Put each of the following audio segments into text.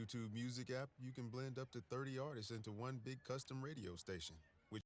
YouTube Music app, you can blend up to 30 artists into one big custom radio station, which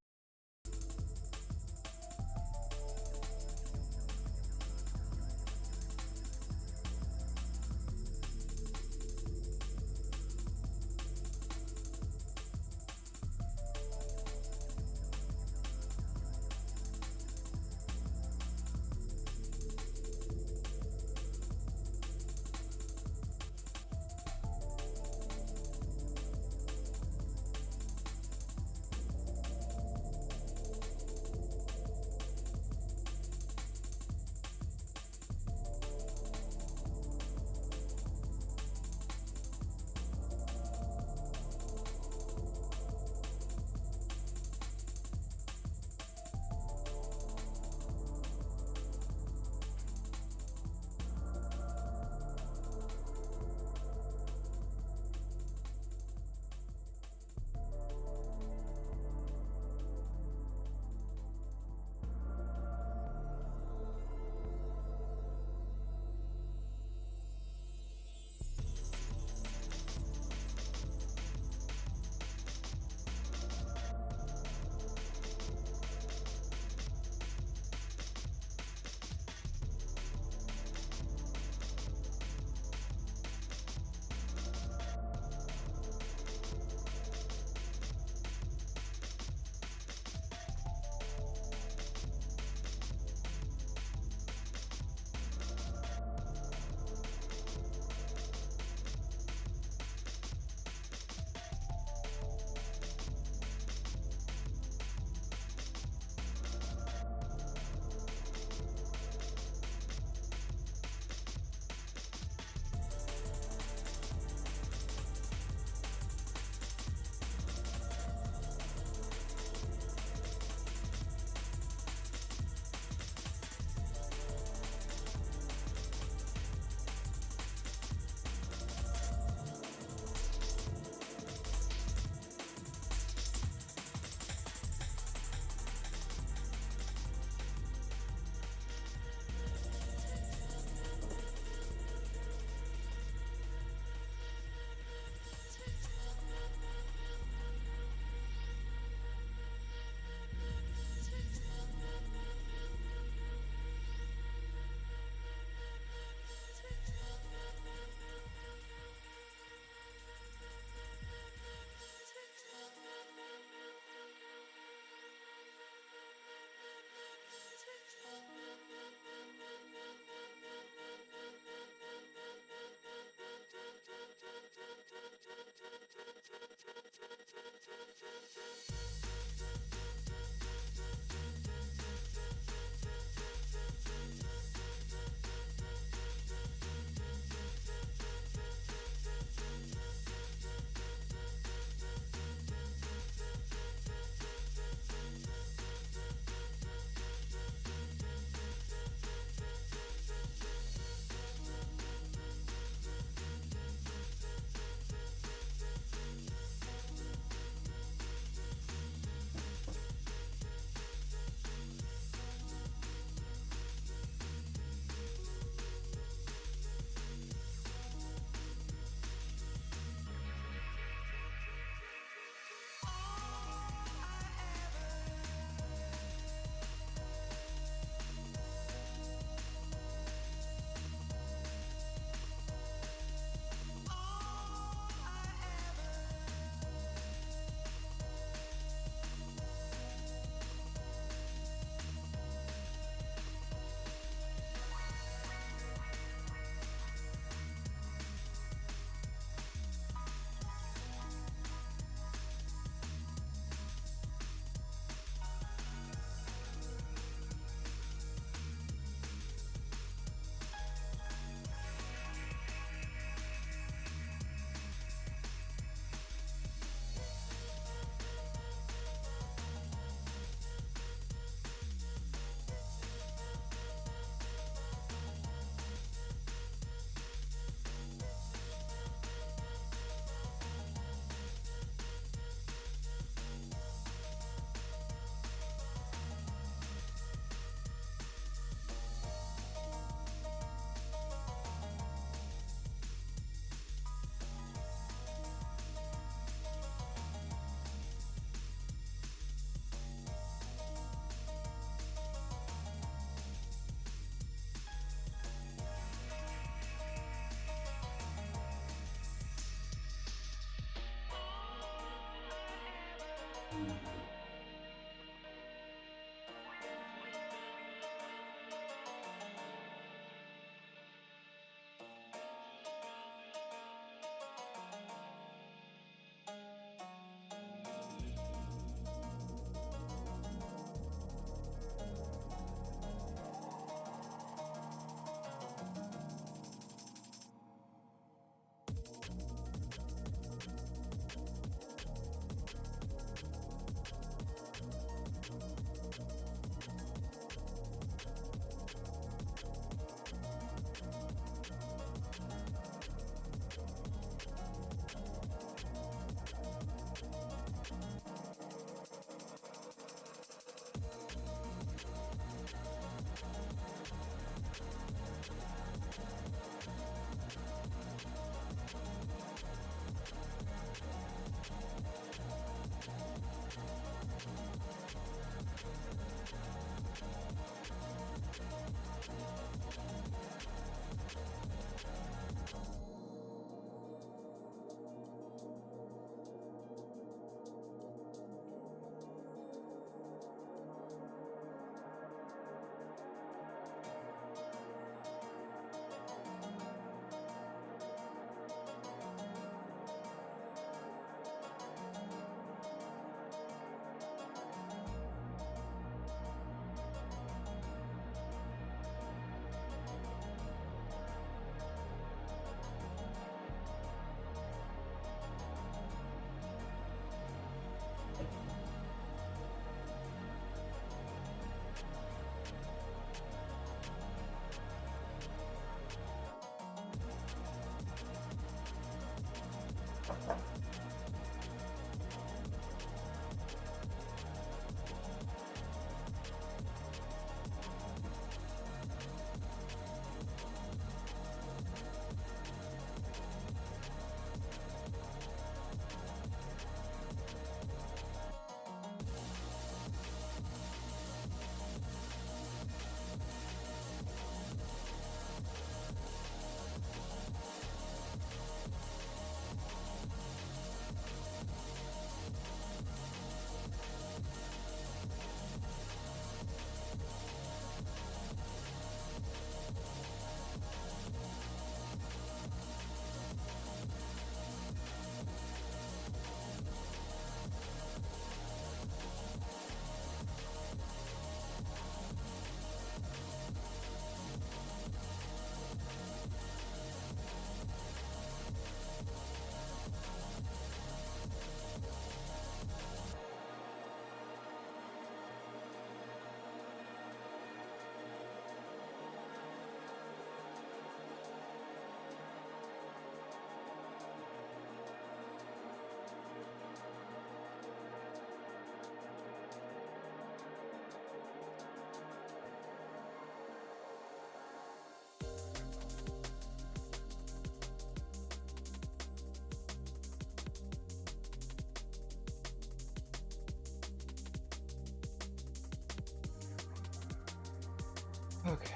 Okay.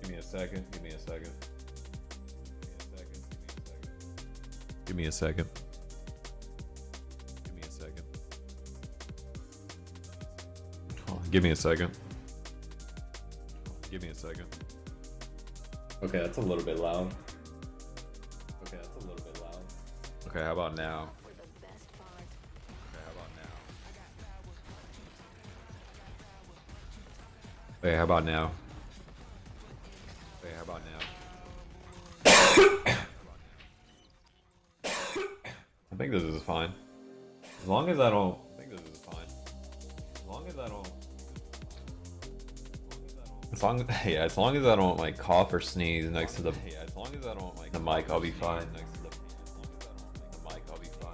Give me a second. Give me a second. Give me a second. Give me a second. Hold on, give me a second. Give me a second. Okay, that's a little bit loud. Okay, that's a little bit loud. Okay, how about now? Okay, how about now? Hey, how about now? Hey, how about now? I think this is fine. As long as I don't. I think this is fine. As long as I don't. As long as I don't like cough or sneeze next to the. Yeah, as long as I don't like the mic, I'll be fine. Next to the mic, I'll be fine.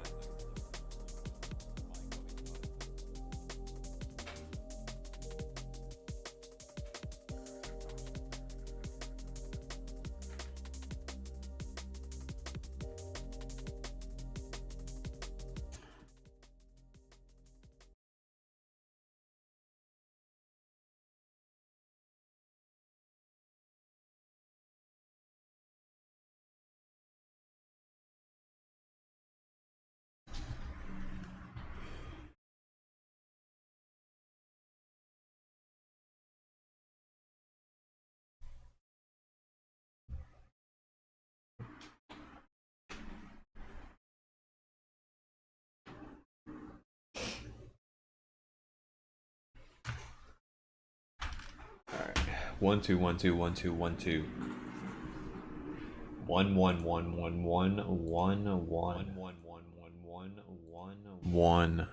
Alright. 1 2 1 2 1 2 1 2 1 1 1 1 1 1 1 1 1 1 1 1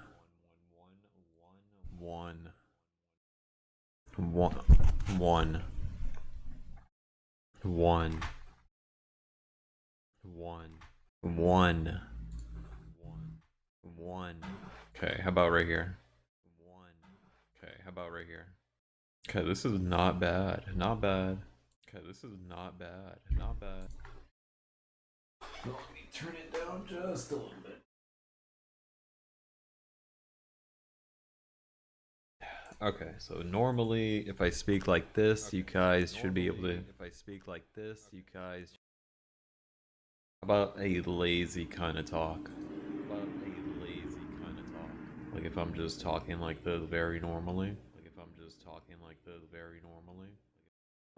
1 1 1. Okay, how about right here? Okay, how about right here? Okay, this is not bad. Not bad. Okay, this is not bad. Not bad. Let me turn it down just a little bit. Okay, so normally if I speak like this, you guys should be able to. If I speak like this, you guys. How about a lazy kind of talk? Like if I'm just talking like this very normally.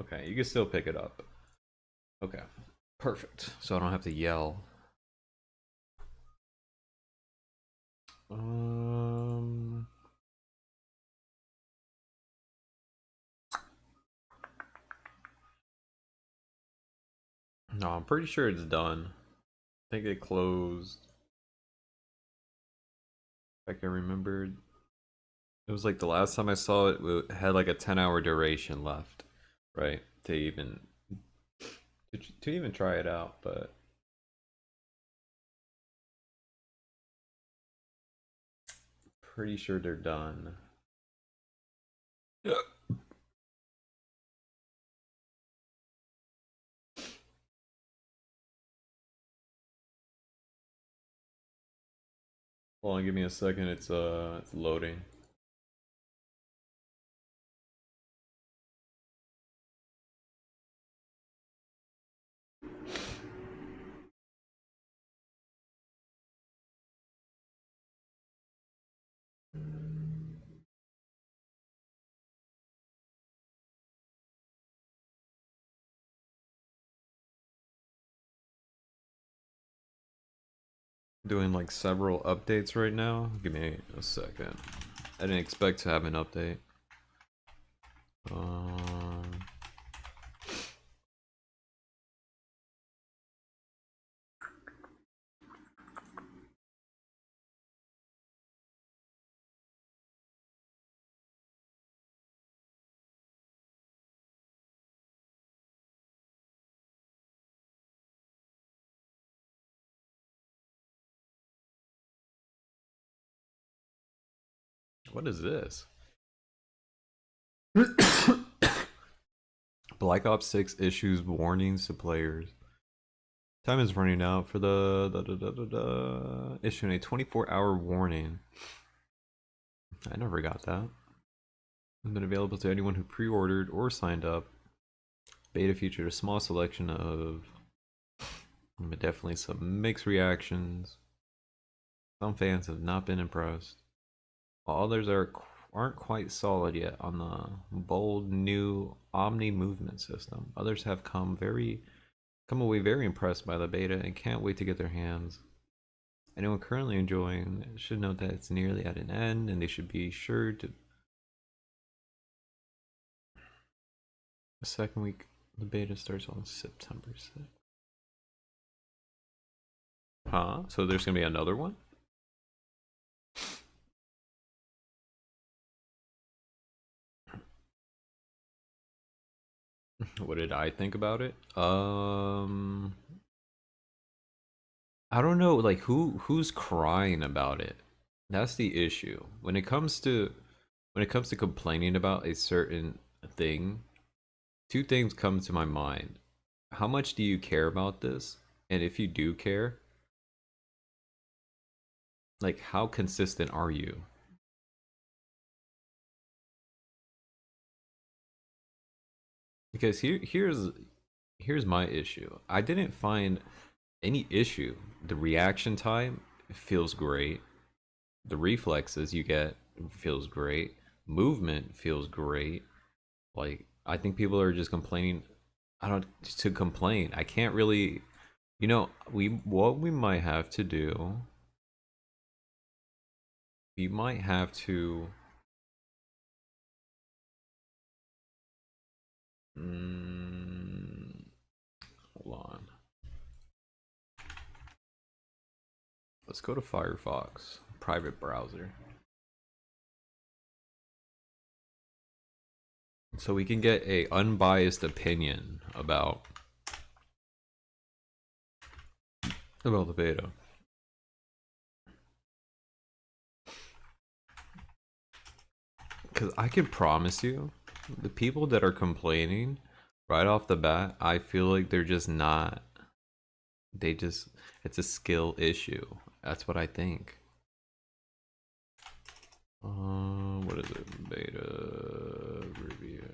Okay, you can still pick it up. Okay, perfect. So I don't have to yell. No, I'm pretty sure it's done. I think it closed. Like I remembered. It was like the last time I saw it, it had like a 10-hour duration left, right? To even try it out, but pretty sure they're done. Yeah. Hold on, give me a second. It's loading. Doing like several updates right now. Give me a second. I didn't expect to have an update. What is this? Black Ops 6 issues warnings to players. Time is running out for the issuing a 24-hour warning. I never got that. It's been available to anyone who pre-ordered or signed up. Beta featured a small selection of definitely some mixed reactions. Some fans have not been impressed, while others aren't quite solid yet on the bold new Omni movement system. Others have come away very impressed by the beta and can't wait to get their hands. Anyone currently enjoying should note that it's nearly at an end, and they should be sure to. The second week, the beta starts on September 6th. Huh? So there's gonna be another one? What did I think about it? I don't know, like who's crying about it. That's the issue. When it comes to complaining about a certain thing, two things come to my mind. How much do you care about this? And if you do care, like how consistent are you? Because here's my issue. I didn't find any issue. The reaction time feels great. The reflexes you get feels great. Movement feels great. Like I think people are just complaining. I don't to complain. I can't really, what we might have to do. We might have to. Mm, hold on. Let's go to Firefox private browser so we can get a unbiased opinion about the beta. Because I can promise you, the people that are complaining right off the bat, I feel like they're just not. They just, it's a skill issue. That's what I think. What is it? Beta review.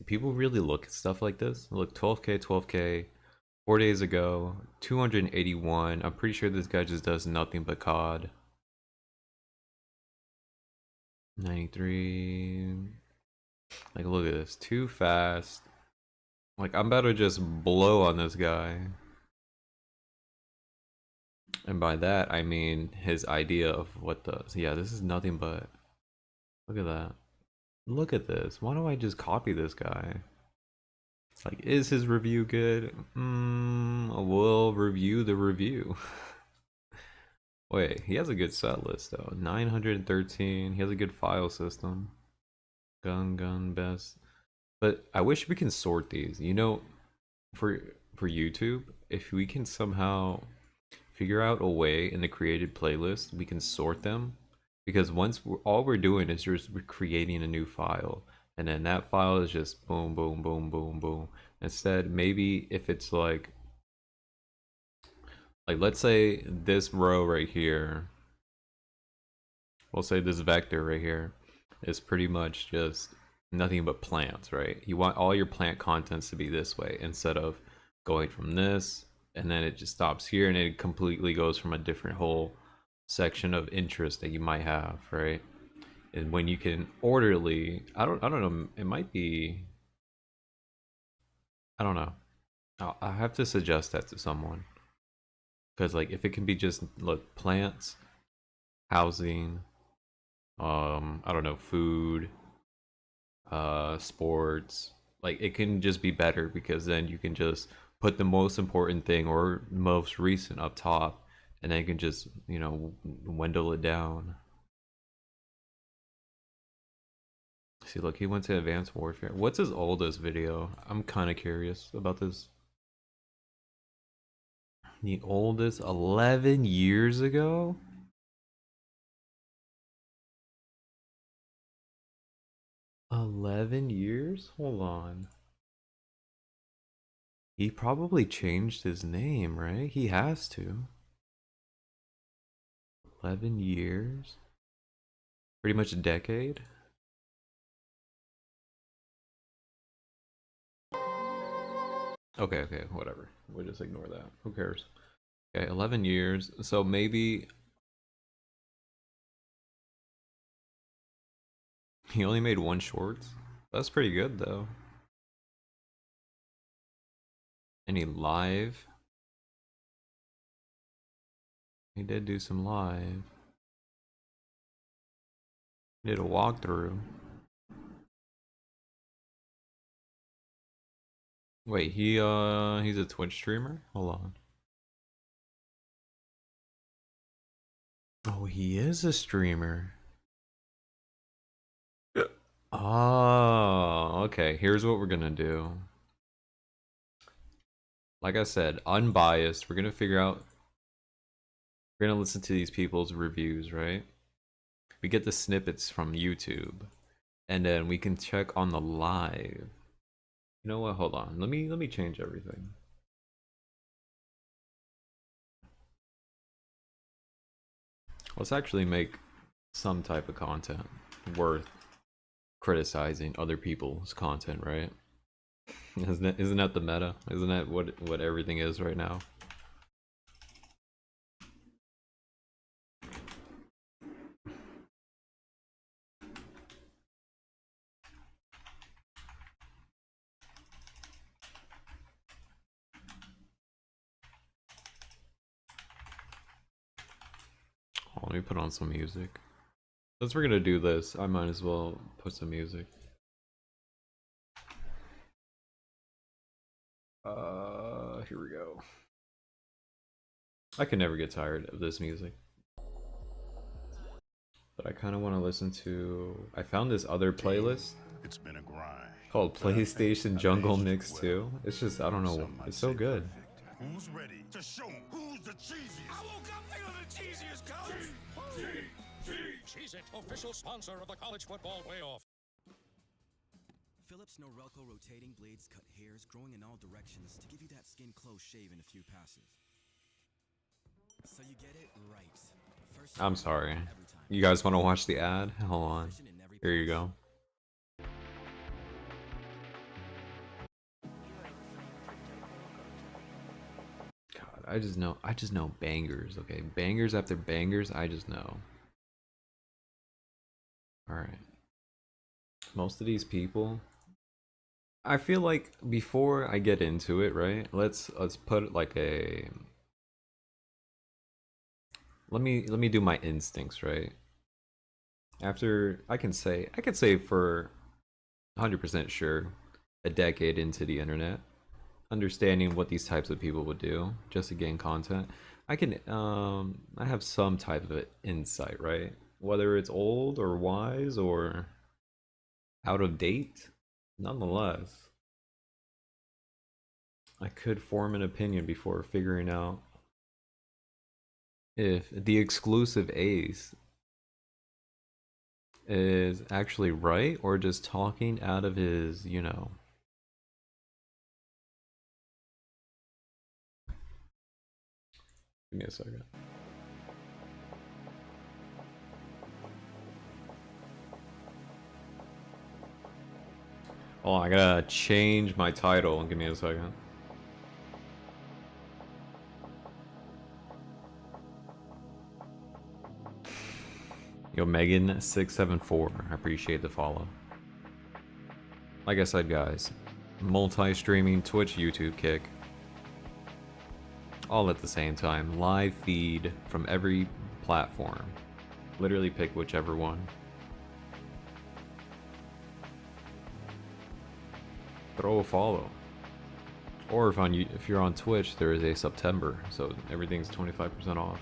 People really look at stuff like this. Look, 12K, 12K, 4 days ago, 281. I'm pretty sure this guy just does nothing but COD. 93. Like, look at this. Too fast. Like, I'm about to just blow on this guy. And by that, I mean his idea of what the. Yeah, this is nothing but. Look at that. Look at this. Why don't I just copy this guy? Like, is his review good? We'll review the review. Wait, he has a good set list though. 913. He has a good file system. Gun, best. But I wish we can sort these. For YouTube, if we can somehow figure out a way in the created playlist, we can sort them. Because all we're doing is just we're creating a new file, and then that file is just boom, boom, boom, boom, boom. Instead, maybe if it's like let's say this row right here, we'll say this vector right here is pretty much just nothing but plants, right? You want all your plant contents to be this way instead of going from this and then it just stops here and it completely goes from a different whole section of interest that you might have, right? And when you can orderly, I don't know, it might be, I don't know. I have to suggest that to someone because like if it can be just look plants, housing, I don't know, food, sports, like it can just be better because then you can just put the most important thing or most recent up top and then you can just dwindle it down. See, look, he went to advanced warfare. What's his oldest video? I'm kind of curious about this. The oldest 11 years ago. 11 years, hold on. He probably changed his name, right? He has to. 11 years? Pretty much a decade? Okay, whatever. We'll just ignore that. Who cares? Okay, 11 years. So maybe he only made one shorts? That's pretty good, though. Any live? He did do some live. He did a walkthrough. Wait, he's a Twitch streamer? Hold on. Oh, he is a streamer. Oh, okay. Here's what we're gonna do. Like I said, unbiased. We're gonna figure out. We're gonna listen to these people's reviews, right? We get the snippets from YouTube, and then we can check on the live. You know what? Hold on. Let me change everything. Let's actually make some type of content worth criticizing other people's content, right? Isn't that the meta? Isn't that what everything is right now? Oh, let me put on some music. Since we're gonna do this, I might as well put some music. Here we go. I can never get tired of this music. But I kind of want to listen to. I found this other playlist. It's been a grind. Called PlayStation Jungle Mix 2. It's just, I don't know. It's so good. Who's ready to show who's the cheesiest? I woke up feeling the cheesiest, coach! Cheez-It, official sponsor of the college football playoff. Philips Norelco rotating blades cut hairs growing in all directions to give you that skin close shave in a few passes. So you get it right. First I'm sorry. You guys want to watch the ad? Hold on. Here you go. God, I just know bangers, okay? Bangers after bangers, I just know. Alright. Most of these people, I feel like before I get into it, right? Let's put like a let me do my instincts, right? After I can say for 100% sure a decade into the internet, understanding what these types of people would do just to gain content, I can I have some type of insight, right? Whether it's old or wise or out of date, nonetheless, I could form an opinion before figuring out if the exclusive ace is actually right or just talking out of his, you know. Give me a second. Oh, I gotta change my title. Give me a second. Yo, Megan674, I appreciate the follow. Like I said, guys, multi-streaming Twitch, YouTube, Kick, all at the same time. Live feed from every platform. Literally pick whichever one. Throw a follow. Or if you're on Twitch, there is a September, so everything's 25% off.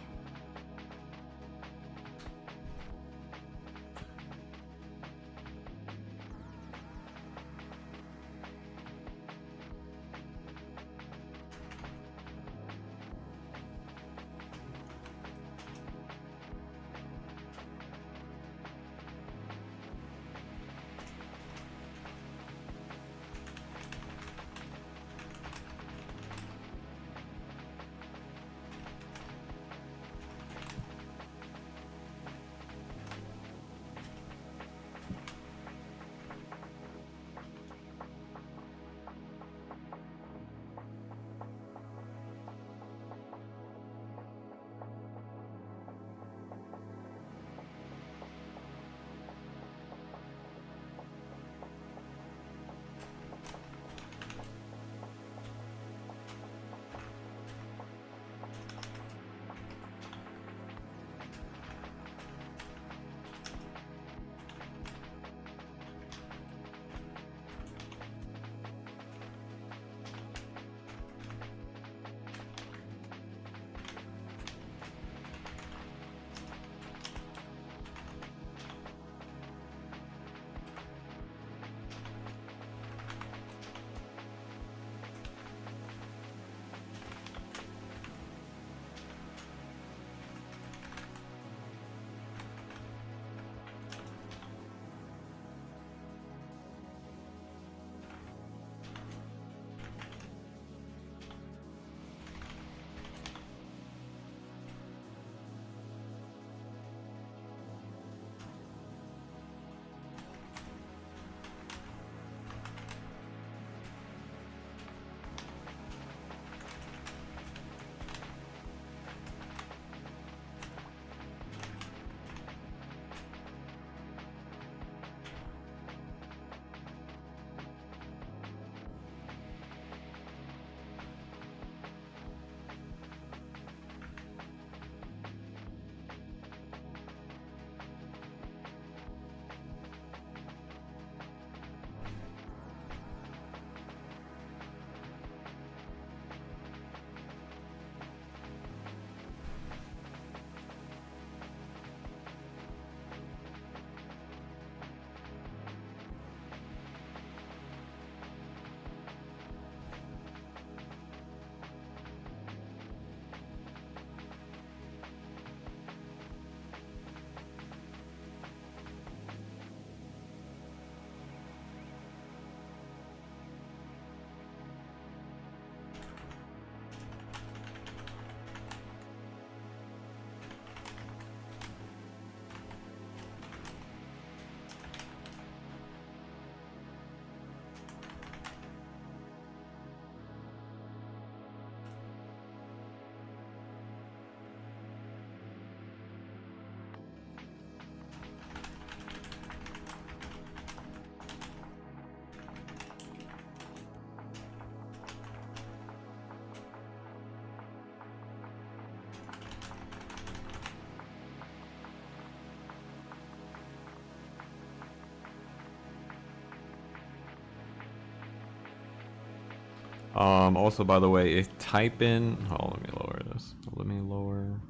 Also, by the way, if type in, oh, let me lower this. Let me lower.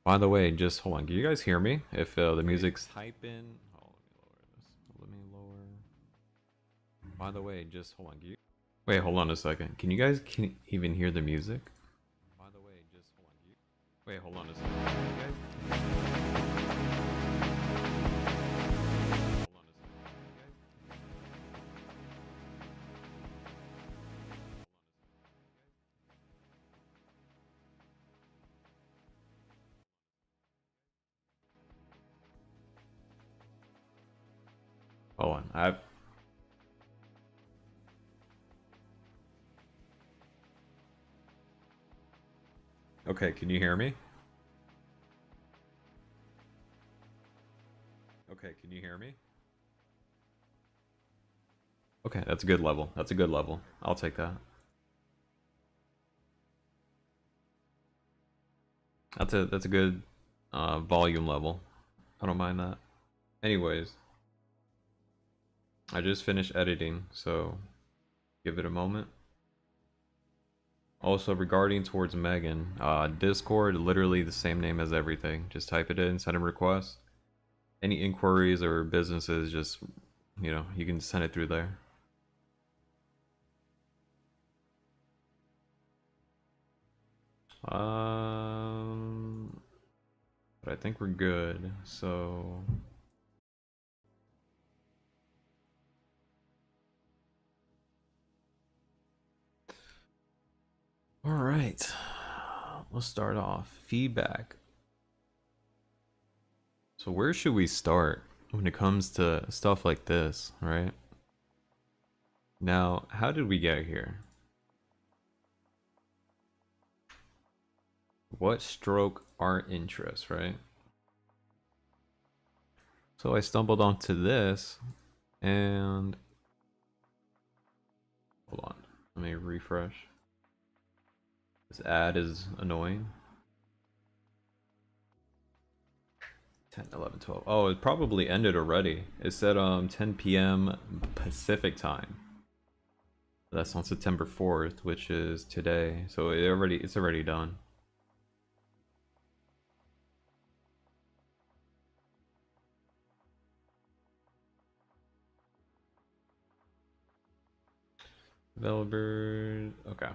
By the way, just hold on. Can you guys hear me? If the music's type in, oh, let me lower this. Let me lower. By the way, just hold on. Wait, hold on a second. Can you guys even hear the music? By the way, just hold on. Wait, hold on a second. Can you guys? Hold on a second. Can you guys? Hold on. Okay, can you hear me? Okay, can you hear me? Okay, that's a good level. That's a good level. I'll take that. That's a good volume level. I don't mind that. Anyways, I just finished editing, so give it a moment. Also, regarding towards Megan, Discord, literally the same name as everything. Just type it in, send a request. Any inquiries or businesses, just, you know, you can send it through there. But I think we're good, so... Alright, let's start off. Feedback. So where should we start when it comes to stuff like this, right? Now, how did we get here? What stroke our interest, right? So I stumbled onto this, and... Hold on, let me refresh. This ad is annoying. 10, 11, 12. Oh, it probably ended already. It said 10 p.m. Pacific time. That's on September 4th, which is today. So it's already done. Developer, okay.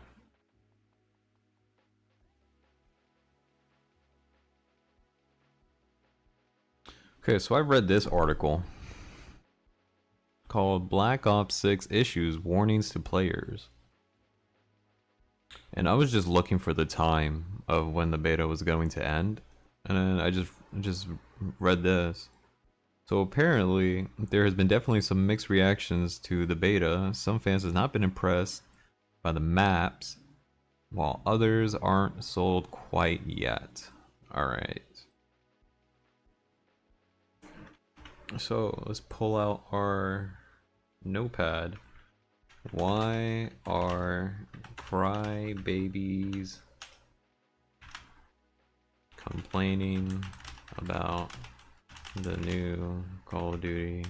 Okay, so I read this article called Black Ops 6 Issues Warnings to Players. And I was just looking for the time of when the beta was going to end. And then I just read this. So apparently, there has been definitely some mixed reactions to the beta. Some fans have not been impressed by the maps, while others aren't sold quite yet. Alright. So let's pull out our notepad. Why are crybabies complaining about the new Call of Duty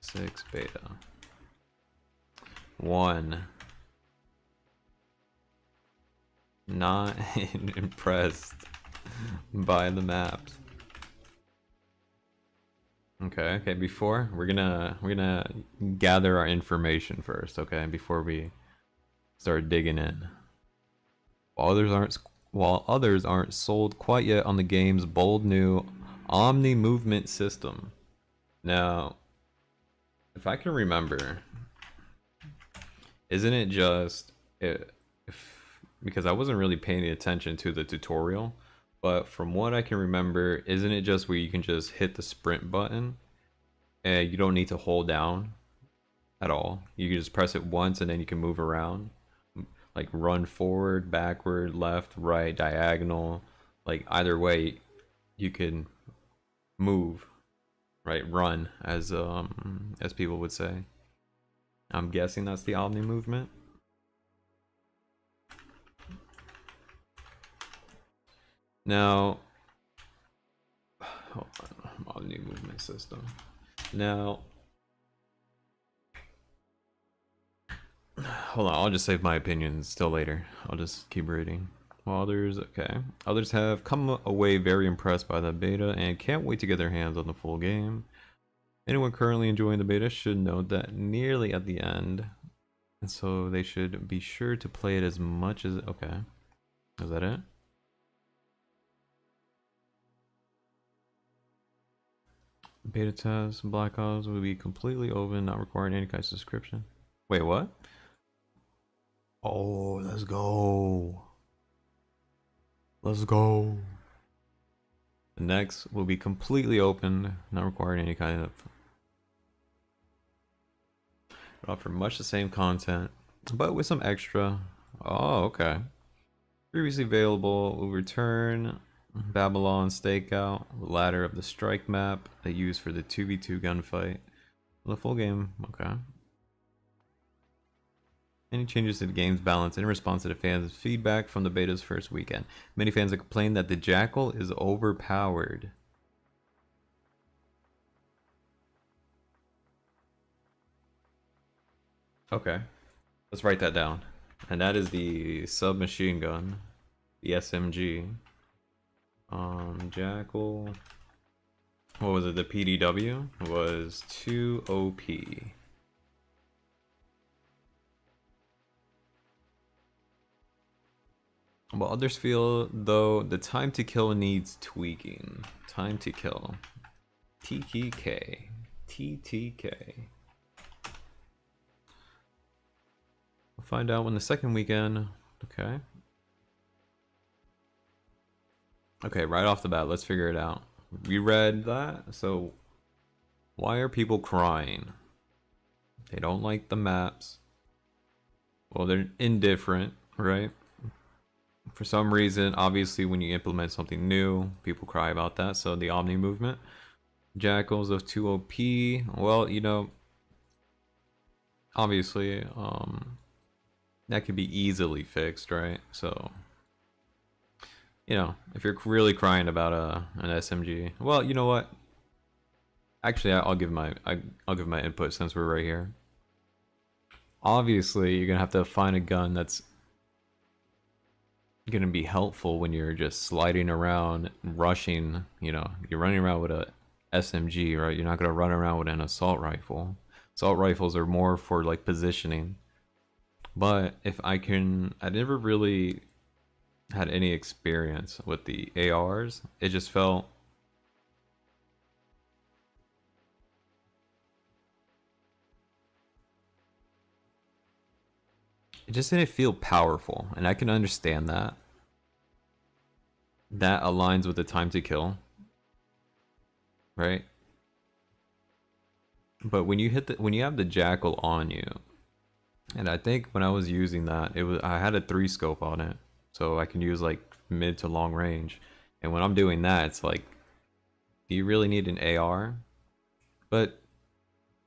6 beta? 1. Not impressed by the maps. Okay, before we're gonna gather our information first, okay, before we start digging in. While others aren't sold quite yet on the game's bold new Omni movement system. Now, if I can remember, isn't it just because I wasn't really paying attention to the tutorial, but from what I can remember, isn't it just where you can just hit the sprint button and you don't need to hold down at all? You can just press it once and then you can move around, like run forward, backward, left, right, diagonal, like either way you can move, right? Run, as people would say. I'm guessing that's the Omni movement. Now, hold on, Omni movement system. Now, Hold on, I'll just save my opinions till later. I'll just keep reading. Well, others have come away very impressed by the beta and can't wait to get their hands on the full game. Anyone currently enjoying the beta should note that nearly at the end, and so they should be sure to play it as much as... Okay, is that it? Beta test, Black Ops will be completely open, not requiring any kind of subscription. Wait, what? Oh, let's go. Let's go. The next will be completely open, not requiring any kind of... Offer much the same content, but with some extra. Oh, okay. Previously available will return Babylon Stakeout, Ladder of the Strike map they use for the 2v2 gunfight. The full game, okay. Any changes to the game's balance in response to the fans' feedback from the beta's first weekend. Many fans have complained that the Jackal is overpowered. Okay, let's write that down. And that is the submachine gun, the SMG. Jackal. What was it? The PDW was 2 OP. Well, others feel though the time to kill needs tweaking. Time to kill. TTK. TTK. We'll find out when the second weekend. Okay. Okay, right off the bat, let's figure it out. We read that, so why are people crying? They don't like the maps. Well, they're indifferent, right? For some reason, obviously, when you implement something new, people cry about that. So the Omni movement. Jackals of 2 OP. Well, you know, obviously, that could be easily fixed, right? So, you know, if you're really crying about an SMG, well, you know what? Actually, I'll give my input since we're right here. Obviously, you're gonna have to find a gun that's gonna be helpful when you're just sliding around, rushing. You know, you're running around with a SMG, right? You're not gonna run around with an assault rifle. Assault rifles are more for like positioning. But if I never really had any experience with the ARs. It just felt it just didn't feel powerful, and I can understand that. That aligns with the time to kill, right? But when you have the Jackal on you, and I think when I was using that, I had a 3 scope on it, so I can use like mid to long range. And when I'm doing that, it's like, do you really need an AR? But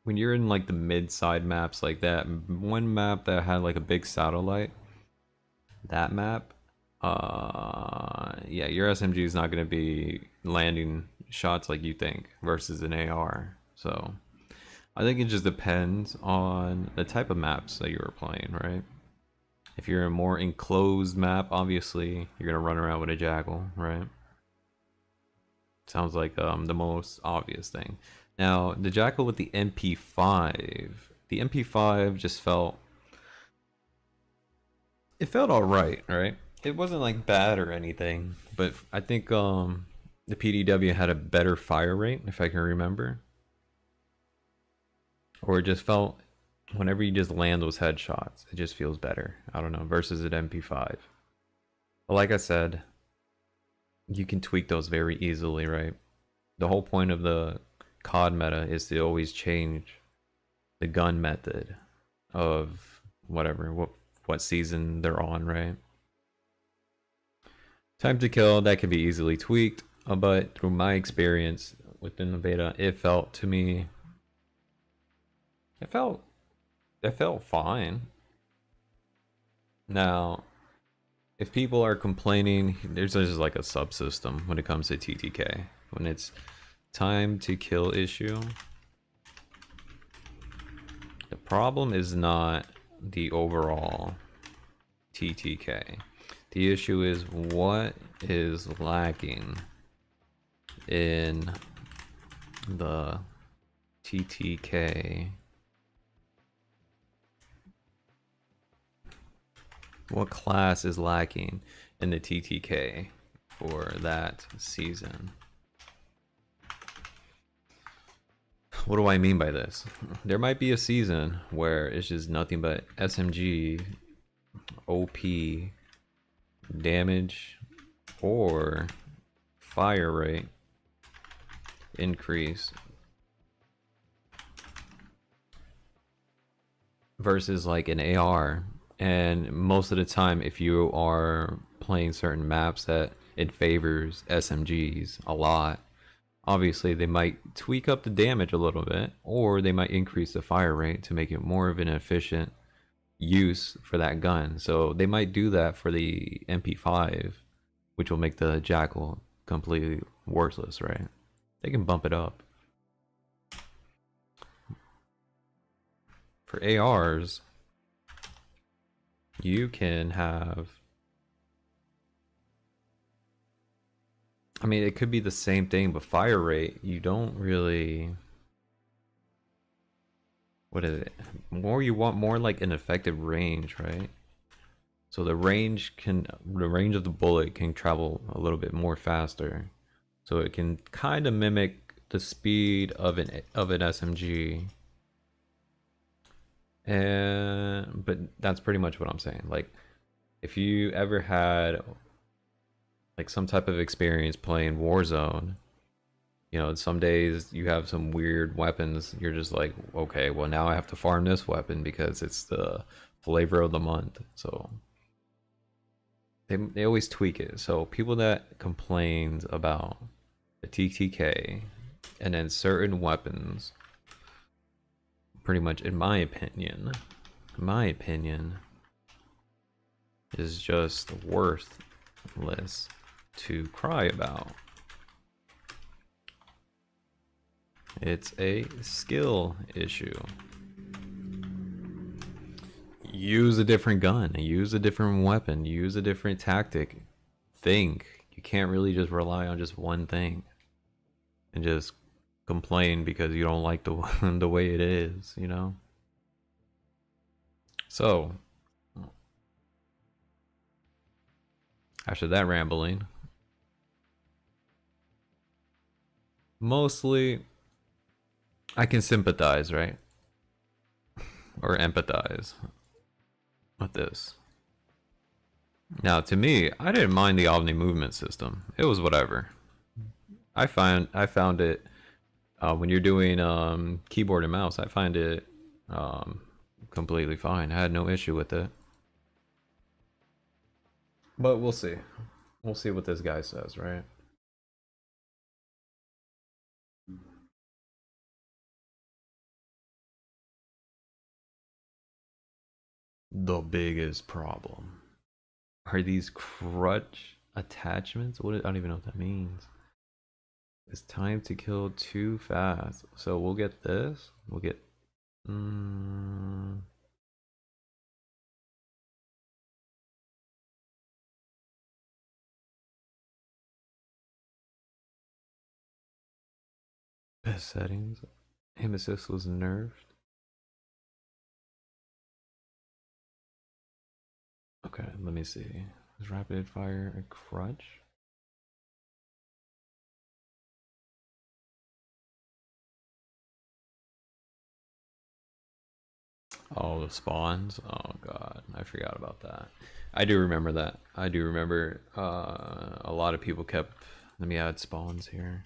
when you're in like the mid side maps like that, one map that had like a big satellite, that map, yeah, your SMG is not going to be landing shots like you think versus an AR. So I think it just depends on the type of maps that you were playing, right? If you're in a more enclosed map, obviously you're gonna run around with a Jackal, right? Sounds like the most obvious thing. Now the Jackal with the MP5, the MP5 just felt alright, right? It wasn't like bad or anything, but I think the PDW had a better fire rate, if I can remember. Or it just felt, whenever you just land those headshots, it just feels better. I don't know, versus an MP5. But like I said, you can tweak those very easily, right? The whole point of the COD meta is to always change the gun method of whatever, what season they're on, right? Time to kill, that can be easily tweaked, but through my experience within the beta, it felt to me, it felt fine. Now, if people are complaining, there's just like a subsystem when it comes to TTK. When it's time to kill issue, the problem is not the overall TTK. The issue is what is lacking in the TTK. What class is lacking in the TTK for that season? What do I mean by this? There might be a season where it's just nothing but SMG, OP, damage, or fire rate increase versus like an AR. And most of the time, if you are playing certain maps that it favors SMGs a lot, obviously they might tweak up the damage a little bit, or they might increase the fire rate to make it more of an efficient use for that gun. So they might do that for the MP5, which will make the Jackal completely worthless, right? They can bump it up. For ARs, you can have, I mean, it could be the same thing, but fire rate, you don't really, what is it? More you want more like an effective range, right? So the range of the bullet can travel a little bit more faster. So it can kind of mimic the speed of an SMG. But that's pretty much what I'm saying. Like, if you ever had like some type of experience playing Warzone, you know, some days you have some weird weapons. You're just like, okay, well now I have to farm this weapon because it's the flavor of the month. So they always tweak it. So people that complains about the TTK and then certain weapons, pretty much in my opinion, is just worthless to cry about. It's a skill issue. Use a different gun, use a different weapon, use a different tactic. Think. You can't really just rely on just one thing and just complain because you don't like the the way it is, you know? So, after that rambling, mostly I can sympathize, right? Or empathize with this. Now, to me, I didn't mind the Omni movement system. It was whatever. I found it when you're doing keyboard and mouse. I find it completely fine. I had no issue with it. But we'll see. We'll see what this guy says, right? The biggest problem are these crutch attachments. I don't even know what that means. It's time to kill too fast. So we'll get this. We'll get. Best settings. Aim assist was nerfed. Okay, let me see. Is rapid fire a crutch? Oh, the spawns. Oh god, I forgot about that. I do remember that. I do remember a lot of people kept. Let me add spawns here.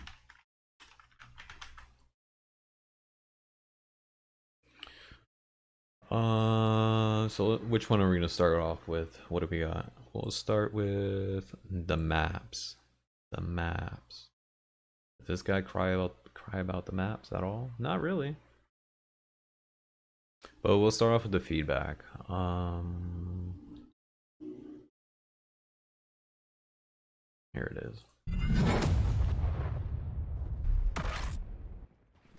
So which one are we gonna start off with? What do we got? We'll start with the maps. The maps. Does this guy cry about the maps at all? Not really. But we'll start off with the feedback. Here it is.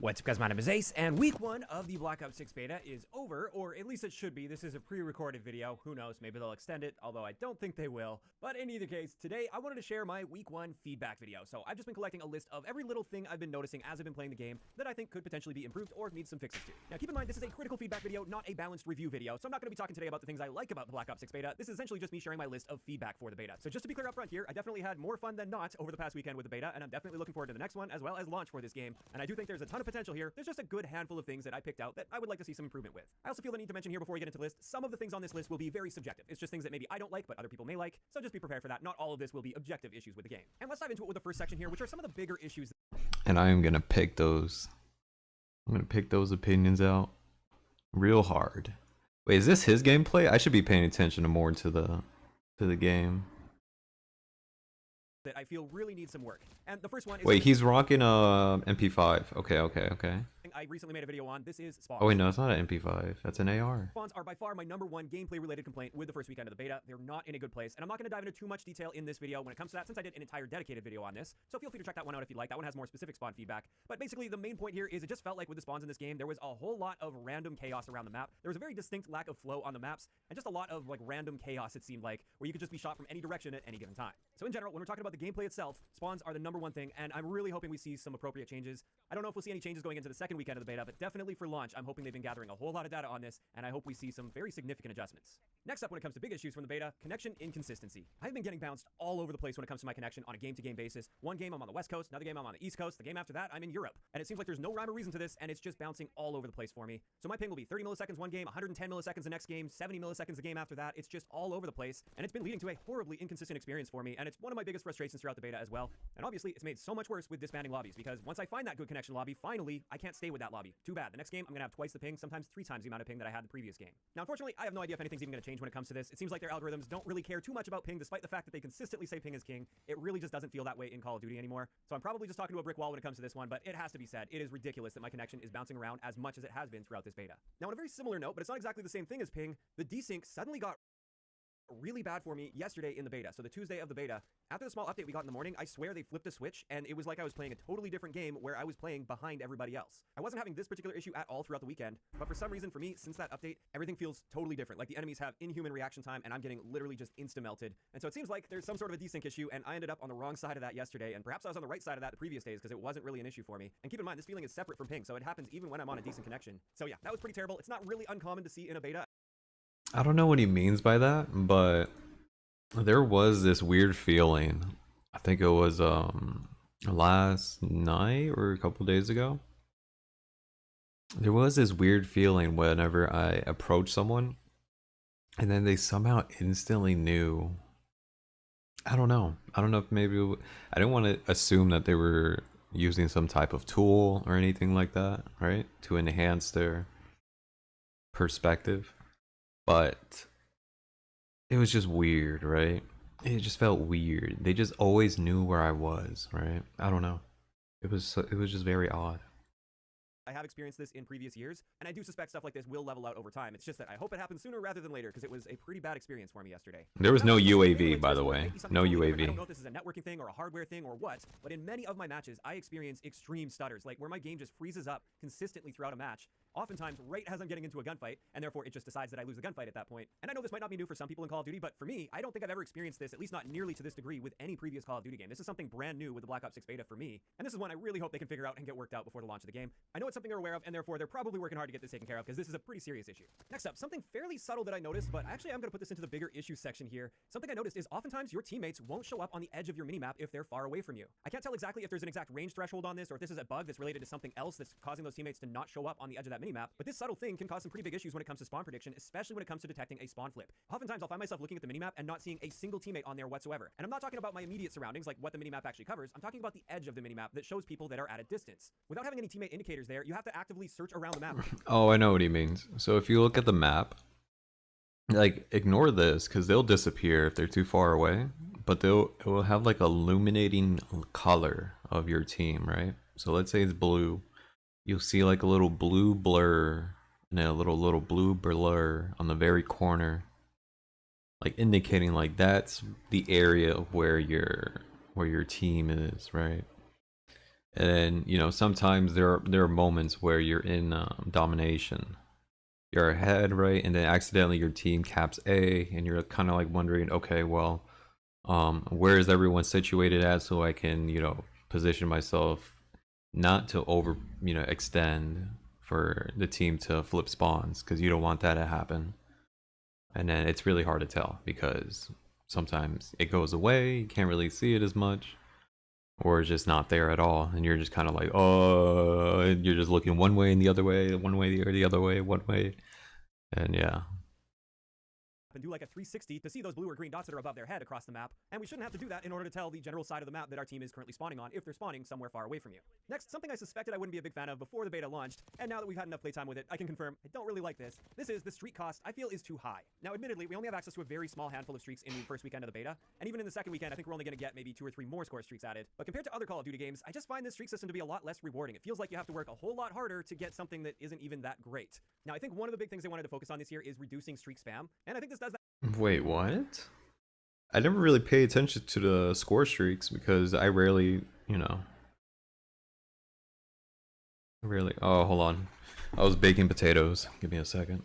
What's up, guys? My name is Ace, and week 1 of the Black Ops 6 beta is over, or at least it should be. This is a pre-recorded video. Who knows? Maybe they'll extend it, although I don't think they will. But in either case, today I wanted to share my week 1 feedback video. So I've just been collecting a list of every little thing I've been noticing as I've been playing the game that I think could potentially be improved or need some fixes to. Now keep in mind, this is a critical feedback video, not a balanced review video, so I'm not going to be talking today about the things I like about the Black Ops 6 beta. This is essentially just me sharing my list of feedback for the beta. So just to be clear up front here, I definitely had more fun than not over the past weekend with the beta, and I'm definitely looking forward to the next one, as well as launch for this game. And I do think there's a ton of potential here. There's just a good handful of things that I picked out that I would like to see some improvement with. I also feel the need to mention here before we get into the list, some of the things on this list will be very subjective. It's just things that maybe I don't like, but other people may like, so just be prepared for that. Not all of this will be objective issues with the game. And let's dive into it with the first section here, which are some of the bigger issues. And I am gonna pick those. I'm gonna pick those opinions out real hard. Wait, is this his gameplay? I should be paying attention more to the game. That I feel really need some work. And the first one is... Wait, he's rocking a MP5. Okay. I recently made a video on. This is Spawns. Oh wait, no, it's not an MP5. That's an AR. Spawns are by far my #1 gameplay-related complaint with the first weekend of the beta. They're not in a good place, and I'm not going to dive into too much detail in this video when it comes to that, since I did an entire dedicated video on this. So feel free to check that one out if you'd like. That one has more specific spawn feedback. But basically, the main point here is it just felt like with the spawns in this game, there was a whole lot of random chaos around the map. There was a very distinct lack of flow on the maps, and just a lot of like random chaos, it seemed like, where you could just be shot from any direction at any given time. So in general, when we're talking about the gameplay itself, spawns are the #1 thing, and I'm really hoping we see some appropriate changes. I don't know if we'll see any changes going into the second weekend of the beta, but definitely for launch, I'm hoping they've been gathering a whole lot of data on this, and I hope we see some very significant adjustments. Next up, when it comes to big issues from the beta, connection inconsistency. I've been getting bounced all over the place when it comes to my connection on a game-to-game basis. One game I'm on the West Coast, another game I'm on the East Coast, the game after that I'm in Europe. And it seems like there's no rhyme or reason to this, and it's just bouncing all over the place for me. So my ping will be 30 milliseconds one game, 110 milliseconds the next game, 70 milliseconds the game after that. It's just all over the place, and it's been leading to a horribly inconsistent experience for me, and it's one of my biggest frustrations throughout the beta as well. And obviously, it's made so much worse with disbanding lobbies, because once I find that good connection lobby, finally, I can't stay with that lobby. Too bad. The next game, I'm gonna have twice the ping, sometimes 3 times the amount of ping that I had the previous game. Now, unfortunately, I have no idea if anything's even gonna change when it comes to this. It seems like their algorithms don't really care too much about ping, despite the fact that they consistently say ping is king. It really just doesn't feel that way in Call of Duty anymore. So I'm probably just talking to a brick wall when it comes to this one, but it has to be said, it is ridiculous that my connection is bouncing around as much as it has been throughout this beta. Now, on a very similar note, but it's not exactly the same thing as ping, the desync suddenly got really bad for me yesterday in the beta. So the Tuesday of the beta, after the small update we got in the morning, I swear they flipped a switch, and it was like I was playing a totally different game where I was playing behind everybody else. I wasn't having this particular issue at all throughout the weekend, but for some reason for me, since that update, everything feels totally different. Like the enemies have inhuman reaction time, and I'm getting literally just insta-melted. And so it seems like there's some sort of a desync issue, and I ended up on the wrong side of that yesterday, and perhaps I was on the right side of that the previous days because it wasn't really an issue for me. And keep in mind, this feeling is separate from ping, so it happens even when I'm on a decent connection. So yeah, that was pretty terrible. It's not really uncommon to see in a beta. I don't know what he means by that, but there was this weird feeling. I think it was last night or a couple days ago. There was this weird feeling whenever I approached someone and then they somehow instantly knew. I don't know if maybe I didn't want to assume that they were using some type of tool or anything like that, right? To enhance their perspective. But it was just weird, right? It just felt weird. They just always knew where I was, right? I don't know. It was just very odd. I have experienced this in previous years, and I do suspect stuff like this will level out over time. It's just that I hope it happens sooner rather than later, because it was a pretty bad experience for me yesterday. There was no UAV, by the way. No UAV. I don't know if this is a networking thing or a hardware thing or what, but in many of my matches, I experience extreme stutters, like where my game just freezes up consistently throughout a match, oftentimes right as I'm getting into a gunfight, and therefore it just decides that I lose the gunfight at that point. And I know this might not be new for some people in Call of Duty, but for me, I don't think I've ever experienced this, at least not nearly to this degree, with any previous Call of Duty game. This is something brand new with the Black Ops 6 beta for me, and this is one I really hope they can figure out and get worked out before the launch of the game. I know it's something they're aware of, and therefore they're probably working hard to get this taken care of, because this is a pretty serious issue. Next up, something fairly subtle that I noticed, but actually I'm going to put this into the bigger issues section here. Something I noticed is oftentimes your teammates won't show up on the edge of your minimap if they're far away from you. I can't tell exactly if there's an exact range threshold on this, or if this is a bug that's related to something else that's causing those teammates to not show up on the edge of that minimap, but this subtle thing can cause some pretty big issues when it comes to spawn prediction, especially when it comes to detecting a spawn flip. Oftentimes I'll find myself looking at the minimap and not seeing a single teammate on there whatsoever. And I'm not talking about my immediate surroundings, like what the minimap actually covers. I'm talking about the edge of the minimap that shows people that are at a distance. Without having any teammate indicators there, you have to actively search around the map. Oh, I know what he means. So if you look at the map, like ignore this because they'll disappear if they're too far away, but it will have like a illuminating color of your team, right? So let's say it's blue. You'll see like a little blue blur and a little blue blur on the very corner, like indicating like that's the area of where your team is, right? And you know, sometimes there are moments where you're in domination, you're ahead, right, and then accidentally your team caps A, and you're kind of like wondering, okay, well, where is everyone situated at, so I can, you know, position myself not to over, you know, extend for the team to flip spawns, because you don't want that to happen. And then it's really hard to tell because sometimes it goes away, you can't really see it as much, or it's just not there at all, and you're just kind of like, oh, and you're just looking one way and the other way, one way or the other way, one way, and yeah. And do like a 360 to see those blue or green dots that are above their head across the map, and we shouldn't have to do that in order to tell the general side of the map that our team is currently spawning on if they're spawning somewhere far away from you. Next, something I suspected I wouldn't be a big fan of before the beta launched, and now that we've had enough playtime with it, I can confirm I don't really like this. This is the streak cost I feel is too high. Now admittedly, we only have access to a very small handful of streaks in the first weekend of the beta, and even in the second weekend I think we're only going to get maybe 2 or 3 more score streaks added, but compared to other Call of Duty games, I just find this streak system to be a lot less rewarding. It feels like you have to work a whole lot harder to get something that isn't even that great. Now I think one of the big things they wanted to focus on this year is reducing streak spam, and I think this does that. Wait, what? I never really pay attention to the score streaks because I rarely, you know, rarely. Oh, hold on. I was baking potatoes. Give me a second.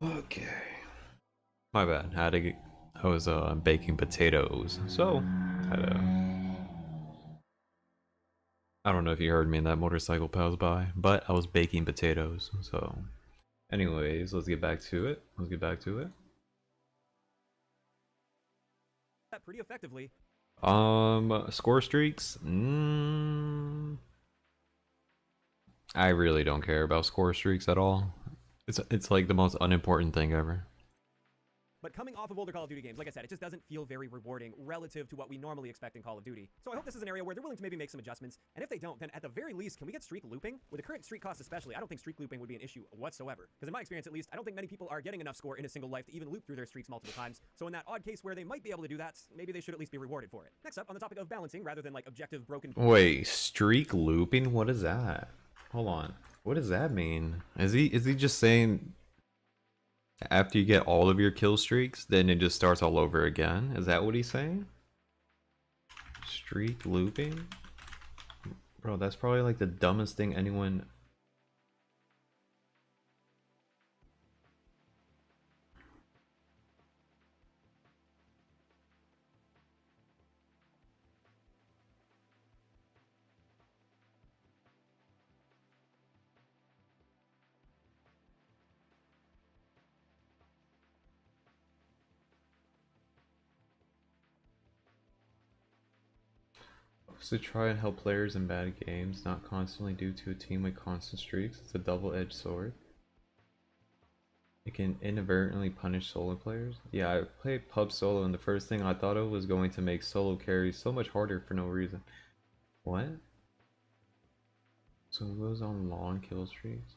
Okay. My bad. I was baking potatoes. So, had I don't know if you heard me in that motorcycle passed by, but I was baking potatoes. So, anyways, let's get back to it. Let's get back to it. Pretty effectively. Score streaks. I really don't care about score streaks at all. It's like the most unimportant thing ever. But coming off of older Call of Duty games, like I said, it just doesn't feel very rewarding relative to what we normally expect in Call of Duty. So I hope this is an area where they're willing to maybe make some adjustments, and if they don't, then at the very least, can we get streak looping? With the current streak cost especially, I don't think streak looping would be an issue whatsoever. Because in my experience at least, I don't think many people are getting enough score in a single life to even loop through their streaks multiple times. So in that odd case where they might be able to do that, maybe they should at least be rewarded for it. Next up, on the topic of balancing rather than like objective broken... Wait, streak looping? What is that? Hold on. What does that mean? Is he just saying after you get all of your kill streaks, then it just starts all over again? Is that what he's saying? Streak looping? Bro, that's probably like the dumbest thing anyone... to try and help players in bad games, not constantly due to a team with constant streaks. It's a double-edged sword. It can inadvertently punish solo players. Yeah, I played pub solo and the first thing I thought of was going to make solo carries so much harder for no reason. What? So it goes on long kill streaks?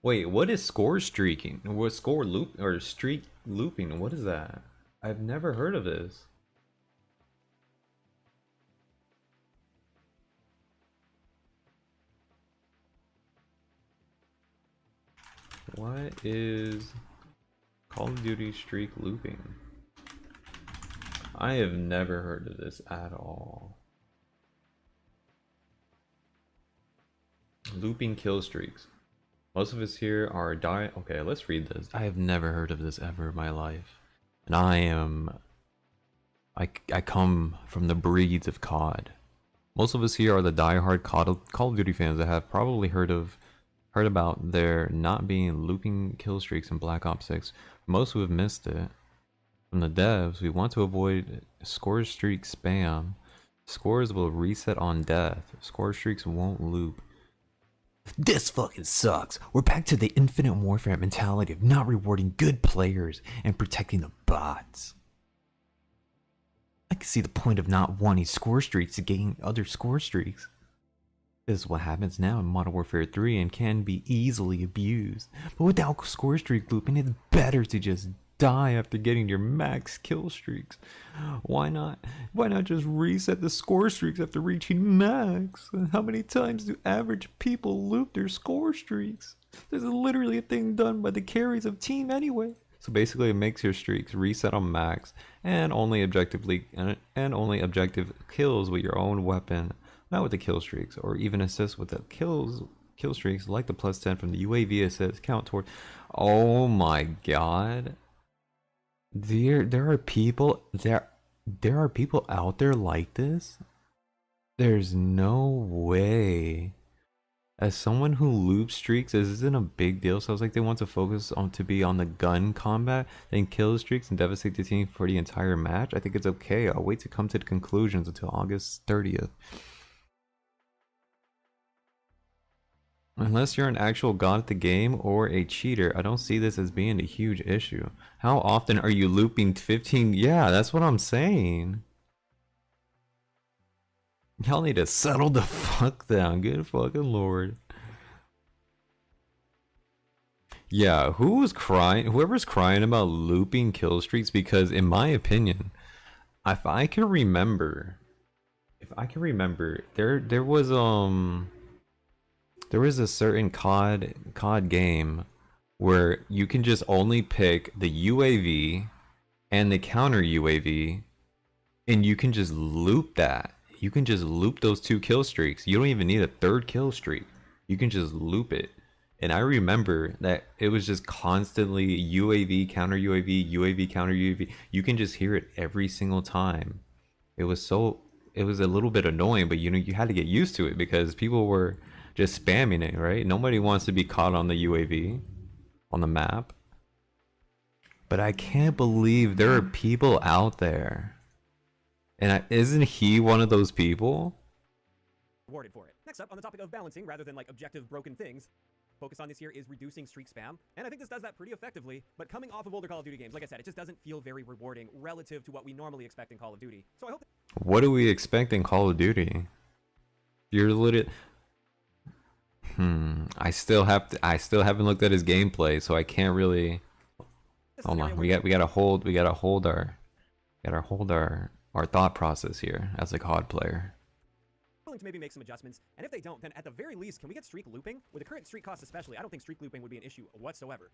Wait, what is score streaking? What score loop or streak looping? What is that? I've never heard of this. What is Call of Duty streak looping? I have never heard of this at all. Looping kill streaks. Most of us here are Okay, let's read this. I have never heard of this ever in my life. And I come from the breeds of COD. Most of us here are the die-hard Call of Duty fans that have probably heard about there not being looping kill streaks in Black Ops 6. For most who have missed it, from the devs, we want to avoid score streak spam. Scores will reset on death. Score streaks won't loop. This fucking sucks. We're back to the infinite warfare mentality of not rewarding good players and protecting the bots. I can see the point of not wanting score streaks to gain other score streaks. This is what happens now in Modern Warfare 3 and can be easily abused. But without score streak looping, it's better to just die after getting your max kill streaks. Why not just reset the score streaks after reaching max? How many times do average people loop their score streaks? This is literally a thing done by the carries of team anyway. So basically it makes your streaks reset on max and only objective kills with your own weapon, not with the kill streaks, or even assists with the kill streaks like the +10 from the UAV assist count toward. Oh my god. There are people out there like this? There's no way. As someone who loops streaks, this isn't a big deal. So I was like, they want to focus on the gun combat, then kill streaks and devastate the team for the entire match. I think it's okay. I'll wait to come to the conclusions until August 30th. Unless you're an actual god at the game or a cheater, I don't see this as being a huge issue. How often are you looping 15? Yeah, that's what I'm saying. Y'all need to settle the fuck down. Good fucking lord. Yeah, whoever's crying about looping kill streaks, because in my opinion, if I can remember, there was a certain COD game where you can just only pick the UAV and the counter UAV, and you can just loop that. You can just loop those 2 kill streaks. You don't even need a 3rd kill streak. You can just loop it. And I remember that it was just constantly UAV, counter UAV, UAV, counter UAV. You can just hear it every single time. It was a little bit annoying, but you had to get used to it because people were just spamming it, right? Nobody wants to be caught on the UAV on the map. But I can't believe there are people out there. And isn't he one of those people? Rewarded for it. Next up, on the topic of balancing rather than like objective broken things, focus on this year is reducing streak spam, and I think this does that pretty effectively. But coming off of older Call of Duty games, like I said, it just doesn't feel very rewarding relative to what we normally expect in Call of Duty. So I hope. What do we expect in Call of Duty? You're legit. I still haven't looked at his gameplay, so I can't really. Hold on, we gotta hold our thought process here as a COD player. Willing to maybe make some adjustments, and if they don't, then at the very least, can we get streak looping? With the current streak cost especially, I don't think streak looping would be an issue whatsoever.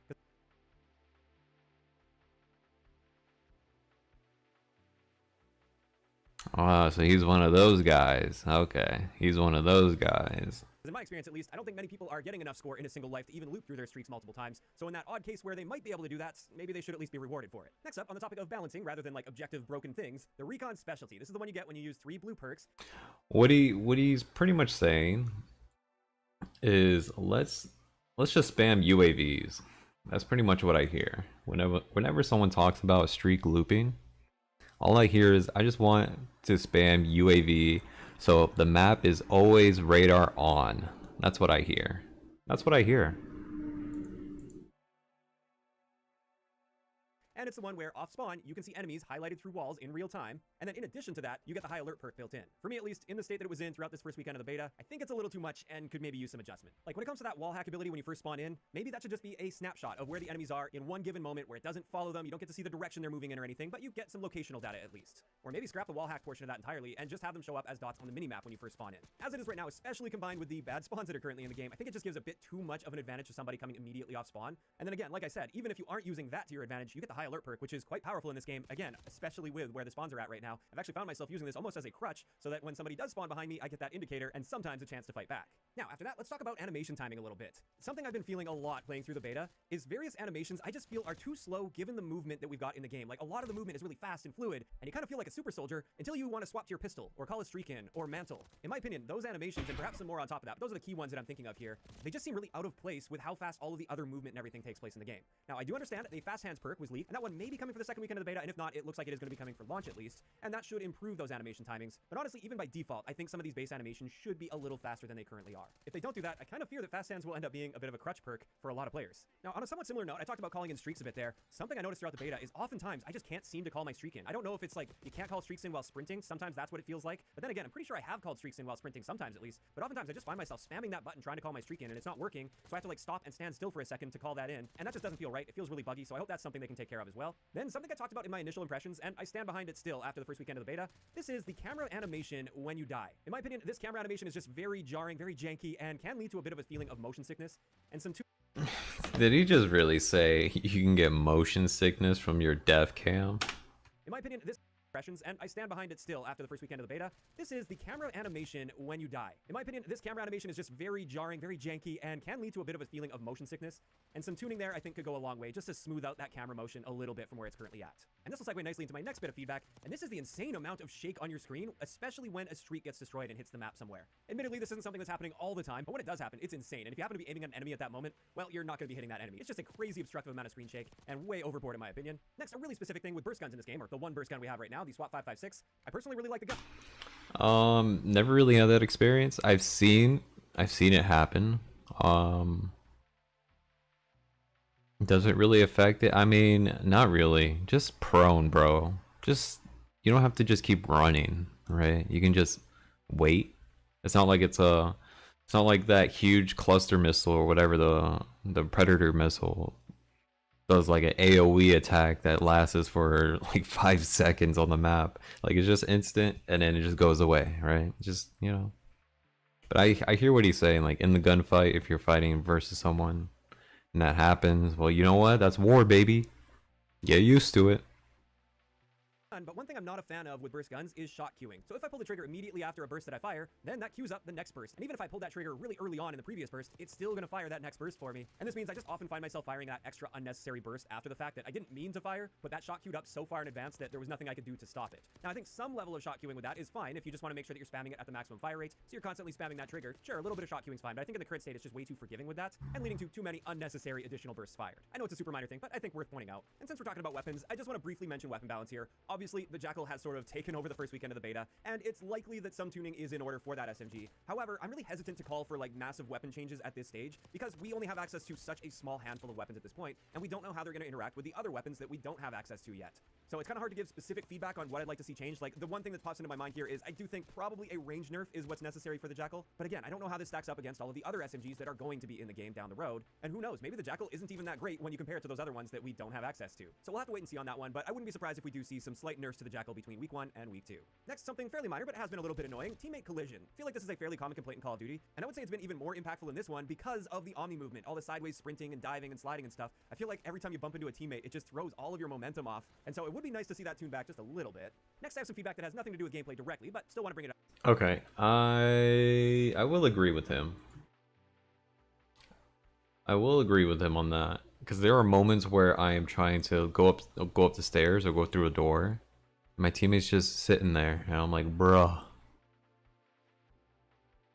Oh, so he's one of those guys. Okay, he's one of those guys. In my experience, at least, I don't think many people are getting enough score in a single life to even loop through their streaks multiple times. So in that odd case where they might be able to do that, maybe they should at least be rewarded for it. Next up, on the topic of balancing rather than like objective broken things, the recon specialty. This is the one you get when you use 3 blue perks. What he's pretty much saying is let's just spam UAVs. That's pretty much what I hear. Whenever someone talks about streak looping, All I hear is I just want to spam UAV so the map is always radar on. That's what I hear. That's what I hear. And it's the one where off spawn, you can see enemies highlighted through walls in real time. And then in addition to that, you get the high alert perk built in. For me, at least, in the state that it was in throughout this first weekend of the beta, I think it's a little too much and could maybe use some adjustment. Like when it comes to that wall hack ability when you first spawn in, maybe that should just be a snapshot of where the enemies are in one given moment where it doesn't follow them. You don't get to see the direction they're moving in or anything, but you get some locational data at least. Or maybe scrap the wall hack portion of that entirely and just have them show up as dots on the minimap when you first spawn in. As it is right now, especially combined with the bad spawns that are currently in the game, I think it just gives a bit too much of an advantage to somebody coming immediately off spawn. And then again, like I said, even if you aren't using that to your advantage, you get the high alert perk, which is quite powerful in this game. Again, especially with where the spawns are at right now. I've actually found myself using this almost as a crutch so that when somebody does spawn behind me, I get that indicator and sometimes a chance to fight back. Now, after that, let's talk about animation timing a little bit. Something I've been feeling a lot playing through the beta is various animations I just feel are too slow given the movement that we've got in the game. Like a lot of the movement is really fast and fluid, and you kind of feel like a super soldier until you want to swap to your pistol or call a streak in or mantle. In my opinion, those animations and perhaps some more on top of that, but those are the key ones that I'm thinking of here. They just seem really out of place with how fast all of the other movement and everything takes place in the game. Now, I do understand the fast hands perk was leaked, and that one may be coming for the second weekend of the beta, and if not, it looks like it is going to be coming for launch at least, and that should improve those animation timings. But honestly, even by default, I think some of these base animations should be a little faster than they currently are. If they don't do that, I kind of fear that fast hands will end up being a bit of a crutch perk for a lot of players. Now, on a somewhat similar note, I talked about calling in streaks a bit there. Something I noticed throughout the beta is oftentimes I just can't seem to call my streak in. I don't know if it's like you can't call streaks in while sprinting. Sometimes that's what it feels like. But then again, I'm pretty sure I have called streaks in while sprinting sometimes at least. But oftentimes I just find myself spamming that button trying to call my streak in and it's not working. So I have to like stop and stand still for a second to call that in. And that just doesn't feel right. It feels really buggy. So I hope that's something they can take care of as well. Then something I talked about in my initial impressions, and I stand behind it still after the first weekend of the beta. This is the camera animation when you die. In my opinion, this camera animation is just very jarring, very janky, and can lead to a bit of a feeling of motion sickness. And some Did he just really say you can get motion sickness from your dev cam? In my opinion, this impressions, and I stand behind it still after the first weekend of the beta. This is the camera animation when you die. In my opinion, this camera animation is just very jarring, very janky, and can lead to a bit of a feeling of motion sickness. And some tuning there I think could go a long way just to smooth out that camera motion a little bit from where it's currently at. And this will segue nicely into my next bit of feedback, and this is the insane amount of shake on your screen, especially when a streak gets destroyed and hits the map somewhere. Admittedly, this isn't something that's happening all the time, but when it does happen, it's insane. And if you happen to be aiming at an enemy at that moment, well, you're not going to be hitting that enemy. It's just a crazy obstructive amount of screen shake, and way overboard in my opinion. Next, a really specific thing with burst guns in this game, or the one burst gun we have right now, the SWAT 556. I personally really like the gun. Never really had that experience. I've seen it happen. Does it really affect it? I mean, not really. Just prone, bro. Just, you don't have to just keep running, right? You can just wait. It's not like it's not like that huge cluster missile or whatever the Predator missile does, like an AoE attack that lasts for like 5 seconds on the map. Like it's just instant and then it just goes away, right? Just, you know. But I hear what he's saying, like in the gunfight, if you're fighting versus someone and that happens, well, you know what? That's war, baby. Get used to it. But one thing I'm not a fan of with burst guns is shot queuing. So if I pull the trigger immediately after a burst that I fire, then that queues up the next burst. And even if I pulled that trigger really early on in the previous burst, it's still going to fire that next burst for me. And this means I just often find myself firing that extra unnecessary burst after the fact that I didn't mean to fire, but that shot queued up so far in advance that there was nothing I could do to stop it. Now, I think some level of shot queuing with that is fine if you just want to make sure that you're spamming it at the maximum fire rate, so you're constantly spamming that trigger. Sure, a little bit of shot queuing is fine, but I think in the current state it's just way too forgiving with that, and leading to too many unnecessary additional bursts fired. I know it's a super minor thing, but I think worth pointing out. And since we're talking about weapons, I just want to briefly mention weapon balance here. Obviously, the Jackal has sort of taken over the first weekend of the beta, and it's likely that some tuning is in order for that SMG. However, I'm really hesitant to call for like massive weapon changes at this stage, because we only have access to such a small handful of weapons at this point, and we don't know how they're going to interact with the other weapons that we don't have access to yet. So it's kind of hard to give specific feedback on what I'd like to see changed. Like, the one thing that pops into my mind here is I do think probably a range nerf is what's necessary for the Jackal, but again, I don't know how this stacks up against all of the other SMGs that are going to be in the game down the road, and who knows, maybe the Jackal isn't even that great when you compare it to those other ones that we don't have access to. So we'll have to wait and see on that one, but I wouldn't be surprised if we do see some slight nerfs to the Jackal between week 1 and week 2. Next, something fairly minor, but has been a little bit annoying, teammate collision. I feel like this is a fairly common complaint in Call of Duty, and I would say it's been even more impactful in this one because of the Omni movement, all the sideways sprinting and diving and sliding and stuff. I feel like every time you bump into a teammate, it just throws all of your momentum off, and so it would be nice to see that tuned back just a little bit. Next, I have some feedback that has nothing to do with gameplay directly, but still want to bring it up. Okay, I will agree with him. I will agree with him on that, because there are moments where I am trying to go up the stairs or go through a door. My teammate's just sitting there, and I'm like, bruh,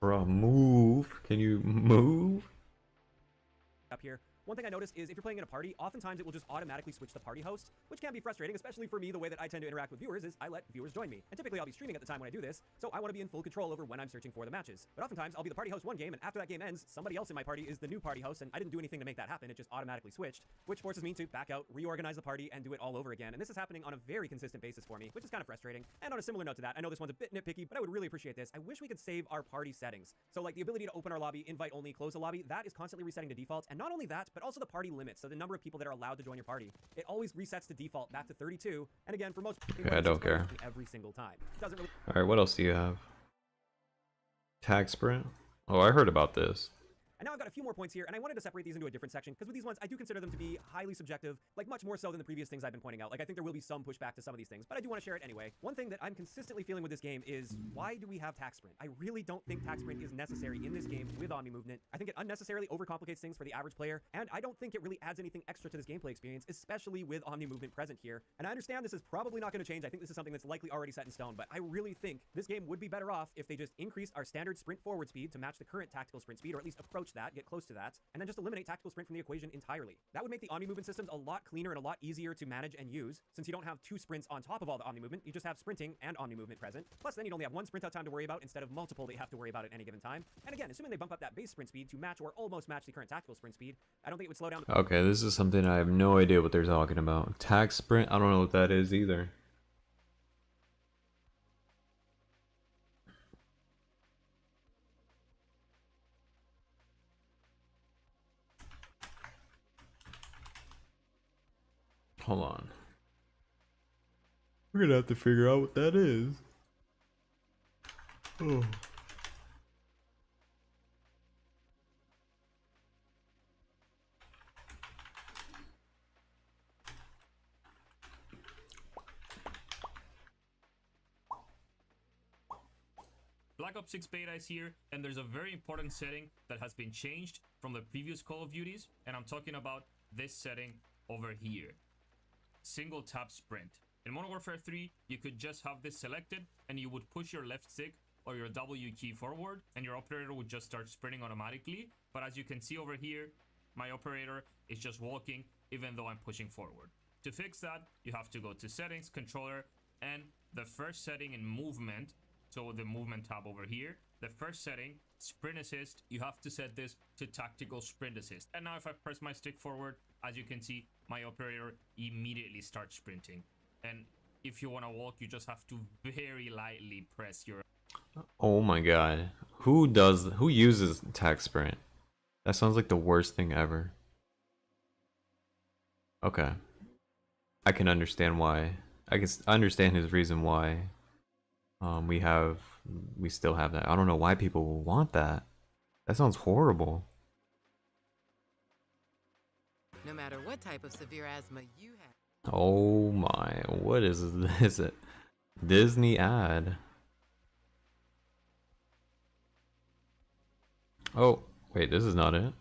move. Can you move? Up here. One thing I noticed is if you're playing in a party, oftentimes it will just automatically switch the party host, which can be frustrating, especially for me. The way that I tend to interact with viewers is I let viewers join me. And typically I'll be streaming at the time when I do this, so I want to be in full control over when I'm searching for the matches. But oftentimes I'll be the party host one game, and after that game ends, somebody else in my party is the new party host, and I didn't do anything to make that happen. It just automatically switched, which forces me to back out, reorganize the party, and do it all over again. And this is happening on a very consistent basis for me, which is kind of frustrating. And on a similar note to that, I know this one's a bit nitpicky, but I would really appreciate this. I wish we could save our party settings. So like the ability to open our lobby, invite only, close the lobby, that is constantly resetting to default. And not only that, but also the party limits. So the number of people that are allowed to join your party, it always resets to default back to 32. And again, for most people, I don't care. Every single time. It doesn't really. All right, what else do you have? Tag sprint? Oh, I heard about this. And now I've got a few more points here, and I wanted to separate these into a different section, because with these ones, I do consider them to be highly subjective, like much more so than the previous things I've been pointing out. Like, I think there will be some pushback to some of these things, but I do want to share it anyway. One thing that I'm consistently feeling with this game is, why do we have tag sprint? I really don't think tag sprint is necessary in this game with Omni Movement. I think it unnecessarily overcomplicates things for the average player, and I don't think it really adds anything extra to this gameplay experience, especially with Omni Movement present here. And I understand this is probably not going to change. I think this is something that's likely already set in stone, but I really think this game would be better off if they just increased our standard sprint forward speed to match the current tactical sprint speed, or at least approach that, get close to that, and then just eliminate tactical sprint from the equation entirely. That would make the Omni Movement systems a lot cleaner and a lot easier to manage and use, since you don't have two sprints on top of all the Omni Movement, you just have sprinting and Omni Movement present. Plus then you'd only have one sprint out time to worry about instead of multiple that you have to worry about at any given time. And again, assuming they bump up that base sprint speed to match or almost match the current tactical sprint speed, I don't think it would slow down. Okay, this is something I have no idea what they're talking about. Tag sprint? I don't know what that is either. Hold on. We're gonna have to figure out what that is. Oh. Black Ops 6 beta is here, and there's a very important setting that has been changed from the previous Call of Duties, and I'm talking about this setting over here. Single tap sprint. In Modern Warfare 3, you could just have this selected, and you would push your left stick or your W key forward, and your operator would just start sprinting automatically. But as you can see over here, my operator is just walking even though I'm pushing forward. To fix that, you have to go to Settings, Controller, and the first setting in Movement, so the Movement tab over here, the first setting, Sprint Assist, you have to set this to Tactical Sprint Assist. And now if I press my stick forward, as you can see, my operator immediately starts sprinting. And if you want to walk, you just have to very lightly press your... Oh my god. Who uses tag sprint? That sounds like the worst thing ever. Okay. I can understand why. I can understand his reason why we still have that. I don't know why people will want that. That sounds horrible. No matter what type of severe asthma you have. Oh my, what is this? Disney ad. Oh, wait, this is not it.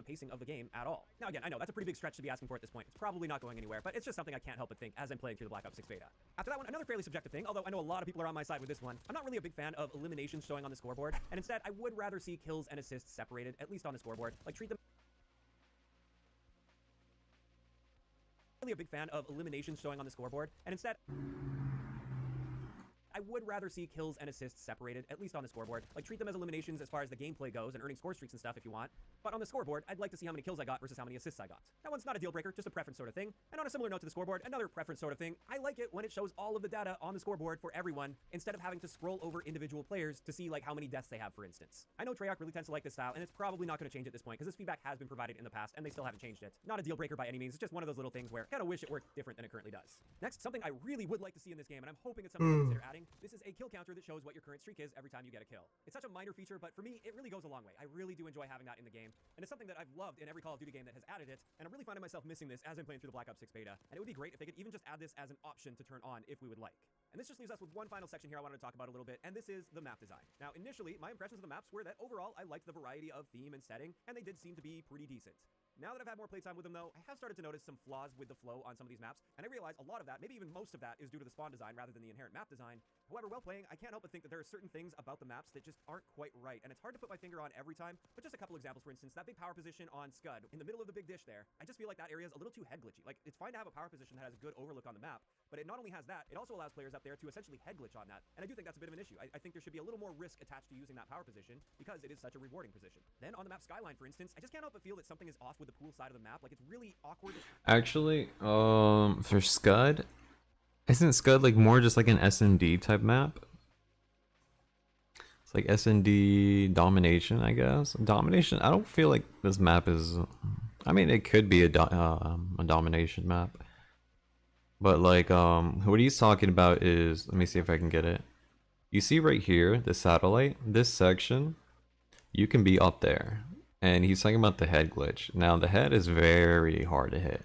Pacing of the game at all. Now again, I know that's a pretty big stretch to be asking for at this point. It's probably not going anywhere, but it's just something I can't help but think as I'm playing through the Black Ops 6 beta. After that one, another fairly subjective thing, although I know a lot of people are on my side with this one. I'm not really a big fan of eliminations showing on the scoreboard, and instead I would rather see kills and assists separated, at least on the scoreboard. Like treat them... Really a big fan of eliminations showing on the scoreboard, and instead... I would rather see kills and assists separated, at least on the scoreboard. Like, treat them as eliminations as far as the gameplay goes and earning score streaks and stuff if you want. But on the scoreboard, I'd like to see how many kills I got versus how many assists I got. That one's not a deal breaker, just a preference sort of thing. And on a similar note to the scoreboard, another preference sort of thing, I like it when it shows all of the data on the scoreboard for everyone, instead of having to scroll over individual players to see, like, how many deaths they have, for instance. I know Treyarch really tends to like this style, and it's probably not going to change at this point, because this feedback has been provided in the past, and they still haven't changed it. Not a deal breaker by any means, it's just one of those little things where I kind of wish it worked different than it currently does. Next, something I really would like to see in this game, and I'm hoping it's something they consider adding, this is a kill counter that shows what your current streak is every time you get a kill. It's such a minor feature, but for me, it really goes a long way. I really do enjoy having that in the game, and it's something that I've loved in every Call of Duty game that has added it, and I'm really finding myself missing this as I'm playing through the Black Ops 6 beta, and it would be great if they could even just add this as an option to turn on if we would like. And this just leaves us with one final section here I wanted to talk about a little bit, and this is the map design. Now, initially, my impressions of the maps were that overall I liked the variety of theme and setting, and they did seem to be pretty decent. Now that I've had more playtime with them though, I have started to notice some flaws with the flow on some of these maps, and I realize a lot of that, maybe even most of that, is due to the spawn design rather than the inherent map design. However, while playing, I can't help but think that there are certain things about the maps that just aren't quite right, and it's hard to put my finger on every time, but just a couple examples. For instance, that big power position on Scud, in the middle of the big dish there, I just feel like that area is a little too head glitchy. Like, it's fine to have a power position that has a good overlook on the map, but it not only has that, it also allows players up there to essentially head glitch on that, and I do think that's a bit of an issue. I think there should be a little more risk attached to using that power position, because it is such a rewarding position. Then on the map Skyline, for instance, I just can't help but feel that something is off with the pool side of the map. Like, it's really awkward. Actually, for Scud, isn't Scud like more just like an S&D type map? It's like S&D domination, I guess. Domination. I don't feel like this map is. I mean, it could be a domination map, but like what he's talking about is. Let me see if I can get it. You see right here, the satellite. This section, you can be up there, and he's talking about the head glitch. Now the head is very hard to hit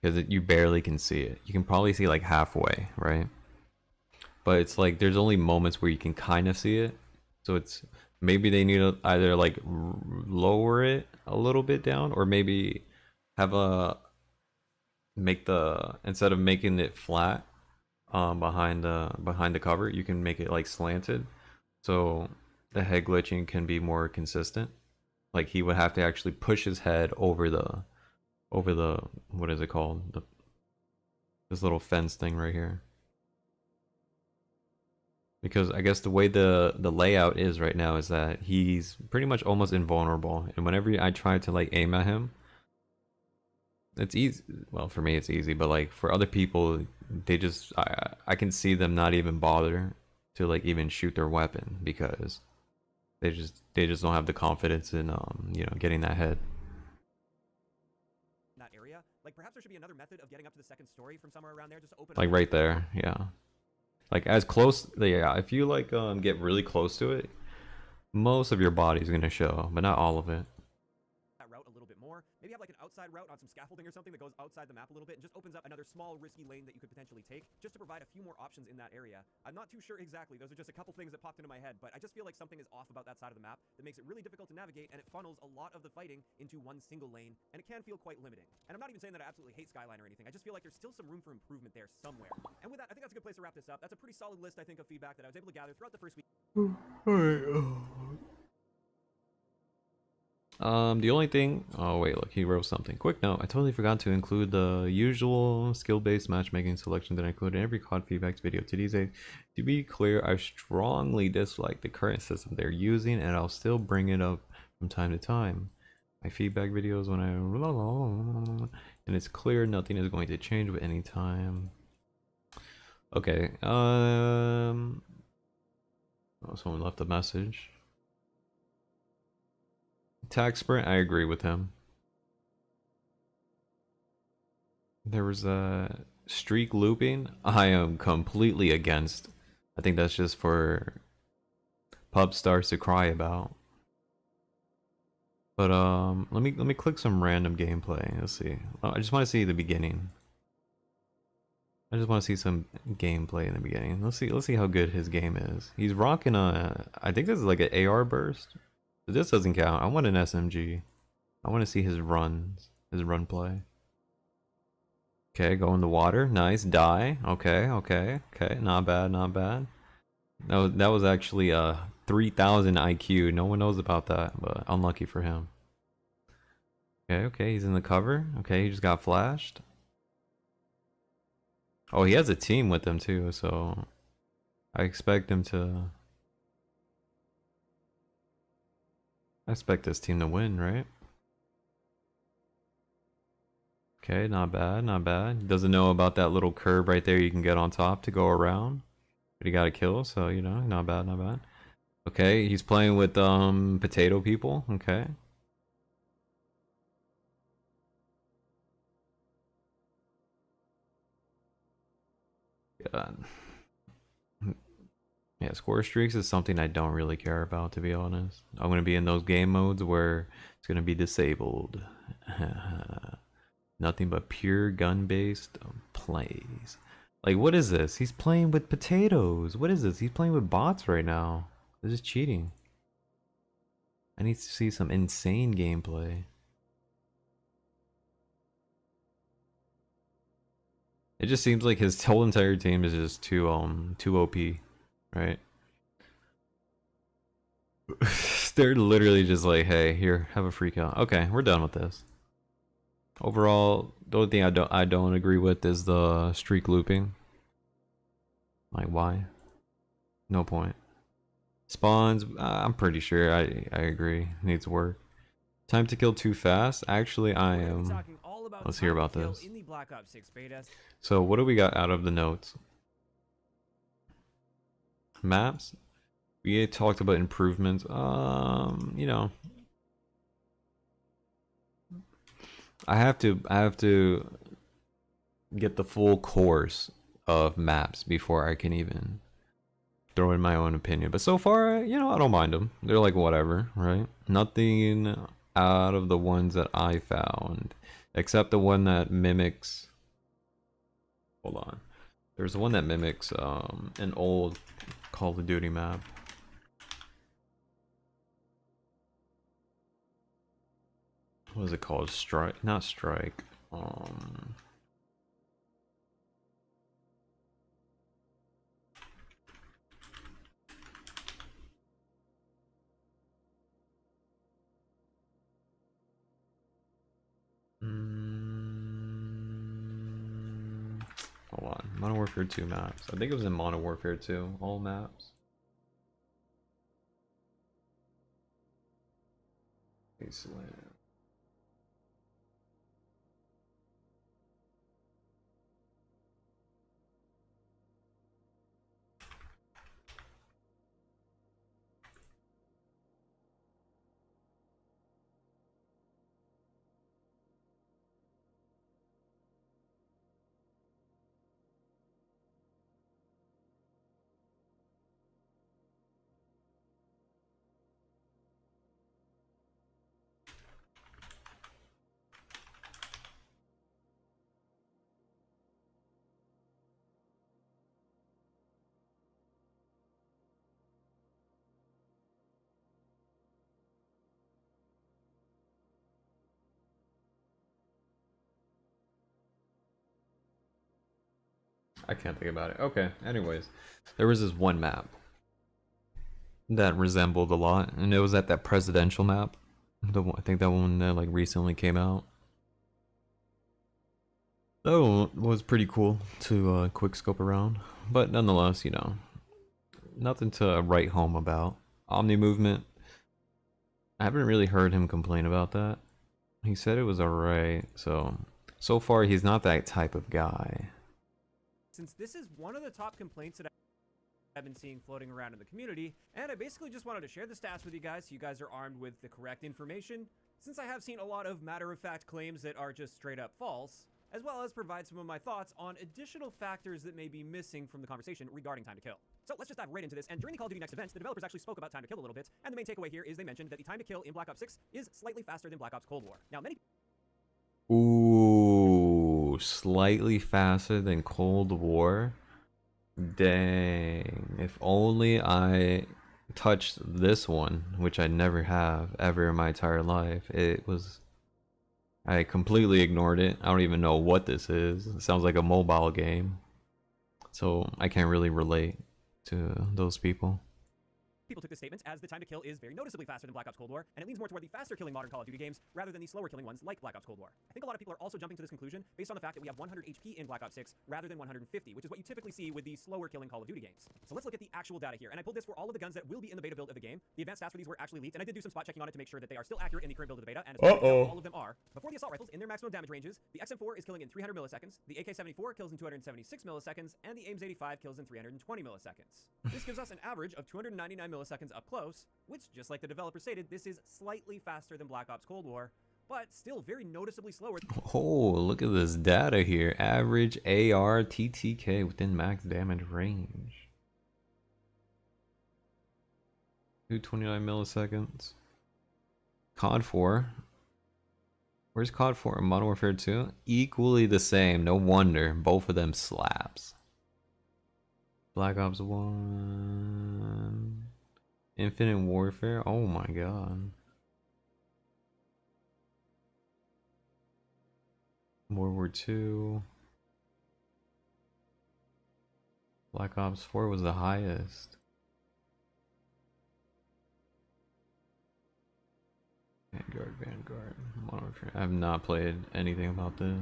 because you barely can see it. You can probably see like halfway, right? But it's like there's only moments where you can kind of see it. So it's maybe they need to either like lower it a little bit down, or maybe have a instead of making it flat behind the cover, you can make it like slanted, so the head glitching can be more consistent. Like he would have to actually push his head over the what is it called, this little fence thing right here. Because I guess the way the layout is right now is that he's pretty much almost invulnerable, and whenever I try to like aim at him, it's easy. Well, for me it's easy, but like for other people, they just I can see them not even bother to like even shoot their weapon because they just don't have the confidence in you know, getting that head. That area, like perhaps there should be another method of getting up to the second story from somewhere around there, just open Like right there, yeah. Like as close, yeah. If you like get really close to it, most of your body's gonna show, but not all of it. that route a little bit more. Maybe have like an outside route on some scaffolding or something that goes outside the map a little bit and just opens up another small risky lane that you could potentially take, just to provide a few more options in that area. I'm not too sure exactly. Those are just a couple things that popped into my head, but I just feel like something is off about that side of the map that makes it really difficult to navigate, and it funnels a lot of the fighting into one single lane, and it can feel quite limiting. And I'm not even saying that I absolutely hate Skyline or anything. I just feel like there's still some room for improvement there somewhere. And with that, I think that's a good place to wrap this up. That's a pretty solid list, I think, of feedback that I was able to gather throughout the first week. The only thing, oh wait, look, he wrote something. Quick note, I totally forgot to include the usual skill-based matchmaking selection that I include in every COD feedback video. To be clear, I strongly dislike the current system they're using, and I'll still bring it up from time to time. My feedback videos when and it's clear nothing is going to change with any time. Okay, oh, someone left a message. Tag sprint, I agree with him. There was a streak looping. I am completely against. I think that's just for pub stars to cry about. But let me click some random gameplay. Let's see. Oh, I just want to see the beginning. I just want to see some gameplay in the beginning. Let's see how good his game is. He's rocking a, I think this is like an AR burst. This doesn't count. I want an SMG. I want to see his run play. Okay, go in the water. Nice. Die. Okay. Not bad, not bad. That was actually 3,000 IQ. No one knows about that, but unlucky for him. Okay, he's in the cover. Okay, he just got flashed. Oh, he has a team with him too, so I expect him to... I expect this team to win, right? Okay, not bad, not bad. Doesn't know about that little curb right there you can get on top to go around. But he got a kill, so, you know, not bad, not bad. Okay, he's playing with potato people. Okay. God. Yeah, score streaks is something I don't really care about, to be honest. I'm going to be in those game modes where it's going to be disabled. Nothing but pure gun-based plays. Like, what is this? He's playing with potatoes. What is this? He's playing with bots right now. This is cheating. I need to see some insane gameplay. It just seems like his whole entire team is just too OP, right? They're literally just like, hey, here, have a freak out. Okay, we're done with this. Overall, the only thing I don't agree with is the streak looping. Like, why? No point. Spawns, I'm pretty sure I agree. Needs work. Time to kill too fast? Actually, I am. Let's hear about this. In the Black Ops 6 beta. So, what do we got out of the notes? Maps? We talked about improvements. You know, I have to get the full course of maps before I can even throw in my own opinion. But so far, you know, I don't mind them. They're like whatever, right? Nothing out of the ones that I found, except the one that mimics. Hold on. There's the one that mimics an old Call of Duty map. What is it called? Strike? Not Strike. Hold on. Modern Warfare 2 maps. I think it was in Modern Warfare 2. All maps. Wasteland. I can't think about it. Okay, anyways. There was this one map that resembled a lot, and it was at that presidential map. I think that one that like recently came out. That one was pretty cool to quick scope around. But nonetheless, you know, nothing to write home about. Omni movement. I haven't really heard him complain about that. He said it was alright, so far he's not that type of guy. Since this is one of the top complaints that I've been seeing floating around in the community, and I basically just wanted to share the stats with you guys so you guys are armed with the correct information, since I have seen a lot of matter-of-fact claims that are just straight up false, as well as provide some of my thoughts on additional factors that may be missing from the conversation regarding time to kill. So let's just dive right into this, and during the Call of Duty Next events, the developers actually spoke about time to kill a little bit, and the main takeaway here is they mentioned that the time to kill in Black Ops 6 is slightly faster than Black Ops Cold War. Now, many... Ooh, slightly faster than Cold War? Dang, if only I touched this one, which I never have ever in my entire life. I completely ignored it. I don't even know what this is. It sounds like a mobile game. So I can't really relate to those people. People took this statement as the time to kill is very noticeably faster than Black Ops Cold War, and it leans more toward the faster killing modern Call of Duty games rather than the slower killing ones like Black Ops Cold War. I think a lot of people are also jumping to this conclusion based on the fact that we have 100 HP in Black Ops 6 rather than 150, which is what you typically see with the slower killing Call of Duty games. So let's look at the actual data here, and I pulled this for all of the guns that will be in the beta build of the game. The advanced stats for these were actually leaked, and I did do some spot checking on it to make sure that they are still accurate in the current build of the beta, and all of them are. Before the assault rifles in their maximum damage ranges, the XM4 is killing in 300 milliseconds, the AK-74 kills in 276 milliseconds, and the AIMS-85 kills in 320 milliseconds. This gives us an average of 299 milliseconds up close, which, just like the developer stated, this is slightly faster than Black Ops Cold War, but still very noticeably slower. Oh, look at this data here. Average AR TTK within max damage range. 229 milliseconds. COD 4. Where's COD 4 and Modern Warfare 2? Equally the same. No wonder. Both of them slaps. Black Ops 1. Infinite Warfare? Oh my god. World War 2. Black Ops 4 was the highest. Vanguard. Modern Warfare. I have not played anything about this.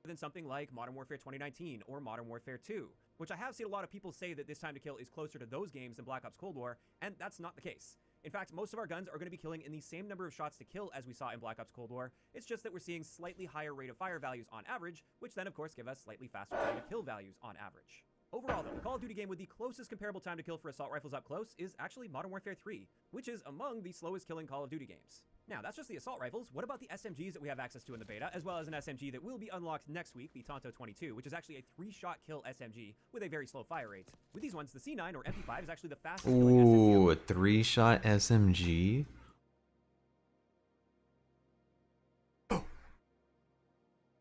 Than something like Modern Warfare 2019 or Modern Warfare 2, which I have seen a lot of people say that this time to kill is closer to those games than Black Ops Cold War, and that's not the case. In fact, most of our guns are going to be killing in the same number of shots to kill as we saw in Black Ops Cold War. It's just that we're seeing slightly higher rate of fire values on average, which then of course give us slightly faster time to kill values on average. Overall though, the Call of Duty game with the closest comparable time to kill for assault rifles up close is actually Modern Warfare 3, which is among the slowest killing Call of Duty games. Now, that's just the assault rifles. What about the SMGs that we have access to in the beta, as well as an SMG that will be unlocked next week, the Tonto 22, which is actually a 3-shot kill SMG with a very slow fire rate. With these ones, the C9 or MP5 is actually the fastest killing SMG. Ooh, a 3-shot SMG?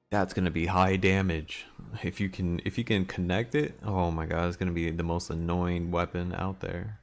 That's gonna be high damage. If you can connect it, oh my god, it's gonna be the most annoying weapon out there.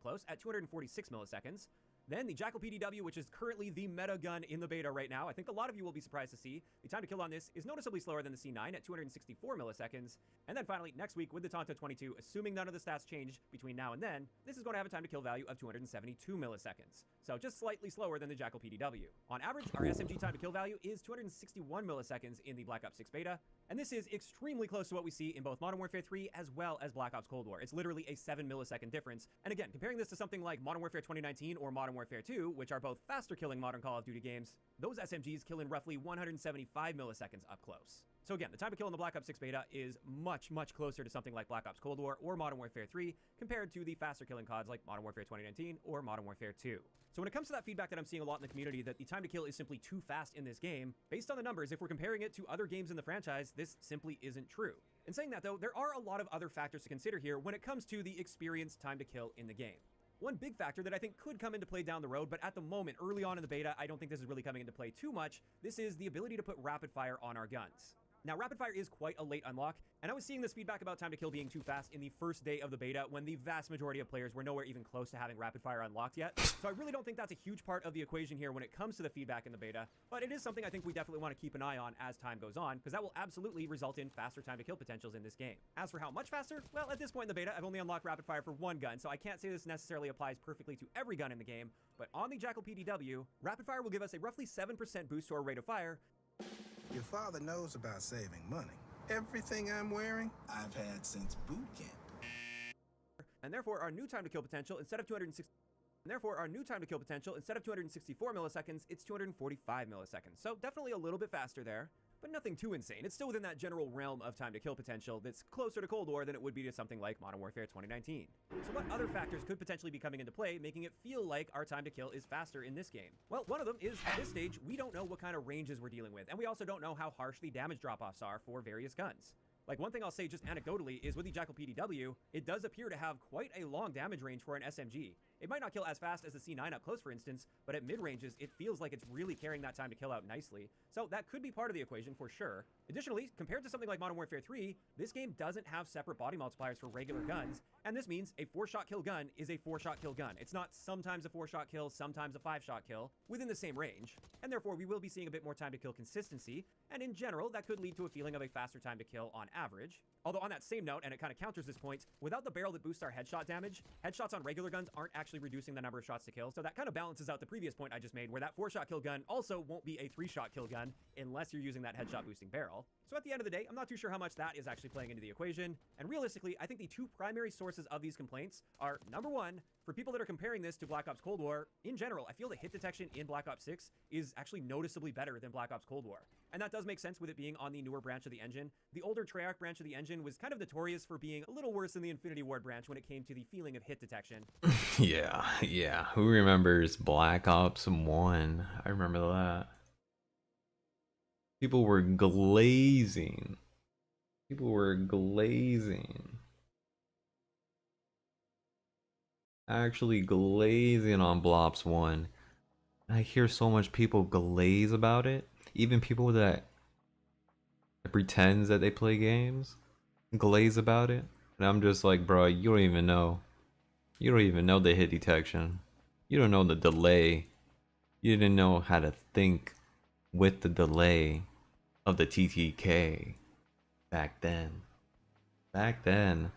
Close at 246 milliseconds. Then the Jackal PDW, which is currently the meta gun in the beta right now. I think a lot of you will be surprised to see the time to kill on this is noticeably slower than the C9 at 264 milliseconds. And then finally, next week with the Tonto 22, assuming none of the stats change between now and then, this is going to have a time to kill value of 272 milliseconds. So just slightly slower than the Jackal PDW. On average, our SMG time to kill value is 261 milliseconds in the Black Ops 6 beta. And this is extremely close to what we see in both Modern Warfare 3 as well as Black Ops Cold War. It's literally a 7 millisecond difference. And again, comparing this to something like Modern Warfare 2019 or Modern Warfare 2, which are both faster killing modern Call of Duty games, those SMGs kill in roughly 175 milliseconds up close. So again, the time to kill in the Black Ops 6 beta is much, much closer to something like Black Ops Cold War or Modern Warfare 3 compared to the faster killing CODs like Modern Warfare 2019 or Modern Warfare 2. So when it comes to that feedback that I'm seeing a lot in the community that the time to kill is simply too fast in this game, based on the numbers, if we're comparing it to other games in the franchise, this simply isn't true. In saying that though, there are a lot of other factors to consider here when it comes to the experience time to kill in the game. One big factor that I think could come into play down the road, but at the moment, early on in the beta, I don't think this is really coming into play too much, this is the ability to put rapid fire on our guns. Now, rapid fire is quite a late unlock, and I was seeing this feedback about time to kill being too fast in the first day of the beta when the vast majority of players were nowhere even close to having rapid fire unlocked yet. So I really don't think that's a huge part of the equation here when it comes to the feedback in the beta, but it is something I think we definitely want to keep an eye on as time goes on, because that will absolutely result in faster time to kill potentials in this game. As for how much faster, well, at this point in the beta, I've only unlocked rapid fire for one gun, so I can't say this necessarily applies perfectly to every gun in the game, but on the Jackal PDW, rapid fire will give us a roughly 7% boost to our rate of fire. Your father knows about saving money. Everything I'm wearing, I've had since boot camp. And therefore, our new time to kill potential, instead of 264 milliseconds, it's 245 milliseconds. So definitely a little bit faster there, but nothing too insane. It's still within that general realm of time to kill potential that's closer to Cold War than it would be to something like Modern Warfare 2019. So what other factors could potentially be coming into play, making it feel like our time to kill is faster in this game? Well, one of them is, at this stage, we don't know what kind of ranges we're dealing with, and we also don't know how harsh the damage drop-offs are for various guns. Like, one thing I'll say just anecdotally is with the Jackal PDW, it does appear to have quite a long damage range for an SMG. It might not kill as fast as the C9 up close, for instance, but at mid-ranges, it feels like it's really carrying that time to kill out nicely. So that could be part of the equation for sure. Additionally, compared to something like Modern Warfare 3, this game doesn't have separate body multipliers for regular guns, and this means a 4-shot kill gun is a 4-shot kill gun. It's not sometimes a 4-shot kill, sometimes a 5-shot kill, within the same range, and therefore we will be seeing a bit more time to kill consistency, and in general, that could lead to a feeling of a faster time to kill on average. Although on that same note, and it kind of counters this point, without the barrel that boosts our headshot damage, headshots on regular guns aren't actually reducing the number of shots to kill, so that kind of balances out the previous point I just made, where that 4-shot kill gun also won't be a 3-shot kill gun unless you're using that headshot boosting barrel. So at the end of the day, I'm not too sure how much that is actually playing into the equation, and realistically, I think the two primary sources of these complaints are, number one, for people that are comparing this to Black Ops Cold War, in general, I feel the hit detection in Black Ops 6 is actually noticeably better than Black Ops Cold War. And that does make sense with it being on the newer branch of the engine. The older Treyarch branch of the engine was kind of notorious for being a little worse than the Infinity Ward branch when it came to the feeling of hit detection. Yeah. Who remembers Black Ops 1? I remember that. People were glazing. Actually glazing on Blops 1. I hear so much people glaze about it. Even people that pretends that they play games glaze about it. And I'm just like, bro, you don't even know. You don't even know the hit detection. You don't know the delay. You didn't know how to think with the delay of the TTK. Back then. Back then.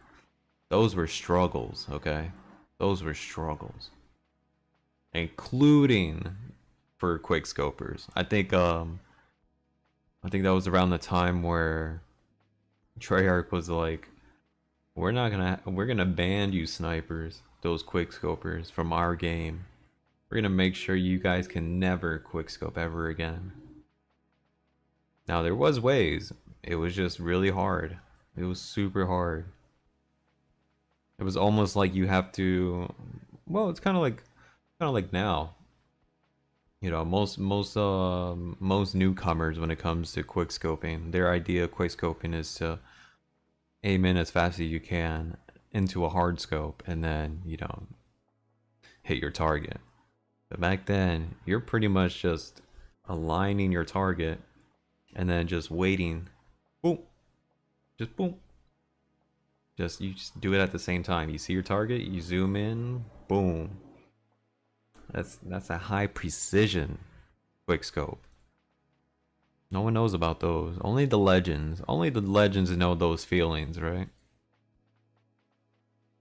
Those were struggles, okay? Those were struggles. Including for quick scopers. I think that was around the time where Treyarch was like, we're gonna ban you snipers, those quick scopers from our game. We're gonna make sure you guys can never quick scope ever again. Now there was ways. It was just really hard. It was super hard. It was almost like you have to, well, it's kind of like now. You know, most newcomers, when it comes to quick scoping, their idea of quick scoping is to aim in as fast as you can into a hard scope and then, you know, hit your target. But back then, you're pretty much just aligning your target and then just waiting. Boom. Just boom. You just do it at the same time. You see your target, you zoom in, boom. That's a high precision quick scope. No one knows about those. Only the legends. Only the legends know those feelings, right?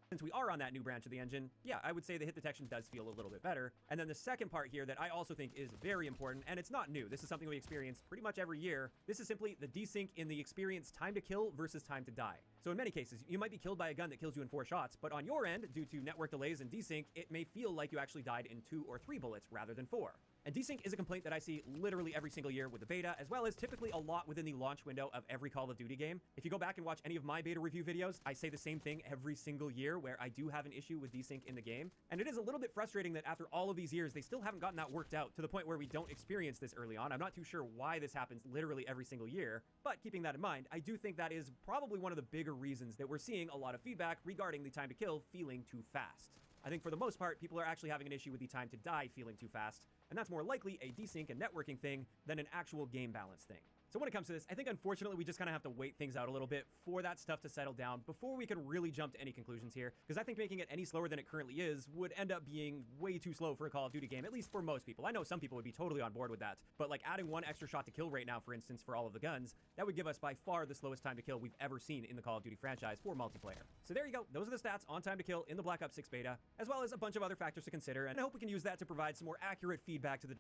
Since we are on that new branch of the engine, yeah, I would say the hit detection does feel a little bit better. And then the second part here that I also think is very important, and it's not new. This is something we experience pretty much every year. This is simply the desync in the experience time to kill versus time to die. So in many cases, you might be killed by a gun that kills you in 4 shots, but on your end, due to network delays and desync, it may feel like you actually died in 2 or 3 bullets rather than 4. And desync is a complaint that I see literally every single year with the beta, as well as typically a lot within the launch window of every Call of Duty game. If you go back and watch any of my beta review videos, I say the same thing every single year where I do have an issue with desync in the game. And it is a little bit frustrating that after all of these years, they still haven't gotten that worked out to the point where we don't experience this early on. I'm not too sure why this happens literally every single year, but keeping that in mind, I do think that is probably one of the bigger reasons that we're seeing a lot of feedback regarding the time to kill feeling too fast. I think for the most part, people are actually having an issue with the time to die feeling too fast, and that's more likely a desync and networking thing than an actual game balance thing. So when it comes to this, I think unfortunately we just kind of have to wait things out a little bit for that stuff to settle down before we can really jump to any conclusions here, because I think making it any slower than it currently is would end up being way too slow for a Call of Duty game, at least for most people. I know some people would be totally on board with that, but like adding 1 extra shot to kill right now, for instance, for all of the guns, that would give us by far the slowest time to kill we've ever seen in the Call of Duty franchise for multiplayer. So there you go, those are the stats on time to kill in the Black Ops 6 beta, as well as a bunch of other factors to consider, and I hope we can use that to provide some more accurate feedback to the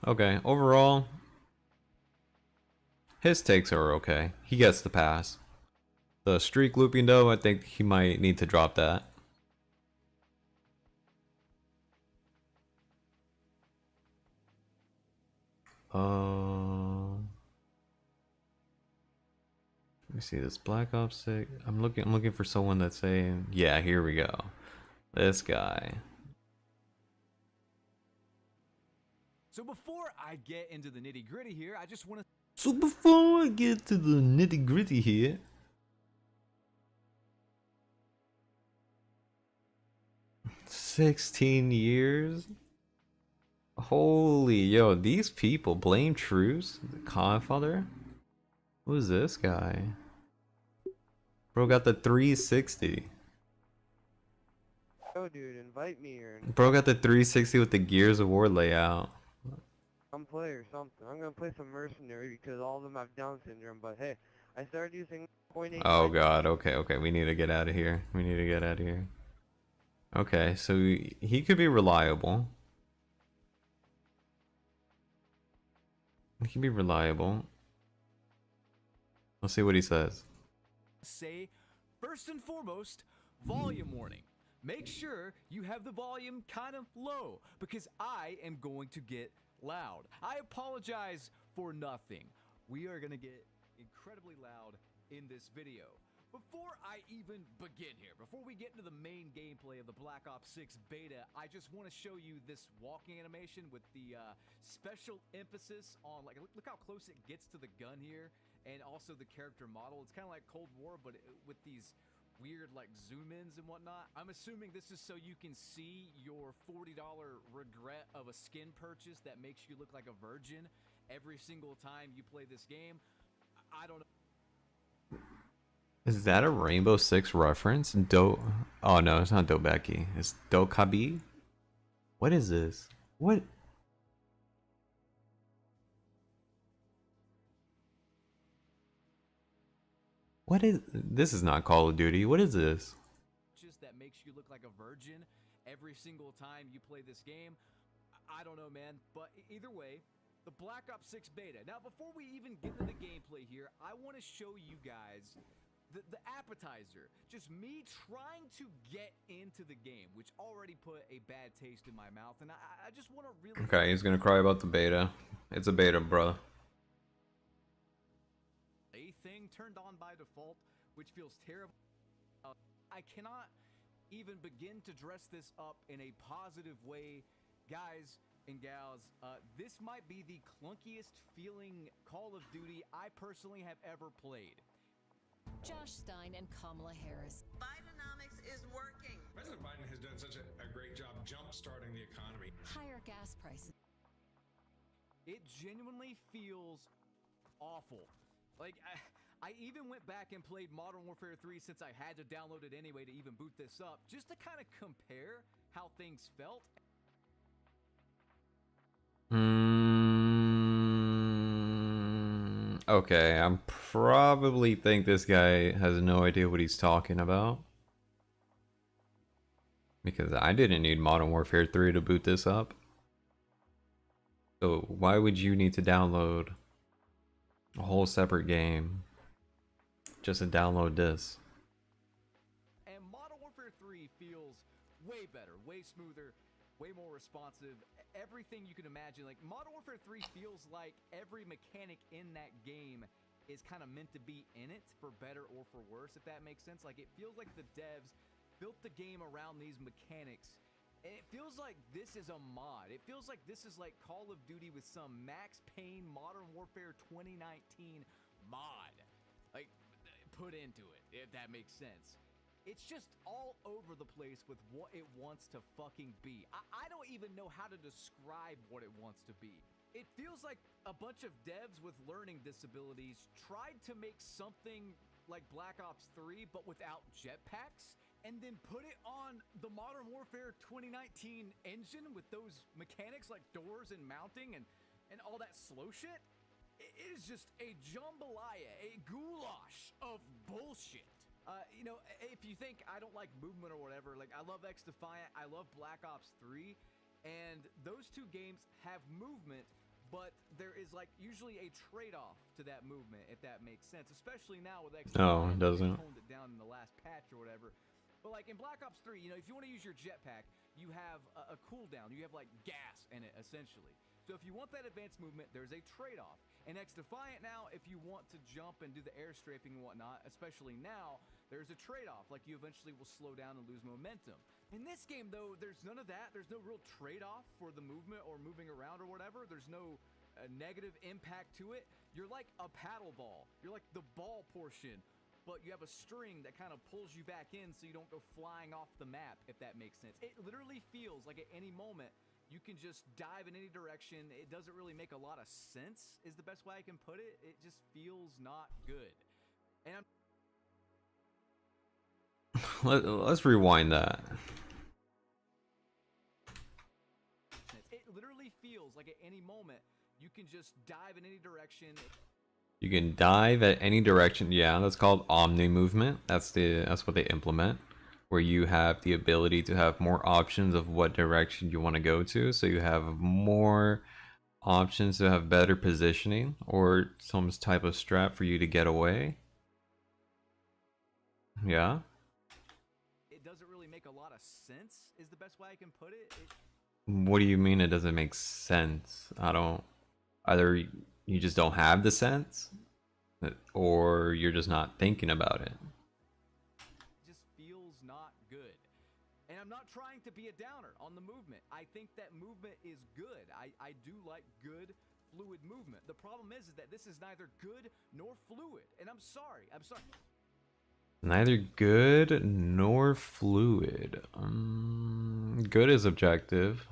Okay, overall, his takes are okay. He gets the pass. The streak looping though, I think he might need to drop that. Let me see this Black Ops 6. I'm looking for someone that's saying, yeah, here we go. This guy. So before I get into the nitty gritty here, I just want to. So before I get to the nitty gritty here, 16 years? Holy, yo, these people, Blame Truce, the Godfather? Who's this guy? Bro got the 360. Yo, dude, invite me here. Bro got the 360 with the Gears of War layout. Come play or something. I'm gonna play some Mercenary because all of them have Down syndrome, but hey, I started using .8. Oh god, okay, we need to get out of here. Okay, so he could be reliable. He can be reliable. Let's see what he says. Say, first and foremost, volume warning. Make sure you have the volume kind of low because I am going to get loud. I apologize for nothing. We are going to get incredibly loud in this video. Before I even begin here, before we get into the main gameplay of the Black Ops 6 beta, I just want to show you this walking animation with the special emphasis on, like, look how close it gets to the gun here, and also the character model. It's kind of like Cold War, but with these weird, like, zoom-ins and whatnot. I'm assuming this is so you can see your $40 regret of a skin purchase that makes you look like a virgin every single time you play this game. I don't know. Is that a Rainbow Six reference? Oh no, it's not Dobeki. It's Dokabi? What is this? What? What is this? Is not Call of Duty. What is this? Just that makes you look like a virgin every single time you play this game. I don't know, man, but either way, the Black Ops 6 beta. Now, before we even get into the gameplay here, I want to show you guys the appetizer. Just me trying to get into the game, which already put a bad taste in my mouth, and I just want to really... Okay, he's gonna cry about the beta. It's a beta, bro. A thing turned on by default, which feels terrible. I cannot even begin to dress this up in a positive way. Guys and gals, this might be the clunkiest feeling Call of Duty I personally have ever played. Josh Stein and Kamala Harris. Bidenomics is working. President Biden has done such a great job jump-starting the economy. Higher gas prices. It genuinely feels awful. Like, I even went back and played Modern Warfare 3 since I had to download it anyway to even boot this up, just to kind of compare how things felt. Okay, I'm probably think this guy has no idea what he's talking about. Because I didn't need Modern Warfare 3 to boot this up. So why would you need to download a whole separate game just to download this? And Modern Warfare 3 feels way better, way smoother, way more responsive. Everything you can imagine. Like, Modern Warfare 3 feels like every mechanic in that game is kind of meant to be in it, for better or for worse, if that makes sense. Like, it feels like the devs built the game around these mechanics. And it feels like this is a mod. It feels like this is like Call of Duty with some Max Payne Modern Warfare 2019 mod. Like, put into it, if that makes sense. It's just all over the place with what it wants to fucking be. I don't even know how to describe what it wants to be. It feels like a bunch of devs with learning disabilities tried to make something like Black Ops 3, but without jetpacks, and then put it on the Modern Warfare 2019 engine with those mechanics like doors and mounting and all that slow shit. It is just a jambalaya, a goulash of bullshit. You know, if you think I don't like movement or whatever, like, I love X Defiant, I love Black Ops 3, and those two games have movement, but there is, like, usually a trade-off to that movement, if that makes sense, especially now with X Defiant. No, it doesn't. They toned it down in the last patch or whatever. But, like, in Black Ops 3, you know, if you want to use your jetpack, you have a cooldown. You have, like, gas in it, essentially. So if you want that advanced movement, there's a trade-off. In X Defiant now, if you want to jump and do the air strafing and whatnot, especially now, there's a trade-off. Like, you eventually will slow down and lose momentum. In this game, though, there's none of that. There's no real trade-off for the movement or moving around or whatever. There's no negative impact to it. You're like a paddle ball. You're like the ball portion, but you have a string that kind of pulls you back in so you don't go flying off the map, if that makes sense. It literally feels like at any moment, you can just dive in any direction. It doesn't really make a lot of sense, is the best way I can put it. It just feels not good. And Let's rewind that. it literally feels like at any moment, you can just dive in any direction. You can dive at any direction. Yeah, that's called omni movement. That's what they implement, where you have the ability to have more options of what direction you want to go to. So you have more options to have better positioning or some type of strap for you to get away. Yeah. It doesn't really make a lot of sense, is the best way I can put it. What do you mean it doesn't make sense? I don't... Either you just don't have the sense, or you're just not thinking about it. Just feels not good. And I'm not trying to be a downer on the movement. I think that movement is good. I do like good, fluid movement. The problem is that this is neither good nor fluid. And I'm sorry. Neither good nor fluid. Good is objective.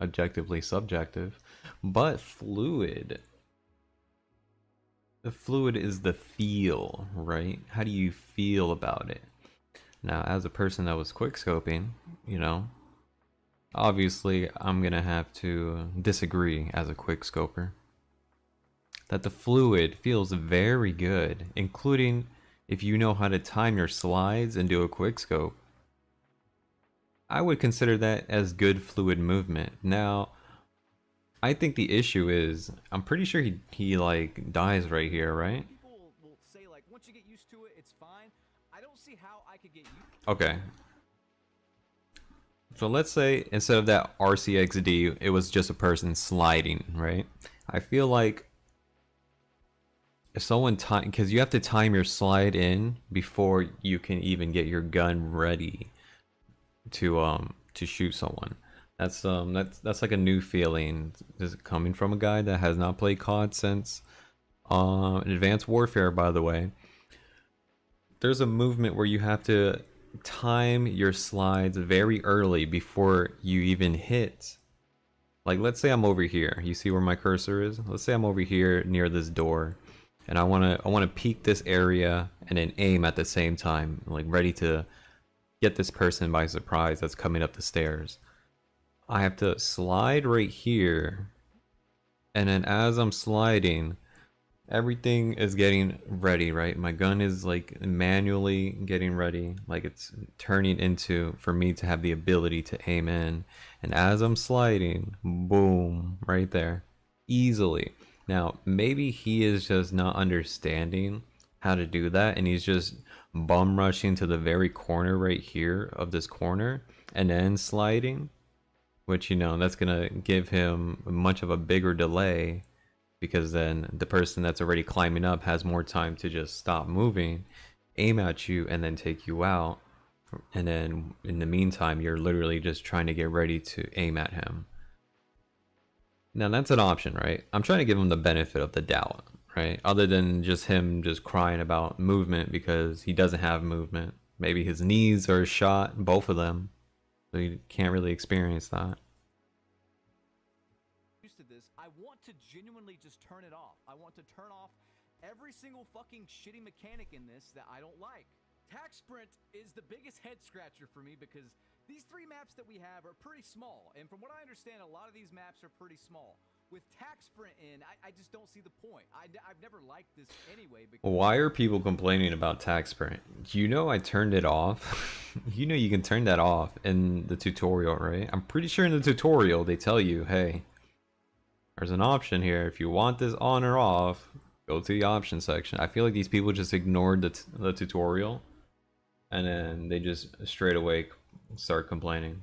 Objectively subjective. But fluid. The fluid is the feel, right? How do you feel about it? Now, as a person that was quickscoping, you know, obviously I'm gonna have to disagree as a quickscoper. That the fluid feels very good, including if you know how to time your slides and do a quick scope, I would consider that as good fluid movement. Now, I think the issue is, I'm pretty sure he like dies right here, right? People will say like, once you get used to it, it's fine. I don't see how I could get used. Okay. So let's say instead of that RCXD, it was just a person sliding, right? I feel like if someone time, because you have to time your slide in before you can even get your gun ready to shoot someone. That's like a new feeling. This is coming from a guy that has not played COD since Advanced Warfare, by the way. There's a movement where you have to time your slides very early before you even hit. Like, let's say I'm over here. You see where my cursor is? Let's say I'm over here near this door, and I wanna peek this area and then aim at the same time, like ready to get this person by surprise that's coming up the stairs. I have to slide right here, and then as I'm sliding, everything is getting ready, right? My gun is like manually getting ready, like it's turning into for me to have the ability to aim in. And as I'm sliding, boom, right there, easily. Now, maybe he is just not understanding how to do that, and he's just bum rushing to the very corner right here of this corner and then sliding, which, you know, that's gonna give him much of a bigger delay, because then the person that's already climbing up has more time to just stop moving, aim at you, and then take you out. And then in the meantime, you're literally just trying to get ready to aim at him. Now that's an option, right? I'm trying to give him the benefit of the doubt, right? Other than just him just crying about movement because he doesn't have movement. Maybe his knees are shot, both of them. So you can't really experience that. Used to this, I want to genuinely just turn it off. I want to turn off every single fucking shitty mechanic in this that I don't like. Tac Sprint is the biggest head scratcher for me because these three maps that we have are pretty small, and from what I understand, a lot of these maps are pretty small. With Tac Sprint in, I just don't see the point. I've never liked this anyway. Why are people complaining about Tac Sprint? You know I turned it off. You know you can turn that off in the tutorial, right? I'm pretty sure in the tutorial they tell you, hey, there's an option here. If you want this on or off, go to the option section. I feel like these people just ignored the tutorial, and then they just straight away start complaining.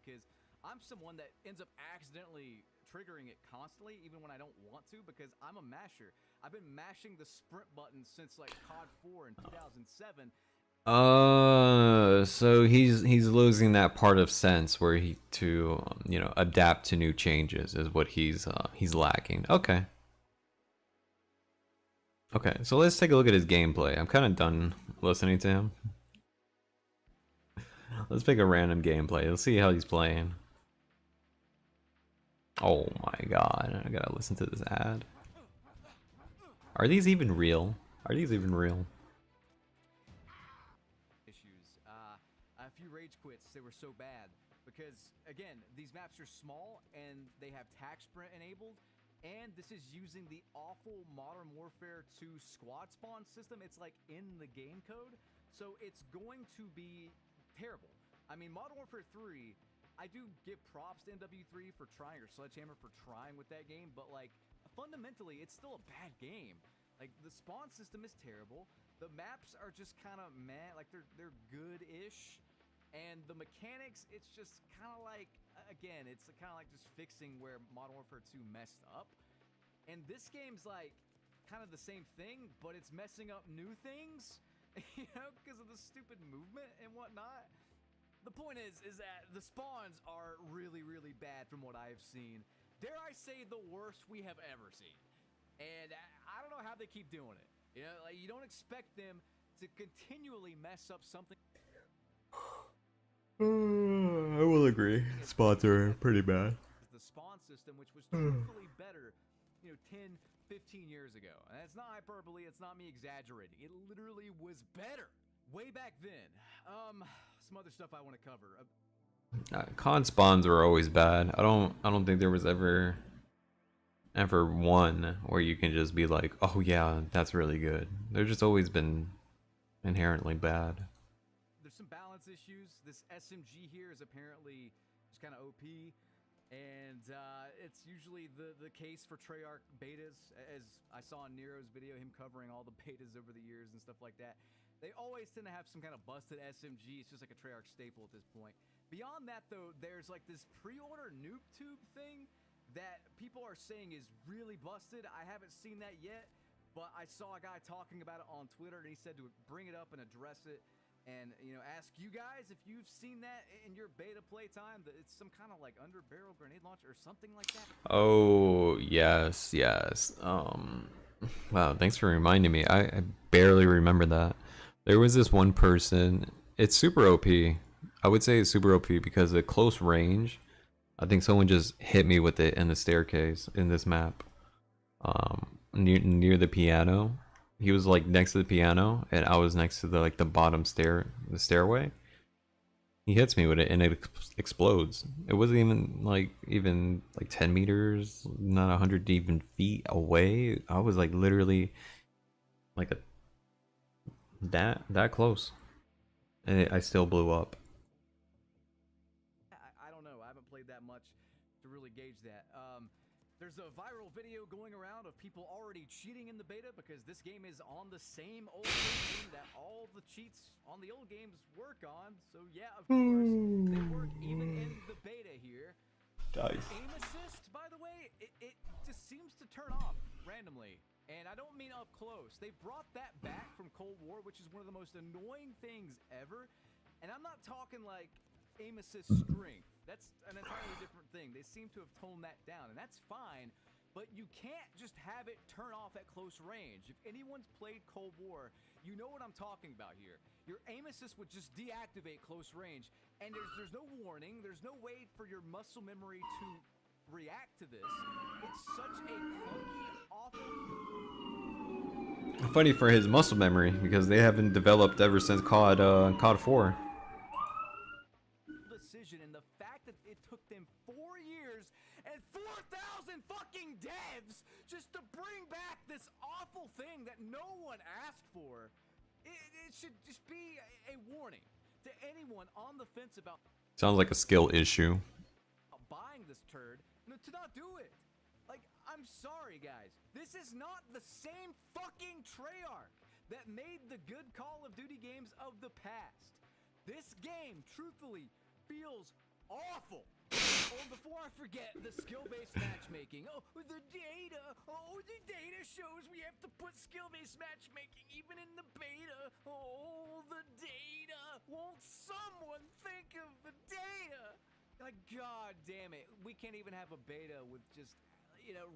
Because I'm someone that ends up accidentally triggering it constantly, even when I don't want to, because I'm a masher. I've been mashing the sprint button since like COD 4 in 2007. So he's losing that part of sense where he to you know, adapt to new changes is what he's lacking. Okay. Okay, so let's take a look at his gameplay. I'm kind of done listening to him. Let's pick a random gameplay. Let's see how he's playing. Oh my god, I gotta listen to this ad. Are these even real? Are these even real? A few rage quits, they were so bad. Because, again, these maps are small, and they have Tac Sprint enabled, and this is using the awful Modern Warfare 2 squad spawn system. It's like in the game code, so it's going to be terrible. I mean, Modern Warfare 3, I do give props to MW3 for trying, or Sledgehammer for trying with that game, but like, fundamentally, it's still a bad game. Like, the spawn system is terrible, the maps are just kind of meh, like they're good-ish, and the mechanics, it's just kind of like, again, it's kind of like just fixing where Modern Warfare 2 messed up. And this game's like kind of the same thing, but it's messing up new things, you know, because of the stupid movement and whatnot. The point is that the spawns are really, really bad from what I have seen. Dare I say the worst we have ever seen. And I don't know how they keep doing it. You know, like, you don't expect them to continually mess up something. I will agree. Spots are pretty bad. The spawn system, which was truthfully better, you know, 10, 15 years ago. And it's not hyperbole, it's not me exaggerating. It literally was better way back then. Some other stuff I want to cover. COD spawns were always bad. I don't think there was ever and for one where you can just be like, oh yeah, that's really good. They've just always been inherently bad. There's some balance issues. This SMG here is apparently just kind of OP, and it's usually the case for Treyarch betas, as I saw in Nero's video, him covering all the betas over the years and stuff like that. They always tend to have some kind of busted SMG. It's just like a Treyarch staple at this point. Beyond that, though, there's like this pre-order noob tube thing that people are saying is really busted. I haven't seen that yet, but I saw a guy talking about it on Twitter, and he said to bring it up and address it, and ask you guys if you've seen that in your beta playtime. That it's some kind of like under barrel grenade launcher or something like that. Oh yes, yes. Wow, thanks for reminding me. I barely remember that. There was this one person. It's super OP. I would say it's super OP because at close range, I think someone just hit me with it in the staircase in this map. Near the piano. He was like next to the piano, and I was next to the bottom the stairway. He hits me with it, and it explodes. It wasn't even like 10 meters, not 100 even feet away. I was like literally like that close, and I still blew up. I don't know. I haven't played that much to really gauge that. There's a viral video going around of people already cheating in the beta because this game is on the same old engine that all the cheats on the old games work on. So yeah, of course, they work even in the beta here. Dice. Aim assist, by the way, it just seems to turn off randomly. And I don't mean up close. They brought that back from Cold War, which is one of the most annoying things ever. And I'm not talking like aim assist strength. That's an entirely different thing. They seem to have toned that down, and that's fine, but you can't just have it turn off at close range. If anyone's played Cold War, you know what I'm talking about here. Your aim assist would just deactivate close range, and there's no warning, there's no way for your muscle memory to react to this. It's such a clunky, awful... Funny for his muscle memory, because they haven't developed ever since COD 4. decision, and the fact that it took them 4 years and 4,000 fucking devs just to bring back this awful thing that no one asked for, it should just be a warning to anyone on the fence about Sounds like a skill issue. buying this turd to not do it. Like, I'm sorry guys, this is not the same fucking Treyarch that made the good Call of Duty games of the past. This game, truthfully, feels awful. Oh, before I forget, the skill-based matchmaking. Oh, the data. Oh, the data shows we have to put skill-based matchmaking even in the beta. Oh, the data. Won't someone think of the data? Like, god damn it. We can't even have a beta with just,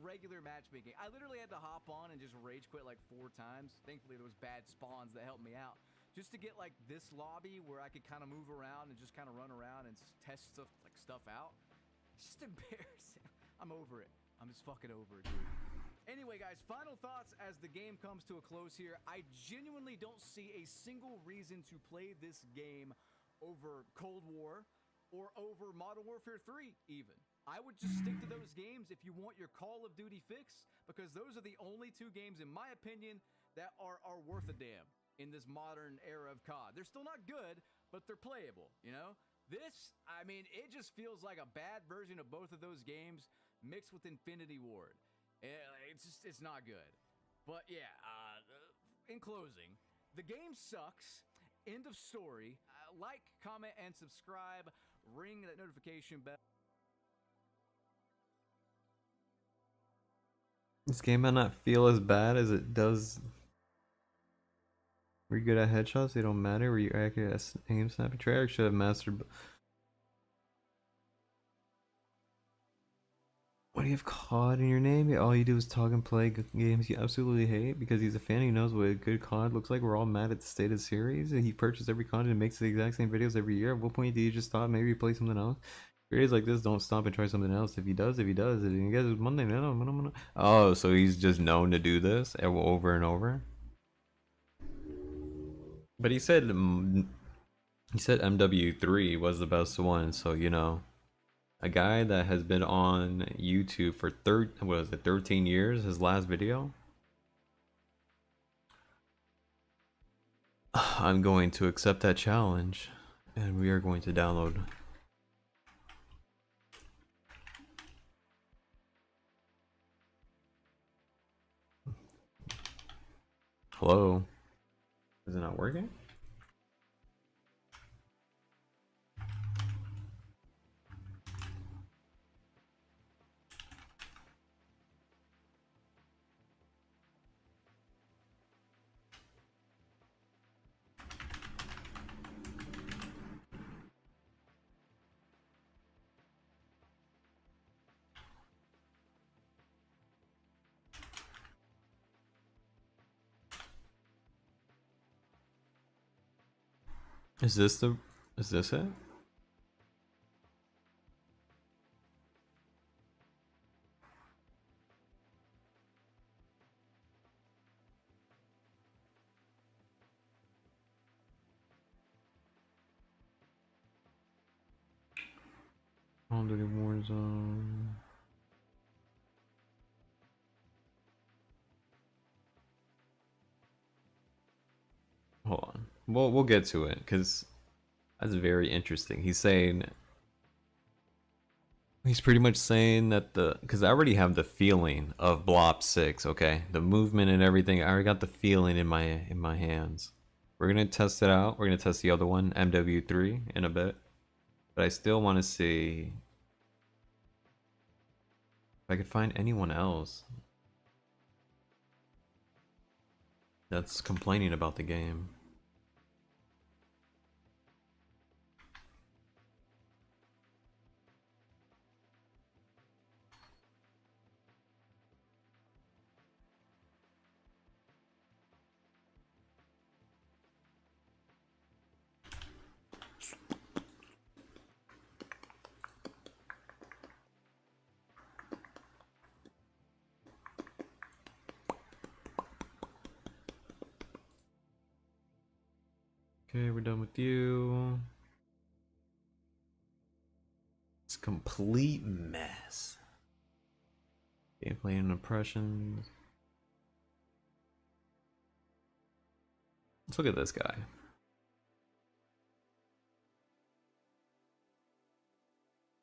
regular matchmaking. I literally had to hop on and just rage quit like 4 times. Thankfully, there was bad spawns that helped me out. Just to get like this lobby where I could kind of move around and just kind of run around and test stuff out. It's just embarrassing. I'm over it. I'm just fucking over it, dude. Anyway, guys, final thoughts as the game comes to a close here. I genuinely don't see a single reason to play this game over Cold War or over Modern Warfare 3 even. I would just stick to those games if you want your Call of Duty fix, because those are the only 2 games, in my opinion, that are worth a damn in this modern era of COD. They're still not good, but they're playable, This, I mean, it just feels like a bad version of both of those games mixed with Infinity Ward. It's not good. But yeah, in closing, the game sucks. End of story. Like, comment, and subscribe. Ring that notification bell. This game might not feel as bad as it does. Were you good at headshots? They don't matter. Were you accurate at aim snapping? Treyarch should have mastered. What do you have COD in your name? All you do is talk and play games you absolutely hate because he's a fan. He knows what a good COD looks like. We're all mad at the state of the series. He purchased every content and makes the exact same videos every year. At what point do you just stop? Maybe play something else? Creators like this don't stop and try something else. If he does, if you guys it's Monday. No. Oh, so he's just known to do this over and over. But he said MW3 was the best one, so A guy that has been on YouTube for 13 years, his last video. I'm going to accept that challenge, and we are going to download. Hello? Is it not working? Is this it? Call of Duty Warzone. Hold on. We'll get to it because that's very interesting. He's pretty much saying that because I already have the feeling of Blob 6, okay? The movement and everything. I already got the feeling in my hands. We're gonna test it out. We're gonna test the other one, MW3, in a bit. But I still want to see if I could find anyone else that's complaining about the game. Okay, we're done with you. It's a complete mess. Gameplay and impressions. Let's look at this guy.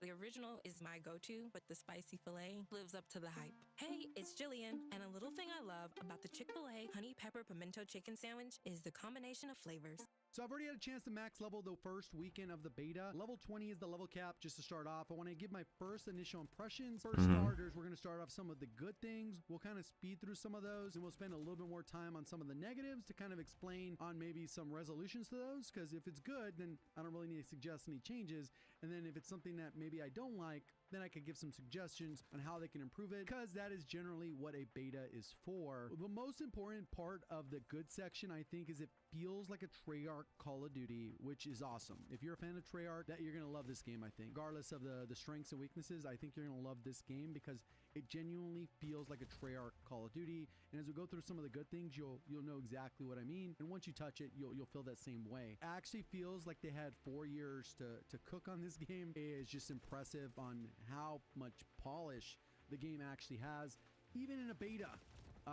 The original is my go-to, but the spicy filet lives up to the hype. Hey, it's Jillian, and a little thing I love about the Chick-fil-A honey pepper pimento chicken sandwich is the combination of flavors. So I've already had a chance to max level the first weekend of the beta. Level 20 is the level cap just to start off. I want to give my first initial impressions. For starters, we're going to start off some of the good things. We'll kind of speed through some of those, and we'll spend a little bit more time on some of the negatives to kind of explain on maybe some resolutions to those, because if it's good, then I don't really need to suggest any changes. And then if it's something that maybe I don't like, then I could give some suggestions on how they can improve it, because that is generally what a beta is for. The most important part of the good section, I think, is it feels like a Treyarch Call of Duty, which is awesome. If you're a fan of Treyarch, that you're going to love this game, I think. Regardless of the strengths and weaknesses, I think you're going to love this game because it genuinely feels like a Treyarch Call of Duty. And as we go through some of the good things, you'll know exactly what I mean. And once you touch it, you'll feel that same way. It actually feels like they had 4 years to cook on this game. It is just impressive on how much polish the game actually has, even in a beta.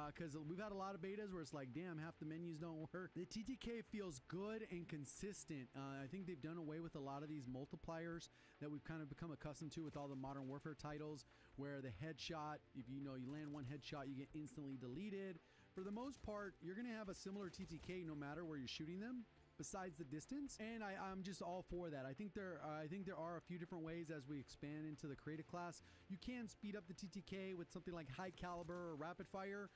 Because we've had a lot of betas where it's like, damn, half the menus don't work. The TTK feels good and consistent. I think they've done away with a lot of these multipliers that we've kind of become accustomed to with all the Modern Warfare titles, where the headshot, if you land one headshot, you get instantly deleted. For the most part, you're going to have a similar TTK no matter where you're shooting them, besides the distance, and I'm just all for that. I think there are a few different ways as we expand into the creative class. You can speed up the TTK with something like high caliber or rapid fire,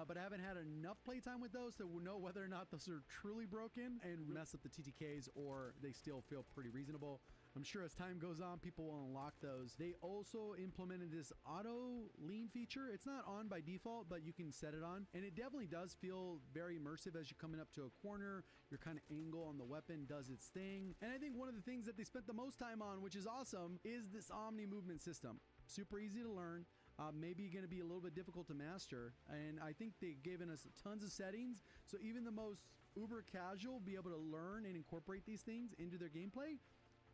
but I haven't had enough playtime with those to know whether or not those are truly broken and mess up the TTKs, or they still feel pretty reasonable. I'm sure as time goes on, people will unlock those. They also implemented this auto lean feature. It's not on by default, but you can set it on. And it definitely does feel very immersive as you're coming up to a corner. Your kind of angle on the weapon does its thing. And I think one of the things that they spent the most time on, which is awesome, is this Omni movement system. Super easy to learn. Maybe going to be a little bit difficult to master. And I think they've given us tons of settings. So even the most uber casual will be able to learn and incorporate these things into their gameplay.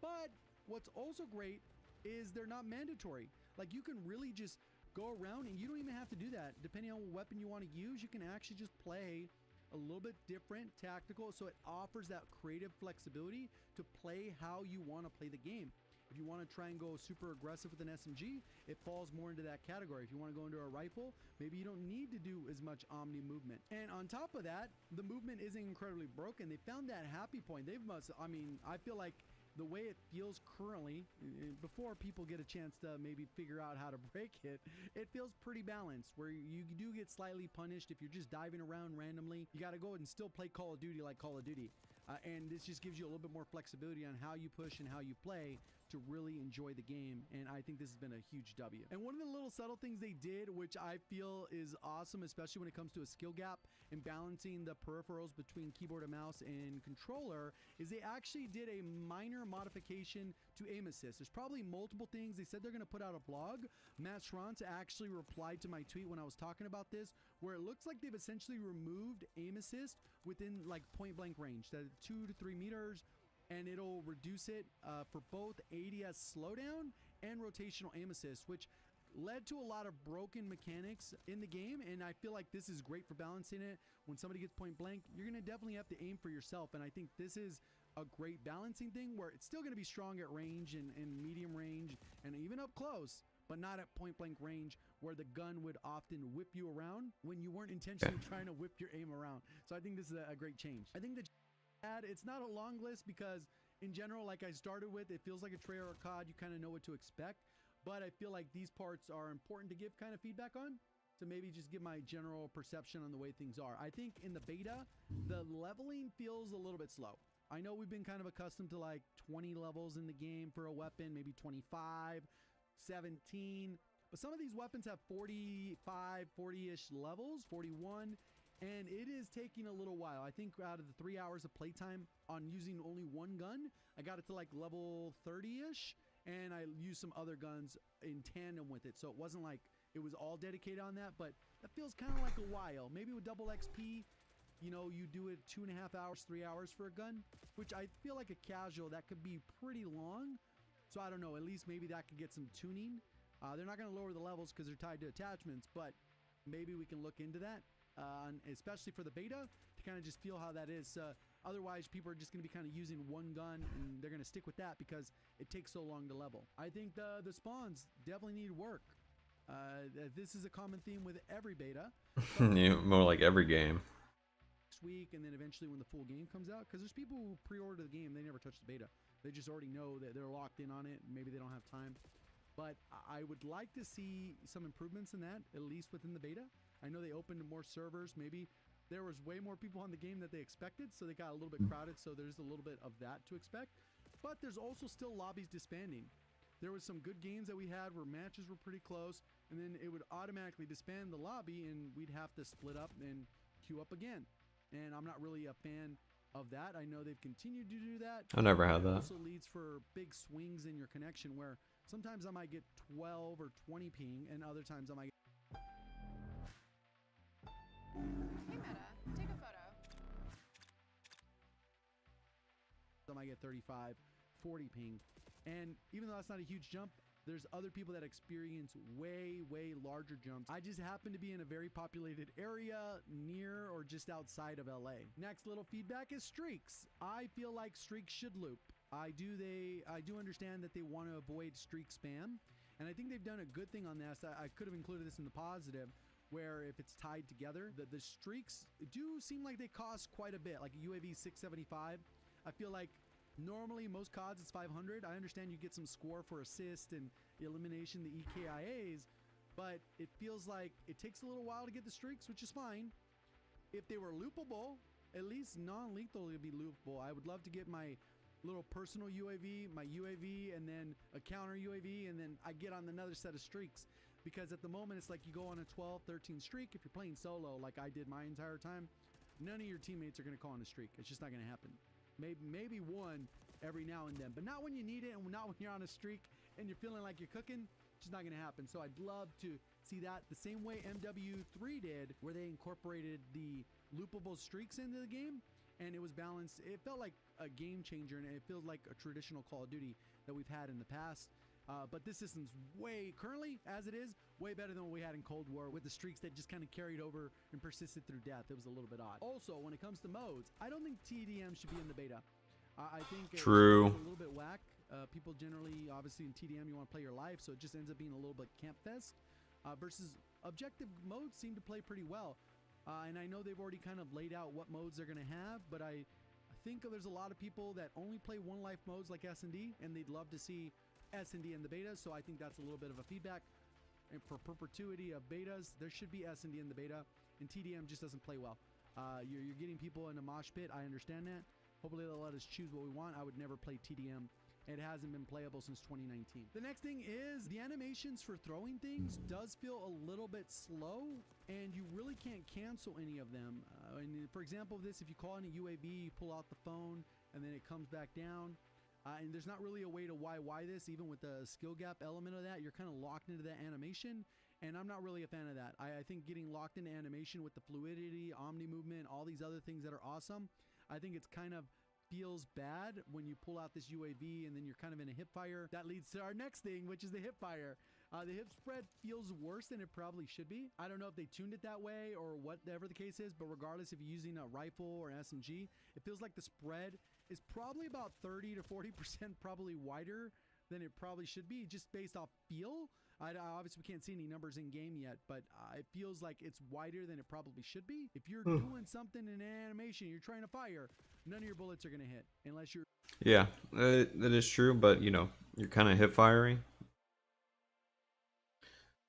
But what's also great is they're not mandatory. Like you can really just go around and you don't even have to do that. Depending on what weapon you want to use, you can actually just play a little bit different, tactical, so it offers that creative flexibility to play how you want to play the game. If you want to try and go super aggressive with an SMG, it falls more into that category. If you want to go into a rifle, maybe you don't need to do as much omni movement. And on top of that, the movement isn't incredibly broken. They found that happy point. I feel like the way it feels currently, before people get a chance to maybe figure out how to break it, it feels pretty balanced, where you do get slightly punished if you're just diving around randomly. You got to go and still play Call of Duty like Call of Duty. And this just gives you a little bit more flexibility on how you push and how you play to really enjoy the game. And I think this has been a huge W. And one of the little subtle things they did, which I feel is awesome, especially when it comes to a skill gap and balancing the peripherals between keyboard and mouse and controller, is they actually did a minor modification to aim assist. There's probably multiple things. They said they're going to put out a blog. Matt Schranz actually replied to my tweet when I was talking about this, where it looks like they've essentially removed aim assist within like point blank range, that 2 to 3 meters, and it'll reduce it for both ADS slowdown and rotational aim assist, which led to a lot of broken mechanics in the game. And I feel like this is great for balancing it. When somebody gets point blank, you're going to definitely have to aim for yourself. And I think this is a great balancing thing where it's still going to be strong at range and medium range and even up close, but not at point blank range where the gun would often whip you around when you weren't intentionally trying to whip your aim around. So I think this is a great change. I think it's not a long list because in general, like I started with, it feels like a trailer or COD. You kind of know what to expect, but I feel like these parts are important to give kind of feedback on, to maybe just give my general perception on the way things are. I think in the beta, the leveling feels a little bit slow. I know we've been kind of accustomed to like 20 levels in the game for a weapon, maybe 25, 17, but some of these weapons have 45, 40-ish levels, 41, and it is taking a little while. I think out of the 3 hours of playtime on using only one gun, I got it to like level 30-ish, and I used some other guns in tandem with it, so it wasn't like it was all dedicated on that, but that feels kind of like a while. Maybe with double XP, you know, you do it 2.5 hours, 3 hours for a gun, which I feel like a casual, that could be pretty long. So I don't know, at least maybe that could get some tuning. They're not going to lower the levels because they're tied to attachments, but maybe we can look into that, especially for the beta, to kind of just feel how that is. Otherwise, people are just going to be kind of using one gun, and they're going to stick with that because it takes so long to level. I think the spawns definitely need work. This is a common theme with every beta. Yeah, more like every game. Next week, and then eventually when the full game comes out, because there's people who pre-order the game, they never touch the beta. They just already know that they're locked in on it, and maybe they don't have time. But I would like to see some improvements in that, at least within the beta. I know they opened more servers. Maybe there was way more people on the game than they expected, so they got a little bit crowded, so there's a little bit of that to expect. But there's also still lobbies disbanding. There was some good games that we had where matches were pretty close, and then it would automatically disband the lobby, and we'd have to split up and queue up again. And I'm not really a fan of that. I know they've continued to do that. I never had It that. also leads for big swings in your connection where sometimes I might get 12 or 20 ping, and other times I might get... Hey Meta, take a photo. I might get 35, 40 ping. And even though that's not a huge jump, there's other people that experience way, way larger jumps. I just happen to be in a very populated area near or just outside of LA. Next little feedback is streaks. I feel like streaks should loop. I do understand that they want to avoid streak spam, and I think they've done a good thing on this. I could have included this in the positive, where if it's tied together, the streaks do seem like they cost quite a bit, like a UAV 675. I feel like normally most CODs it's 500. I understand you get some score for assist and elimination, the EKIAs, but it feels like it takes a little while to get the streaks, which is fine. If they were loopable, at least non-lethal would be loopable. I would love to get my little personal UAV, my UAV, and then a counter UAV, and then I get on another set of streaks. Because at the moment, it's like you go on a 12, 13 streak. If you're playing solo, like I did my entire time, none of your teammates are going to call on a streak. It's just not going to happen. Maybe one every now and then, but not when you need it, and not when you're on a streak and you're feeling like you're cooking. It's just not going to happen. So I'd love to see that the same way MW3 did, where they incorporated the loopable streaks into the game, and it was balanced. It felt like a game changer, and it feels like a traditional Call of Duty that we've had in the past. But this system's currently, as it is, way better than what we had in Cold War with the streaks that just kind of carried over and persisted through death. It was a little bit odd. Also, when it comes to modes, I don't think TDM should be in the beta. I think True. It's a little bit whack. People generally, obviously in TDM, you want to play your life, so it just ends up being a little bit camp fest. Versus objective modes seem to play pretty well. And I know they've already kind of laid out what modes they're going to have, but I think there's a lot of people that only play one life modes like S&D, and they'd love to see S&D in the beta, so I think that's a little bit of a feedback. And for perpetuity of betas, there should be S&D in the beta, and TDM just doesn't play well. You're getting people in a mosh pit, I understand that. Hopefully they'll let us choose what we want. I would never play TDM. It hasn't been playable since 2019. The next thing is the animations for throwing things does feel a little bit slow, and you really can't cancel any of them. For example, if you call in a UAV, you pull out the phone, and then it comes back down. And there's not really a way to why this, even with the skill gap element of that. You're kind of locked into that animation, and I'm not really a fan of that. I think getting locked into animation with the fluidity, omni movement, all these other things that are awesome, I think it's kind of feels bad when you pull out this UAV and then you're kind of in a hip fire. That leads to our next thing, which is the hip fire. The hip spread feels worse than it probably should be. I don't know if they tuned it that way or whatever the case is, but regardless, if you're using a rifle or an SMG, it feels like the spread is probably about 30 to 40% probably wider than it probably should be, just based off feel. Obviously, we can't see any numbers in game yet, but it feels like it's wider than it probably should be. If you're doing something in an animation, you're trying to fire, none of your bullets are going to hit unless you're... Yeah, that is true, but you know, you're kind of hip firing.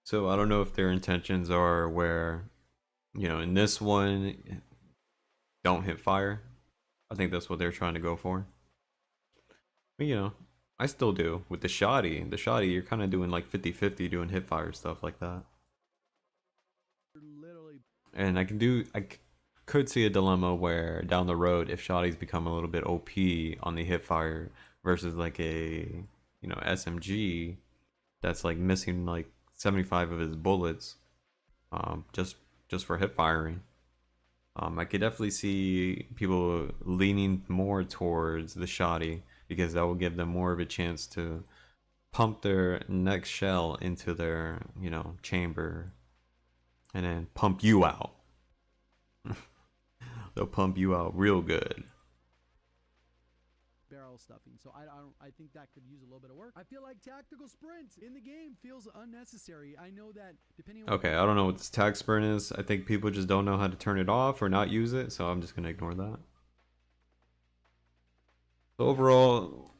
So I don't know if their intentions are where, you know, in this one, don't hit fire. I think that's what they're trying to go for. But you know, I still do. With the shoddy, you're kind of doing like 50-50 doing hip fire stuff like that. Literally. And I could see a dilemma where down the road, if shoddies become a little bit OP on the hip fire versus like a, you know, SMG that's like missing like 75 of his bullets, just for hip firing. I could definitely see people leaning more towards the shoddy because that will give them more of a chance to pump their next shell into their, you know, chamber and then pump you out. They'll pump you out real good. Barrel stuffing, so I think that could use a little bit of work. I feel like tactical sprint in the game feels unnecessary. I know that depending on... Okay, I don't know what this tag sprint is. I think people just don't know how to turn it off or not use it, so I'm just gonna ignore that. So overall,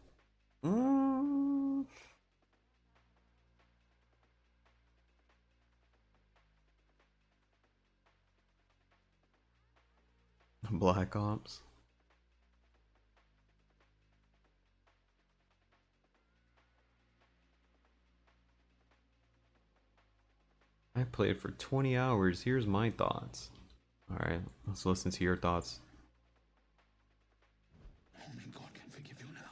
Black Ops. I played for 20 hours. Here's my thoughts. Alright, let's listen to your thoughts. Only God can forgive you now.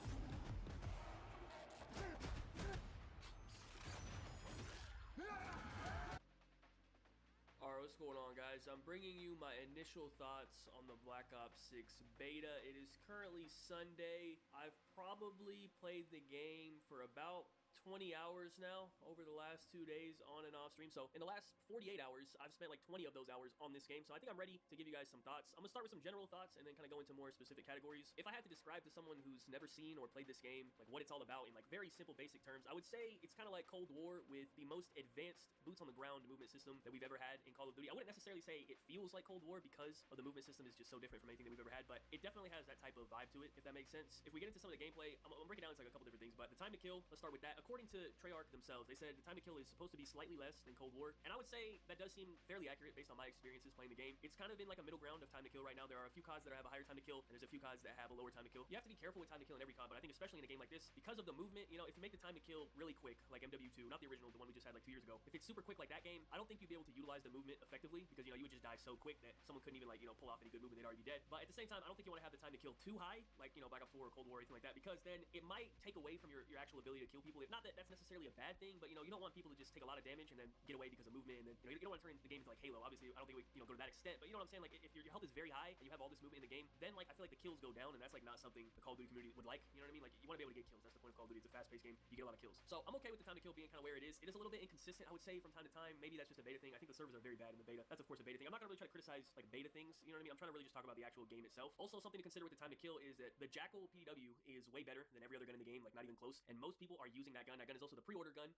Alright, what's going on, guys? I'm bringing you my initial thoughts on the Black Ops 6 beta. It is currently Sunday. I've probably played the game for about 20 hours now over the last 2 days on and off stream. So in the last 48 hours, I've spent like 20 of those hours on this game. So I think I'm ready to give you guys some thoughts. I'm gonna start with some general thoughts and then kind of go into more specific categories. If I had to describe to someone who's never seen or played this game, like what it's all about in like very simple basic terms, I would say it's kind of like Cold War with the most advanced boots on the ground movement system that we've ever had in Call of Duty. I wouldn't necessarily say it feels like Cold War because of the movement system is just so different from anything that we've ever had, but it definitely has that type of vibe to it, if that makes sense. If we get into some of the gameplay, I'm breaking down into like a couple different things, but the time to kill, let's start with that. According to Treyarch themselves, they said the time to kill is supposed to be slightly less than Cold War, and I would say that does seem fairly accurate based on my experiences playing the game. It's kind of in like a middle ground of time to kill right now. There are a few CODs that have a higher time to kill, and there's a few CODs that have a lower time to kill. You have to be careful with time to kill in every COD, but I think especially in a game like this, because of the movement, you know, if you make the time to kill really quick, like MW2, not the original, the one we just had like 2 years ago, if it's super quick like that game, I don't think you'd be able to utilize the movement effectively because, you know, you would just die so quick that someone couldn't even like, you know, pull off any good movement, they'd already be dead. But at the same time, I don't think you want to have the time to kill too high, like, you know, Black Ops 4 or Cold War or anything like that, because then it might take away from your actual ability to kill people. If not not that that's necessarily a bad thing, but you don't want people to just take a lot of damage and then get away because of movement, and then you don't want to turn the game into like Halo. Obviously, I don't think we go to that extent, but you know what I'm saying? Like if your health is very high and you have all this movement in the game, then like I feel like the kills go down, and that's like not something the Call of Duty community would like. You know what I mean? Like you want to be able to get kills. That's the point of Call of Duty. It's a fast-paced game. You get a lot of kills. So I'm okay with the time to kill being kind of where it is. It is a little bit inconsistent, I would say, from time to time. Maybe that's just a beta thing. I think the servers are very bad in the beta. That's of course a beta thing. I'm not gonna really try to criticize like beta things. You know what I mean? I'm trying to really just talk about the actual game itself. Also, something to consider with the time to kill is that the Jackal PW is way better than every other gun in the game. Like not even close. And most people are using that gun. That gun is also the pre-order gun.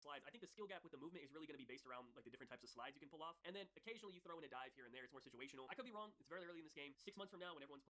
Slides. I think the skill gap with the movement is really going to be based around like the different types of slides you can pull off, and then occasionally you throw in a dive here and there. It's more situational. I could be wrong. It's very early in this game. 6 months from now, when everyone's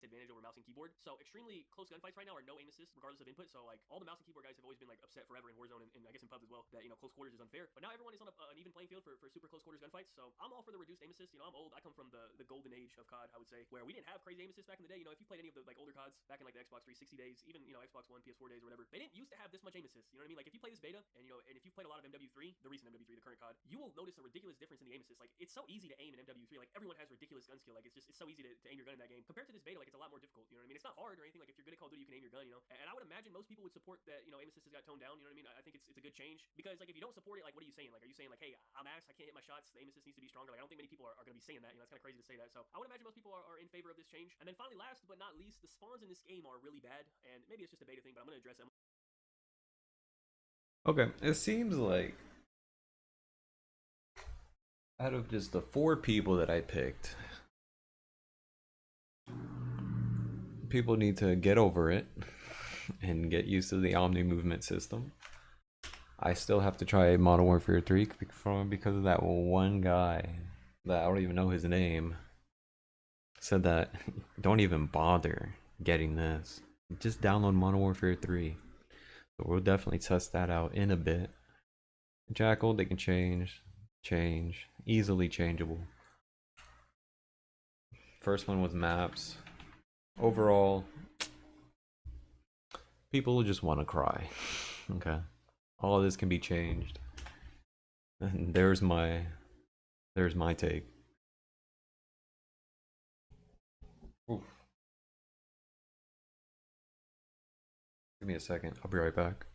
advantage over mouse and keyboard. So extremely close gunfights right now are no aim assist regardless of input. So like all the mouse and keyboard guys have always been like upset forever in Warzone and I guess in pubs as well that close quarters is unfair. But now everyone is on an even playing field for super close quarters gunfights. So I'm all for the reduced aim assist. I'm old. I come from the golden age of COD, I would say, where we didn't have crazy aim assist back in the day. If you played any of the like older CODs back in like the Xbox 360 days, even Xbox One, PS4 days or whatever, they didn't used to have this much aim assist. You know what I mean? Like if you play this beta and and if you played a lot of MW3, the recent MW3, the current COD, you will notice a ridiculous difference in the aim assist. Like it's so easy to aim in MW3. Like everyone has ridiculous gun skill. Like it's so easy to aim your gun in that game. Compared to this beta, like it's a lot more difficult. You know what I mean? It's not hard or anything. Like if you're good at Call of Duty, you can aim your gun. And I would imagine most people would support that. Aim assist has got toned down. You know what I mean? I think it's a good change because like if you don't support it, like what are you saying? Like are you saying like, hey, I'm ass, I can't hit my shots, the aim assist needs to be stronger? Like I don't think many people are going to be saying that. It's kind of crazy to say that. So I would imagine most people are in favor of this change. And then finally, last but not least, the spawns in this game are really bad. And maybe it's just a beta thing, but I'm going to address them. Okay, it seems like out of just the 4 people that I picked, people need to get over it and get used to the Omni movement system. I still have to try Modern Warfare 3 because of that one guy that I don't even know his name said that don't even bother getting this. Just download Modern Warfare 3. So we'll definitely test that out in a bit. Jackal, they can change, easily changeable. First one was maps. Overall, people just want to cry. Okay, all of this can be changed. And there's my take. Oof. Give me a second. I'll be right back.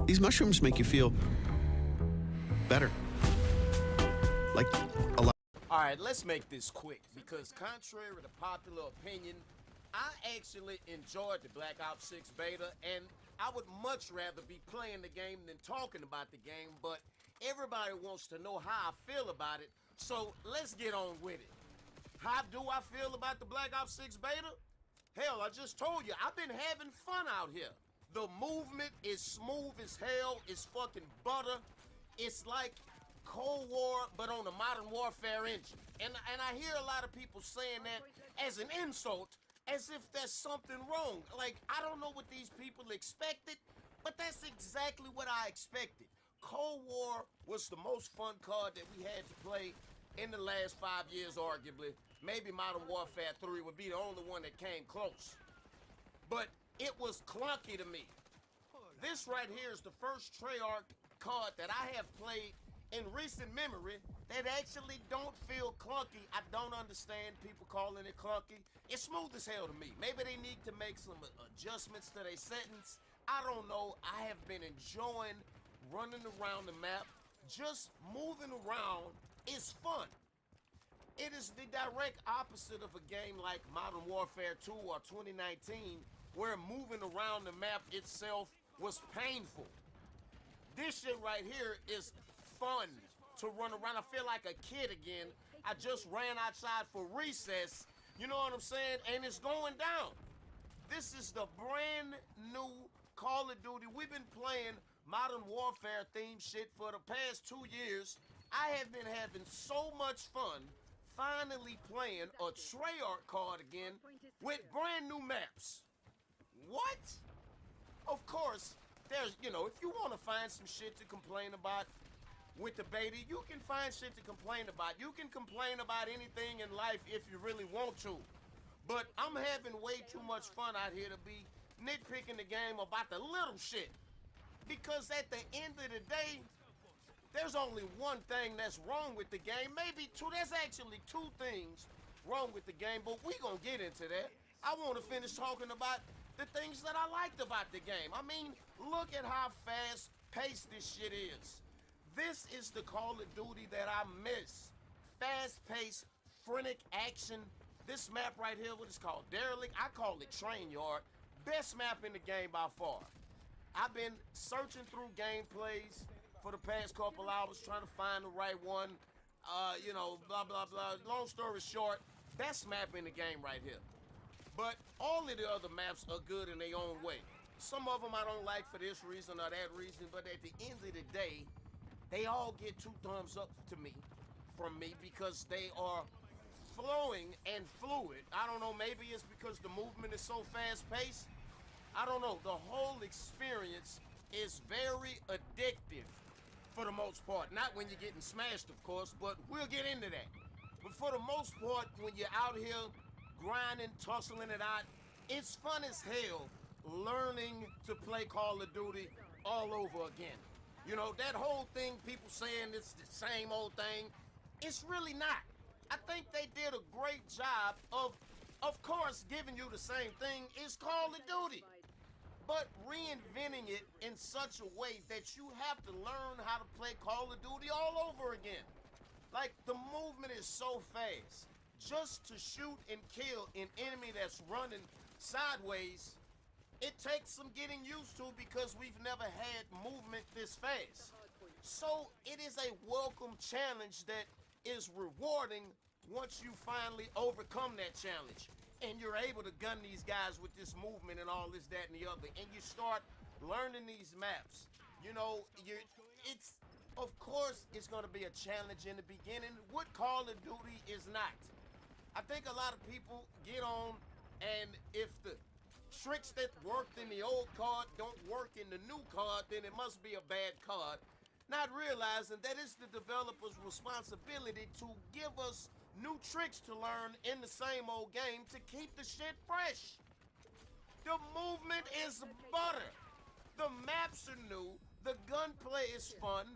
These mushrooms make you feel better. Like a lot. All right, let's make this quick because contrary to popular opinion, I actually enjoyed the Black Ops 6 beta and I would much rather be playing the game than talking about the game, but everybody wants to know how I feel about it, so let's get on with it. How do I feel about the Black Ops 6 beta? Hell, I just told you, I've been having fun out here. The movement is smooth as hell, it's fucking butter. It's like Cold War, but on a Modern Warfare engine. And I hear a lot of people saying that as an insult, as if there's something wrong. Like, I don't know what these people expected, but that's exactly what I expected. Cold War was the most fun COD that we had to play in the last 5 years, arguably. Maybe Modern Warfare 3 would be the only one that came close. But it was clunky to me. This right here is the first Treyarch COD that I have played in recent memory that actually don't feel clunky. I don't understand people calling it clunky. It's smooth as hell to me. Maybe they need to make some adjustments to their settings. I don't know. I have been enjoying running around the map. Just moving around is fun. It is the direct opposite of a game like Modern Warfare 2 or 2019, where moving around the map itself was painful. This shit right here is fun to run around. I feel like a kid again. I just ran outside for recess, you know what I'm saying? And it's going down. This is the brand new Call of Duty. We've been playing Modern Warfare themed shit for the past 2 years. I have been having so much fun finally playing a Treyarch card again with brand new maps. What? Of course, there's, if you want to find some shit to complain about with the beta, you can find shit to complain about. You can complain about anything in life if you really want to. But I'm having way too much fun out here to be nitpicking the game about the little shit. Because at the end of the day, there's only one thing that's wrong with the game. Maybe two. There's actually two things wrong with the game, but we gonna get into that. I want to finish talking about the things that I liked about the game. I mean, look at how fast-paced this shit is. This is the Call of Duty that I miss. Fast-paced, frenetic action. This map right here, what is called? Derelict. I call it Train Yard. Best map in the game by far. I've been searching through gameplays for the past couple hours trying to find the right one. You know, blah, blah, blah. Long story short, best map in the game right here. But all of the other maps are good in their own way. Some of them I don't like for this reason or that reason, but at the end of the day, they all get 2 thumbs up to me, from me, because they are flowing and fluid. I don't know, maybe it's because the movement is so fast-paced. I don't know. The whole experience is very addictive for the most part. Not when you're getting smashed, of course, but we'll get into that. But for the most part, when you're out here grinding, tussling it out, it's fun as hell learning to play Call of Duty all over again. You know, that whole thing, people saying it's the same old thing, it's really not. I think they did a great job of course, giving you the same thing. It's Call of Duty. But reinventing it in such a way that you have to learn how to play Call of Duty all over again. Like, the movement is so fast. Just to shoot and kill an enemy that's running sideways, it takes some getting used to because we've never had movement this fast. So it is a welcome challenge that is rewarding once you finally overcome that challenge. And you're able to gun these guys with this movement and all this, that, and the other. And you start learning these maps. You know, of course, it's going to be a challenge in the beginning. What Call of Duty is not. I think a lot of people get on, and if the tricks that worked in the old card don't work in the new card, then it must be a bad card. Not realizing that it's the developer's responsibility to give us new tricks to learn in the same old game to keep the shit fresh. The movement is butter. The maps are new. The gunplay is fun.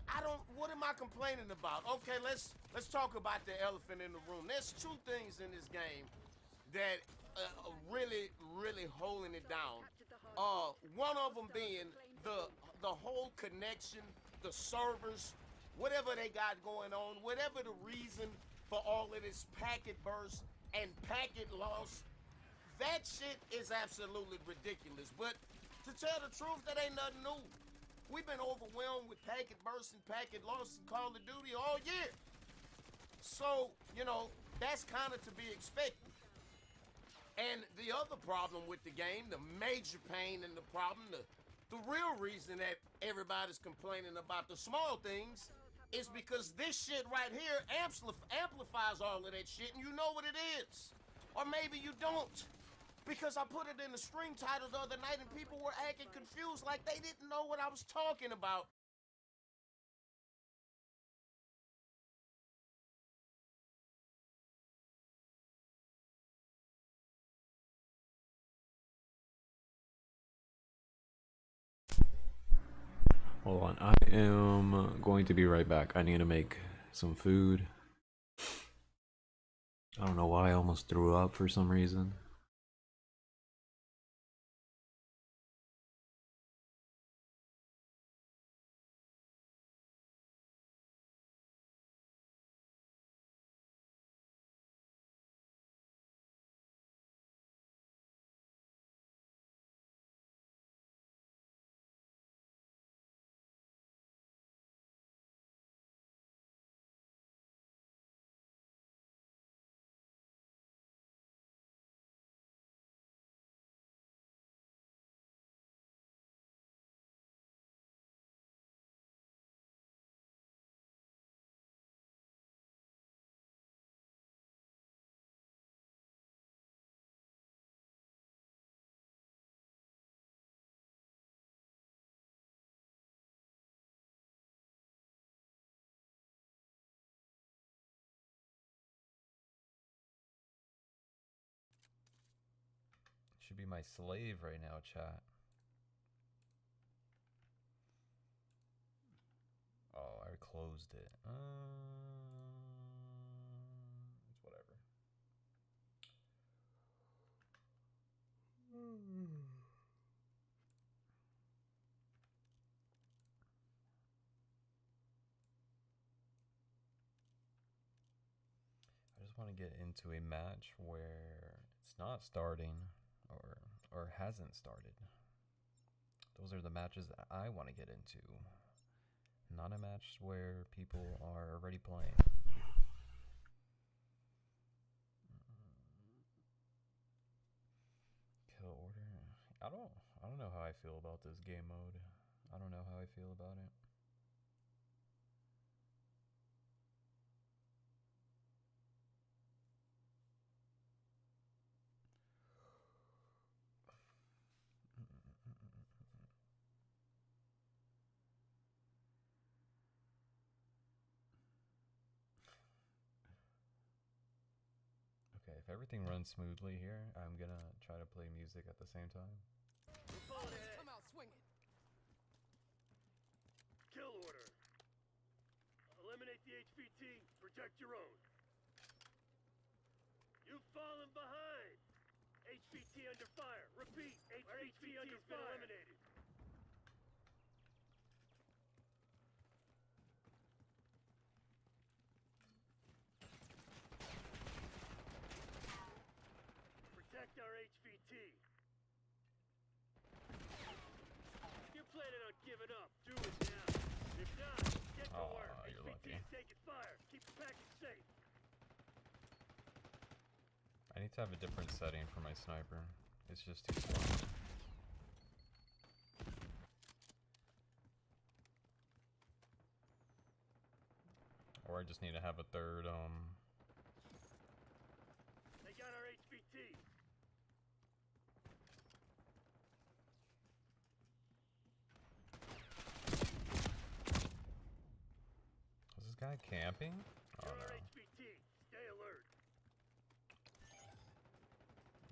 I don't. What am I complaining about? Okay, let's talk about the elephant in the room. There's 2 things in this game that are really holding it down. One of them being the whole connection, the servers, whatever they got going on, whatever the reason for all of this packet burst and packet loss, that shit is absolutely ridiculous. But to tell the truth, that ain't nothing new. We've been overwhelmed with packet bursts and packet loss in Call of Duty all year. So, you know, that's kind of to be expected. And the other problem with the game, the major pain and the problem, the real reason that everybody's complaining about the small things is because this shit right here amplifies all of that shit, and you know what it is. Or maybe you don't. Because I put it in the stream title the other night and people were acting confused like they didn't know what I was talking about. Hold on, I am going to be right back. I need to make some food. I don't know why I almost threw up for some reason. should be my slave right now, chat. Oh, I closed it. It's whatever. I just want to get into a match where it's not starting or hasn't started. Those are the matches that I want to get into. Not a match where people are already playing. Kill order. I don't know how I feel about this game mode. I don't know how I feel about it. Okay, if everything runs smoothly here, I'm gonna try to play music at the same time. Come out swinging. Kill order. Eliminate the HVT. Protect your own. You've fallen behind. HVT under fire. Repeat. HVT under fire. Been eliminated. Protect our HVT. If you're planning on giving up, do it now. If not, get to work. You're HVT lucky. is taking fire. Keep the package safe. I need to have a different setting for my sniper. It's just too slow. Or I just need to have a third, They got our HVT. Is this guy camping? Oh You're our no. HVT. Stay alert.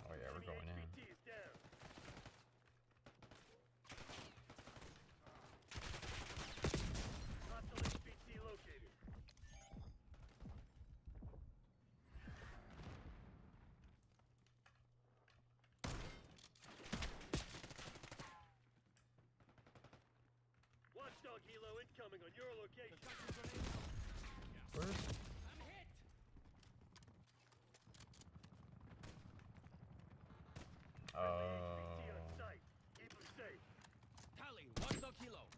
Oh yeah, we're going in. HVT is down. Hostile HVT located. Watchdog helo incoming on your location. Where's... I'm hit. HVT on site. Keep them safe. Tally, watchdog helo.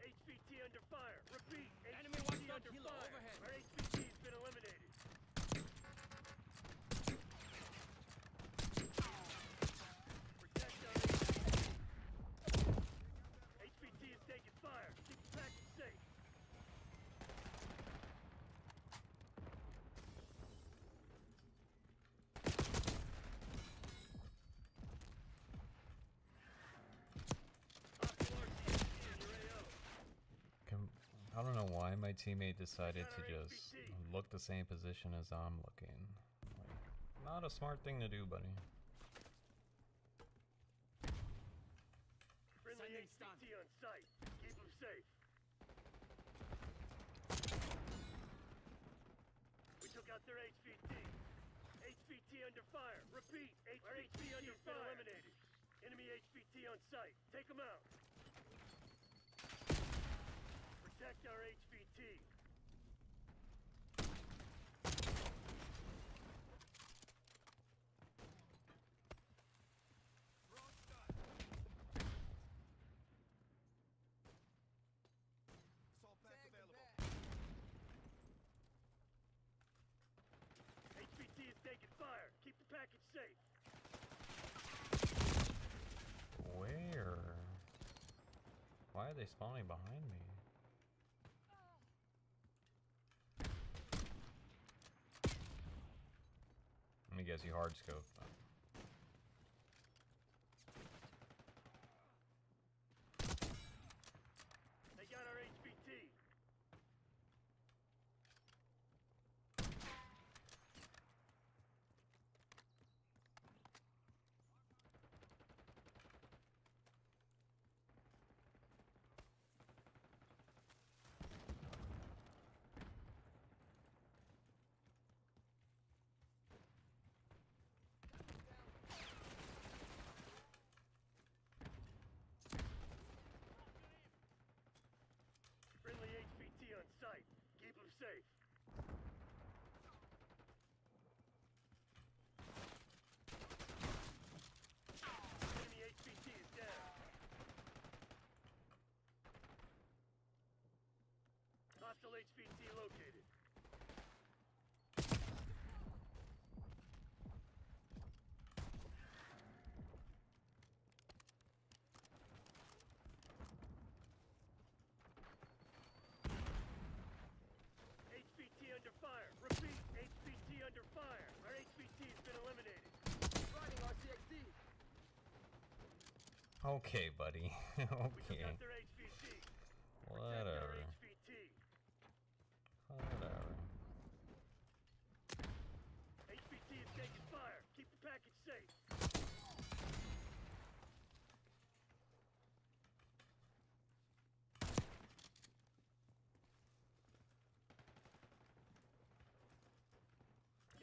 HVT under fire. Repeat. Enemy HVT watchdog under helo fire. overhead. Our HVT's been eliminated. Protect our HVT. HVT is taking fire. Keep the package safe. I don't know why my teammate decided to just look the same position as I'm looking. Like, not a smart thing to do, buddy. Friendly HVT on site. Keep them safe. We took out their HVT. HVT under fire. Repeat. HVT under fire. Been eliminated. Enemy HVT on site. Take them out. Protect our HVT. HVT is taking fire. Keep the package safe. Where? Why are they spawning behind me? Let me guess, you hard scope. HVT located. HVT under fire. Repeat, HVT under fire. Our HVT's been eliminated. Running RCXD. Okay, buddy. Okay. Got their HVT. Whatever. HVT. Whatever. HVT is taking fire. Keep the package safe.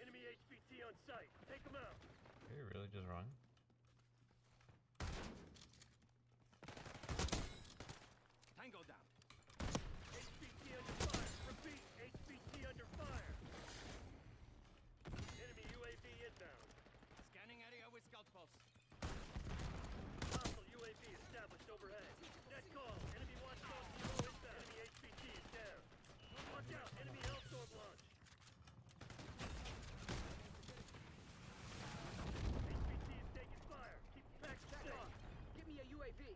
Enemy HVT on site. Take them out. Did you really just run? Tango down. HVT under fire. Repeat, HVT under fire. Enemy UAV inbound. Scanning area with scout pulse. Hostile UAV established overhead. Net call. Enemy watchdog zero inbound. Enemy HVT is down. Watch out. Enemy Hellstorm launch. HVT is taking fire. Keep the package safe. Give me a UAV.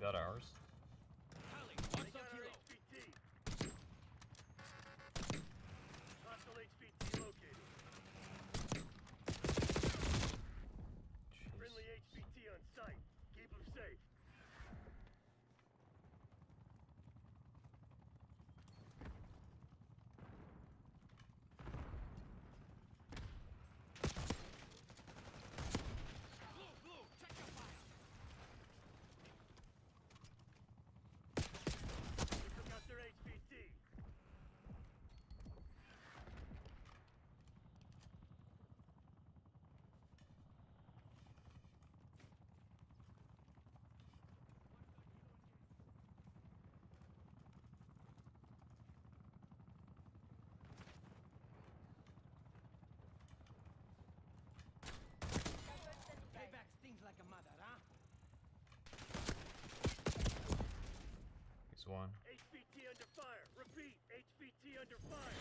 Got ours. They got our HVT. Hostile HVT located. Friendly HVT on site. Keep them safe. Blue, check your fire. We took out their HVT. Payback stings like a mother, huh? He's one. HVT under fire. Repeat, HVT under fire.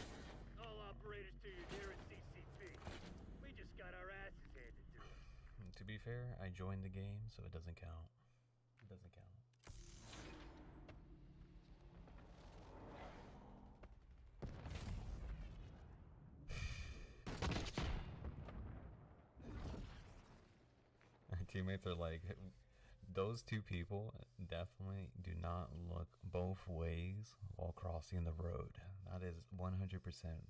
All operators to your nearest CCP. We just got our asses handed to us. To be fair, I joined the game, so it doesn't count. It doesn't count. My teammates are like, those two people definitely do not look both ways while crossing the road. That is 100%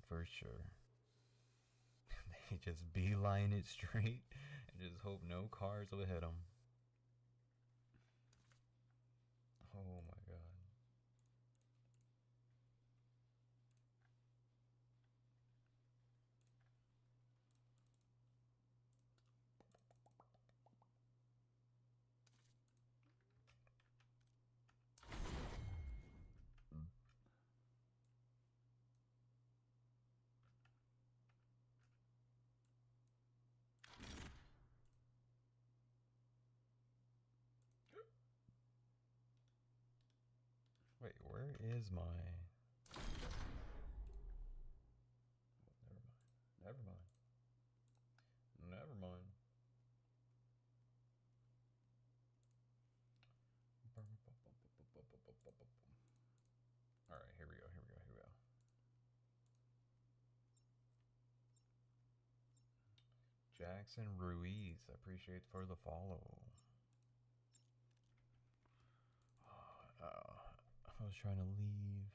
for sure. They just beeline it straight and just hope no cars will hit them. Oh my god. Wait, where is my... Never mind. Never mind. Alright, here we go. Jackson Ruiz, appreciate for the follow. I was trying to leave.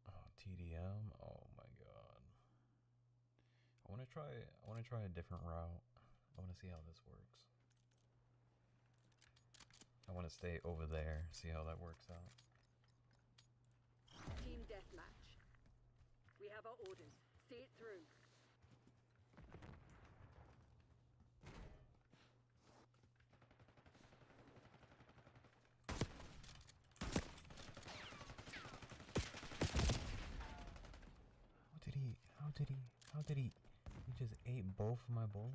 Oh, TDM. Oh my god. I want to try a different route. I want to see how this works. I want to stay over there, see how that works out. Team deathmatch. We have our orders. See it through. How did he just ate ate both of my bullets?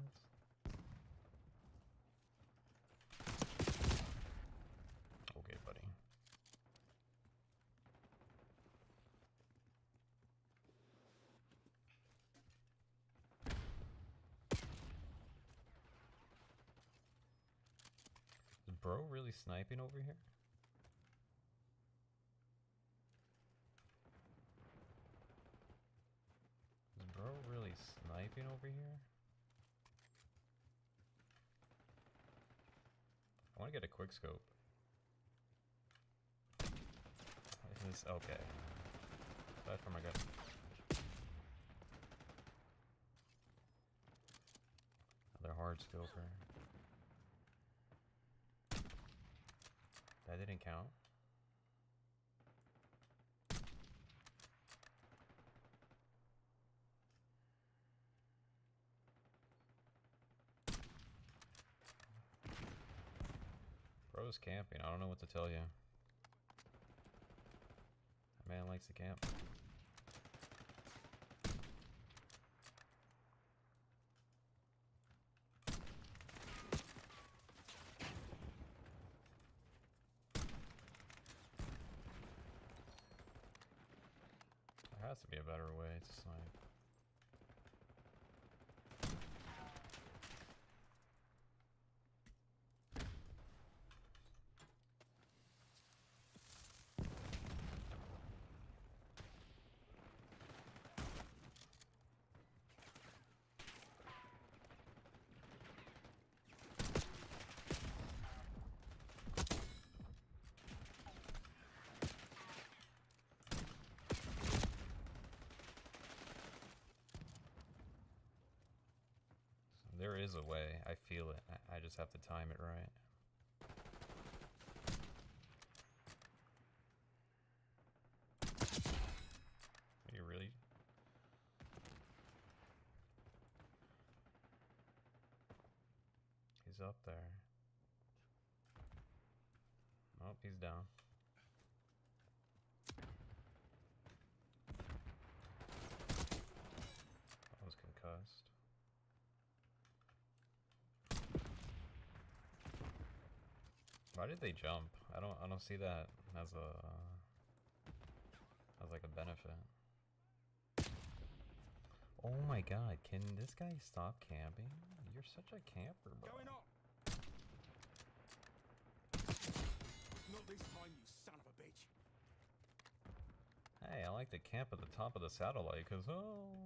Okay, buddy. Is bro really sniping over here? Is bro really sniping over here? I want to get a quick scope. Is this okay? Aside from my gut. Another hard scoper. That didn't count. Bro's camping. I don't know what to tell you. That man likes to camp. There has to be a better way to snipe. There is a way. I feel it. I just have to time it right. Are you really? He's up there. Oh, he's down. That was concussed. Why did they jump? I don't see that as like a benefit. Oh my god, can this guy stop camping? You're such a camper, bro. Going up. Not this time, you son of a bitch. Hey, I like to camp at the top of the satellite cause oh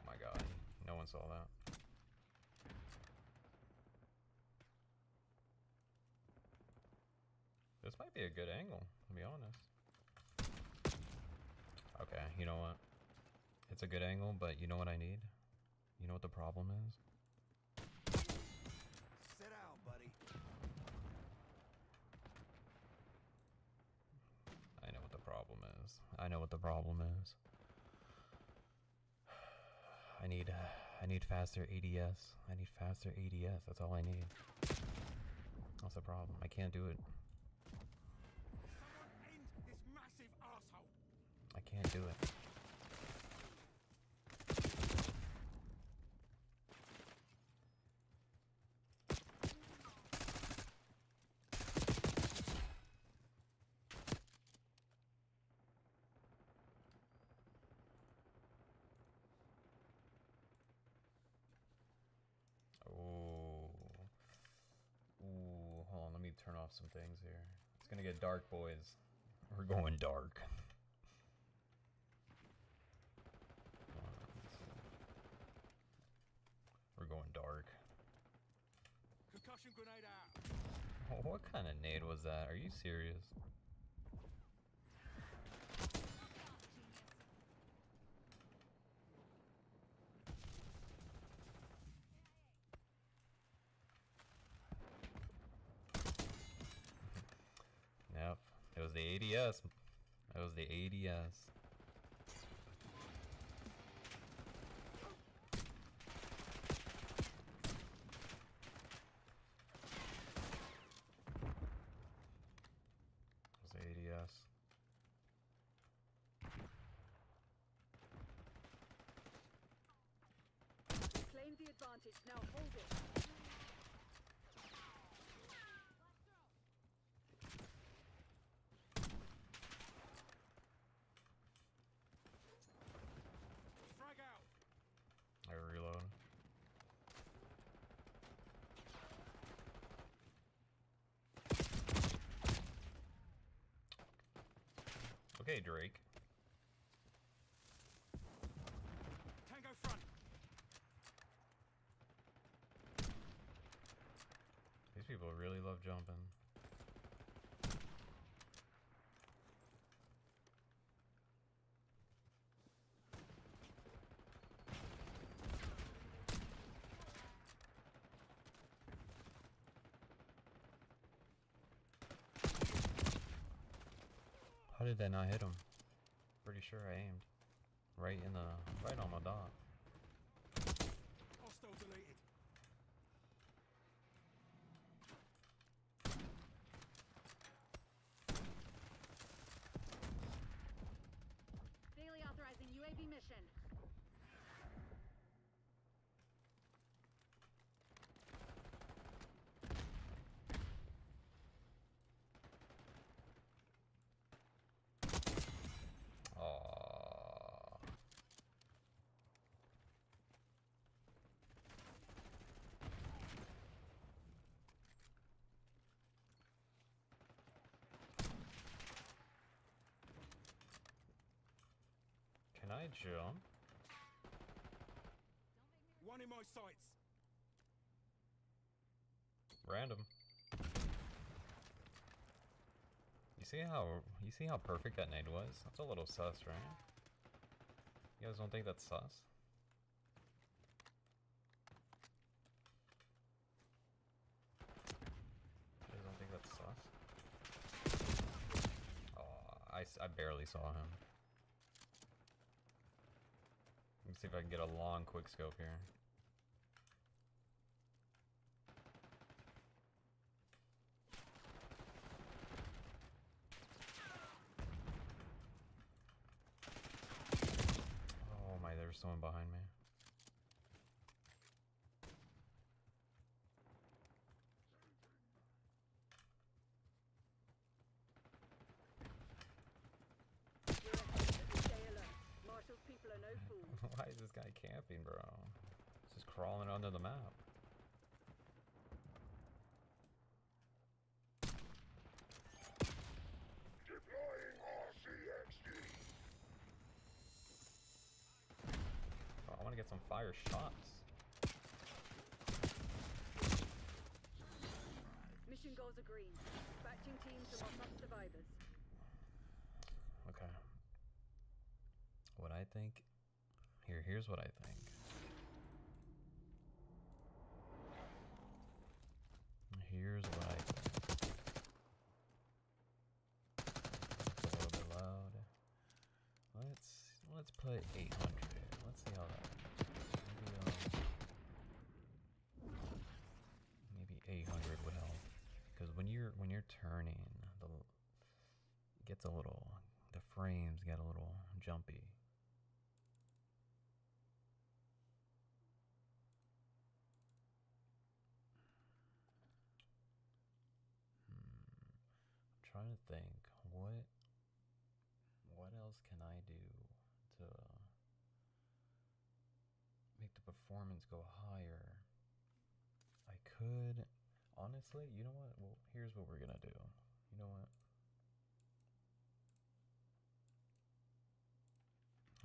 my god, no one saw that. This might be a good angle, to be honest. Okay, you know what? It's a good angle, but you know what I need? You know what the problem is? Sit down, buddy. I know what the problem is. I know what the problem is. I need faster ADS. I need faster ADS. That's all I need. That's the problem. I can't do it. End this massive asshole. I can't do it. Ooh, hold on, let me turn off some things here. It's gonna get dark, boys. We're going dark. We're going dark. Concussion grenade out. Oh, what kind of nade was that? Are you serious? Yep, it was the ADS. It was the ADS. It was the ADS. eliminated. Now hold it. Frag out. I reload. Okay, Drake. Tango front. These people really love jumping. How did that not hit him? Pretty sure I aimed right on my dot. Hostile deleted. Daily authorizing UAV mission. Aww. Can I jump? One in my sights. Random. You see how perfect that nade was? That's a little sus, right? You guys don't think that's sus? You guys don't think that's sus? Oh, I barely saw him. Let me see if I can get a long quick scope here. Oh my, there's someone behind me. Stay alert. Marshall's people are no fools. Why is this guy camping, bro? He's just crawling under the map. Deploying RCXD. Oh, I want to get some fire shots. Mission goals are green. Dispatching teams to lock up survivors. Okay. What I think. Here's what I think. Here's what I think. It's a little bit loud. Let's put 800. Let's see how that. Maybe 800 would help. Because when you're turning, it gets a little. The frames get a little jumpy. I'm trying to think what else can I do to make the performance go higher? I could honestly, you know what? Well, here's what we're gonna do. You know what?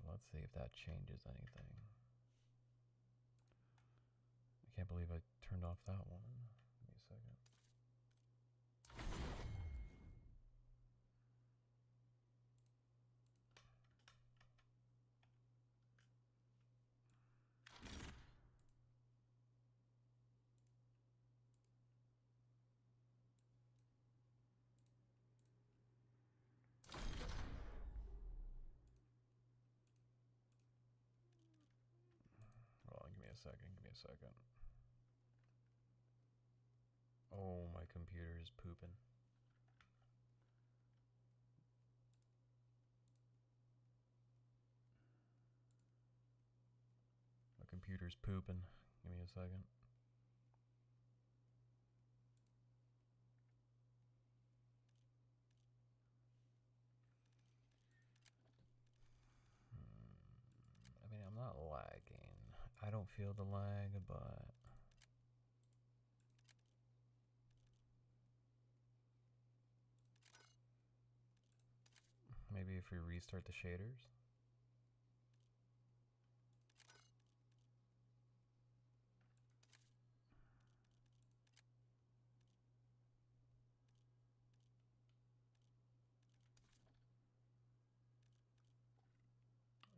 Let's see if that changes anything. I can't believe I turned off that one. Give me a second. Hold on, give me a second, give me a second. Oh, my computer is pooping. My computer's pooping. Give me a second. I mean, I'm not lagging. I don't feel the lag, but maybe if we restart the shaders.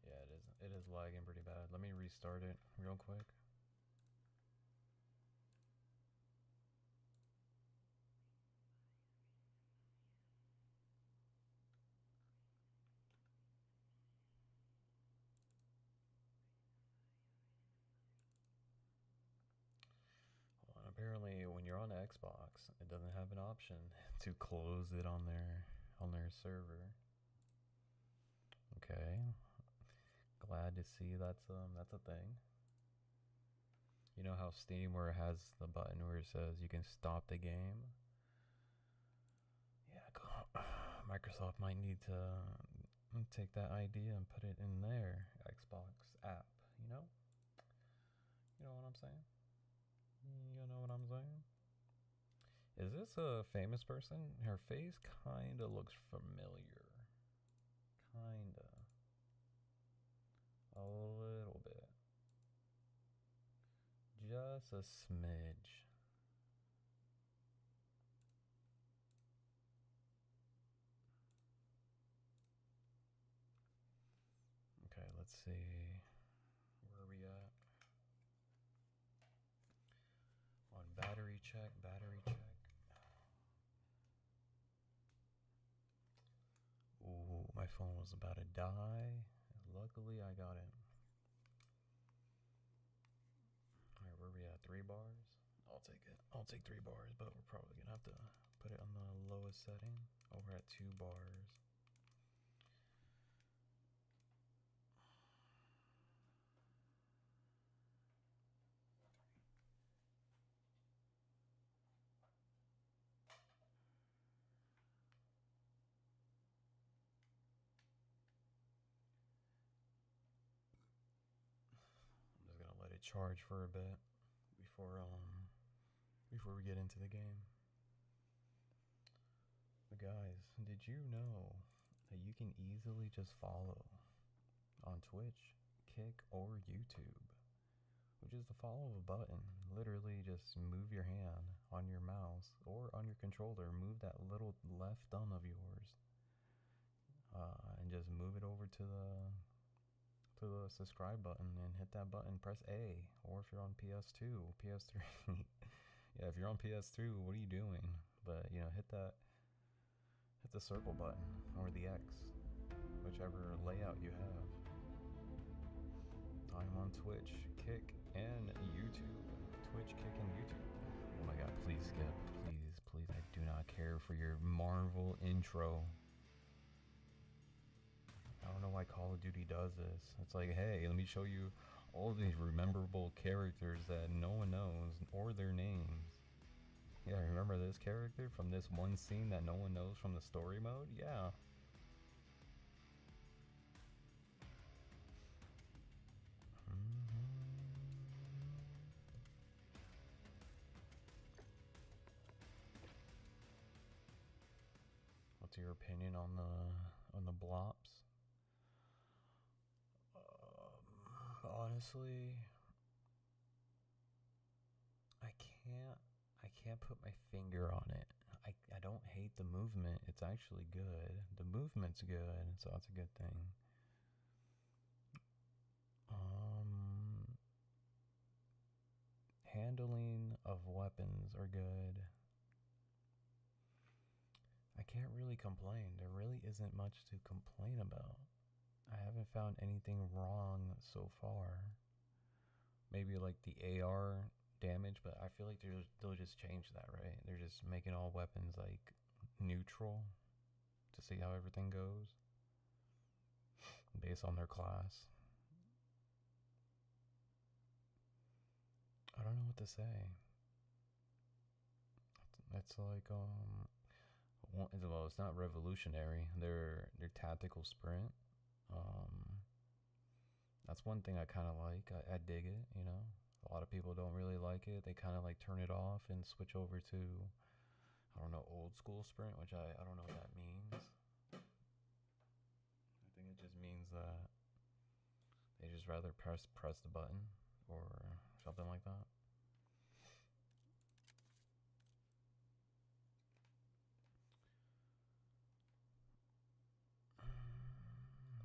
Yeah, it is lagging pretty bad. Let me restart it real quick. Well, and apparently when you're on Xbox, it doesn't have an option to close it on their server. Okay. Glad to see that's a thing. You know how Steam where it has the button where it says you can stop the game? Yeah, Microsoft might need to take that idea and put it in their Xbox app, you know? You know what I'm saying? You know what I'm saying? Is this a famous person? Her face kinda looks familiar. Kinda. A little bit. Just a smidge. Okay, let's see. Where are we at? On battery check, battery check. Ooh, my phone was about to die. Luckily, I got it. Alright, where are we at? 3 bars? I'll take it. I'll take 3 bars, but we're probably gonna have to put it on the lowest setting. Over at 2 bars. I'm just gonna let it charge for a bit before we get into the game. But guys, did you know that you can easily just follow on Twitch, Kick, or YouTube? Which is the follow of a button. Literally just move your hand on your mouse or on your controller, move that little left thumb of yours, and just move it over to the subscribe button and hit that button, press A. Or if you're on PS2, PS3, yeah, if you're on PS2, what are you doing? But you know, hit the circle button or the X, whichever layout you have. I'm on Twitch, Kick, and YouTube. Twitch, Kick, and YouTube. Oh my god, please skip. Please, please, I do not care for your Marvel intro. I don't know why Call of Duty does this. It's like, hey, let me show you all these rememberable characters that no one knows, or their names. Yeah, remember this character from this one scene that no one knows from the story mode? Yeah. What's your opinion on the blops? Honestly, I can't put my finger on it. I don't hate the movement. It's actually good. The movement's good, so that's a good thing. Handling of weapons are good. I can't really complain. There really isn't much to complain about. I haven't found anything wrong so far. Maybe like the AR damage, but I feel like they'll just change that, right? They're just making all weapons like neutral to see how everything goes based on their class. I don't know what to say. It's like well, it's not revolutionary. Their tactical sprint. That's one thing I kind of like. I dig it. You know, a lot of people don't really like it. They kind of like turn it off and switch over to, I don't know, old school sprint, which I don't know what that means. I think it just means that they just rather press the button or something like that.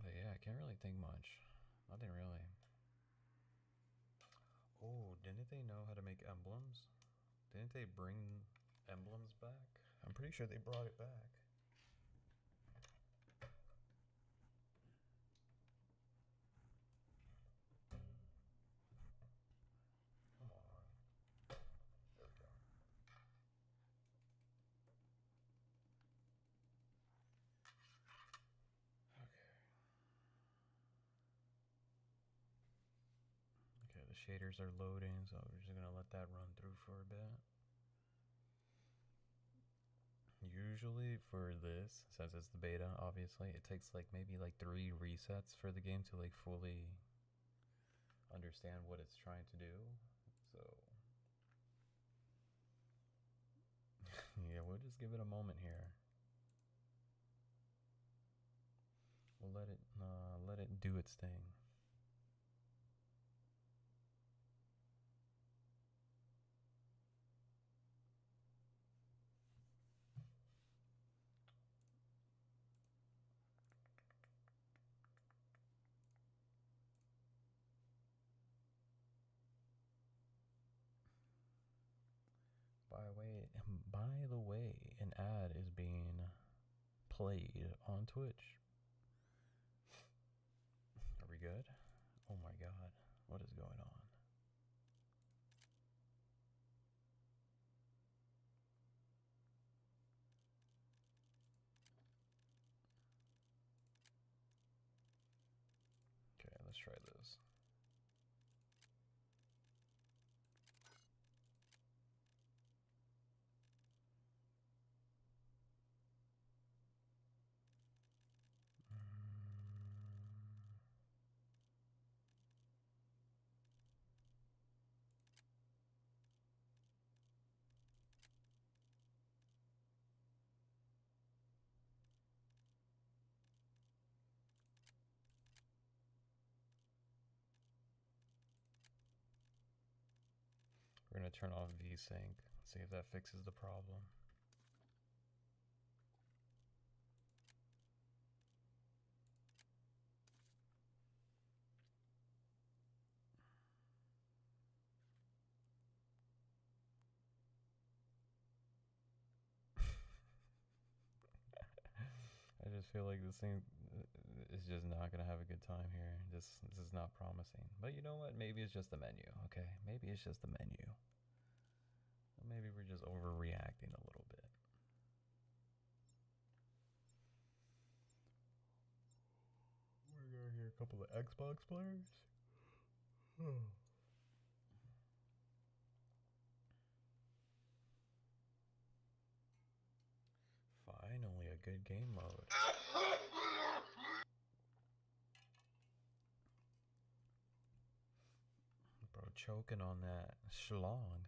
But yeah, I can't really think much. Nothing really. Oh, didn't they know how to make emblems? Didn't they bring emblems back? I'm pretty sure they brought it back. Come on. There we go. Okay, the shaders are loading, so we're just gonna let that run through for a bit. Usually for this, since it's the beta, obviously, it takes like maybe like 3 resets for the game to like fully understand what it's trying to do. So yeah, we'll just give it a moment here. We'll let it do its thing. By the way, an ad is being played on Twitch. Are we good? Oh my god, what is going on? Okay, let's try this. We're gonna turn off VSync, see if that fixes the problem. I just feel like this thing is just not gonna have a good time here. This is not promising. But you know what? Maybe it's just the menu, okay? Maybe it's just the menu. Maybe we're just overreacting a little bit. We got here a couple of Xbox players. Finally, a good game mode. Bro, choking on that schlong.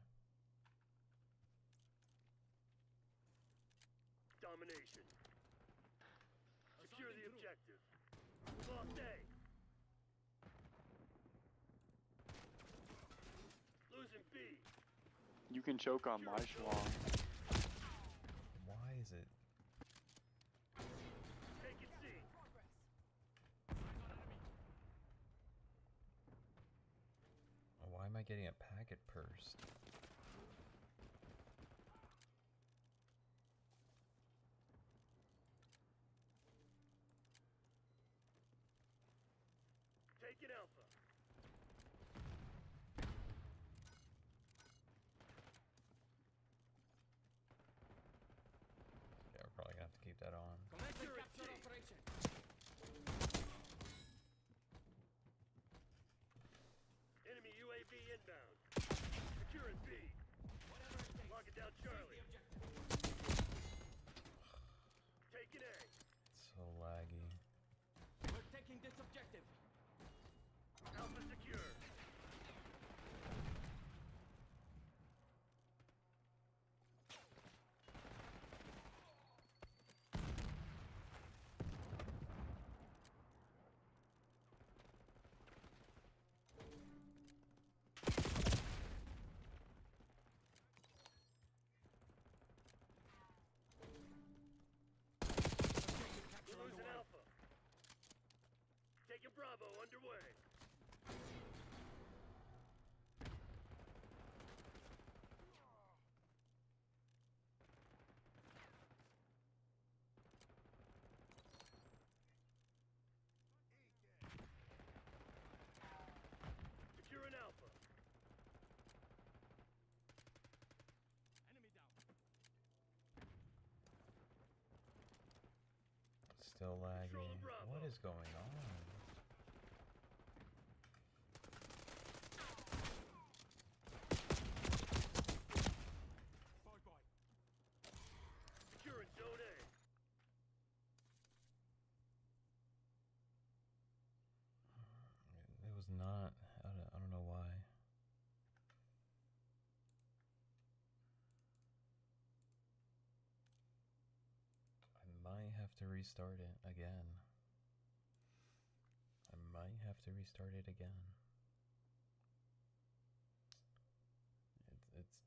Domination. Secure the objective. Lost A. Losing B. You can choke on my schlong. Why is it? Taking C. Why am I getting a packet burst? Taking Alpha. Yeah, we're probably gonna have to keep that on. Capture operation. Enemy UAV inbound. down Charlie. Taking A. So laggy. We're taking this objective. Alpha secure. We're losing Alpha. Taking Bravo underway. Securing Alpha. Enemy down. Still laggy. What is going on? Securing Zone A. It was not. I don't know why. I might have to restart it again. I might have to restart it again. It's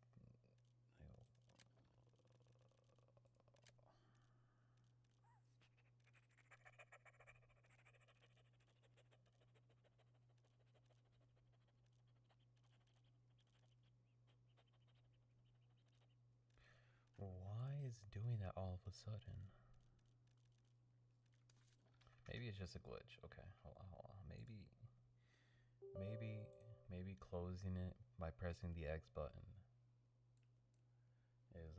why is it doing that all of a sudden? Maybe it's just a glitch. Okay, hold on. Maybe closing it by pressing the X button is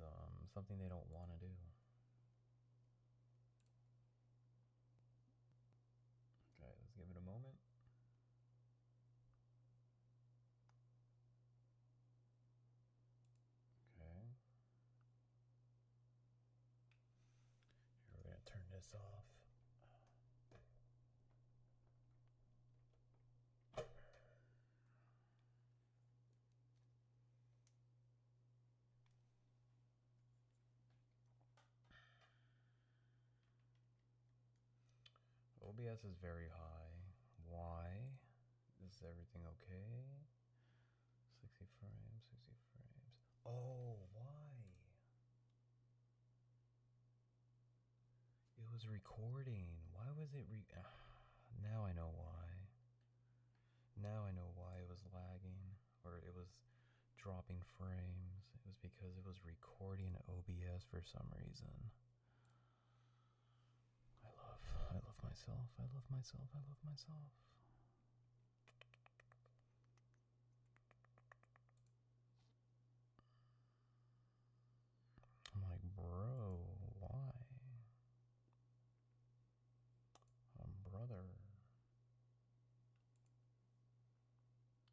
something they don't want to do. Okay, let's give it a moment. Okay. Here, we're gonna turn this off. OBS is very high. Why? Is everything okay? 60 frames, 60 frames. Oh, why? It was recording. Why was it now I know why. Now I know why it was lagging, or it was dropping frames. It was because it was recording OBS for some reason. I love myself. I love myself. I love myself. I'm like, bro, why? Brother.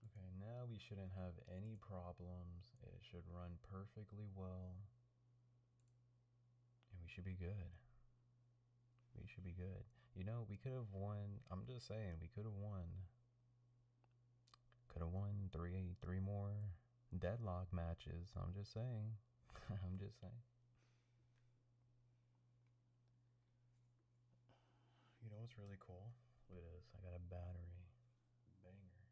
Okay, now we shouldn't have any problems. It should run perfectly well. And we should be good. We should be good. You know, we could have won. I'm just saying, we could have won. Could have won three more deadlock matches. I'm just saying. I'm just saying. You know what's really cool? Look at this. I got a battery. Banger.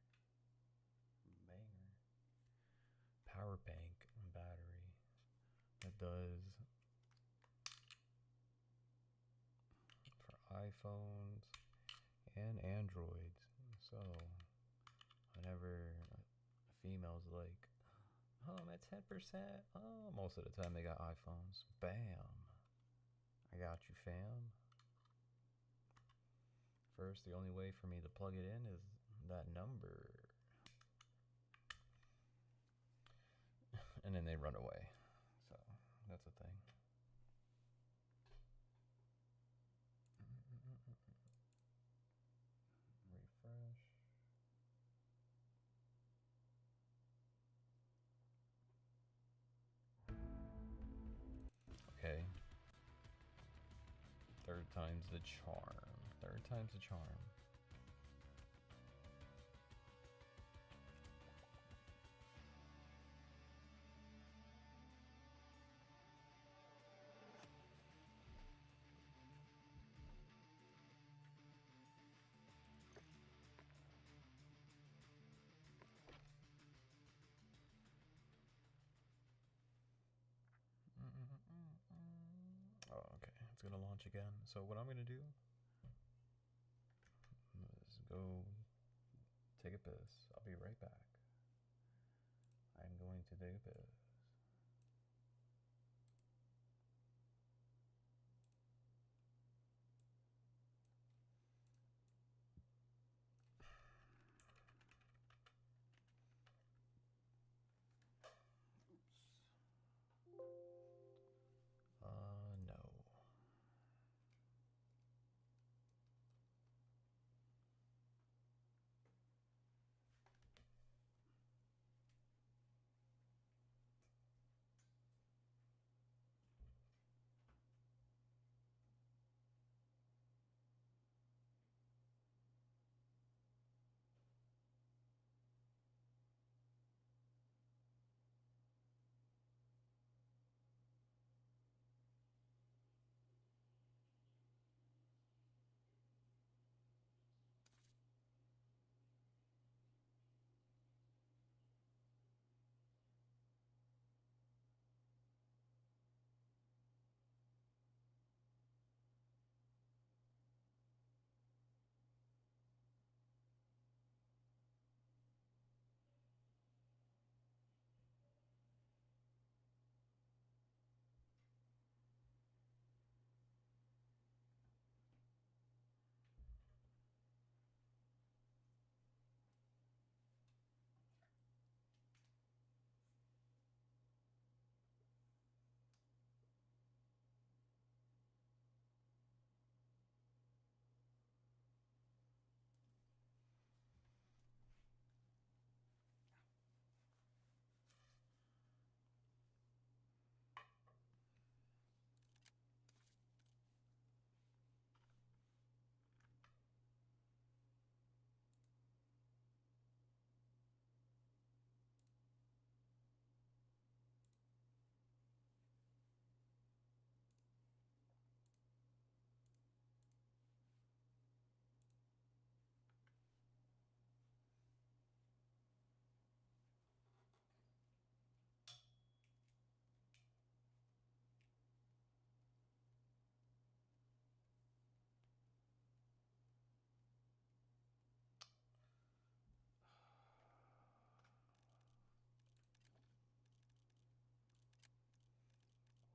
Power bank battery that does for iPhones and Androids. So whenever a female's like, oh, I'm at 10%. Oh, most of the time they got iPhones. Bam. I got you, fam. First, the only way for me to plug it in is that number. And then they run away. So, that's a thing. Refresh. Third time's the charm. Third time's the charm. Oh, okay. It's gonna launch again. So what I'm gonna do is go take a piss. I'll be right back. I'm going to take a piss. No.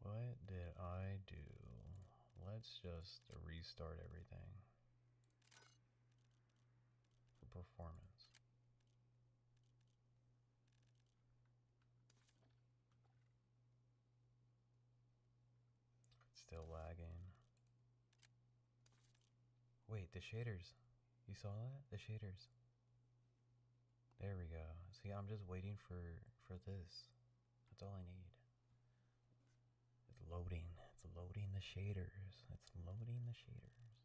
What did I do? Let's just restart everything. For performance. It's still lagging. Wait, the shaders. You saw that? The shaders. There we go. See, I'm just waiting for this. That's all I need. It's loading. It's loading the shaders. It's loading the shaders.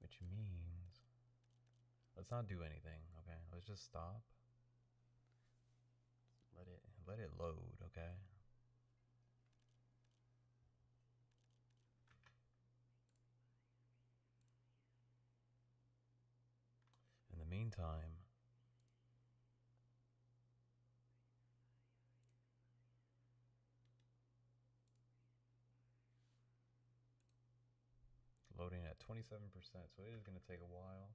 Which means let's not do anything, okay? Let's just stop. Let it load, okay? In the meantime, loading at 27%, so it is going to take a while.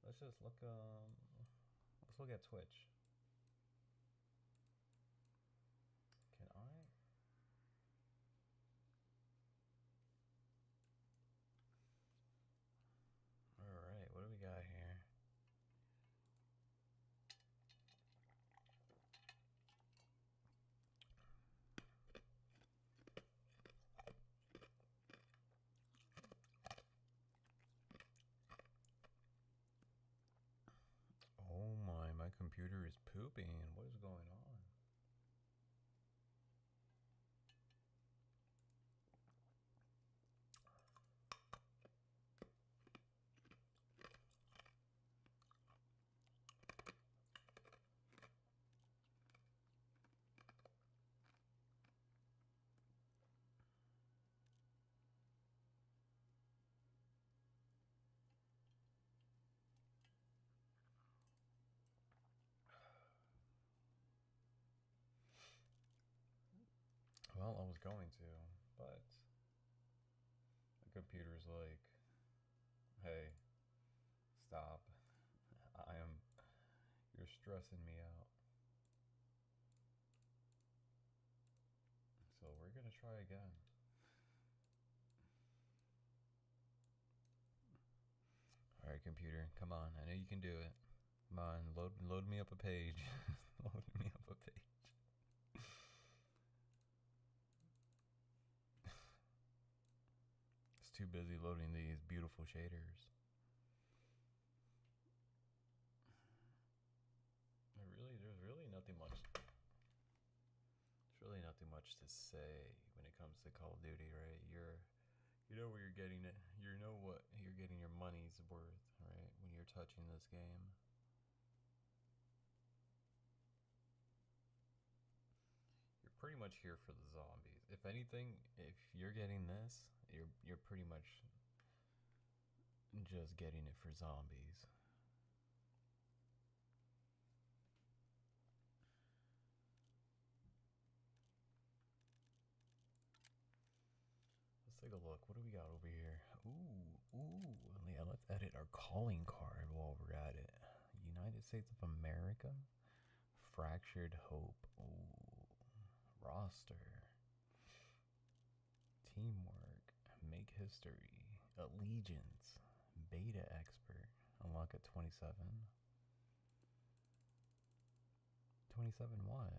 Let's just look, let's look at Twitch. Can I? Alright, what do we got here? Oh my computer is going to, but the computer's like, hey, stop. You're stressing me out. So we're gonna try again. Alright, computer, come on. I know you can do it. Come on, load me up a page. Load me up a page. It's too busy loading these beautiful shaders. There's really nothing much. There's really nothing much to say when it comes to Call of Duty, right? You know where you're getting it. You know what you're getting your money's worth, right? When you're touching this game. You're pretty much here for the zombies. If anything, if you're getting this, you're pretty much just getting it for zombies. Let's take a look. What do we got over here? Ooh. Yeah, let's edit our calling card while we're at it. United States of America. Fractured Hope. Ooh. Roster. Teamwork. Make history. Allegiance. Beta expert. Unlock at 27. 27 what?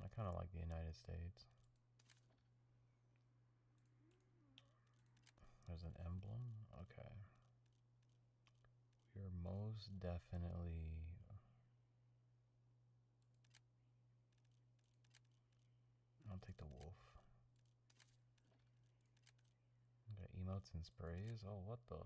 I kind of like the United States. There's an emblem? Okay. We are most definitely... I'll take the wolf. Got emotes and sprays? Oh, what the...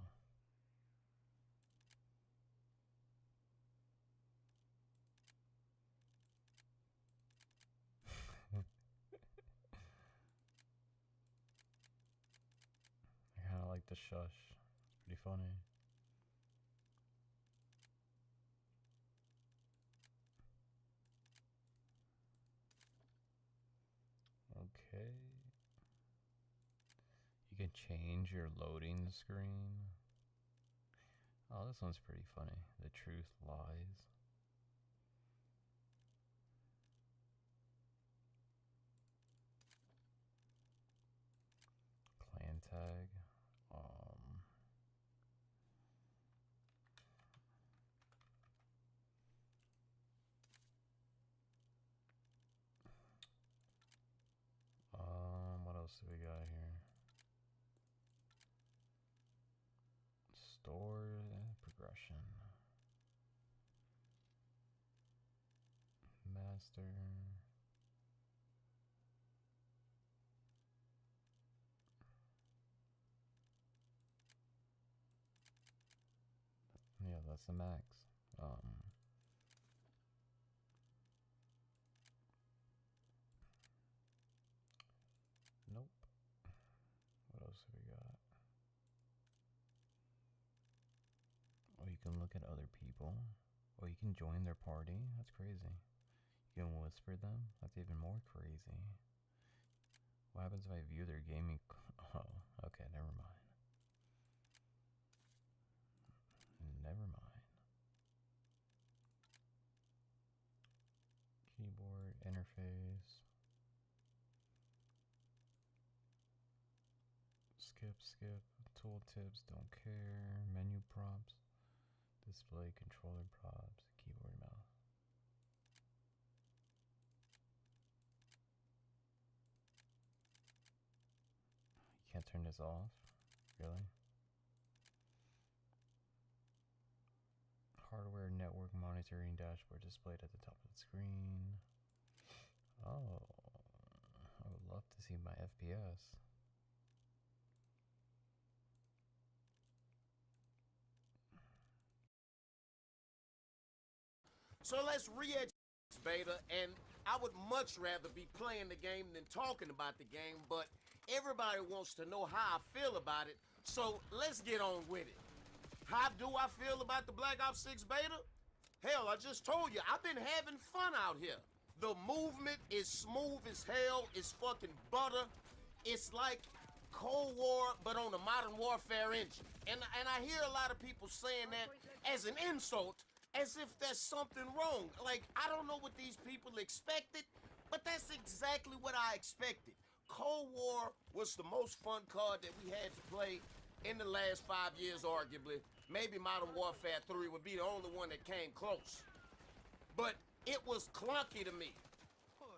I kind of like the shush. It's pretty funny. Okay. You can change your loading screen. Oh, this one's pretty funny. The truth lies. Clan tag. What else do we got here? Store progression. Master. Yeah, that's the max. Nope. What else have we got? Oh, you can look at other people. Oh, you can join their party. That's crazy. You can whisper them. That's even more crazy. What happens if I view their gaming? Oh, okay, never mind. Never mind. Keyboard interface. Skip. Tooltips, don't care. Menu prompts. Display, controller props, keyboard, mouse. You can't turn this off? Really? Hardware, network, monitoring, dashboard displayed at the top of the screen. Oh, I would love to see my FPS. So let's re-educate beta, and I would much rather be playing the game than talking about the game, but everybody wants to know how I feel about it, so let's get on with it. How do I feel about the Black Ops 6 beta? Hell, I just told you, I've been having fun out here. The movement is smooth as hell. It's fucking butter. It's like Cold War, but on a modern warfare engine. And I hear a lot of people saying that as an insult, as if there's something wrong. Like, I don't know what these people expected, but that's exactly what I expected. Cold War was the most fun card that we had to play in the last 5 years, arguably. Maybe Modern Warfare 3 would be the only one that came close. But it was clunky to me.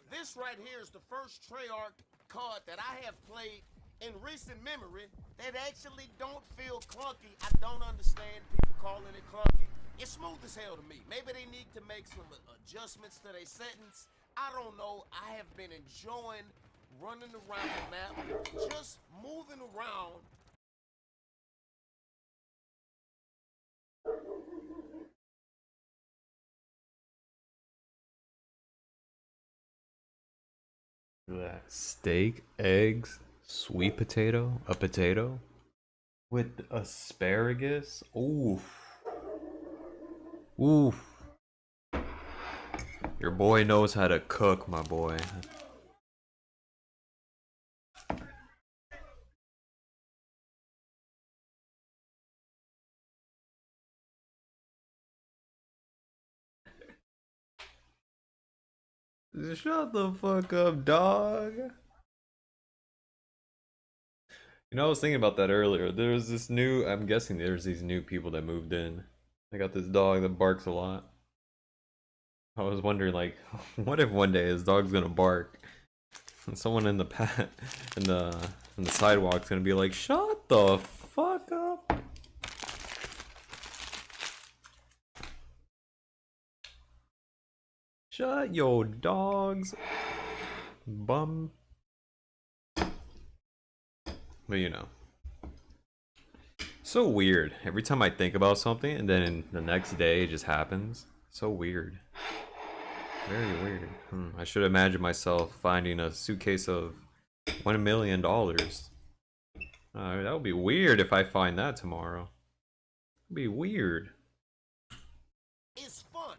This right here is the first Treyarch card that I have played in recent memory that actually don't feel clunky. I don't understand people calling it clunky. It's smooth as hell to me. Maybe they need to make some adjustments to their settings. I don't know. I have been enjoying running around the map, just moving around. Look at that. Steak, eggs, sweet potato, a potato with asparagus. Oof. Oof. Your boy knows how to cook, my boy. Shut the fuck up, dog. You know, I was thinking about that earlier. There's this new, I'm guessing there's these new people that moved in. They got this dog that barks a lot. I was wondering, like, what if one day his dog's gonna bark and someone in the in the sidewalk's gonna be like, shut the fuck up. Shut your dogs, bum. But you know, so weird. Every time I think about something and then the next day it just happens. So weird. Very weird. I should imagine myself finding a suitcase of $1 million. That would be weird if I find that tomorrow. It'd be weird. It's fun.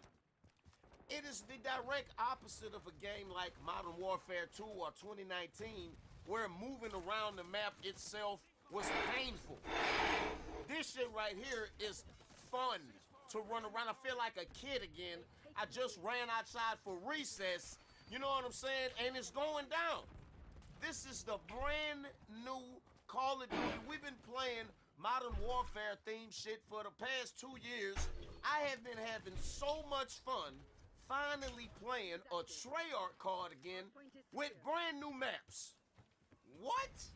It is the direct opposite of a game like Modern Warfare 2 or 2019, where moving around the map itself was painful. This shit right here is fun to run around. I feel like a kid again. I just ran outside for recess, you know what I'm saying? And it's going down. This is the brand new Call of Duty. We've been playing Modern Warfare themed shit for the past 2 years. I have been having so much fun finally playing a Treyarch card again with brand new maps. What?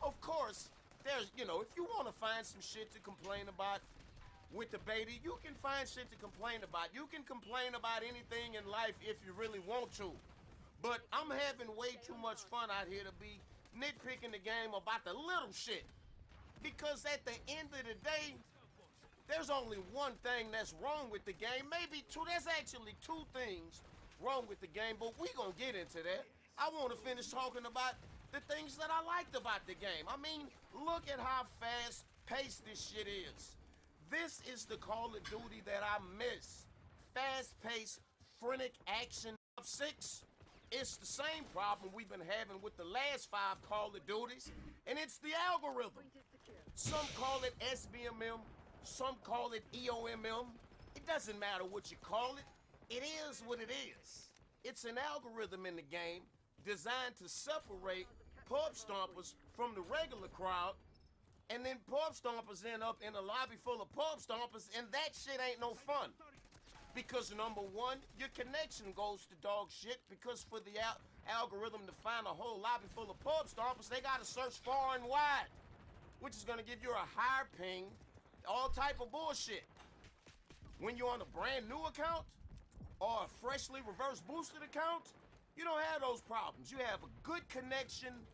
Of course, there's, you know, if you want to find some shit to complain about with the beta, you can find shit to complain about. You can complain about anything in life if you really want to. But I'm having way too much fun out here to be nitpicking the game about the little shit. Because at the end of the day, there's only one thing that's wrong with the game. Maybe two. There's actually two things wrong with the game, but we gonna get into that. I want to finish talking about the things that I liked about the game. I mean, look at how fast-paced this shit is. This is the Call of Duty that I miss. Fast-paced, frenetic action. 6. It's the same problem we've been having with the last 5 Call of Duties, and it's the algorithm. Some call it SBMM, some call it EOMM. It doesn't matter what you call it. It is what it is. It's an algorithm in the game designed to separate pub stompers from the regular crowd, and then pub stompers end up in a lobby full of pub stompers, and that shit ain't no fun. Because number one, your connection goes to dog shit, because for the algorithm to find a whole lobby full of pub stompers, they gotta search far and wide, which is gonna give you a higher ping, all type of bullshit. When you're on a brand new account, or a freshly reverse boosted account, you don't have those problems. You have a good connection,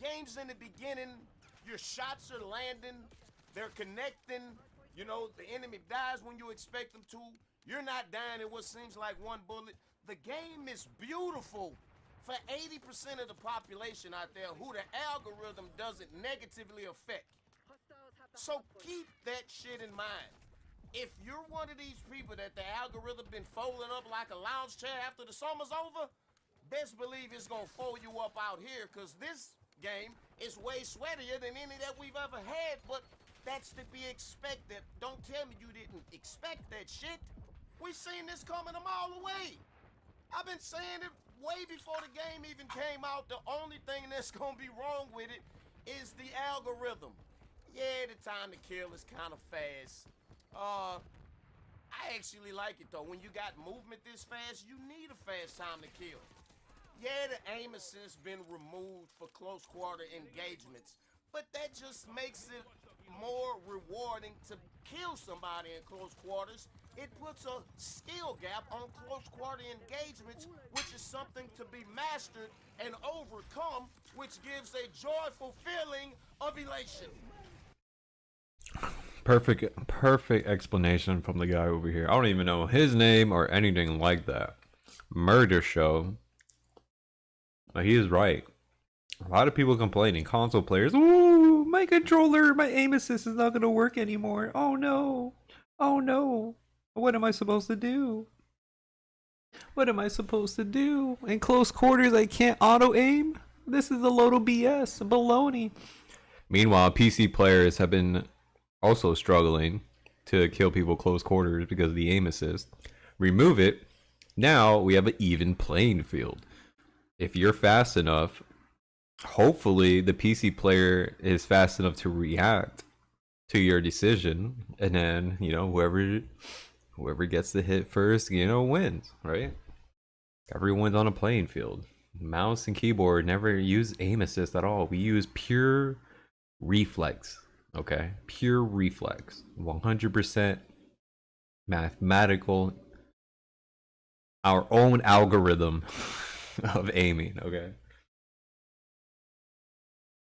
games in the beginning, your shots are landing, they're connecting, you know, the enemy dies when you expect them to, you're not dying in what seems like one bullet. The game is beautiful for 80% of the population out there who the algorithm doesn't negatively affect. So keep that shit in mind. If you're one of these people that the algorithm been folding up like a lounge chair after the summer's over, best believe it's gonna fold you up out here, cause this game is way sweatier than any that we've ever had, but that's to be expected. Don't tell me you didn't expect that shit. We seen this coming a mile away. I've been saying it way before the game even came out. The only thing that's gonna be wrong with it is the algorithm. Yeah, the time to kill is kind of fast. I actually like it though. When you got movement this fast, you need a fast time to kill. Yeah, the aim assist been removed for close quarter engagements, but that just makes it more rewarding to kill somebody in close quarters. It puts a skill gap on close quarter engagements, which is something to be mastered and overcome, which gives a joyful feeling of elation. Perfect explanation from the guy over here. I don't even know his name or anything like that. Murder Show. He is right. A lot of people complaining, console players, ooh, my controller, my aim assist is not going to work anymore. Oh no. Oh no. What am I supposed to do? What am I supposed to do? In close quarters, I can't auto aim? This is a load of BS, baloney. Meanwhile, PC players have been also struggling to kill people close quarters because of the aim assist. Remove it. Now we have an even playing field. If you're fast enough, hopefully the PC player is fast enough to react to your decision, and then, you know, whoever gets the hit first, you know, wins, right? Everyone's on a playing field. Mouse and keyboard never use aim assist at all. We use pure reflex, okay? Pure reflex. 100% mathematical, our own algorithm of aiming, okay?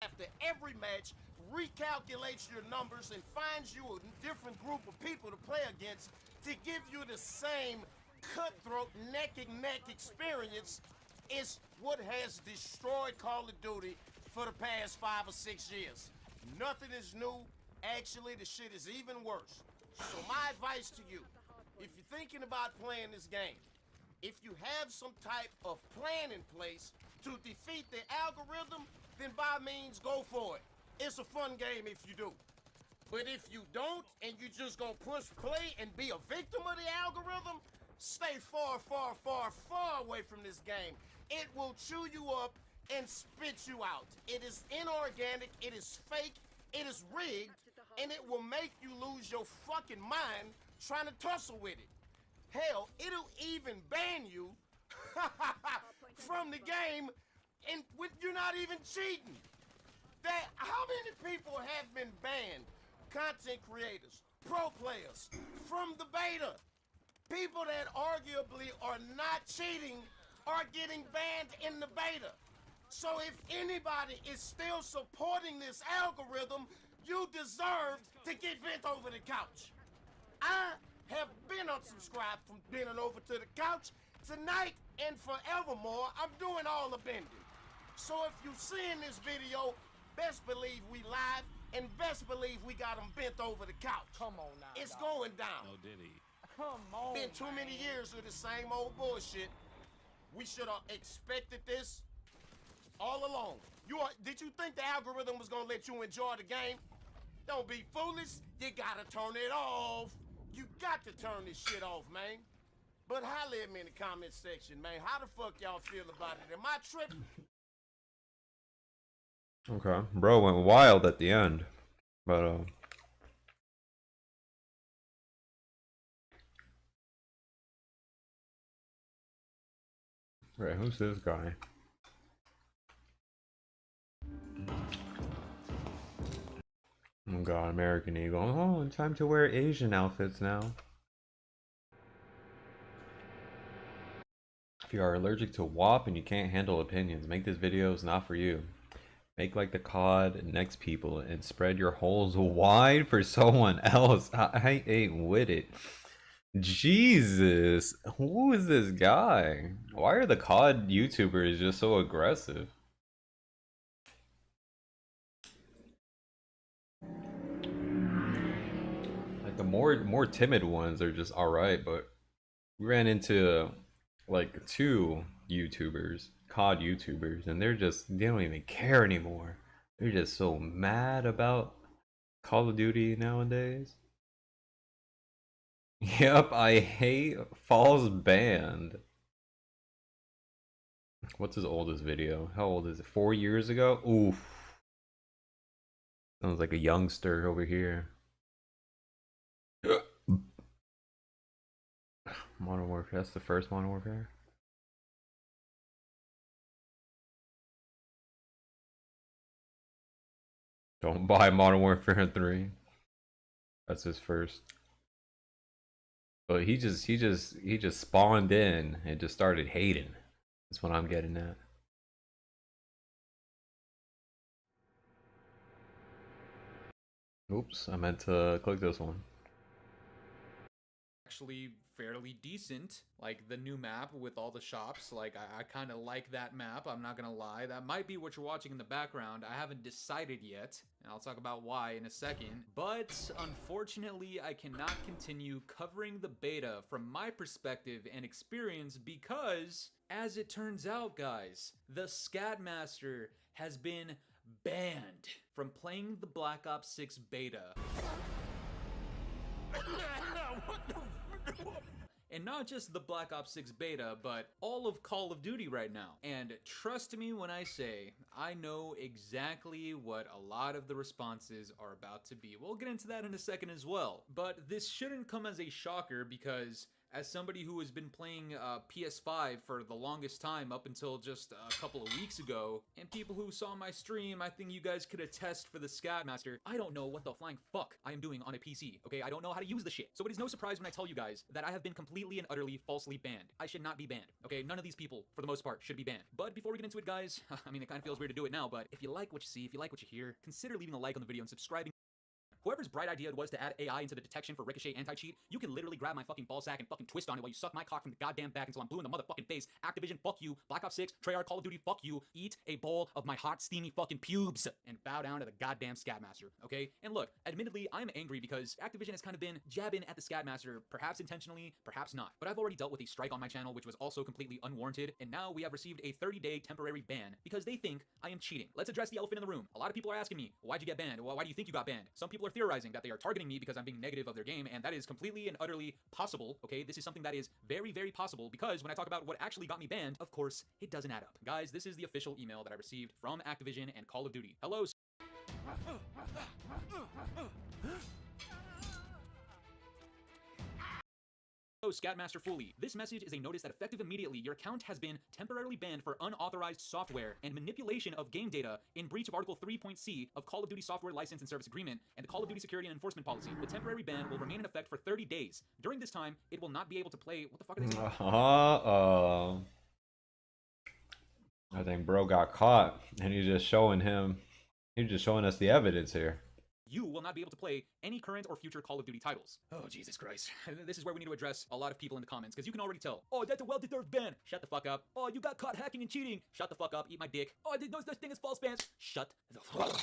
After every match, recalculates your numbers and finds you a different group of people to play against to give you the same cutthroat neck-and-neck experience is what has destroyed Call of Duty for the past 5 or 6 years. Nothing is new. Actually, the shit is even worse. So my advice to you, if you're thinking about playing this game, if you have some type of plan in place to defeat the algorithm, then by means go for it. It's a fun game if you do. But if you don't, and you just gonna push play and be a victim of the algorithm, stay far, far, far, far away from this game. It will chew you up and spit you out. It is inorganic, it is fake, it is rigged, and it will make you lose your fucking mind trying to tussle with it. Hell, it'll even ban you from the game, and you're not even cheating. How many people have been banned? Content creators, pro players, from the beta. People that arguably are not cheating are getting banned in the beta. So if anybody is still supporting this algorithm, you deserve to get bent over the couch. I have been unsubscribed from bending over to the couch. Tonight and forevermore, I'm doing all the bending. So if you seeing this video, best believe we live, and best believe we got them bent over the couch. Come on now. It's going down. No diddy. Come on. Been too many years of the same old bullshit. We should have expected this all along. Did you think the algorithm was gonna let you enjoy the game? Don't be foolish. You gotta turn it off. You got to turn this shit off, man. But holla at me in the comment section, man. How the fuck y'all feel about it? Am I tripping? Okay, bro went wild at the end, but right, who's this guy? Oh god, American Eagle. Oh, time to wear Asian outfits now. If you are allergic to WAP and you can't handle opinions, make this video is not for you. Make like the COD next people and spread your holes wide for someone else. I ain't with it. Jesus, who is this guy? Why are the COD YouTubers just so aggressive? Like the more timid ones are just alright, but we ran into like 2 YouTubers, COD YouTubers, and they don't even care anymore. They're just so mad about Call of Duty nowadays. Yep, I hate Falls Band. What's his oldest video? How old is it? 4 years ago? Oof. Sounds like a youngster over here. Modern Warfare, that's the first Modern Warfare. Don't buy Modern Warfare 3. That's his first. But he just spawned in and just started hating. That's what I'm getting at. Oops, I meant to click this one. Actually fairly decent. Like the new map with all the shops, like I kind of like that map, I'm not gonna lie. That might be what you're watching in the background. I haven't decided yet, and I'll talk about why in a second. But unfortunately, I cannot continue covering the beta from my perspective and experience because, as it turns out, guys, the Scatmaster has been banned from playing the Black Ops 6 beta. And not just the Black Ops 6 beta, but all of Call of Duty right now. And trust me when I say, I know exactly what a lot of the responses are about to be. We'll get into that in a second as well. But this shouldn't come as a shocker because as somebody who has been playing PS5 for the longest time up until just a couple of weeks ago, and people who saw my stream, I think you guys could attest for the Scatmaster, I don't know what the flying fuck I am doing on a PC, okay? I don't know how to use the shit. So it is no surprise when I tell you guys that I have been completely and utterly falsely banned. I should not be banned, okay? None of these people, for the most part, should be banned. But before we get into it, guys, I mean, it kind of feels weird to do it now, but if you like what you see, if you like what you hear, consider leaving a like on the video and subscribing. Whoever's bright idea it was to add AI into the detection for Ricochet anti-cheat, you can literally grab my fucking ballsack and fucking twist on it while you suck my cock from the goddamn back until I'm blue in the motherfucking face. Activision, fuck you. Black Ops 6, Treyarch, Call of Duty, fuck you. Eat a bowl of my hot, steamy fucking pubes and bow down to the goddamn Scatmaster, okay? And look, admittedly, I'm angry because Activision has kind of been jabbing at the Scatmaster, perhaps intentionally, perhaps not. But I've already dealt with a strike on my channel, which was also completely unwarranted, and now we have received a 30-day temporary ban because they think I am cheating. Let's address the elephant in the room. A lot of people are asking me, why'd you get banned? Why do you think you got banned? Some people are theorizing that they are targeting me because I'm being negative of their game, and that is completely and utterly possible, okay? This is something that is very, very possible because when I talk about what actually got me banned, of course, it doesn't add up. Guys, this is the official email that I received from Activision and Call of Duty. Hello, Scatmaster Fully. This message is a notice that effective immediately, your account has been temporarily banned for unauthorized software and manipulation of game data in breach of Article 3.c of Call of Duty Software License and Service Agreement and the Call of Duty Security and Enforcement Policy. The temporary ban will remain in effect for 30 days. During this time, it will not be able to play... What the fuck are they saying? Uh-oh. I think bro got caught, and he's just showing us the evidence here. You will not be able to play any current or future Call of Duty titles. Oh, Jesus Christ. This is where we need to address a lot of people in the comments, because you can already tell. Oh, that's a well-deserved ban. Shut the fuck up. Oh, you got caught hacking and cheating. Shut the fuck up. Eat my dick. Oh, there's no such thing as false bans. Shut the fuck up.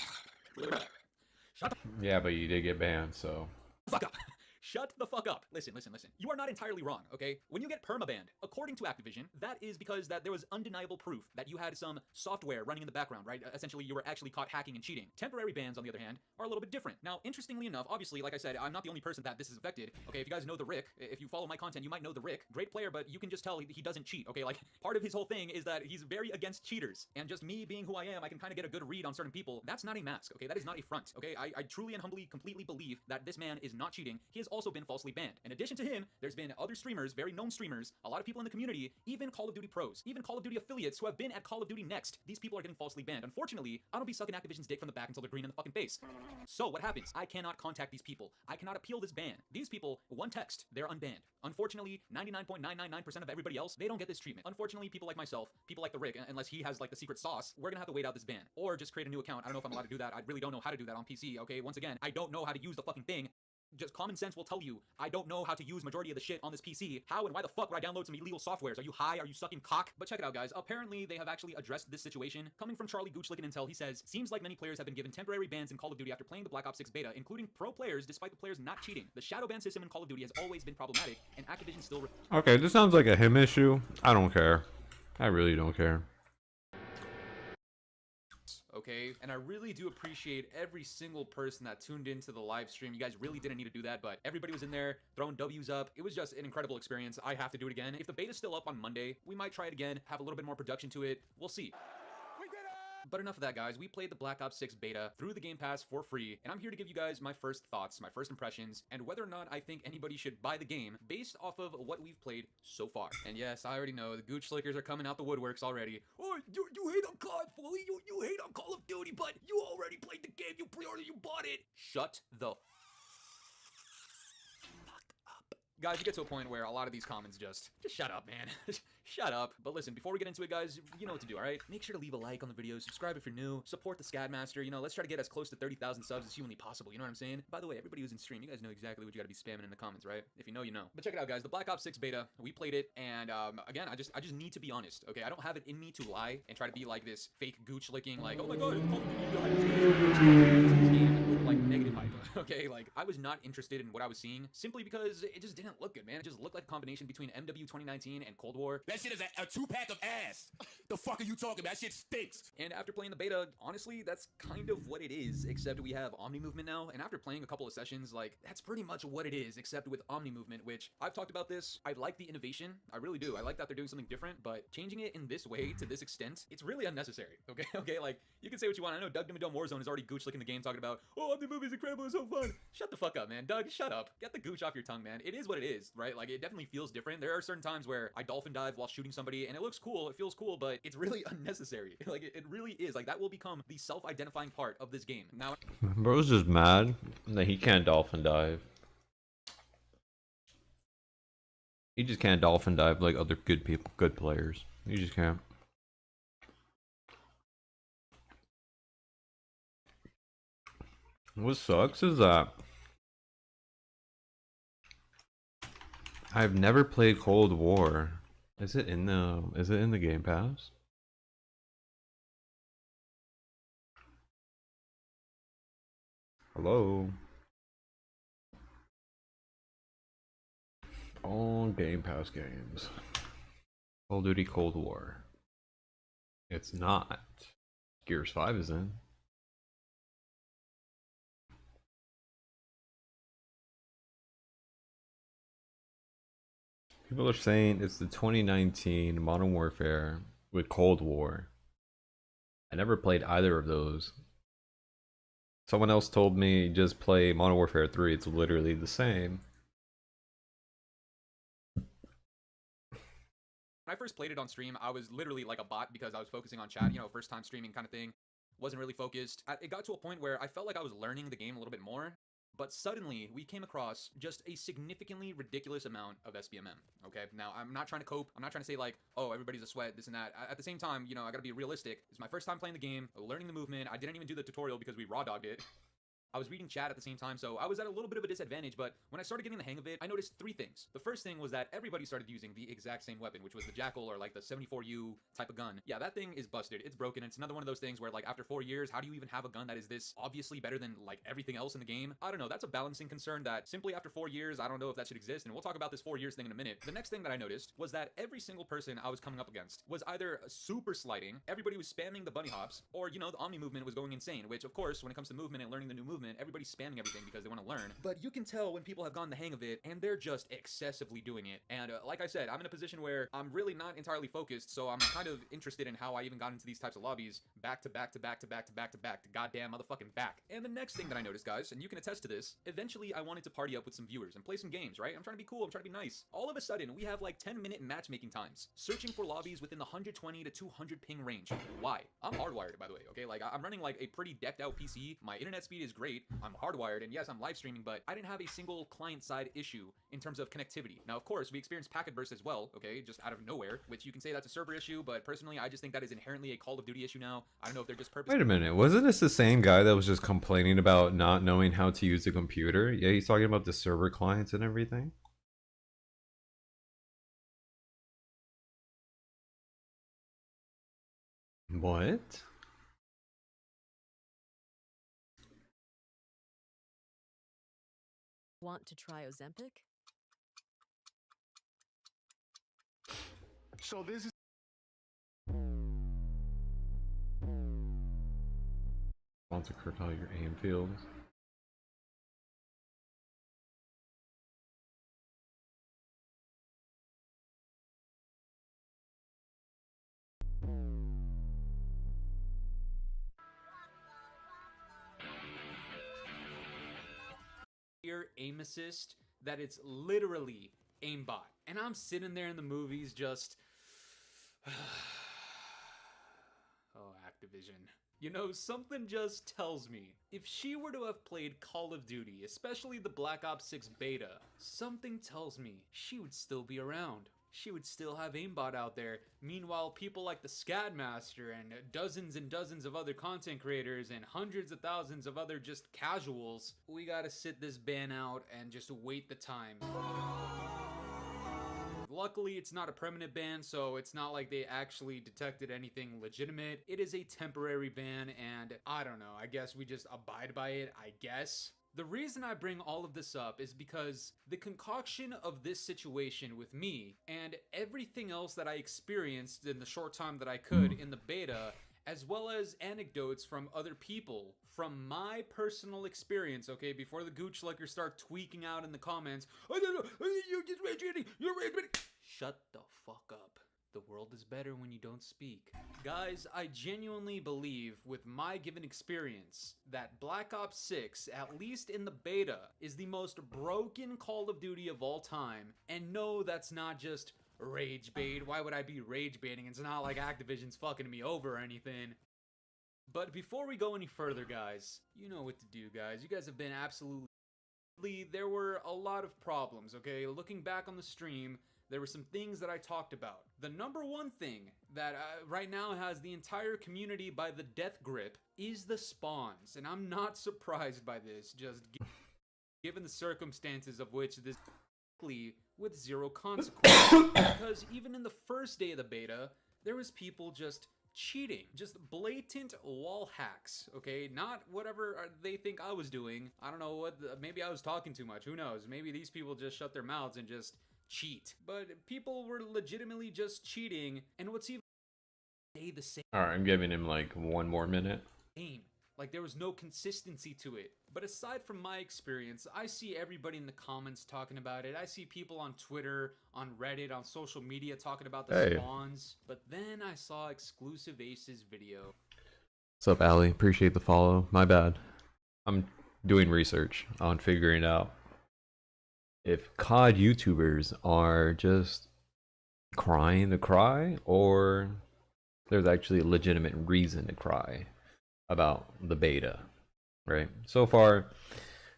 Shut the Yeah, but you did get banned, so... fuck up. Shut the fuck up. Listen. You are not entirely wrong, okay? When you get permabanned, according to Activision, that is because there was undeniable proof that you had some software running in the background, right? Essentially, you were actually caught hacking and cheating. Temporary bans, on the other hand, are a little bit different. Now, interestingly enough, obviously, like I said, I'm not the only person that this is affected, okay? If you guys know the Rick, if you follow my content, you might know the Rick. Great player, but you can just tell he doesn't cheat, okay? Like, part of his whole thing is that he's very against cheaters. And just me being who I am, I can kind of get a good read on certain people. That's not a mask, okay? That is not a front, okay? I truly and humbly, completely believe that this man is not cheating. He has also been falsely banned. In addition to him, there's been other streamers, very known streamers, a lot of people in the community, even Call of Duty pros, even Call of Duty affiliates who have been at Call of Duty Next. These people are getting falsely banned. Unfortunately, I don't be sucking Activision's dick from the back until they're green in the fucking face. So what happens? I cannot contact these people. I cannot appeal this ban. These people, one text, they're unbanned. Unfortunately, 99.999% of everybody else, they don't get this treatment. Unfortunately, people like myself, people like the Rick, unless he has like the secret sauce, we're gonna have to wait out this ban. Or just create a new account. I don't know if I'm allowed to do that. I really don't know how to do that on PC, okay? Once again, I don't know how to use the fucking thing. Just common sense will tell you, I don't know how to use majority of the shit on this PC. How and why the fuck would I download some illegal softwares? Are you high? Are you sucking cock? But check it out, guys. Apparently, they have actually addressed this situation. Coming from Charlie Goochlick and Intel, he says, seems like many players have been given temporary bans in Call of Duty after playing the Black Ops 6 beta, including pro players, despite the players not cheating. The shadow ban system in Call of Duty has always been problematic, and Activision still... Okay, this sounds like a him issue. I don't care. I really don't care. Okay, and I really do appreciate every single person that tuned into the live stream. You guys really didn't need to do that, but everybody was in there throwing W's up. It was just an incredible experience. I have to do it again. If the beta's still up on Monday, we might try it again, have a little bit more production to it. We'll see. But enough of that, guys. We played the Black Ops 6 beta through the Game Pass for free, and I'm here to give you guys my first thoughts, my first impressions, and whether or not I think anybody should buy the game based off of what we've played so far. And yes, I already know the Gooch Slickers are coming out the woodworks already. Oh, you hate on COD, Foley. You hate on Call of Duty, but you already played the game. You pre-ordered, you bought it. Shut the guys, you get to a point where a lot of these comments just shut up, man. Shut up. But listen, before we get into it, guys, you know what to do, all right? Make sure to leave a like on the video, subscribe if you're new, support the Scadmaster. You know, let's try to get as close to 30,000 subs as humanly possible. You know what I'm saying? By the way, everybody who's in stream, you guys know exactly what you gotta be spamming in the comments, right? If you know, you know. But check it out, guys. The Black Ops 6 beta, we played it, and again, I just need to be honest, okay? I don't have it in me to lie and try to be like this fake gooch licking, like, oh my god, it's Call of Duty with like negative hype. Okay, like I was not interested in what I was seeing simply because it just didn't look good, man. It just looked like a combination between MW 2019 and Cold War. That shit is a two-pack of ass. The fuck are you talking about? That shit stinks. And after playing the beta, honestly, that's kind of what it is, except we have Omni Movement now. And after playing a couple of sessions, like, that's pretty much what it is, except with Omni Movement, which I've talked about this. I like the innovation. I really do. I like that they're doing something different, but changing it in this way, to this extent, it's really unnecessary, okay? Okay, like, you can say what you want. I know Doug Dimmadome Warzone is already gooch licking the game talking about, oh, Omni Movement is incredible, it's so fun. Shut the fuck up, man. Doug, shut up. Get the gooch off your tongue, man. It is what it is, right? Like, it definitely feels different. There are certain times where I dolphin dive while shooting somebody, and it looks cool, it feels cool, but it's really unnecessary. Like, it really is. Like, that will become the self-identifying part of this game. Now, Bro's just mad that he can't dolphin dive. He just can't dolphin dive like other good people, good players. He just can't. What sucks is that I've never played Cold War. Is it in the Game Pass? Hello? All Game Pass games. Call of Duty Cold War. It's not. Gears 5 is in. People are saying it's the 2019 Modern Warfare with Cold War. I never played either of those. Someone else told me just play Modern Warfare 3, it's literally the same. when I first played it on stream, I was literally like a bot because I was focusing on chat, you know, first time streaming kind of thing. Wasn't really focused. It got to a point where I felt like I was learning the game a little bit more. But suddenly, we came across just a significantly ridiculous amount of SBMM, okay? Now, I'm not trying to cope. I'm not trying to say, like, oh, everybody's a sweat, this and that. At the same time, you know, I gotta be realistic. It's my first time playing the game, learning the movement. I didn't even do the tutorial because we raw dogged it. I was reading chat at the same time, so I was at a little bit of a disadvantage, but when I started getting the hang of it, I noticed three things. The first thing was that everybody started using the exact same weapon, which was the Jackal or like the 74U type of gun. Yeah, that thing is busted. It's broken. It's another one of those things where like after 4 years, how do you even have a gun that is this obviously better than like everything else in the game? I don't know. That's a balancing concern that simply after 4 years, I don't know if that should exist, and we'll talk about this 4 years thing in a minute. The next thing that I noticed was that every single person I was coming up against was either super sliding, everybody was spamming the bunny hops, or, you know, the Omni movement was going insane, which of course, when it comes to movement and learning the new movement, everybody's spamming everything because they want to learn. But you can tell when people have gotten the hang of it and they're just excessively doing it. And like I said, I'm in a position where I'm really not entirely focused, so I'm kind of interested in how I even got into these types of lobbies back to back to back to back to back to back to goddamn motherfucking back. And the next thing that I noticed, guys, and you can attest to this, eventually I wanted to party up with some viewers and play some games, right? I'm trying to be cool, I'm trying to be nice. All of a sudden, we have like 10-minute matchmaking times, searching for lobbies within the 120 to 200 ping range. Why? I'm hardwired, by the way, okay? Like, I'm running like a pretty decked out PC. My internet speed is great. great. I'm hardwired, and yes, I'm live streaming, but I didn't have a single client-side issue in terms of connectivity. Now, of course, we experienced packet bursts as well, okay, just out of nowhere, which you can say that's a server issue, but personally, I just think that is inherently a Call of Duty issue now. I don't know if they're just purposely... Wait a minute, wasn't this the same guy that was just complaining about not knowing how to use a computer? Yeah, he's talking about the server clients and everything. What? Want to try Ozempic? So this is Want to curtail your aim fields? aim assist that it's literally aimbot, and I'm sitting there in the movies just oh, Activision. You know, something just tells me, if she were to have played Call of Duty, especially the Black Ops 6 beta, something tells me she would still be around. She would still have aimbot out there. Meanwhile, people like the Scadmaster and dozens of other content creators and hundreds of thousands of other just casuals, we gotta sit this ban out and just wait the time. Luckily, it's not a permanent ban, so it's not like they actually detected anything legitimate. It is a temporary ban, and I don't know, I guess we just abide by it, I guess. The reason I bring all of this up is because the concoction of this situation with me and everything else that I experienced in the short time that I could in the beta, as well as anecdotes from other people, from my personal experience, okay, before the gooch lickers start tweaking out in the comments, you're just rage baiting, you're rage baiting. Shut the fuck up. The world is better when you don't speak. Guys, I genuinely believe, with my given experience, that Black Ops 6, at least in the beta, is the most broken Call of Duty of all time. And no, that's not just rage bait. Why would I be rage baiting? It's not like Activision's fucking me over or anything. But before we go any further, guys, you know what to do, guys. You guys have been absolutely... There were a lot of problems, okay? Looking back on the stream, there were some things that I talked about. The number one thing that right now has the entire community by the death grip is the spawns. And I'm not surprised by this, just given the circumstances of which this with zero consequence. Because even in the first day of the beta, there was people just cheating, just blatant wall hacks, okay? Not whatever they think I was doing. I don't know what, maybe I was talking too much, who knows? Maybe these people just shut their mouths and just cheat. But people were legitimately just cheating, and what's even the same. Alright, I'm giving him like one more minute. Like, there was no consistency to it. But aside from my experience, I see everybody in the comments talking about it. I see people on Twitter, on Reddit, on social media talking about the spawns. But then I saw Exclusive Ace's video. What's up, Ali? Appreciate the follow. My bad. I'm doing research on figuring out if COD YouTubers are just crying to cry, or there's actually a legitimate reason to cry about the beta, right? So far,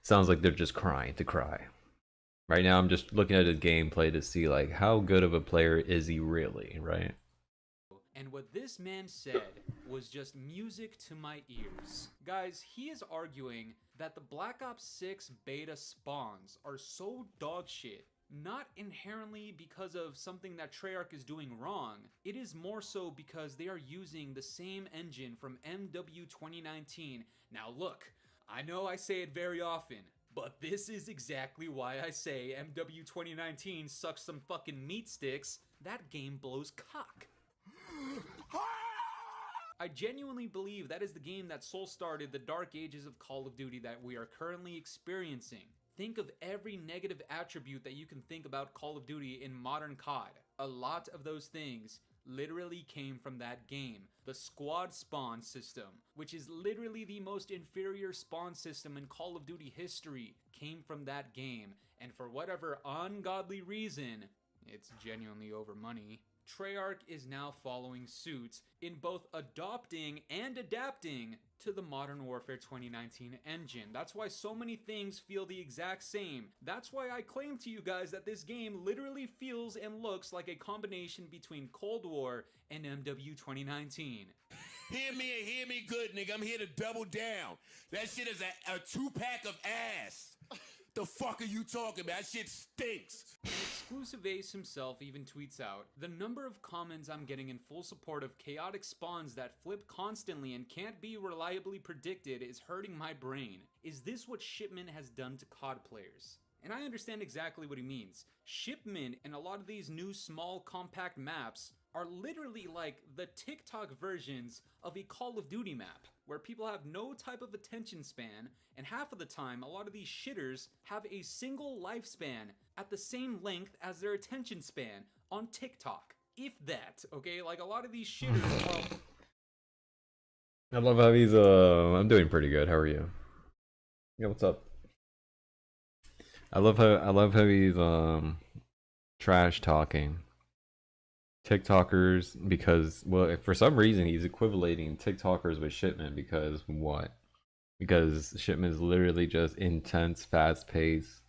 sounds like they're just crying to cry. Right now, I'm just looking at his gameplay to see like how good of a player is he really, right? And what this man said was just music to my ears. Guys, he is arguing that the Black Ops 6 beta spawns are so dog shit, not inherently because of something that Treyarch is doing wrong. It is more so because they are using the same engine from MW 2019. Now look, I know I say it very often, but this is exactly why I say MW 2019 sucks some fucking meat sticks. That game blows cock. I genuinely believe that is the game that soul started the dark ages of Call of Duty that we are currently experiencing. Think of every negative attribute that you can think about Call of Duty in modern COD. A lot of those things literally came from that game. The squad spawn system, which is literally the most inferior spawn system in Call of Duty history, came from that game. And for whatever ungodly reason, it's genuinely over money. Treyarch is now following suit in both adopting and adapting to the Modern Warfare 2019 engine. That's why so many things feel the exact same. That's why I claim to you guys that this game literally feels and looks like a combination between Cold War and MW 2019. Hear me and hear me good, nigga. I'm here to double down. That shit is a two-pack of ass. The fuck are you talking about? That shit stinks. And Exclusive Ace himself even tweets out, "The number of comments I'm getting in full support of chaotic spawns that flip constantly and can't be reliably predicted is hurting my brain. Is this what Shipment has done to COD players?" And I understand exactly what he means. Shipment and a lot of these new small compact maps are literally like the TikTok versions of a Call of Duty map, where people have no type of attention span, and half of the time, a lot of these shitters have a single lifespan at the same length as their attention span on TikTok. If that, okay? Like, a lot of these shitters I love how he's I'm doing pretty good. How are you? Yeah, what's up? I love how he's trash talking TikTokers because, well, for some reason he's equivalating TikTokers with Shipment because what? Because Shipment is literally just intense, fast paced,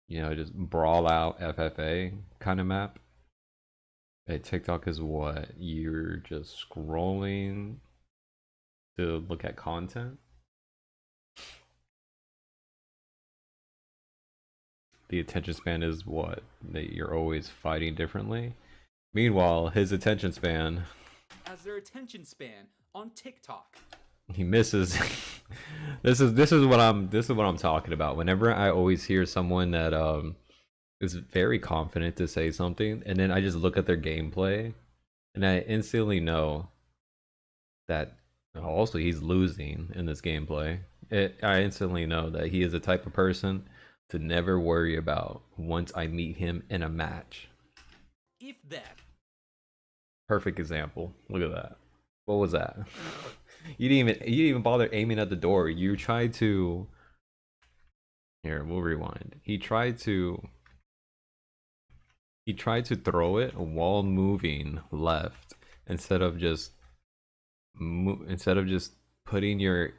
you know, just brawl out FFA kind of map. Hey, TikTok is what? You're just scrolling to look at content. The attention span is what? That you're always fighting differently. Meanwhile, his attention span, as their attention span on TikTok. he misses. This is what I'm talking about. Whenever I always hear someone that is very confident to say something, and then I just look at their gameplay, and I instantly know that also he's losing in this gameplay. I instantly know that he is the type of person to never worry about once I meet him in a match. If that. Perfect example. Look at that. What was that? You didn't even bother aiming at the door. You tried to. Here, we'll rewind. He tried to throw it while moving left instead of just putting your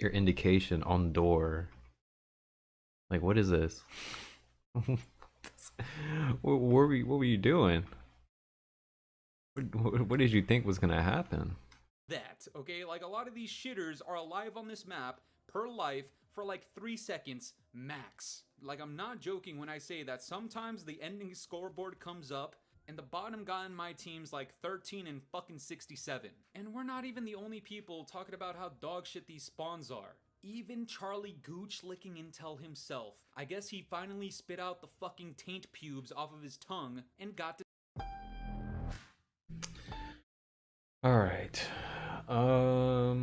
indication on door. Like, what is this? What were you doing? What did you think was gonna happen? That, okay? Like, a lot of these shitters are alive on this map per life for like 3 seconds max. Like, I'm not joking when I say that sometimes the ending scoreboard comes up and the bottom guy in my team's like 13 and fucking 67. And we're not even the only people talking about how dog shit these spawns are. Even Charlie Gooch licking Intel himself. I guess he finally spit out the fucking taint pubes off of his tongue and got to. Alright. Oh,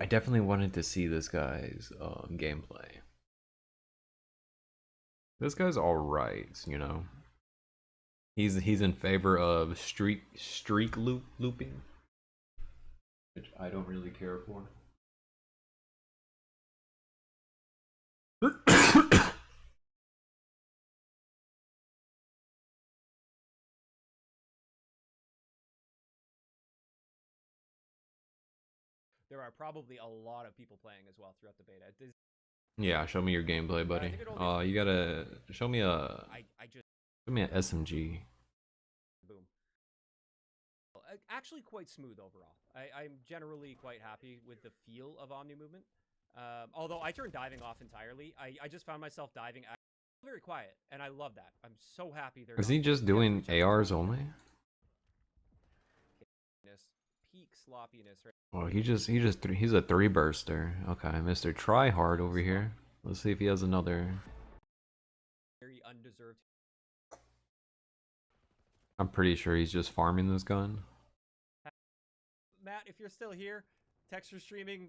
I definitely wanted to see this guy's gameplay. This guy's alright, you know. He's in favor of streak looping, which I don't really care for. There are probably a lot of people playing as well throughout the beta. Yeah, show me your gameplay, buddy. You gotta show me a. Show me an SMG. Boom. Actually, quite smooth overall. I'm generally quite happy with the feel of Omni movement. Although I turned diving off entirely, I just found myself diving very quiet, and I love that. I'm so happy there. Is he just doing ARs only? Peak sloppiness, right? Oh, he's a 3-burster. Okay, Mr. Tryhard over here. Let's see if he has another. Very undeserved. I'm pretty sure he's just farming this gun. Matt, if you're still here, texture streaming.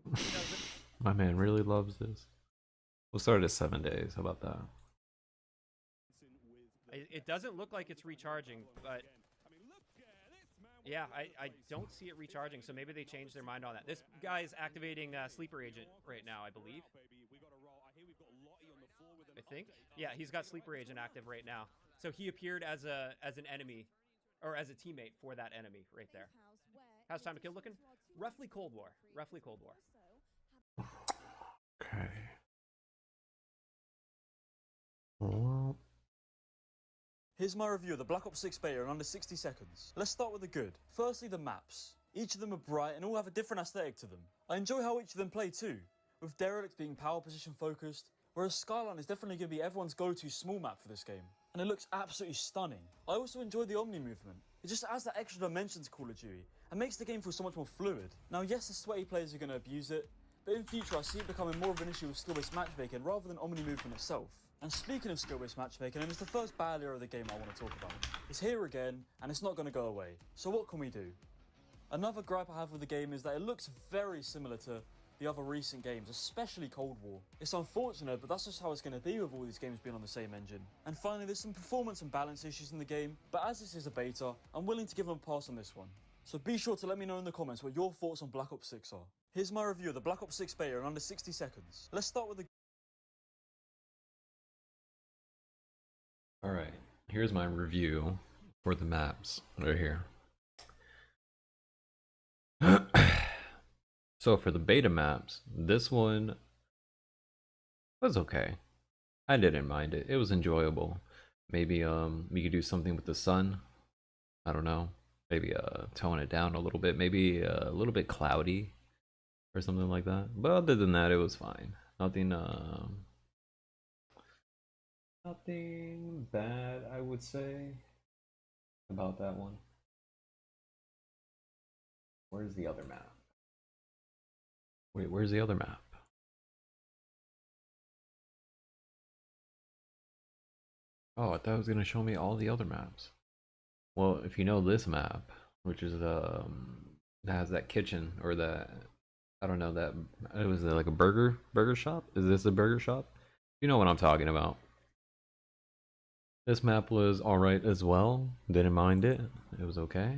My man really loves this. We'll start at 7 days. How about that? It doesn't look like it's recharging, but yeah, I don't see it recharging, so maybe they changed their mind on that. This guy is activating Sleeper Agent right now, I believe. I think. Yeah, he's got Sleeper Agent active right now. So he appeared as an enemy, or as a teammate for that enemy right there. How's Time to Kill looking? Roughly Cold War. Roughly Cold War. Okay. Well, Here's my review of the Black Ops 6 beta in under 60 seconds. Let's start with the good. Firstly, the maps. Each of them are bright and all have a different aesthetic to them. I enjoy how each of them play too, with Derelict being power position focused, whereas Skyline is definitely going to be everyone's go-to small map for this game. And it looks absolutely stunning. I also enjoy the Omni movement. It just adds that extra dimension to Call of Duty and makes the game feel so much more fluid. Now yes, the sweaty players are going to abuse it, but in future I see it becoming more of an issue with skill-based matchmaking rather than Omni movement itself. And speaking of skill-based matchmaking, and it's the first bad area of the game I want to talk about. It's here again, and it's not going to go away. So what can we do? Another gripe I have with the game is that it looks very similar to the other recent games, especially Cold War. It's unfortunate, but that's just how it's going to be with all these games being on the same engine. And finally, there's some performance and balance issues in the game, but as this is a beta, I'm willing to give them a pass on this one. So be sure to let me know in the comments what your thoughts on Black Ops 6 are. Here's my review of the Black Ops 6 beta in under 60 seconds. Let's start with the... alright. Here's my review for the maps right here. So for the beta maps, this one was okay. I didn't mind it. It was enjoyable. Maybe we could do something with the sun. I don't know. Maybe tone it down a little bit. Maybe a little bit cloudy or something like that. But other than that, it was fine. Nothing nothing bad, I would say, about that one. Where's the other map? Wait, where's the other map? Oh, I thought it was gonna show me all the other maps. Well, if you know this map, which is that has that kitchen or that, I don't know, that it was like a burger shop. Is this a burger shop? You know what I'm talking about. This map was all right as well. Didn't mind it. It was okay.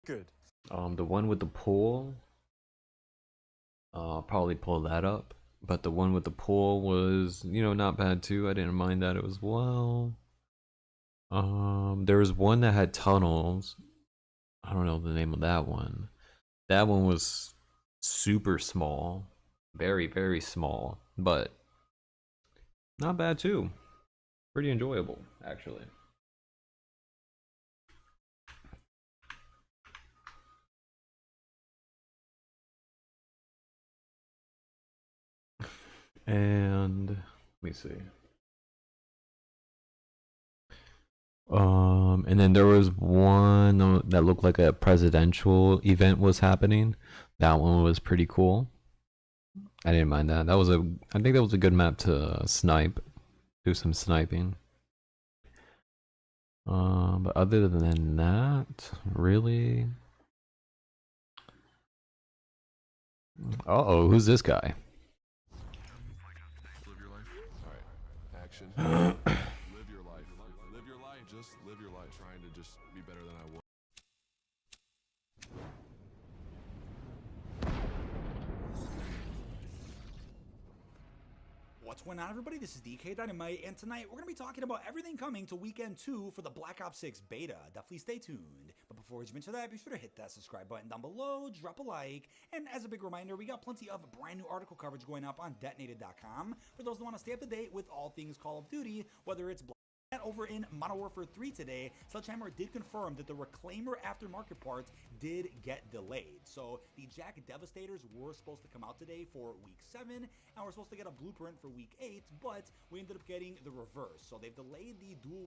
Good. The one with the pool. I'll probably pull that up. But the one with the pool was, you know, not bad too. I didn't mind that. It was well. There was one that had tunnels. I don't know the name of that one. That one was super small. Very, very small. But not bad too. Pretty enjoyable, actually. And let me see. And then there was one that looked like a presidential event was happening. That one was pretty cool. I didn't mind that. I think that was a good map to snipe, do some sniping. But other than that, really. Uh-oh, who's this guy? Live your life. Alright. Action. Live your life. Live your life. Just live your life. Trying to just be better than I was. What's going on, everybody? This is DK Dynamite, and tonight we're going to be talking about everything coming to Weekend 2 for the Black Ops 6 beta. Definitely stay tuned. But before we jump into that, be sure to hit that subscribe button down below, drop a like, and as a big reminder, we got plenty of brand new article coverage going up on detonated.com for those that want to stay up to date with all things Call of Duty, whether it's over in Modern Warfare 3 today, Sledgehammer did confirm that the Reclaimer aftermarket parts did get delayed. So the Jack Devastators were supposed to come out today for week 7, and we're supposed to get a blueprint for week 8, but we ended up getting the reverse. So they've delayed the dual.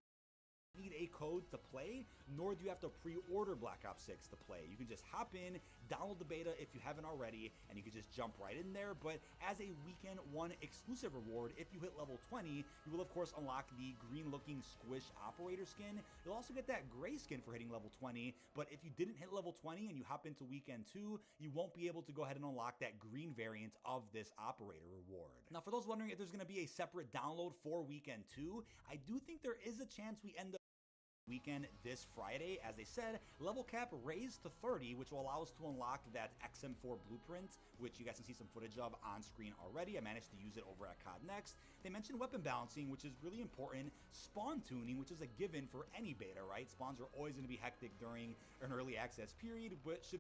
Need a code to play, nor do you have to pre-order Black Ops 6 to play. You can just hop in, download the beta if you haven't already, and you can just jump right in there. But as a weekend 1 exclusive reward, if you hit level 20, you will of course unlock the green looking squish operator skin. You'll also get that gray skin for hitting level 20, but if you didn't hit level 20 and you hop into weekend 2, you won't be able to go ahead and unlock that green variant of this operator reward. Now for those wondering if there's going to be a separate download for weekend 2, I do think there is a chance we end up weekend this Friday. As they said, level cap raised to 30, which will allow us to unlock that XM4 blueprint, which you guys can see some footage of on screen already. I managed to use it over at COD Next. They mentioned weapon balancing, which is really important. Spawn tuning, which is a given for any beta, right? Spawns are always going to be hectic during an early access period, but should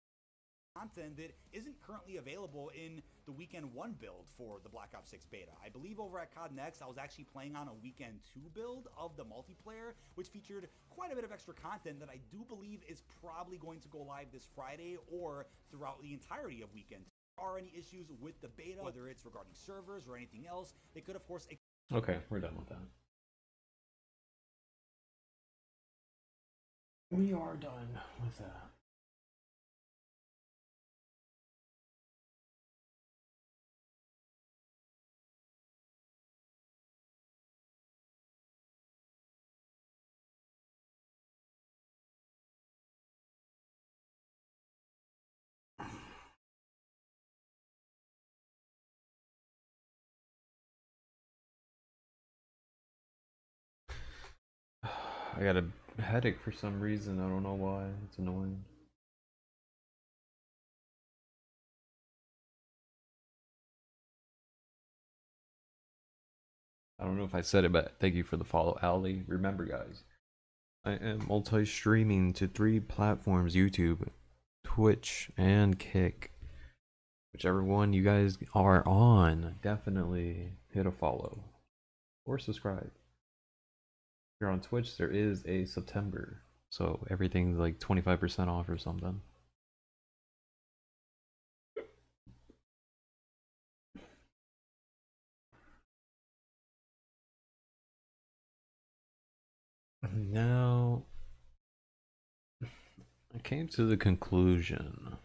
content that isn't currently available in the Weekend 1 build for the Black Ops 6 beta. I believe over at COD Next, I was actually playing on a Weekend 2 build of the multiplayer, which featured quite a bit of extra content that I do believe is probably going to go live this Friday or throughout the entirety of Weekend 2. If there are any issues with the beta, whether it's regarding servers or anything else, they could, of course... Okay, we're done with that. We are done with that. I got a headache for some reason. I don't know why. It's annoying. I don't know if I said it, but thank you for the follow, Ali. Remember, guys, I am multi-streaming to 3 platforms: YouTube, Twitch, and Kick. Whichever one you guys are on, definitely hit a follow or subscribe. If you're on Twitch, there is a September, so everything's like 25% off or something. Now, I came to the conclusion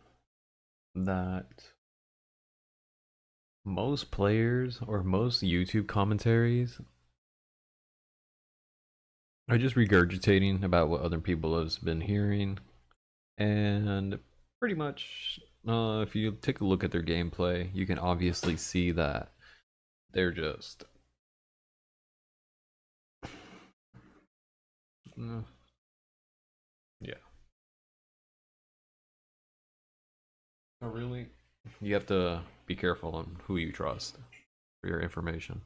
that most players or most YouTube commentaries are just regurgitating about what other people have been hearing, and pretty much if you take a look at their gameplay, you can obviously see that they're just yeah. So really, you have to be careful on who you trust for your information.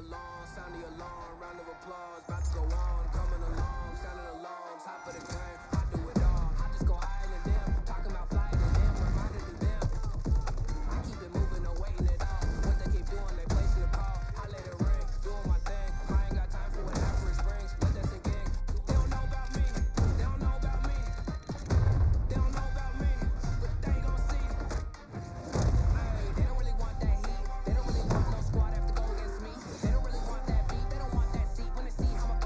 alarm, sound the alarm, round of applause, about to go on, coming along, sounding alarms, top of the game, I do it all. I just go higher than them, talking about flying than them, reminded of them. I keep it moving, no waiting at all. What they keep doing, they placing the call. I let it ring, doing my thing. I ain't got time for what average brings. Let that sink in. They don't know about me. They don't know about me. They don't know about me, but they gon' see. Ay, they don't really want that heat. They don't really want no squad have to go against me. They don't really want that beat. They don't want that seat when they see how my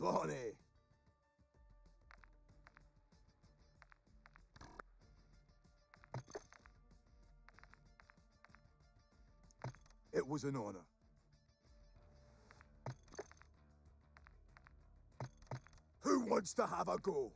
Bonnie. It was an honor. Who wants to have a go?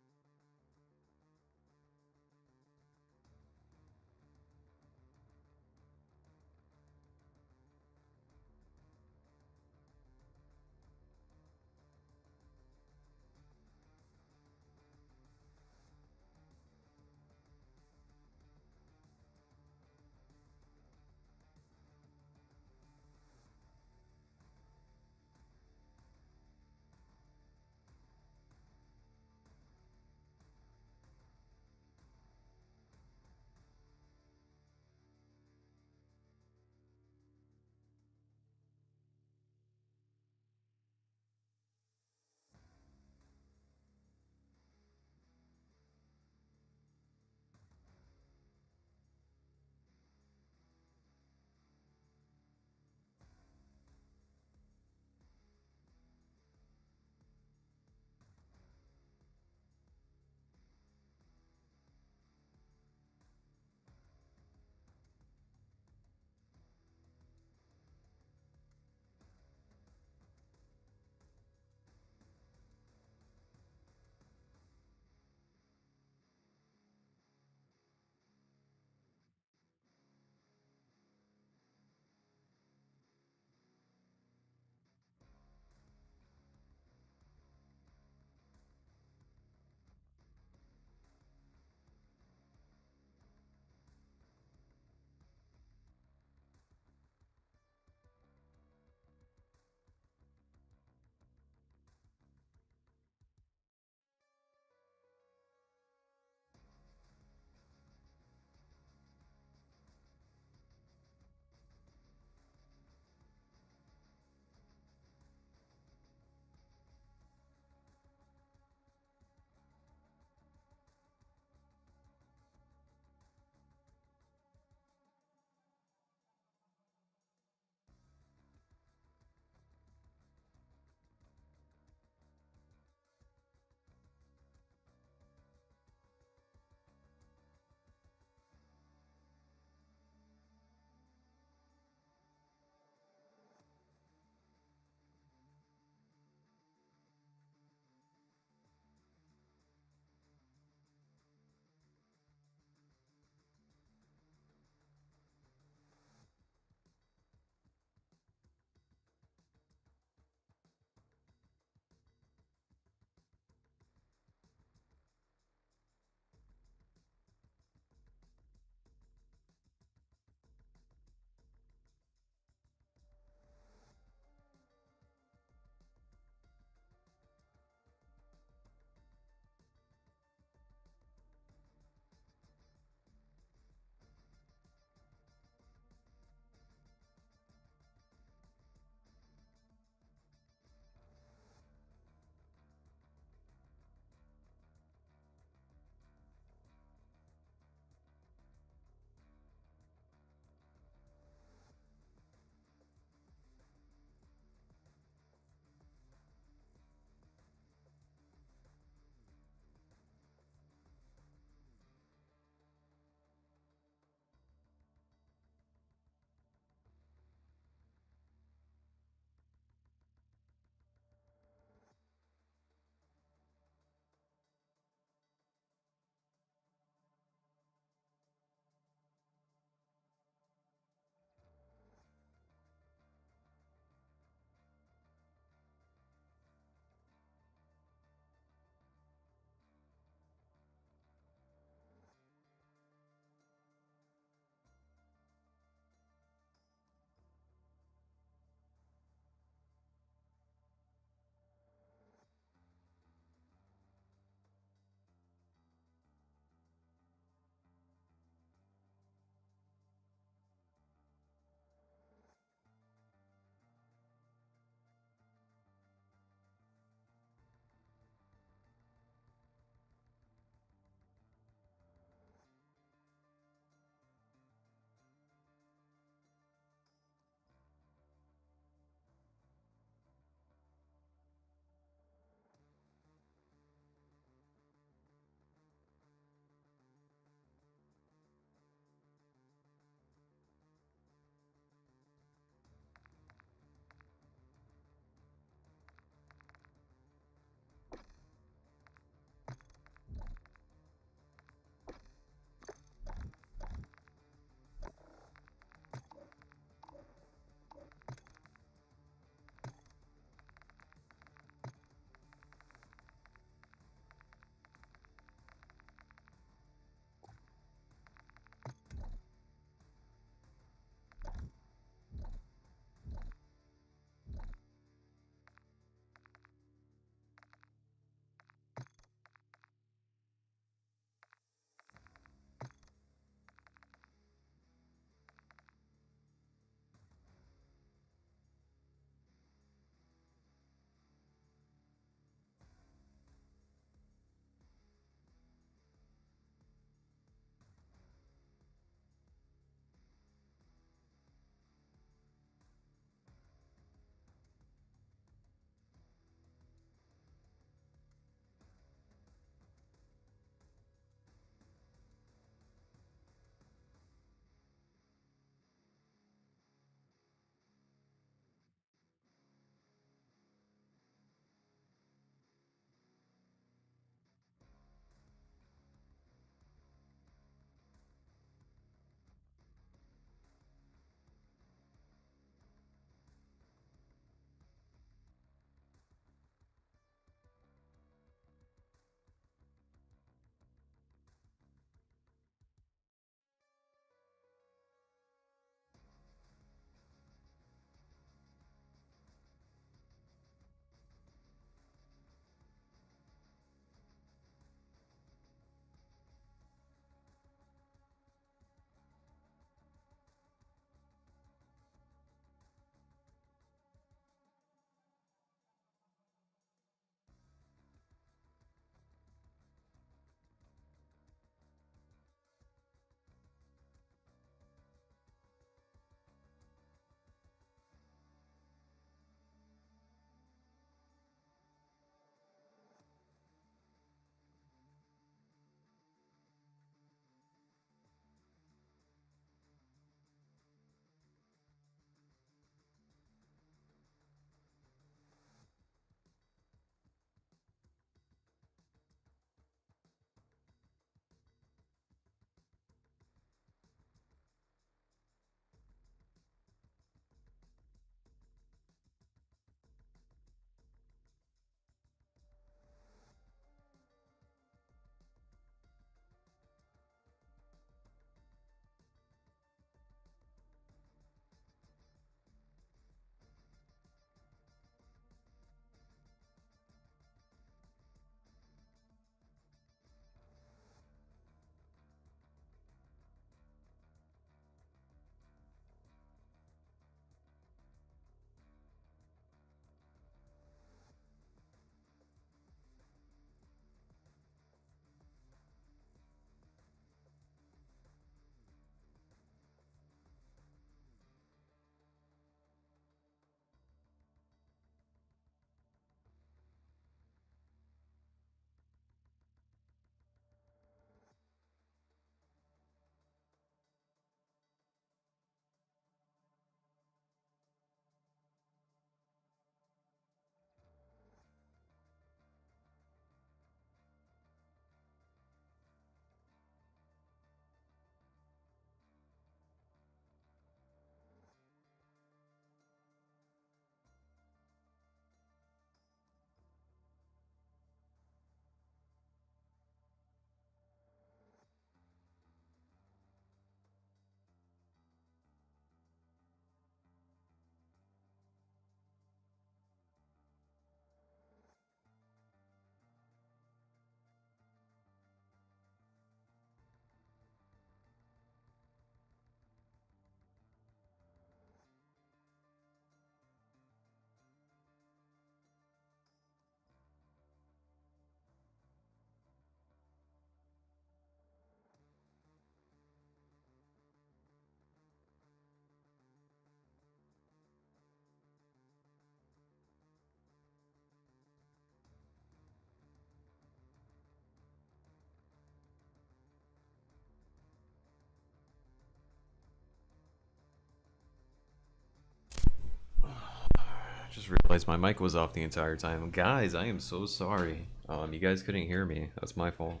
realized my mic was off the entire time. Guys, I am so sorry. You guys couldn't hear me. That's my fault.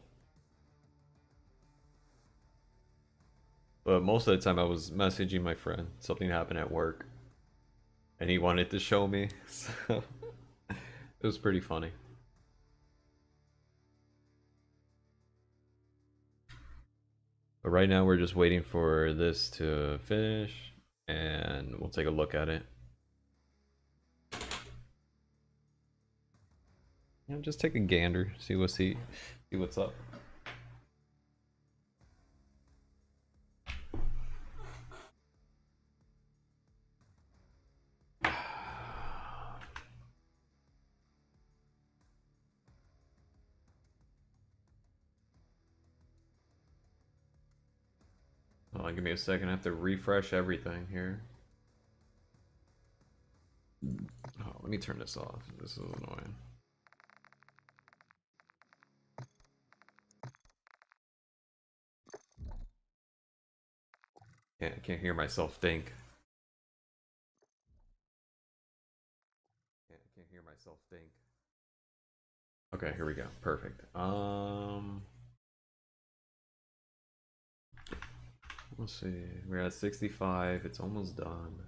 But most of the time I was messaging my friend. Something happened at work. And he wanted to show me. So it was pretty funny. But right now we're just waiting for this to finish. And we'll take a look at it. Yeah, just take a gander. See what's up. Oh, give me a second. I have to refresh everything here. Oh, let me turn this off. This is annoying. I can't hear myself think. Can't hear myself think. Okay, here we go. Perfect. Let's see. We're at 65. It's almost done.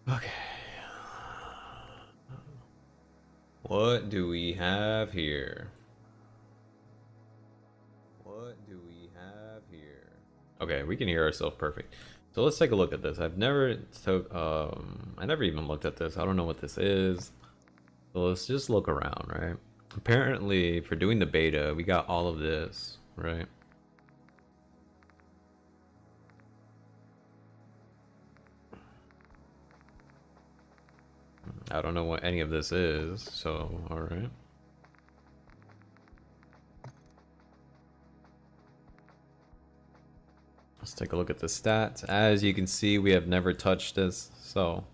Okay. What do we have here? What do we have here? Okay, we can hear ourselves perfect. So let's take a look at this. I never even looked at this. I don't know what this is. So let's just look around, right? Apparently, for doing the beta, we got all of this, right? I don't know what any of this is, so alright. Let's take a look at the stats. As you can see, we have never touched this, so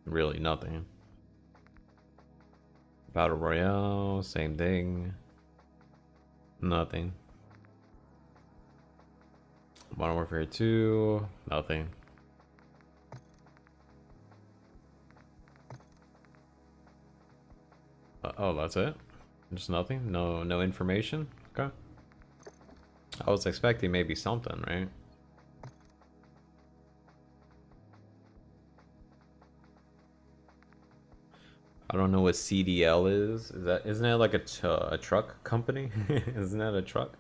really nothing. Battle Royale, same thing. Nothing. Modern Warfare 2, nothing. Oh, that's it? Just nothing? No information? Okay. I was expecting maybe something, right? I don't know what CDL is. Isn't that like a truck company? Isn't that a truck?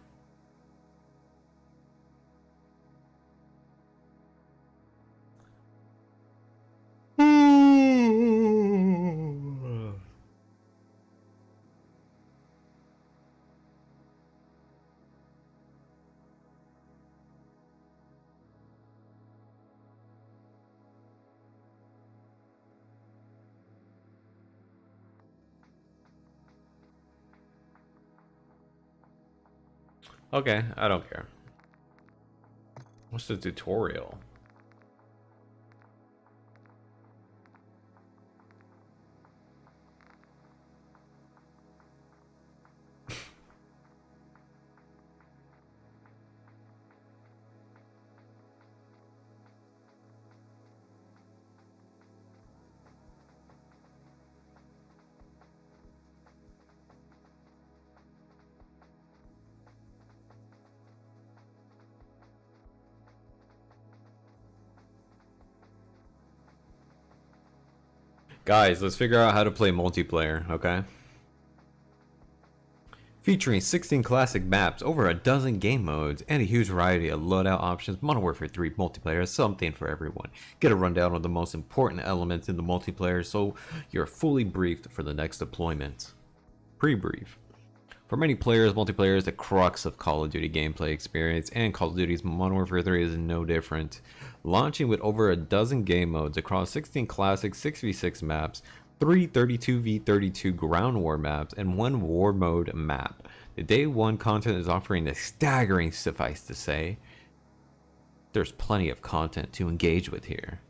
Okay, I don't care. What's the tutorial? Guys, let's figure out how to play multiplayer, okay? Featuring 16 classic maps, over a dozen game modes, and a huge variety of loadout options, Modern Warfare 3 multiplayer is something for everyone. Get a rundown of the most important elements in the multiplayer so you're fully briefed for the next deployment. Pre-brief. For many players, multiplayer is the crux of Call of Duty gameplay experience, and Call of Duty's Modern Warfare 3 is no different. Launching with over a dozen game modes across 16 classic 6v6 maps, 3 32v32 ground war maps, and 1 war mode map. The day one content is offering a staggering, suffice to say. There's plenty of content to engage with here.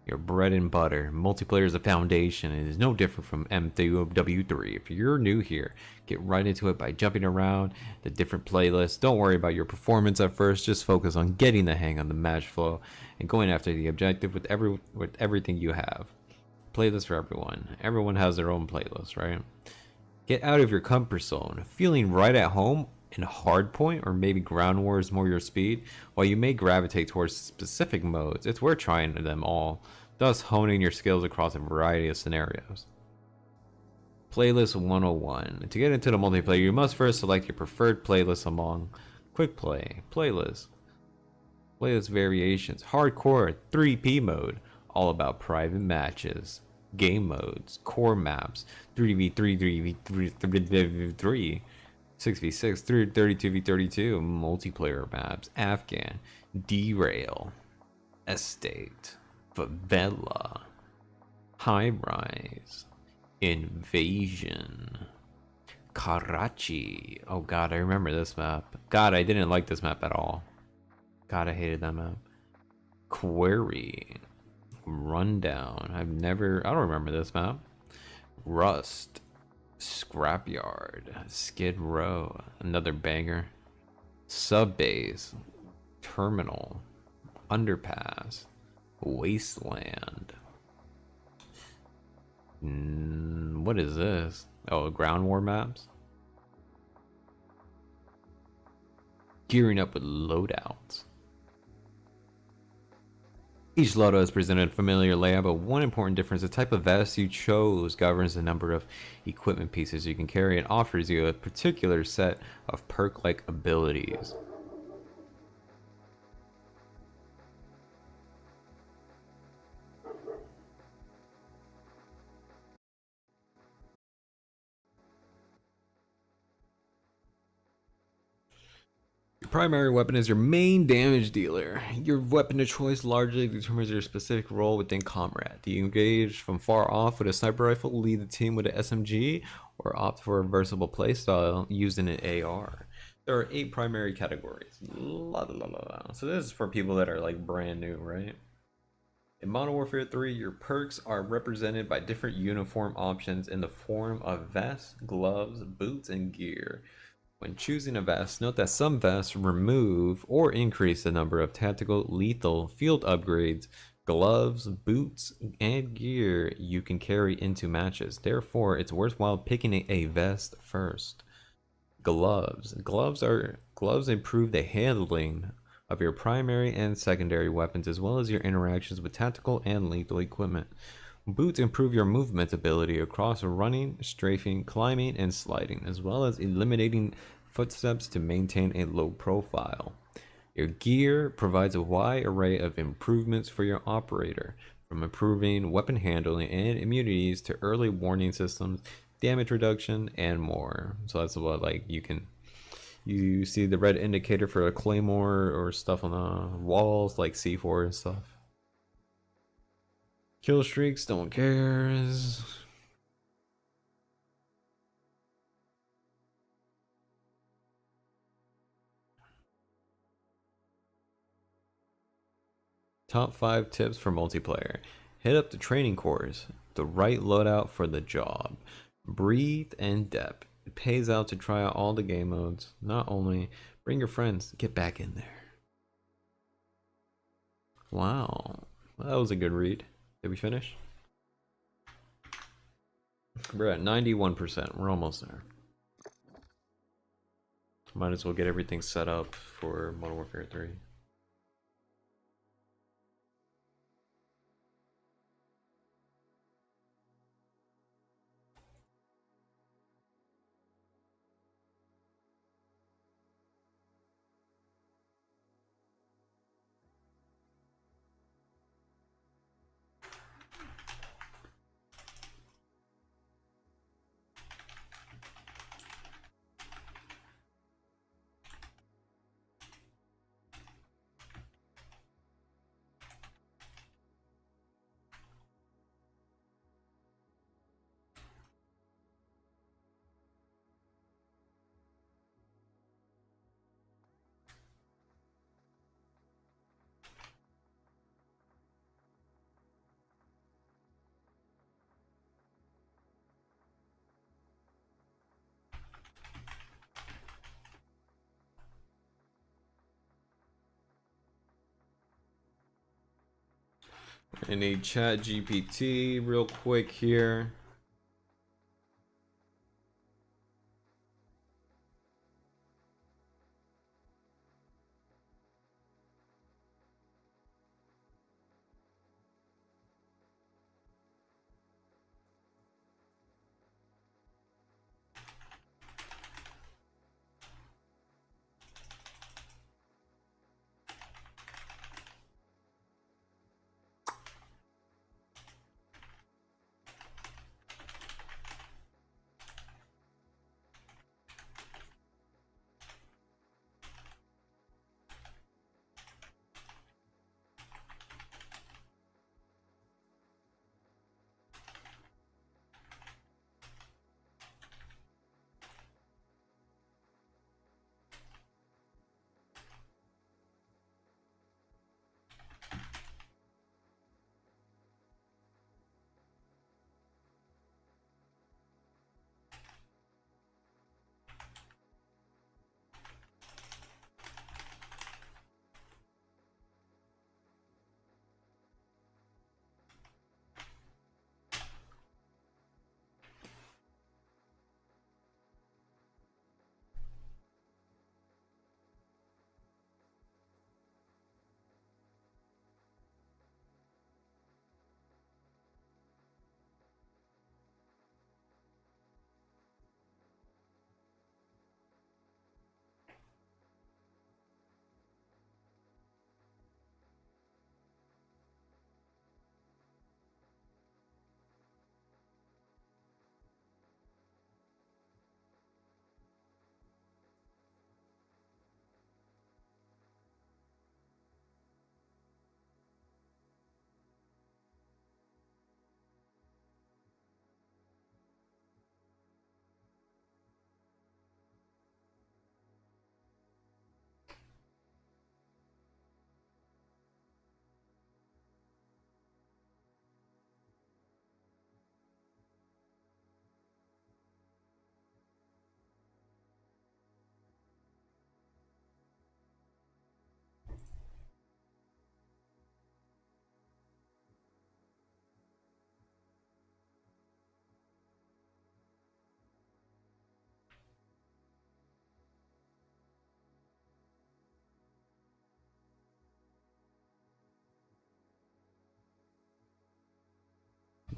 Your bread and butter. Multiplayer is a foundation and is no different from MW3. If you're new here, get right into it by jumping around the different playlists. Don't worry about your performance at first, just focus on getting the hang on the match flow and going after the objective with everything you have. Playlist for everyone. Everyone has their own playlist, right? Get out of your comfort zone. Feeling right at home in hardpoint or maybe ground war is more your speed? While you may gravitate towards specific modes, it's worth trying them all, thus honing your skills across a variety of scenarios. Playlist 101. To get into the multiplayer, you must first select your preferred playlist among quick play, playlist variations, hardcore, 3P mode, all about private matches, game modes, core maps, 3v3, 3v3, 6v6, 32v32, multiplayer maps, Afghan, Derail, Estate, Favela, High Rise, Invasion, Karachi. Oh god, I remember this map. God, I didn't like this map at all. God, I hated that map. Query, Rundown. I don't remember this map. Rust, Scrapyard, Skid Row, another banger. Subbase, Terminal, Underpass, Wasteland. What is this? Oh, ground war maps. Gearing up with loadouts. Each loadout is presented a familiar layout, but one important difference: the type of vest you chose governs the number of equipment pieces you can carry and offers you a particular set of perk-like abilities. Your primary weapon is your main damage dealer. Your weapon of choice largely determines your specific role within combat. Do you engage from far off with a sniper rifle, lead the team with an SMG, or opt for a versatile playstyle using an AR? There are 8 primary categories. So this is for people that are like brand new, right? In Modern Warfare 3, your perks are represented by different uniform options in the form of vests, gloves, boots, and gear. When choosing a vest, note that some vests remove or increase the number of tactical, lethal, field upgrades, gloves, boots, and gear you can carry into matches. Therefore, it's worthwhile picking a vest first. Gloves. Gloves improve the handling of your primary and secondary weapons as well as your interactions with tactical and lethal equipment. Boots improve your movement ability across running, strafing, climbing, and sliding, as well as eliminating footsteps to maintain a low profile. Your gear provides a wide array of improvements for your operator, from improving weapon handling and immunities to early warning systems, damage reduction, and more. So that's what, like, you see the red indicator for a claymore or stuff on the walls like C4 and stuff. Kill streaks, don't cares. Top 5 tips for multiplayer. Hit up the training course. The right loadout for the job. Breathe and depth. It pays out to try out all the game modes. Not only, bring your friends. Get back in there. Wow. Well, that was a good read. Did we finish? We're at 91%. We're almost there. Might as well get everything set up for Modern Warfare 3. I need Chat GPT real quick here.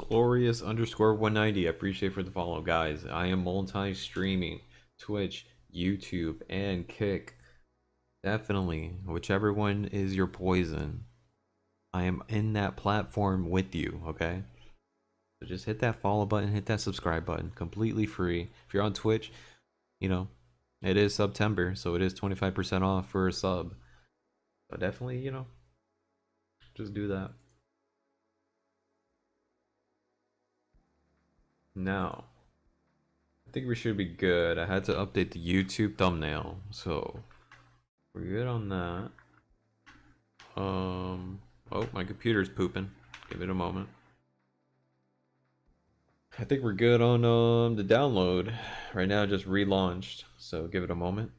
Glorious underscore 190. I appreciate for the follow, guys. I am multi-streaming Twitch, YouTube, and Kick. Definitely, whichever one is your poison. I am in that platform with you, okay? So just hit that follow button, hit that subscribe button, completely free. If you're on Twitch, you know, it is September, so it is 25% off for a sub. So definitely, you know, just do that. Now, I think we should be good. I had to update the YouTube thumbnail, so we're good on that. Oh, my computer's pooping. Give it a moment. I think we're good on the download. Right now, it just relaunched, so give it a moment.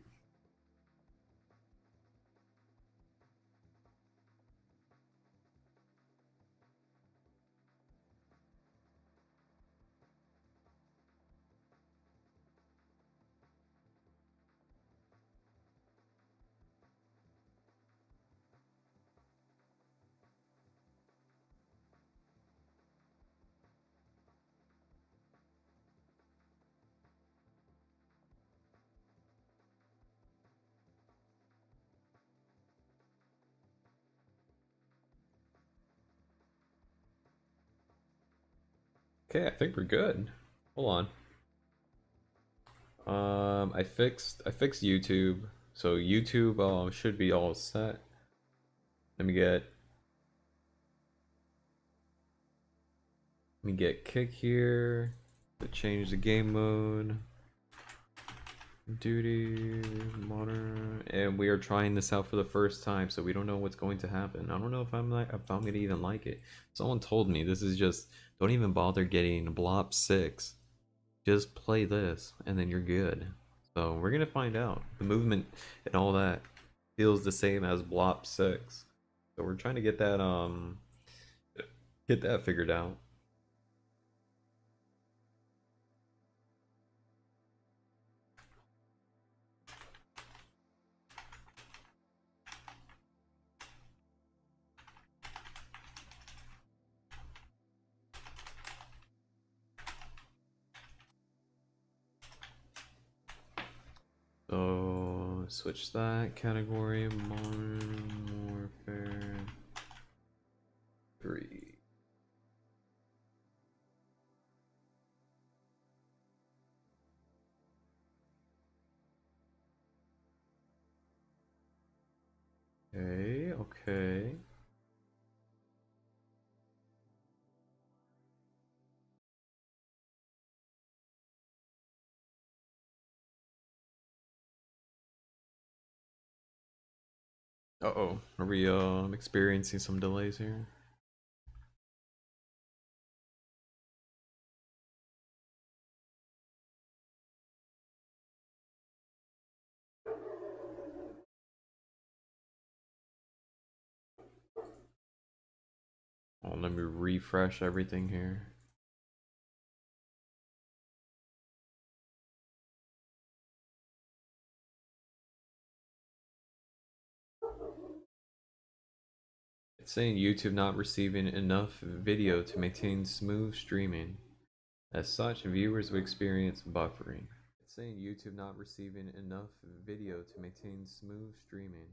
Okay, I think we're good. Hold on. I fixed YouTube, so YouTube should be all set. Let me get Kick here to change the game mode. Duty modern, and we are trying this out for the first time, so we don't know what's going to happen. I don't know if I'm gonna even like it. Someone told me this is just, don't even bother getting Blop 6. Just play this and then you're good. So we're gonna find out. The movement and all that feels the same as Blop 6. So we're trying to get that figured out. So switch that category, Modern Warfare 3. Okay. Uh-oh, are we experiencing some delays here? Oh, let me refresh everything here. It's saying YouTube not receiving enough video to maintain smooth streaming. As such, viewers will experience buffering. It's saying YouTube not receiving enough video to maintain smooth streaming.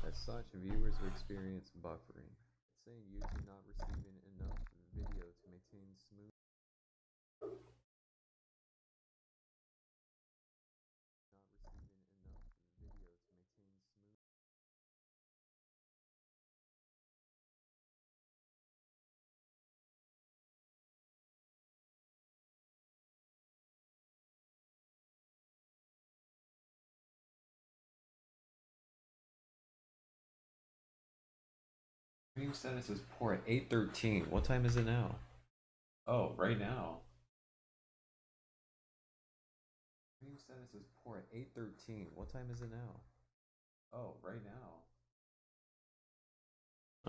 As such, viewers will experience buffering. It's saying YouTube not receiving enough video to maintain smooth. Stream status is poor at 8:13. What time is it now? Oh, right now. Stream status is poor at 8:13. What time is it now? Oh, right now.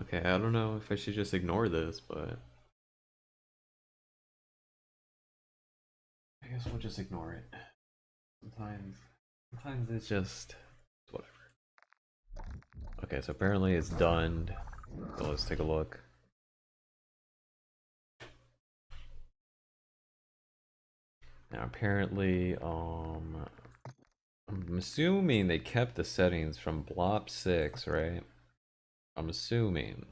Okay, I don't know if I should just ignore this, but I guess we'll just ignore it. Sometimes it's just whatever. Okay, so apparently it's done. So let's take a look. Now apparently, I'm assuming they kept the settings from Blop 6, right? I'm assuming.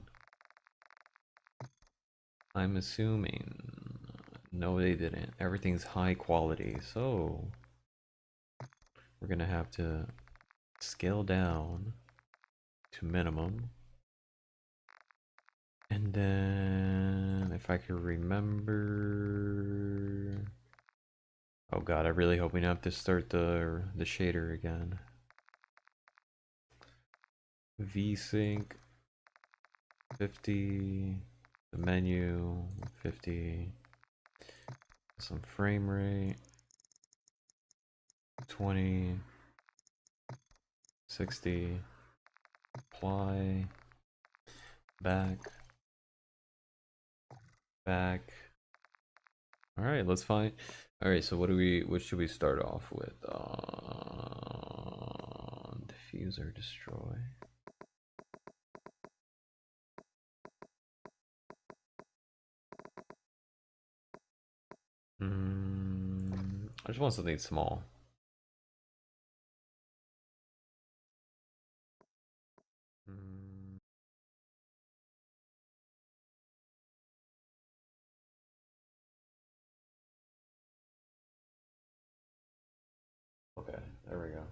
No, they didn't. Everything's high quality, so we're gonna have to scale down to minimum. And then, if I can remember... Oh god, I really hope we don't have to start the shader again. VSync 50, the menu 50, some frame rate 20, 60, apply, back. Alright, let's find. Alright, so what should we start off with? Diffuser destroy. I just want something small. Okay, there we go.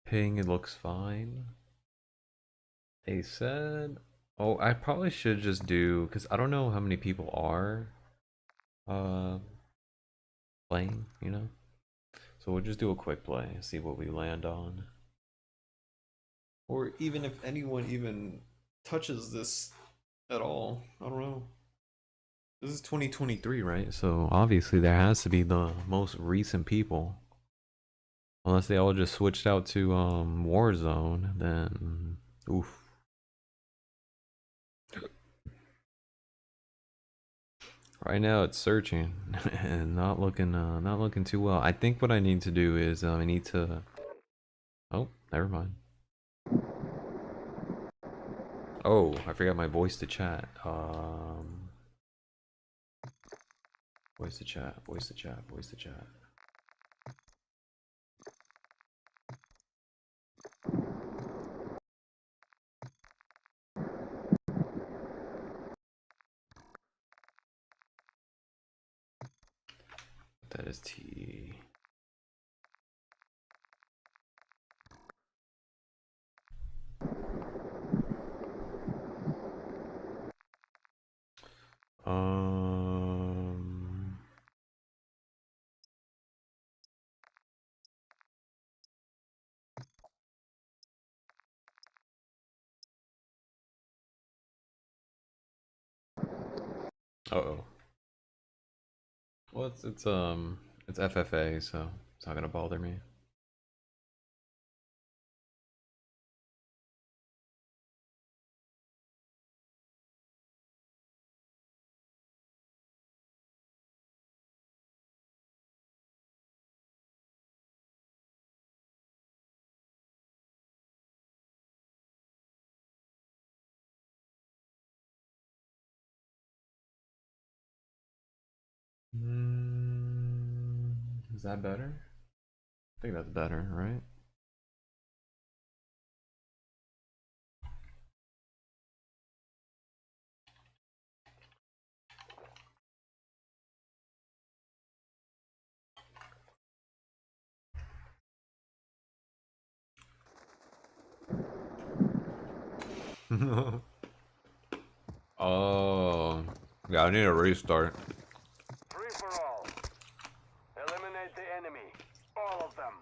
Ping, it looks fine. They said, oh, I probably should just do, because I don't know how many people are playing, you know? So we'll just do a quick play, see what we land on. Or even if anyone even touches this at all, I don't know. This is 2023, right? So obviously there has to be the most recent people. Unless they all just switched out to Warzone, then oof. Right now it's searching and not looking too well. I think what I need to do is I need to. Oh, never mind. Oh, I forgot my voice to chat. Voice to chat. That is T. Uh-oh. Well, it's FFA, so it's not gonna bother me. Is that better? I think that's better, right? Oh, yeah, I need a restart. Free for all. Eliminate the enemy. All of them.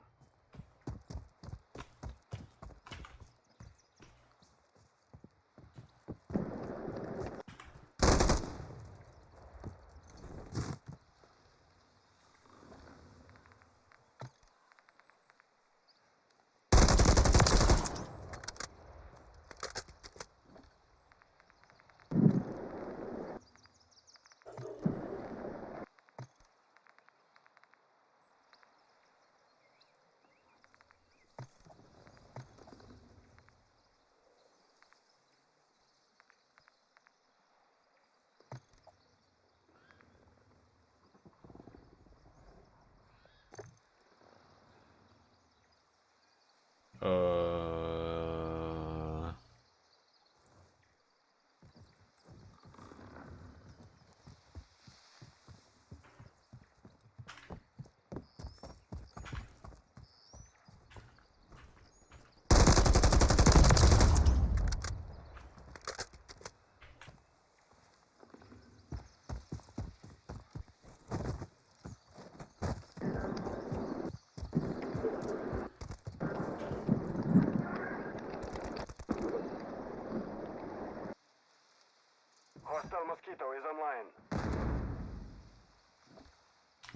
Hostile mosquito is online.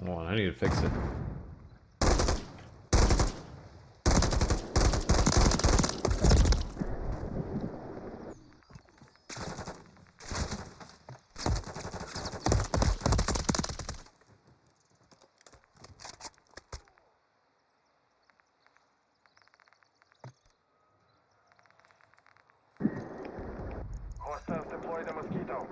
Hold on, I need to fix it. Hostiles deploy the mosquito.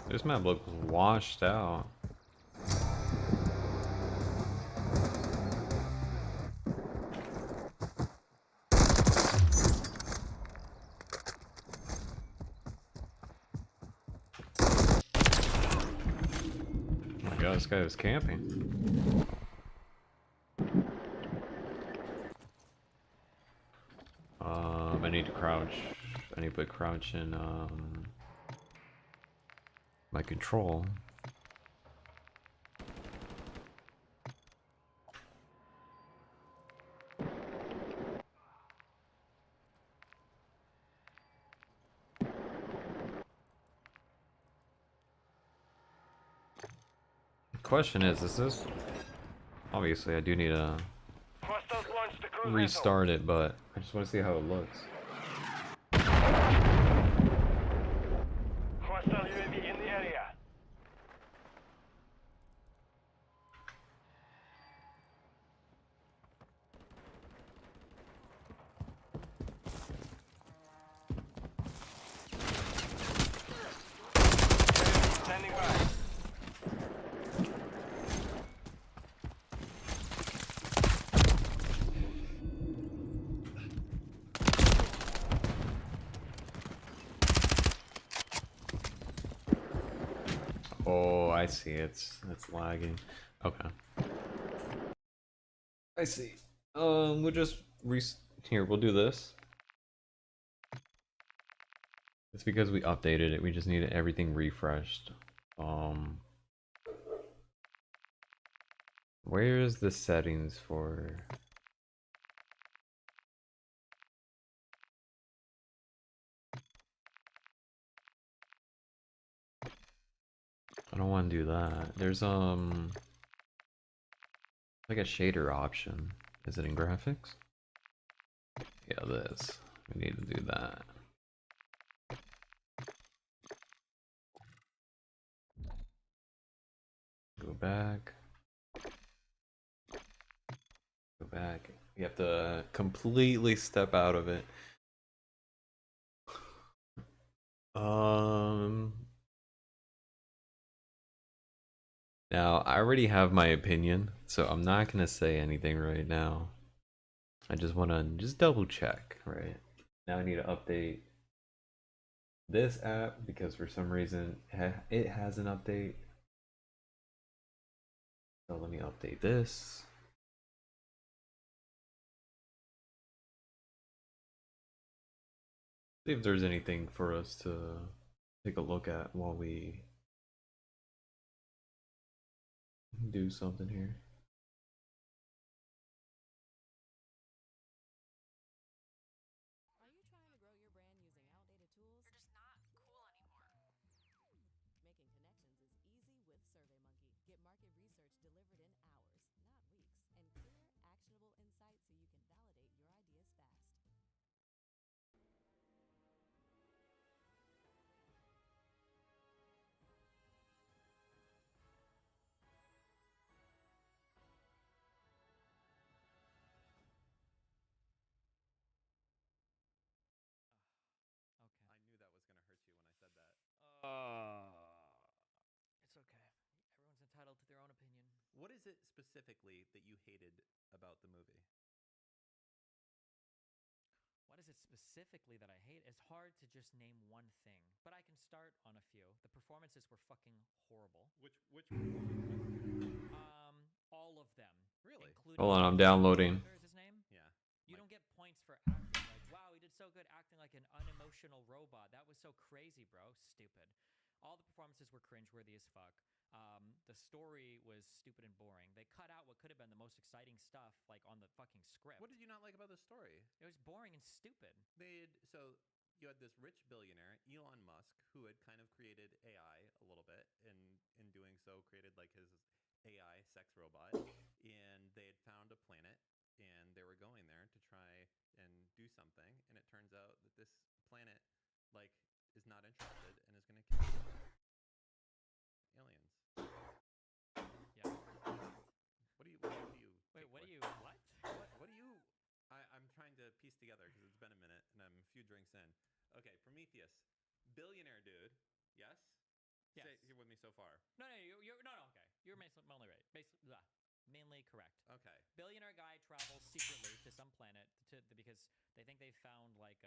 This map looks washed out. Oh my god, this guy was camping. I need to crouch. I need to put crouch in my control. Question is this obviously I do need to Hostiles launched the cruise restart it, but I just want to see how it looks. Hostile UAV in the area. Standing by. Oh, I see. It's lagging. Okay. I see. We'll just here. We'll do this. It's because we updated it. We just needed everything refreshed. Where's the settings for? I don't want to do that. There's like a shader option. Is it in graphics? Yeah, this. We need to do that. Go back. Go back. You have to completely step out of it. Now, I already have my opinion, so I'm not gonna say anything right now. I just wanna double check, right? Now I need to update this app because for some reason it has an update. So let me update this. See if there's anything for us to take a look at while we do something here. What is it specifically that you hated about the movie? What is it specifically that I hate? It's hard to just name one thing, but I can start on a few. The performances were fucking horrible. Which performances? All of them. Really? Including Hold on, I'm downloading. Is his name? Yeah. You don't get points for acting. Like, wow, he did so good acting like an unemotional robot. That was so crazy, bro. Stupid. All the performances were cringeworthy as fuck. The story was stupid and boring. They cut out what could have been the most exciting stuff, like on the fucking script. What did you not like about the story? It was boring and stupid. So you had this rich billionaire, Elon Musk, who had kind of created AI a little bit, and in doing so created like his AI sex robot, and they had found a planet, and they were going there to try and do something, and it turns out that this planet like is not interested and is going to kill aliens. Yeah. What do you Wait, what do you what do you I'm trying to piece together because it's been a minute and I'm a few drinks in. Okay, Prometheus, billionaire dude. Yes. Yes. Say, you're with me so far. No, okay. You're mainly right. Mainly correct. Okay. Billionaire guy travels secretly to some planet because they think they found like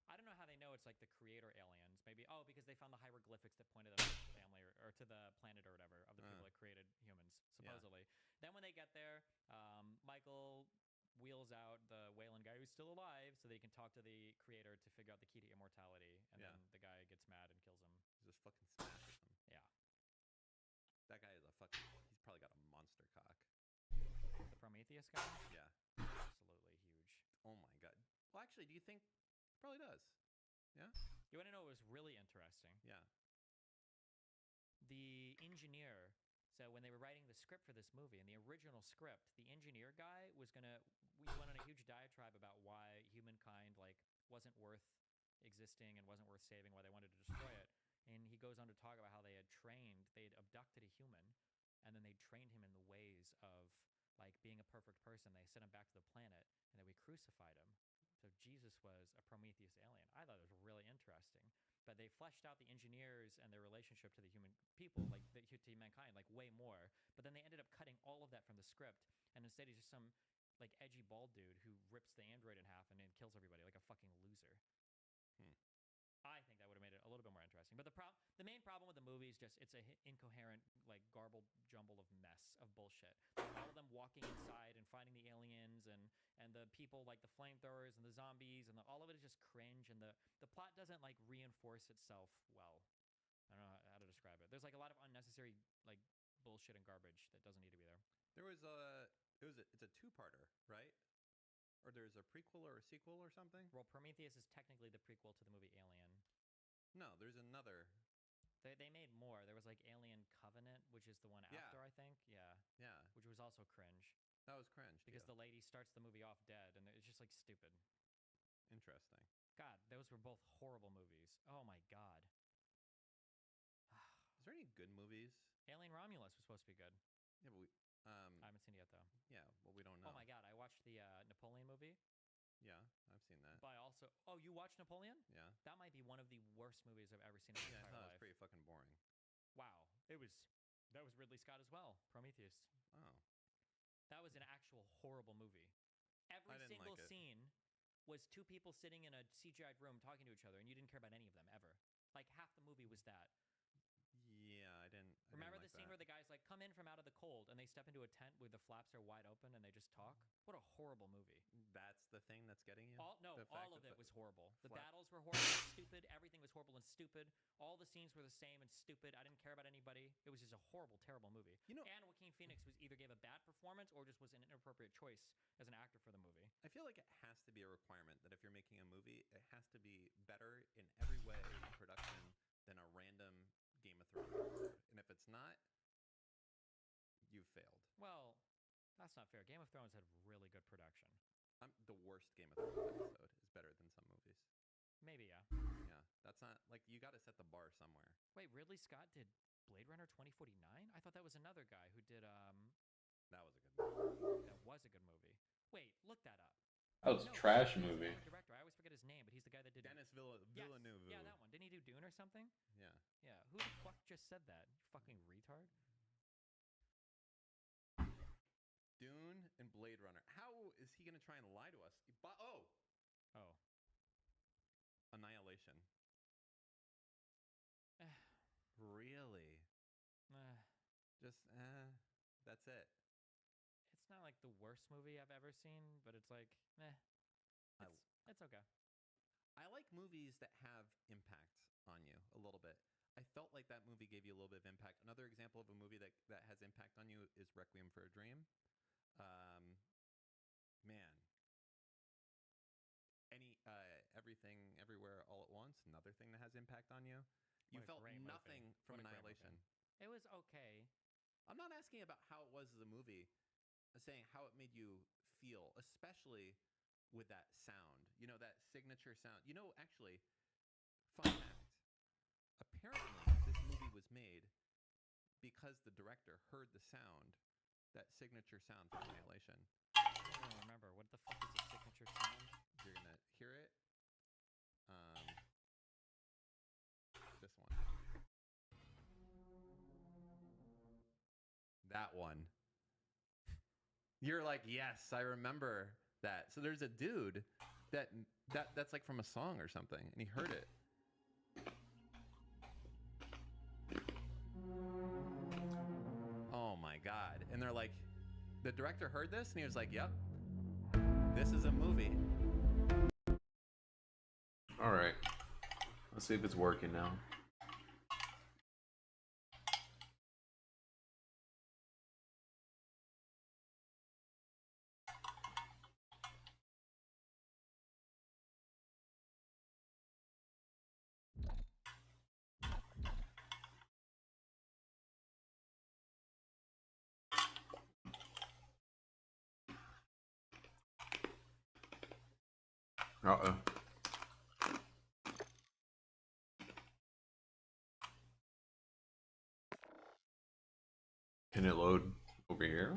I don't know how they know it's like the creator aliens. Maybe because they found the hieroglyphics that pointed them to the family or to the planet or whatever of the people that created humans supposedly. Yeah. Then when they get there, Michael wheels out the Wayland guy who's still alive so they can talk to the creator to figure out the key to immortality, and then the guy gets mad and kills him. He just fucking smashes him. Yeah. That guy is he's probably got a monster cock. The Prometheus guy? Yeah. Absolutely huge. Oh my god. Well, actually, do you think probably does? Yeah. You want to know what was really interesting? Yeah. The engineer. So when they were writing the script for this movie, in the original script, the engineer guy we went on a huge diatribe about why humankind wasn't worth existing and wasn't worth saving, why they wanted to destroy it. And he goes on to talk about how they had abducted a human, and then they trained him in the ways of being a perfect person. They sent him back to the planet, and then we crucified him. So Jesus was a Prometheus alien. I thought it was really interesting. But they fleshed out the engineers and their relationship to the human people, to mankind, way more. But then they ended up cutting all of that from the script, and instead he's just some edgy bald dude who rips the android in half and then kills everybody like a fucking loser. I think that would have made it a little bit more interesting. But the main problem with the movie is just it's a incoherent, garbled jumble of mess of bullshit. All of them walking inside and finding the aliens and the people the flamethrowers and the zombies and all of it is just cringe, and the plot doesn't reinforce itself well. I don't know how to describe it. There's a lot of unnecessary bullshit and garbage that doesn't need to be there. There was it's a two-parter, right? Or there's a prequel or a sequel or something? Well, Prometheus is technically the prequel to the movie Alien. No, there's another. They made more. There was Alien Covenant, which is the one after, I think. Yeah. Yeah. Which was also cringe. That was cringe. Because the lady starts the movie off dead, and it's just stupid. Interesting. God, those were both horrible movies. Oh my god. Is there any good movies? Alien Romulus was supposed to be good. Yeah, but I haven't seen it yet though. Yeah, well, we don't know. Oh my god, I watched the Napoleon movie. Yeah, I've seen that. But you watched Napoleon? Yeah. That might be one of the worst movies I've ever seen in my entire life. I thought it was pretty fucking boring. Wow, that was Ridley Scott as well. Prometheus. Oh. That was an actual horrible movie. Every single scene was two people sitting in a CGI'd room talking to each other, and you didn't care about any of them ever. Half the movie was that. Yeah, I didn't. Remember the scene where the guy's come in from out of the cold, and they step into a tent where the flaps are wide open, and they just talk? What a horrible movie. That's the thing that's getting you? All of it was horrible. The battles were horrible and stupid. Everything was horrible and stupid. All the scenes were the same and stupid. I didn't care about anybody. It was just a horrible, terrible movie. And Joaquin Phoenix either gave a bad performance or just was an inappropriate choice as an actor for the movie. I feel like it has to be a requirement that if you're making a movie, it has to be better in every way in production than a random Game of Thrones episode. And if it's not, you've failed. Well, that's not fair. Game of Thrones had really good production. The worst Game of Thrones episode is better than some movies. Maybe, yeah. Yeah, that's not you got to set the bar somewhere. Wait, Ridley Scott did Blade Runner 2049? I thought that was another guy who did That was a good movie. That was a good movie. Wait, look that up. That was a trash movie. Director, I always forget his name, but he's the guy that did Dennis Villeneuve. Yeah, that one. Didn't he do Dune or something? Yeah. Yeah. Who the fuck just said that? You fucking retard. Blade Runner. How is he gonna try and lie to us? Oh, Annihilation. Really? Just that's it. It's not like the worst movie I've ever seen, but it's like, it's okay. I like movies that have impact on you a little bit. I felt like that movie gave you a little bit of impact. Another example of a movie that has impact on you is Requiem for a Dream. Man. Everything, Everywhere, All at Once. Another thing that has impact on you. You felt nothing from Annihilation. It was okay. I'm not asking about how it was as a movie. I'm saying how it made you feel, especially with that sound. You know, that signature sound. You know, actually, fun fact. Apparently, this movie was made because the director heard the sound, that signature sound from Annihilation. I don't even remember. What the fuck is the signature sound? You're going to hear it. This one. That one. You're like, yes, I remember that. So there's a dude that's like from a song or something, and he heard it. Oh my God. And they're like, the director heard this, and he was like, yep, this is a movie. All right. Let's see if it's working now. Uh-oh. Can it load over here?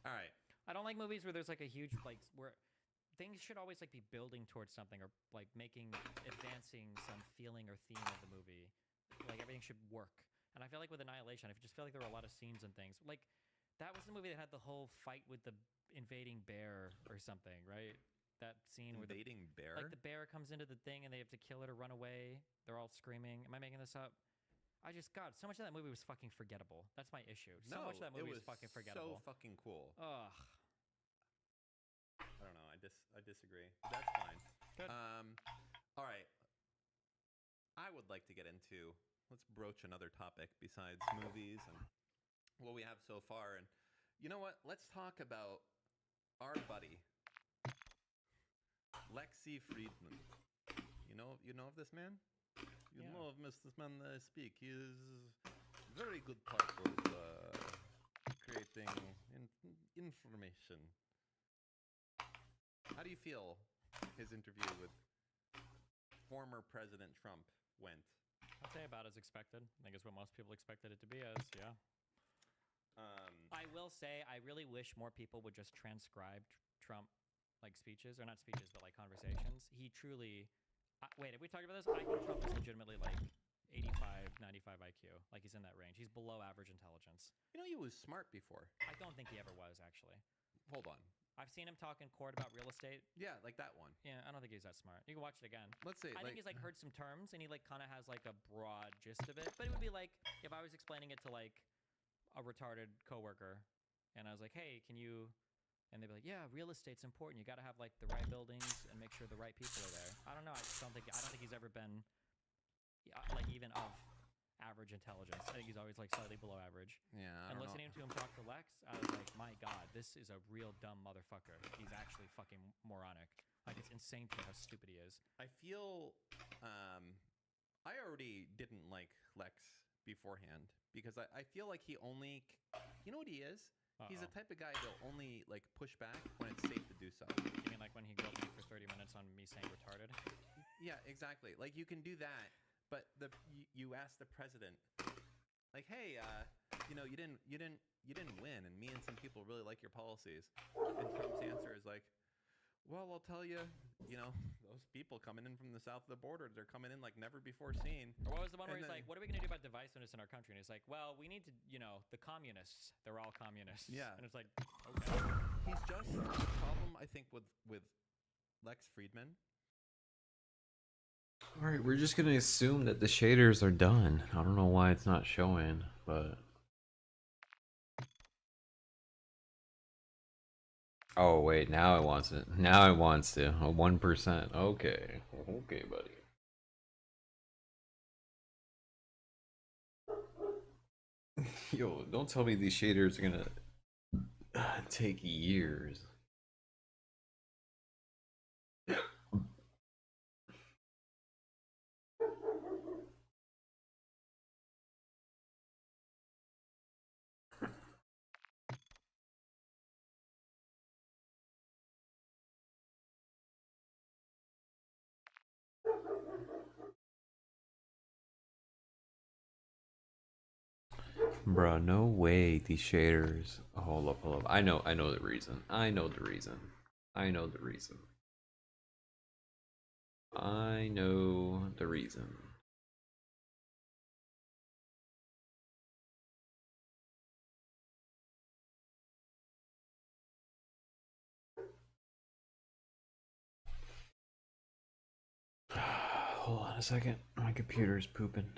All right. I don't like movies where there's like a huge like where things should always like be building towards something or like advancing some feeling or theme of the movie. Like everything should work. And I feel like with Annihilation, I just feel like there were a lot of scenes and things. Like that was the movie that had the whole fight with the invading bear or something, right? That scene where invading bear? Like the bear comes into the thing and they have to kill it or run away. They're all screaming. Am I making this up? God, so much of that movie was fucking forgettable. That's my issue. So much of that movie was fucking forgettable. So fucking cool. Ugh. I don't know. I disagree. That's fine. Good. All right. I would like to get into. Let's broach another topic besides movies and what we have so far. And you know what? Let's talk about our buddy, Lexi Friedman. You know of this man? You know of this man that I speak. He is very good part of creating information. How do you feel his interview with former President Trump went? I'd say about as expected. I think it's what most people expected it to be as, yeah. I will say, I really wish more people would just transcribe Trump, like speeches, or not speeches, but like conversations. He truly... wait, have we talked about this? I think Trump is legitimately like 85, 95 IQ. Like he's in that range. He's below average intelligence. You know, he was smart before. I don't think he ever was, actually. Hold on. I've seen him talk in court about real estate. Yeah, like that one. Yeah, I don't think he's that smart. You can watch it again. Let's see. I think he's like heard some terms and he like kind of has like a broad gist of it. But it would be like if I was explaining it to like a retarded coworker and I was like, hey, can you... And they'd be like, yeah, real estate's important. You got to have like the right buildings and make sure the right people are there. I don't know. I don't think he's ever been like even of average average intelligence. I think he's always like slightly below average. Yeah. And listening to him talk to Lex, I was like, my God, this is a real dumb motherfucker. He's actually fucking moronic. Like, it's insane to me how stupid he is. I feel, I already didn't like Lex beforehand because I feel like he only, you know what he is? He's the type of guy that'll only like push back when it's safe to do so. You mean like when he grilled me for 30 minutes on me saying retarded? Yeah, exactly. Like you can do that, but you ask the president, like, hey, you know, you didn't win, and me and some people really like your policies. And Trump's answer is like, well, I'll tell you, you know, those people coming in from the south of the border, they're coming in like never before seen. Or what was the one where he's like, what are we going to do about divisiveness in our country? And he's like, well, we need to, you know, the communists, they're all communists. Yeah. And it's like, okay. He's just the problem, I think, with Lex Friedman. All right, we're just gonna assume that the shaders are done. I don't know why it's not showing, but oh wait, now it wants it. Now it wants to. 1%. Okay, okay, buddy. Yo, don't tell me these shaders are gonna take years. Bruh, no way these shaders. Oh, hold up, hold up. I know the reason. I know the reason. I know the reason. I know the reason. Hold on a second. My computer's pooping.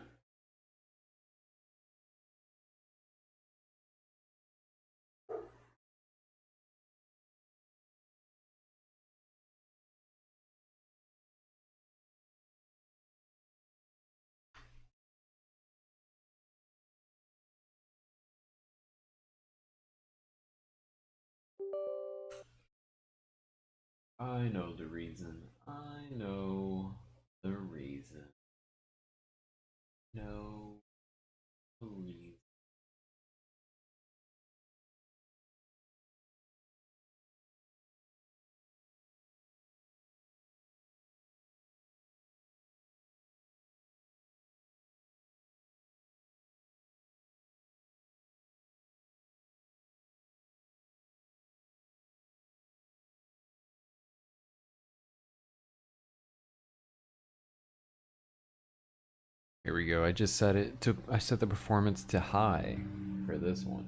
I know the reason. I know the reason. No reason. Here we go. I just set it to. I set the performance to high for this one.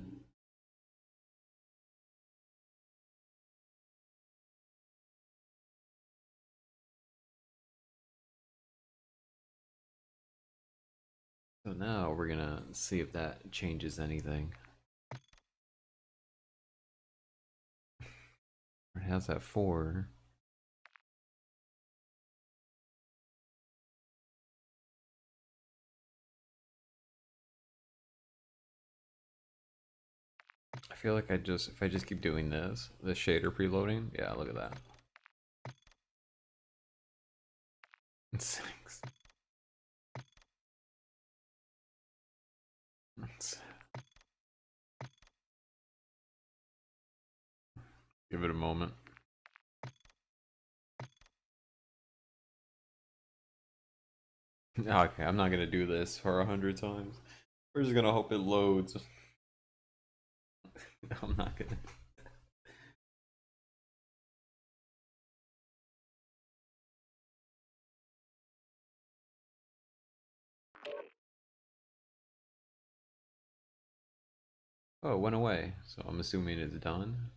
So now we're gonna see if that changes anything. It has that 4. I feel like if I just keep doing this, the shader preloading, yeah, look at that. It sinks. Give it a moment. Okay, I'm not gonna do this for 100 times. We're just gonna hope it loads. I'm not gonna. Oh, it went away, so I'm assuming it's done.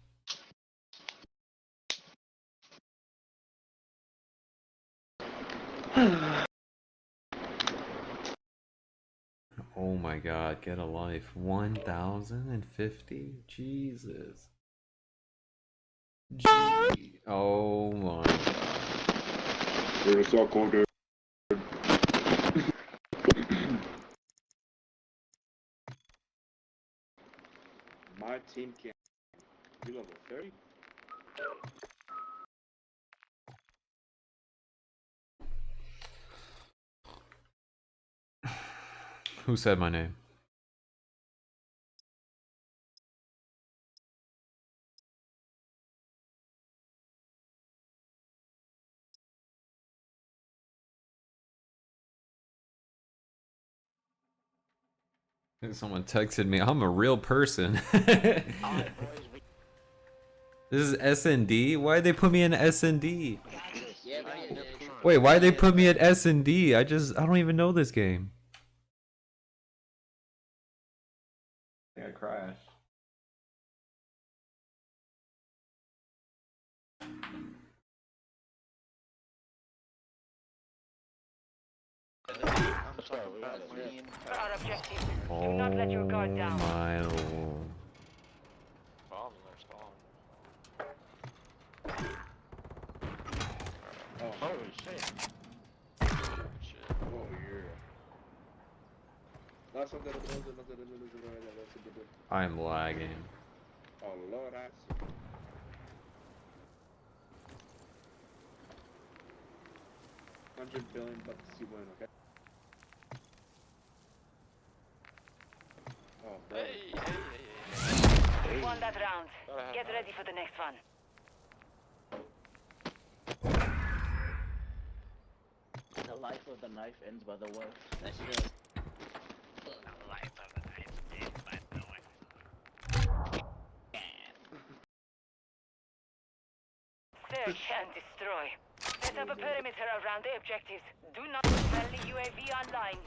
Oh my god, get a life. 1,050? Jesus. Gee. Oh my god. My team can't. You level 30? Who said my name? Someone texted me. I'm a real person. This is S&D? Why'd they put me in S&D? Wait, why'd they put me at S&D? I don't even know this game. I think I crashed. Oh my lord. Oh, holy shit. Oh, yeah. That's what I'm lagging. Oh, Lord, I see. $100 billion bucks you win, okay? Oh, bro. Won that round. Get ready for the next one. The life of the knife ends by the wolf. That's good. The life of the knife ends by the wolf. Search and destroy. Set up a perimeter around the objectives. Do not let friendly UAV online.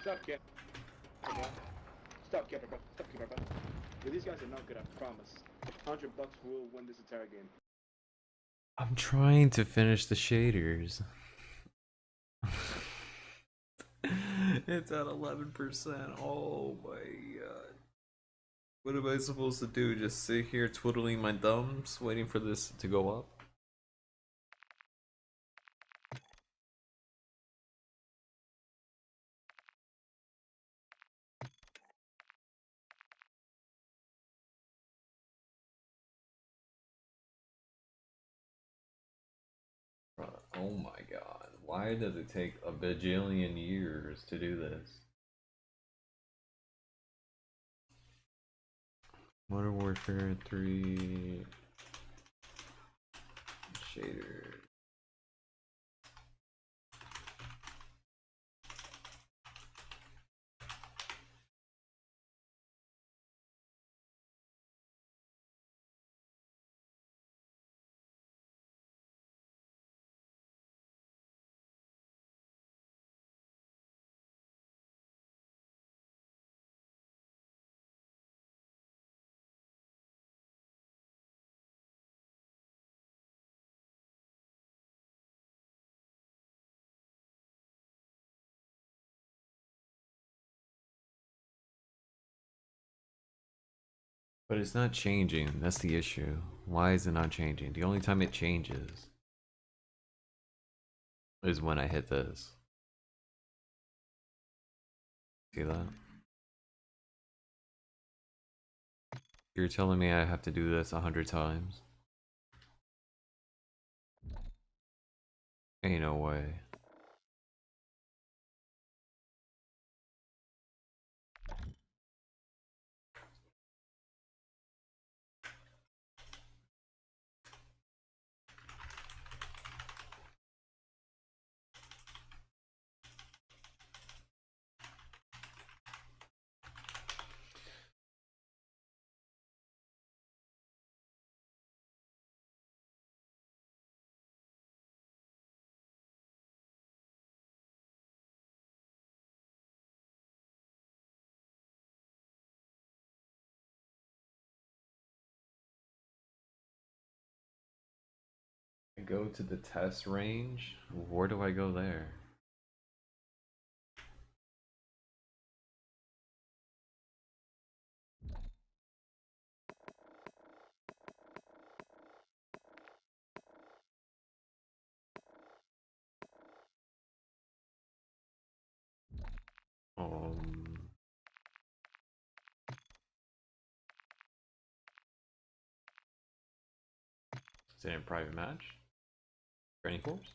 Stop, Kip. Stop, Kipper, bro. Stop, Kipper, bro. But these guys are not good, I promise. $100 will win this entire game. I'm trying to finish the shaders. It's at 11%. Oh my god. What am I supposed to do? Just sit here twiddling my thumbs, waiting for this to go up? Oh my god. Why does it take a bajillion years to do this? Modern Warfare 3 shader. But it's not changing. That's the issue. Why is it not changing? The only time it changes is when I hit this. See that? You're telling me I have to do this 100 times? Ain't no way. I go to the test range? Where do I go there? Is it in private match? Training force?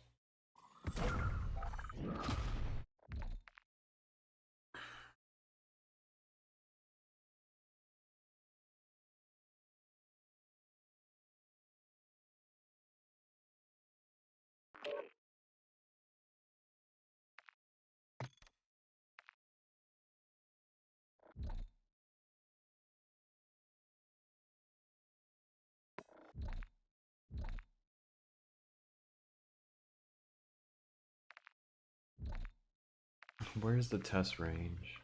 Where's the test range?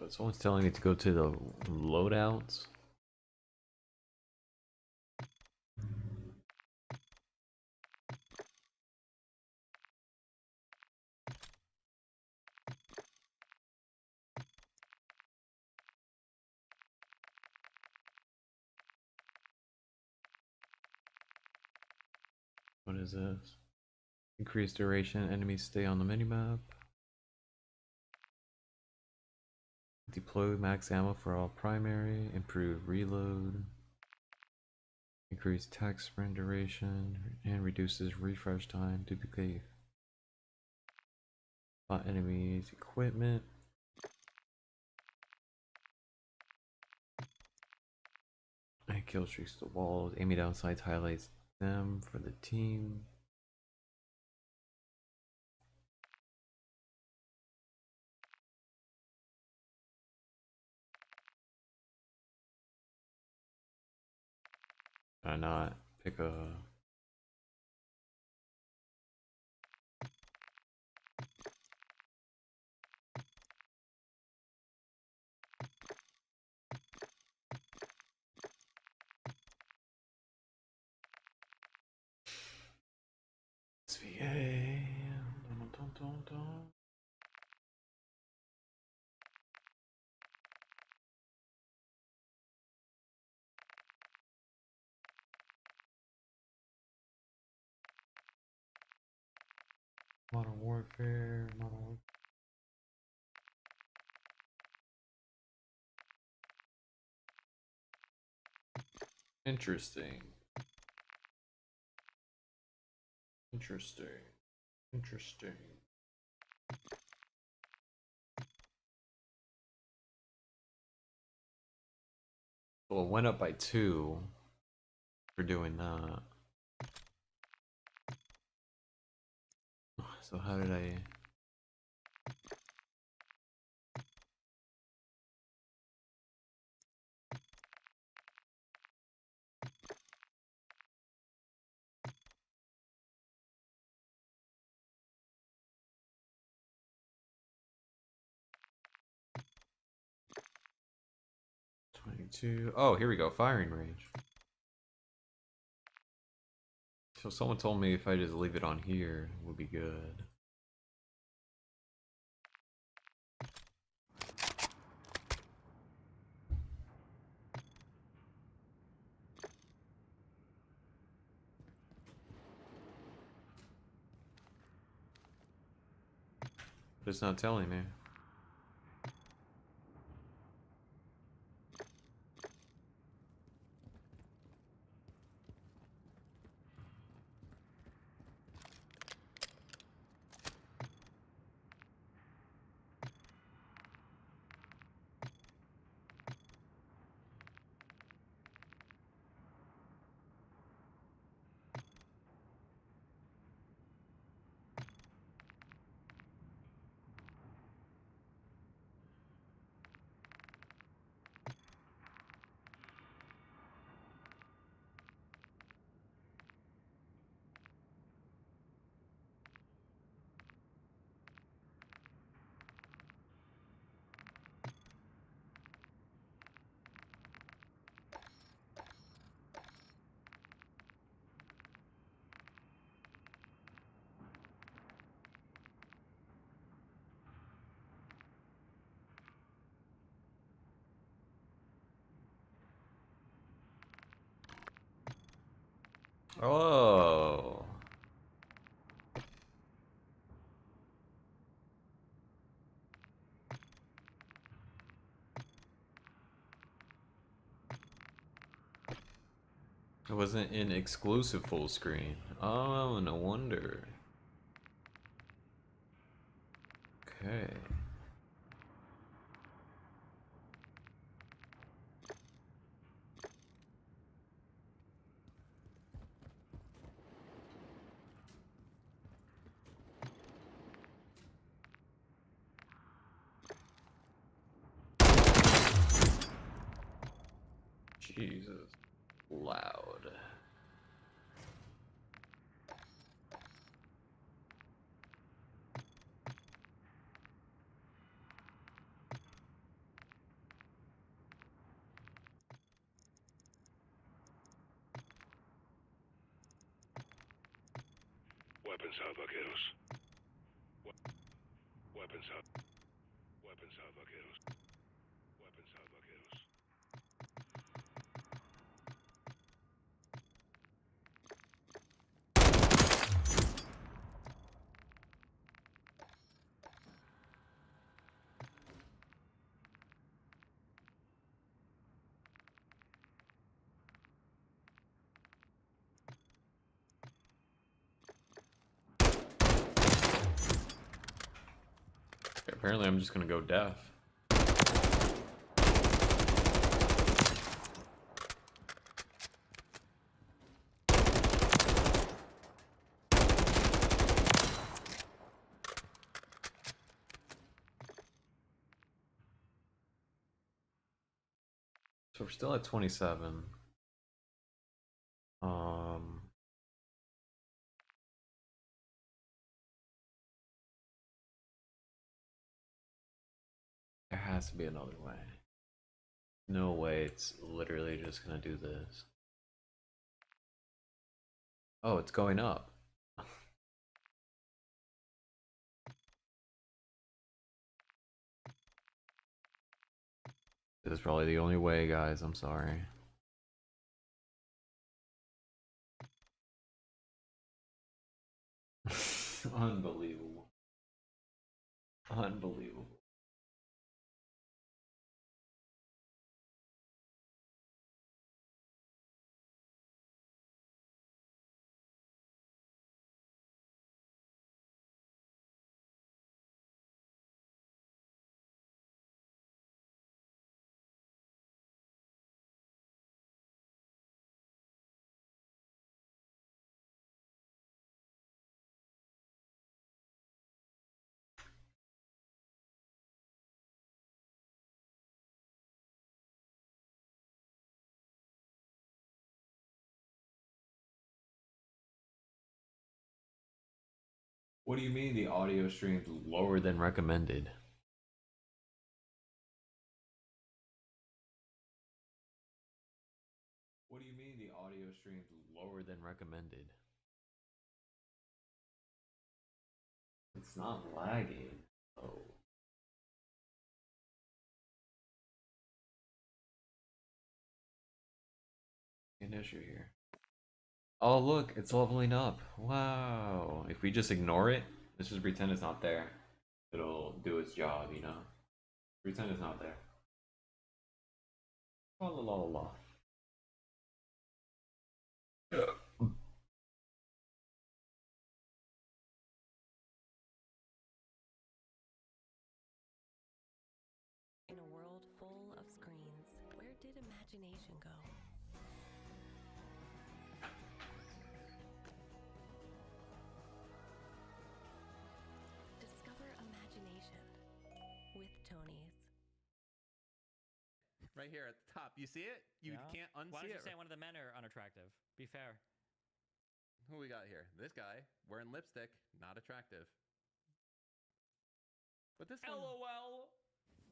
Someone's telling me to go to the loadouts. What is this? Increase duration, enemies stay on the minimap. Deploy max ammo for all primary, improve reload, increase attack sprint duration, and reduces refresh time, duplicate enemies, equipment. And kill streaks to walls, aiming down sights highlights them for the team. Why not pick a SVA? Modern Warfare, Modern Warfare. Interesting. Interesting. Interesting. Well, it went up by 2 for doing that. So how did I... to... Oh, here we go. Firing range. So someone told me if I just leave it on here, it would be good. But it's not telling me. Oh. It wasn't in exclusive full screen. Oh, no wonder. Okay. Jesus. Loud. Weapons out, vaqueros. Weapons out. Weapons out, vaqueros. Weapons out, vaqueros. Apparently I'm just gonna go deaf. So we're still at 27. There has to be another way. No way it's literally just gonna do this. Oh, it's going up. This is probably the only way, guys. I'm sorry. Unbelievable. Unbelievable. What do you mean the audio stream's lower than recommended? recommended. It's not lagging. Oh. An issue here. Oh look, it's leveling up. Wow. If we just ignore it, let's just pretend it's not there. It'll do its job, you know? Pretend it's not there. La la la la. In a world full of screens, where did imagination go? Discover imagination with Tony's. Right here at the top. You see it? You Yeah? can't unsee Why don't you it. say one of the men are unattractive? Be fair. Who we got here? This guy wearing lipstick, not attractive. But this one. LOL.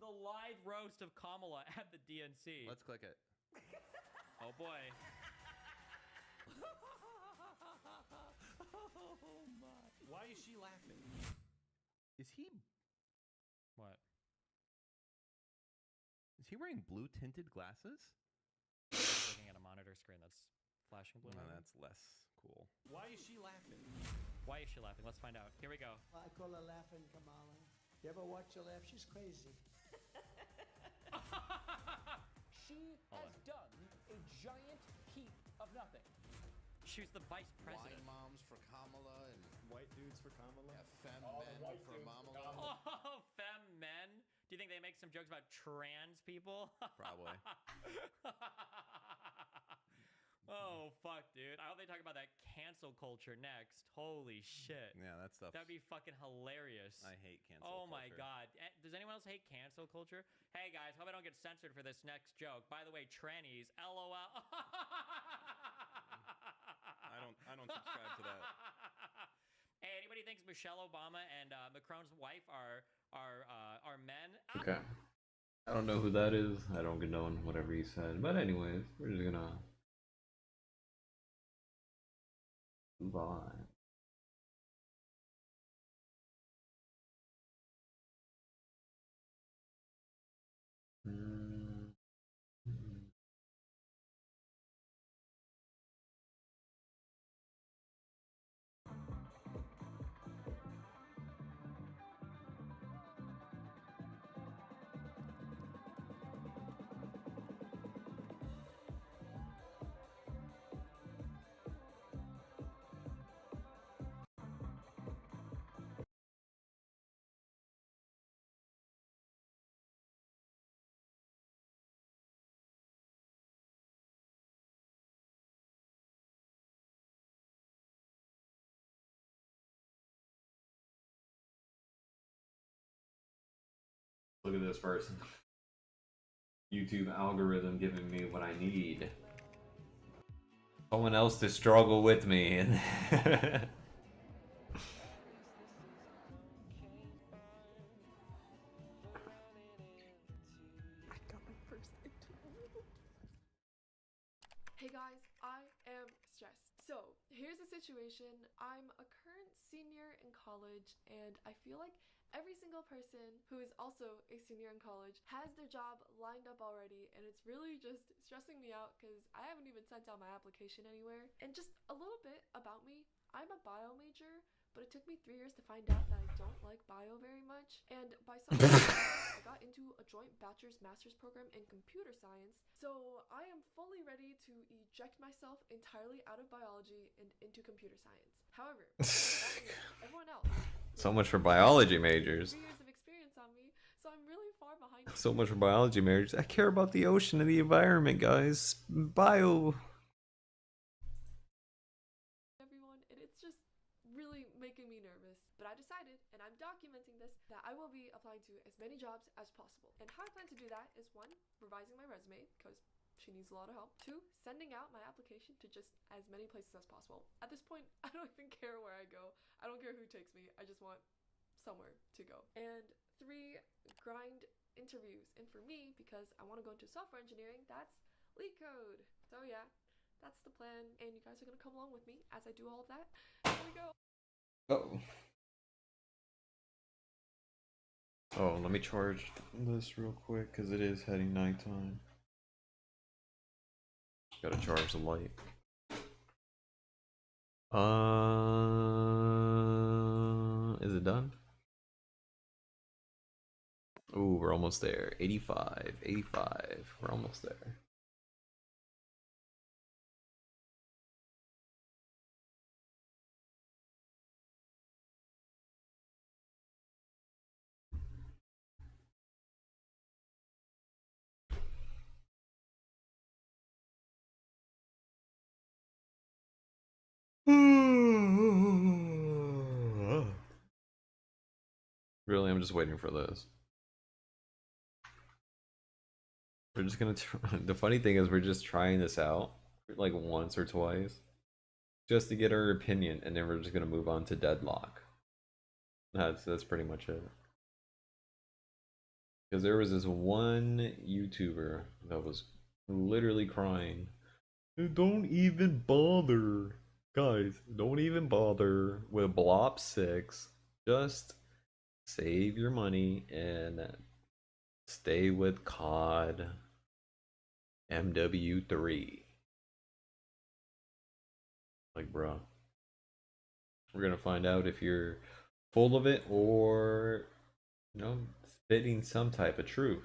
The live roast of Kamala at the DNC. Let's click it. Oh boy. Oh my. Why is she laughing? Is he What? Is he wearing blue tinted glasses? Looking at a monitor screen that's flashing blue. No, maybe? that's less cool. Why is she laughing? Why is she laughing? Let's find out. Here we go. I call her laughing Kamala. You ever watch her laugh? She's crazy. She has done a giant heap of nothing. She's the vice president. Wine moms for Kamala and white dudes for Kamala. Yeah, femme men for Kamala. Oh, femme men? Do you think they make some jokes about trans people? Probably. Oh, fuck, dude. I hope they talk about that cancel culture next. Holy shit. Yeah, that stuff. That'd be fucking hilarious. I hate cancel Oh culture. my god. Does anyone else hate cancel culture? Hey guys, hope I don't get censored for this next joke. By the way, trannies, LOL. I don't subscribe to that. Hey, anybody thinks Michelle Obama and Macron's wife are men? Okay. I don't know who that is. I don't know whatever he said. But anyways, we're just gonna move on. Look at this person. YouTube algorithm giving me what I need. Someone else to struggle with me. And Hey guys, I am stressed. So, here's the situation. I'm a current senior in college, and I feel like every single person who is also a senior in college has their job lined up already, and it's really just stressing me out because I haven't even sent out my application anywhere. And just a little bit about me. I'm a bio major, but it took me 3 years to find out that I don't like bio very much. And by some I got into a joint bachelor's master's program in computer science. So I am fully ready to eject myself entirely out of biology and into computer science. However, everyone else. so much for biology majors. 3 years of experience on me, so I'm really far behind. So much for biology majors. I care about the ocean and the environment, guys. Bio. Everyone, and it's just really making me nervous. But I decided, and I'm documenting this, that I will be applying to as many jobs as possible. And how I plan to do that is 1, revising my resume, because she needs a lot of help. 2, sending out my application to just as many places as possible. At this point, I don't even care where I go. I don't care who takes me. I just want somewhere to go. And 3, grind interviews. And for me, because I want to go into software engineering, that's leak code. So yeah, that's the plan, and you guys are gonna come along with me as I do all of that. Here we go. Oh. Oh, let me charge this real quick because it is heading nighttime. Gotta charge the light. Is it done? Ooh, we're almost there. 85, 85. We're almost there. Really, I'm just waiting for this. We're just gonna the funny thing is we're just trying this out like once or twice just to get our opinion, and then we're just gonna move on to Deadlock. That's pretty much it. Because there was this one YouTuber that was literally crying, don't even bother, guys, don't even bother with Blop 6, just save your money and stay with COD MW3. Like, bro, we're gonna find out if you're full of it or, you know, spitting some type of truth.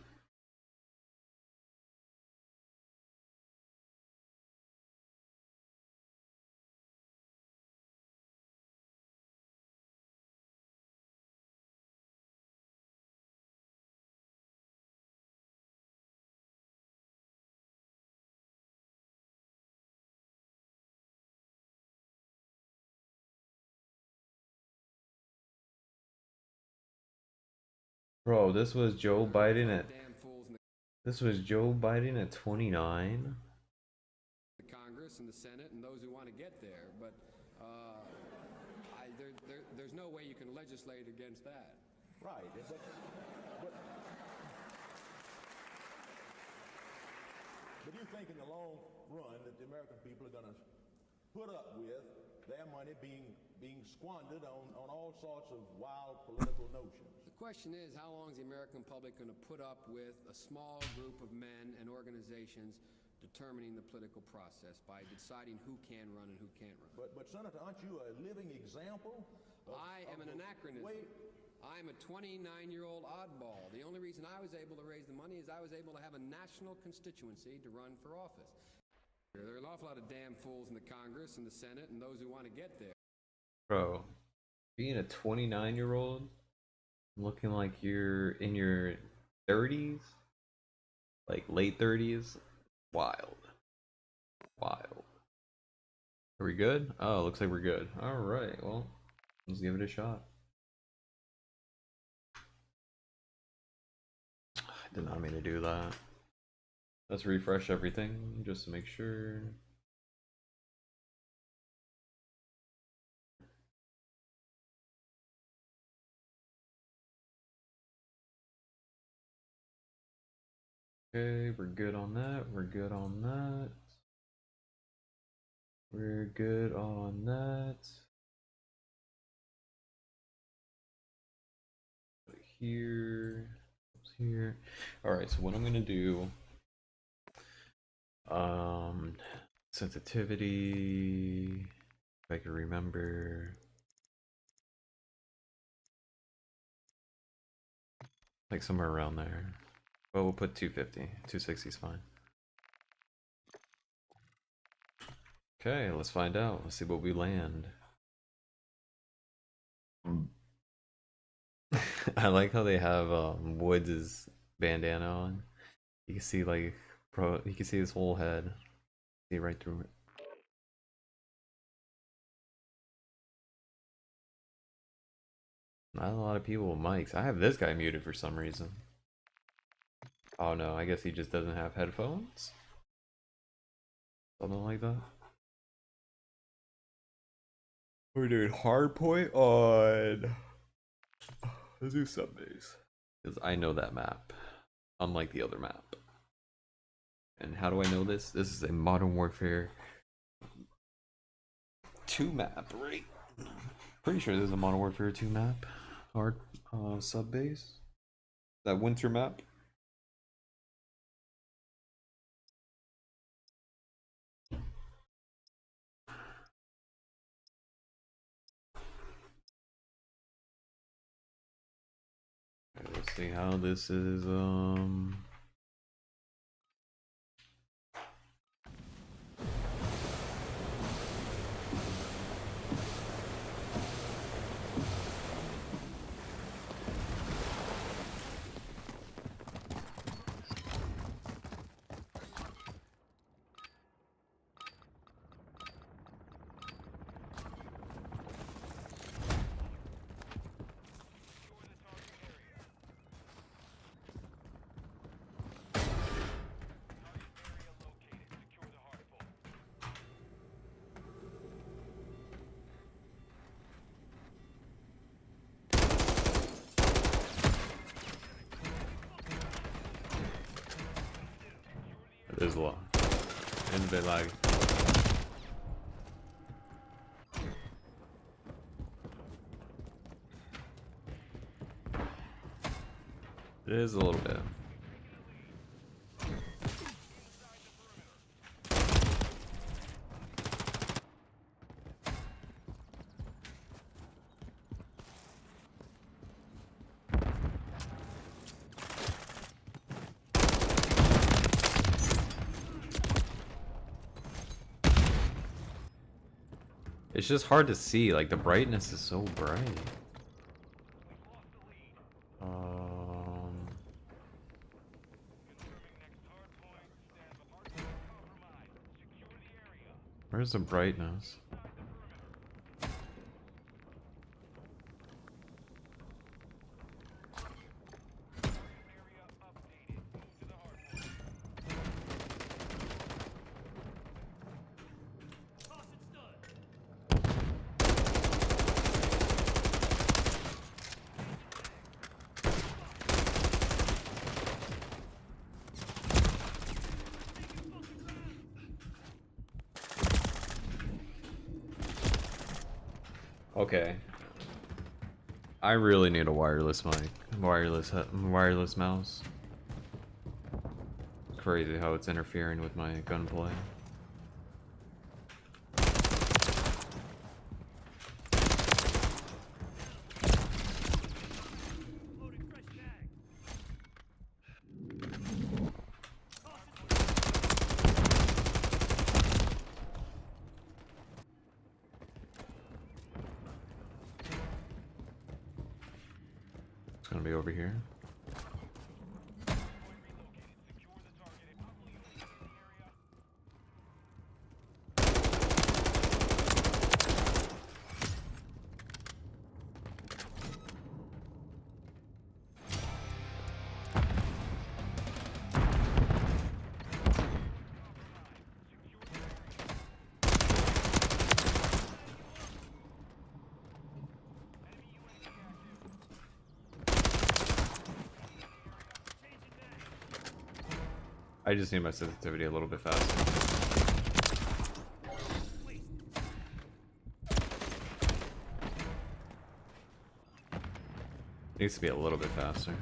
Bro, this was Joe Biden at 29. The Congress and the Senate and those who want to get there, but there's no way you can legislate against that. Right. But you think in the long run that the American people are going to put up with their money being squandered on all sorts of wild political notions? The question is, how long is the American public going to put up with a small group of men and organizations determining the political process by deciding who can run and who can't run? But Senator, aren't you a living example? I am an anachronism. I'm a 29-year-old oddball. The only reason I was able to raise the money is I was able to have a national constituency to run for office. There are an awful lot of damn fools in the Congress and the Senate and those who want to get there. Bro, being a 29-year-old, looking like you're in your 30s, like late 30s, wild. Wild. Are we good? Oh, looks like we're good. Alright, well, let's give it a shot. I did not mean to do that. Let's refresh everything just to make sure. Okay, we're good on that. We're good on that. We're good on that. Here. Here. Alright, so what I'm gonna do. Sensitivity. If I can remember. Like somewhere around there. Well, we'll put 250. 260 is fine. Okay, let's find out. Let's see what we land. I like how they have Woods' bandana on. You can see like, bro, you can see his whole head. See right through it. Not a lot of people with mics. I have this guy muted for some reason. Oh no, I guess he just doesn't have headphones? Something like that. We're doing hardpoint on... Let's do Sundays. Because I know that map. Unlike the other map. And how do I know this? This is a Modern Warfare 2 map, right? Pretty sure this is a Modern Warfare 2 map. Our sub base. That winter map. Okay, let's see how this is. It is a lot. It's a bit laggy. It is a little bit. It's just hard to see, like the brightness is so bright. Where's the brightness? Okay. I really need a wireless mic, wireless mouse. Crazy how it's interfering with my gunplay. It's gonna be over here. I just need my sensitivity a little bit faster. Needs to be a little bit faster.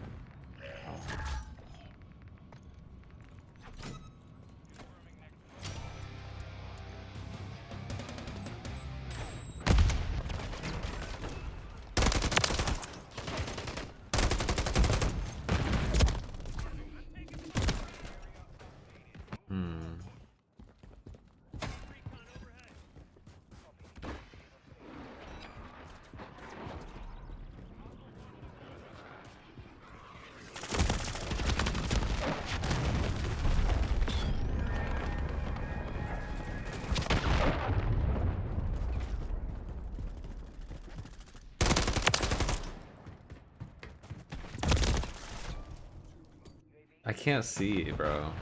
I can't see, bro.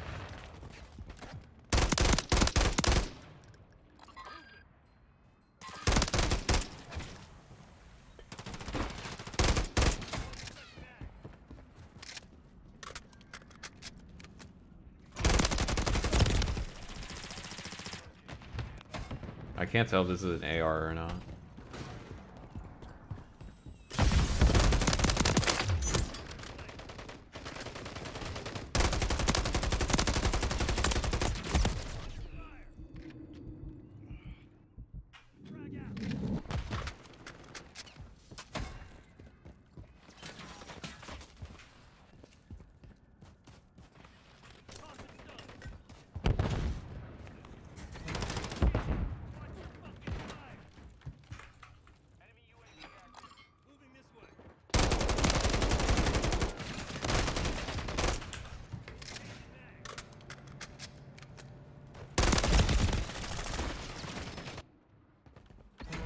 I I can't tell if this is an AR or not.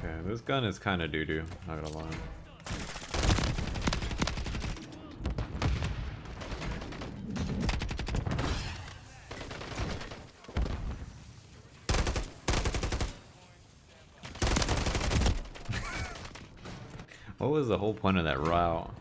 Okay, this gun is kind of doo-doo, not gonna lie. What was the whole point of that route?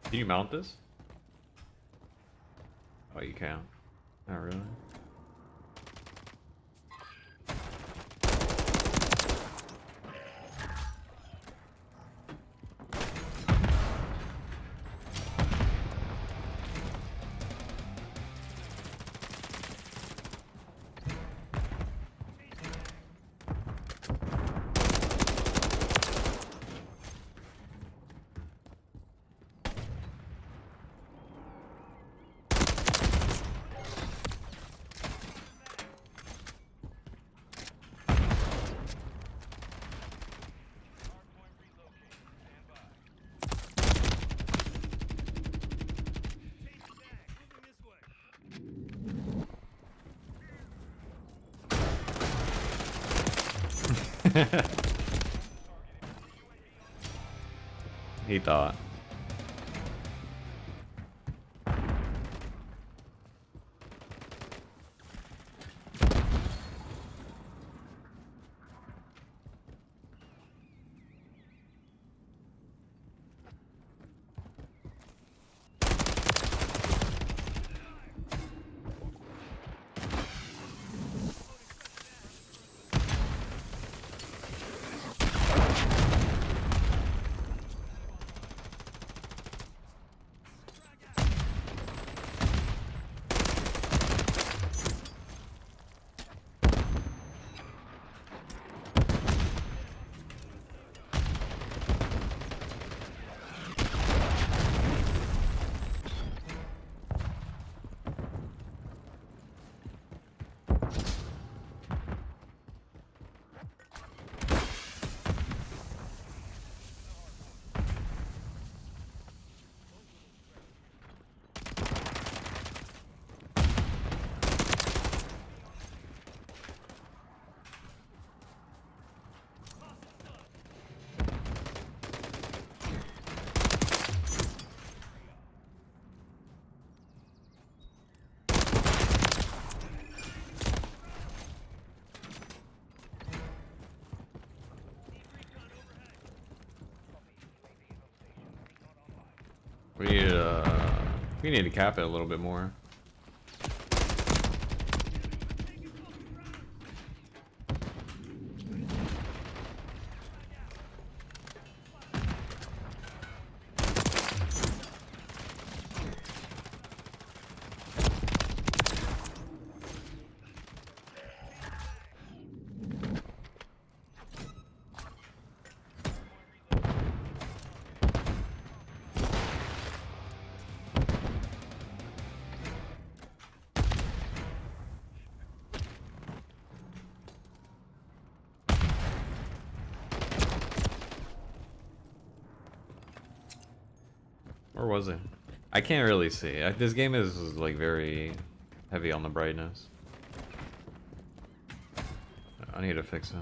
Can you mount this? Oh, you can. Not really. He thought. need to cap it a little bit more. Or was it? I can't really see. This game is like very heavy on the brightness. I need to fix it.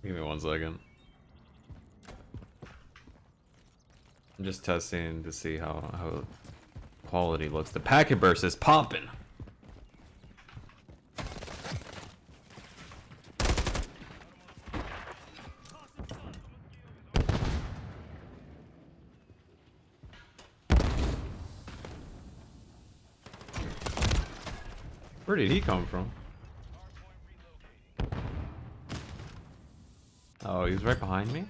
Give me 1 second. I'm just testing to see how quality looks. The packet burst is popping. Where did he come from? Oh, he was right behind me?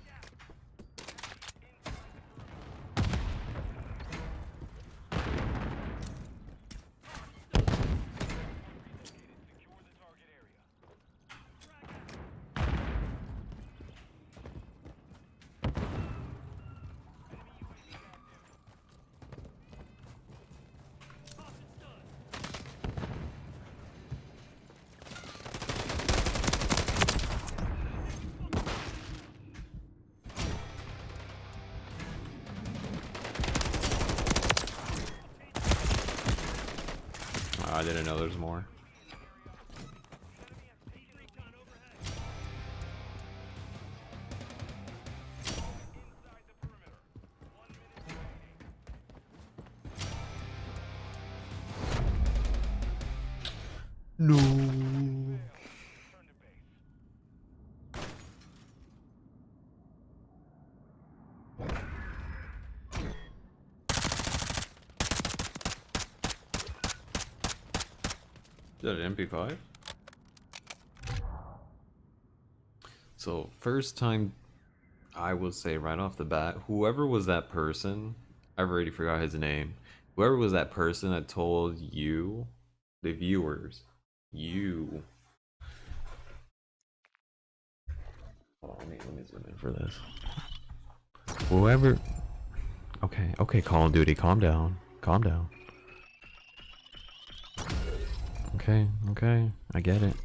I didn't know there's more. No. Is that an MP5? So first time, I will say right off the bat, whoever was that person, I've already forgot his name. Whoever was that person that told you, the viewers, you. Hold on, let me zoom in for this. Whoever. Okay, Call of Duty, calm down, calm down. Okay, I get it.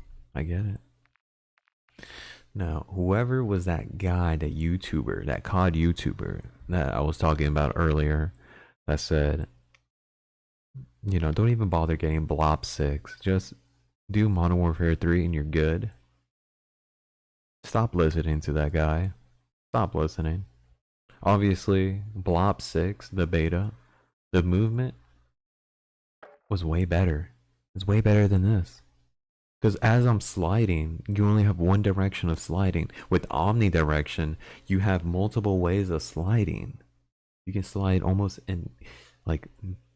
Now, whoever was that guy, that YouTuber, that COD YouTuber that I was talking about earlier, that said, you know, don't even bother getting Blob 6, just do Modern Warfare 3 and you're good. Stop listening to that guy. Stop listening. Obviously, Blob 6, the beta, the movement was way better. It's way better than this. Because as I'm sliding, you only have one direction of sliding. With omnidirection, you have multiple ways of sliding. You can slide almost in, like,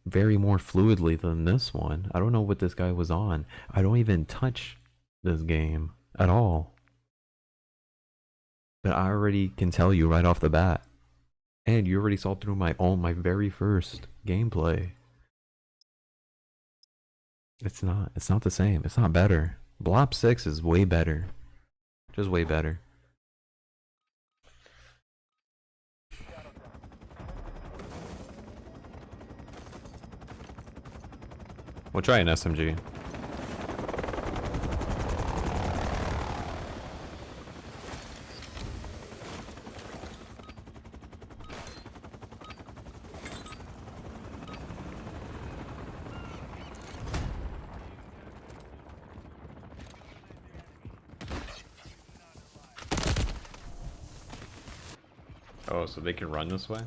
very more fluidly than this one. I don't know what this guy was on. I don't even touch this game at all. But I already can tell you right off the bat. And you already saw through my very first gameplay. It's not the same. It's not better. Blob 6 is way better. Just way better. We'll try an SMG. Oh, so they can run this way?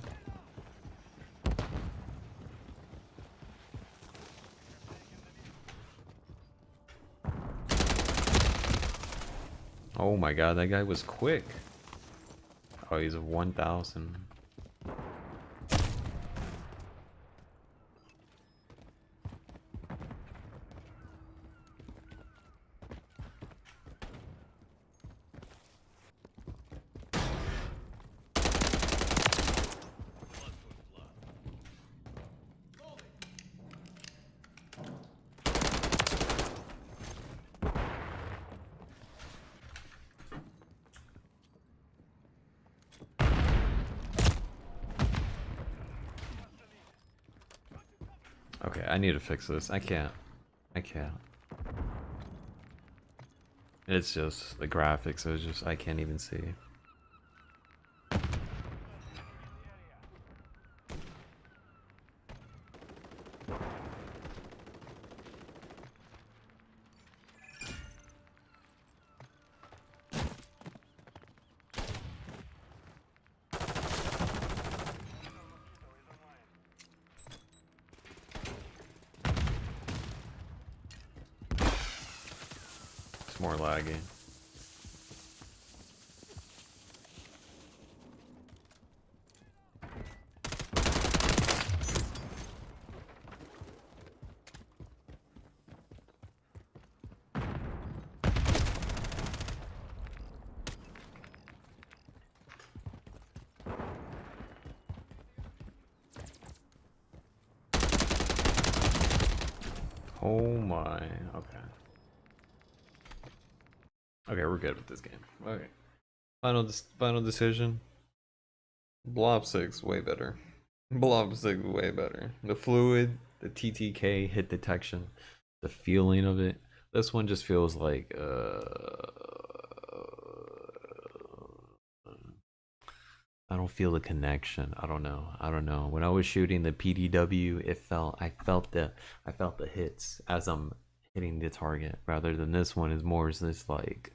Oh my god, that guy was quick. Oh, he's a 1,000. Okay, I need to fix this. I can't. It's just the graphics. It's just I can't even see. It's more laggy. Oh my, okay. Okay, we're good with this game. Okay. Final decision. Blob 6 way better. Blob 6 way better. The fluid, the TTK hit detection, the feeling of it. This one just feels like I don't feel the connection. I don't know. When I was shooting the PDW, I felt the hits as I'm hitting the target, rather than this one is more this like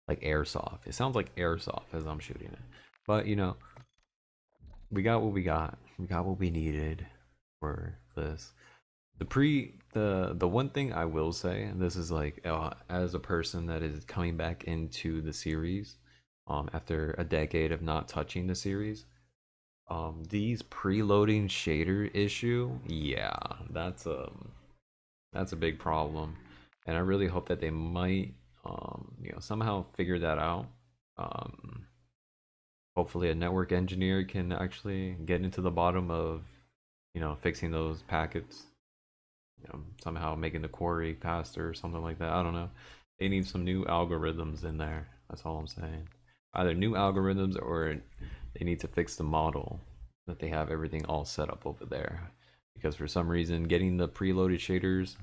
airsoft. It sounds like airsoft as I'm shooting it. But you know, we got what we got. We got what we needed for this. The one thing I will say, and this is like as a person that is coming back into the series after a decade of not touching the series, these preloading shader issue, yeah, that's a big problem, and I really hope that they might somehow figure that out. Hopefully a network engineer can actually get into the bottom of fixing those packets, somehow making the query faster or something like that. I don't know. They need some new algorithms in there. That's all I'm saying. Either new algorithms or they need to fix the model that they have everything all set up over there. Because for some reason, getting the preloaded shaders,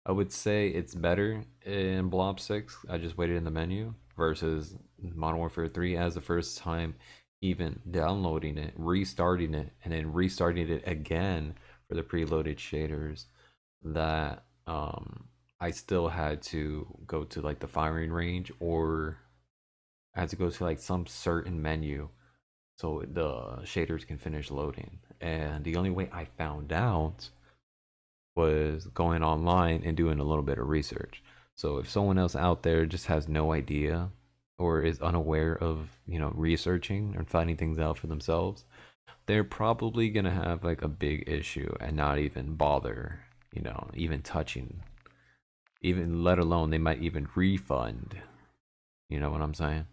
I would say it's better in Blob 6. I just waited in the menu versus Modern Warfare 3 as the first time even downloading it, restarting it, and then restarting it again for the preloaded shaders, that I still had to go to like the firing range, or I had to go to like some certain menu so the shaders can finish loading. And the only way I found out was going online and doing a little bit of research. So if someone else out there just has no idea or is unaware of, researching and finding things out for themselves, they're probably gonna have like a big issue and not even bother, even touching, even let alone they might even refund. You know what I'm saying?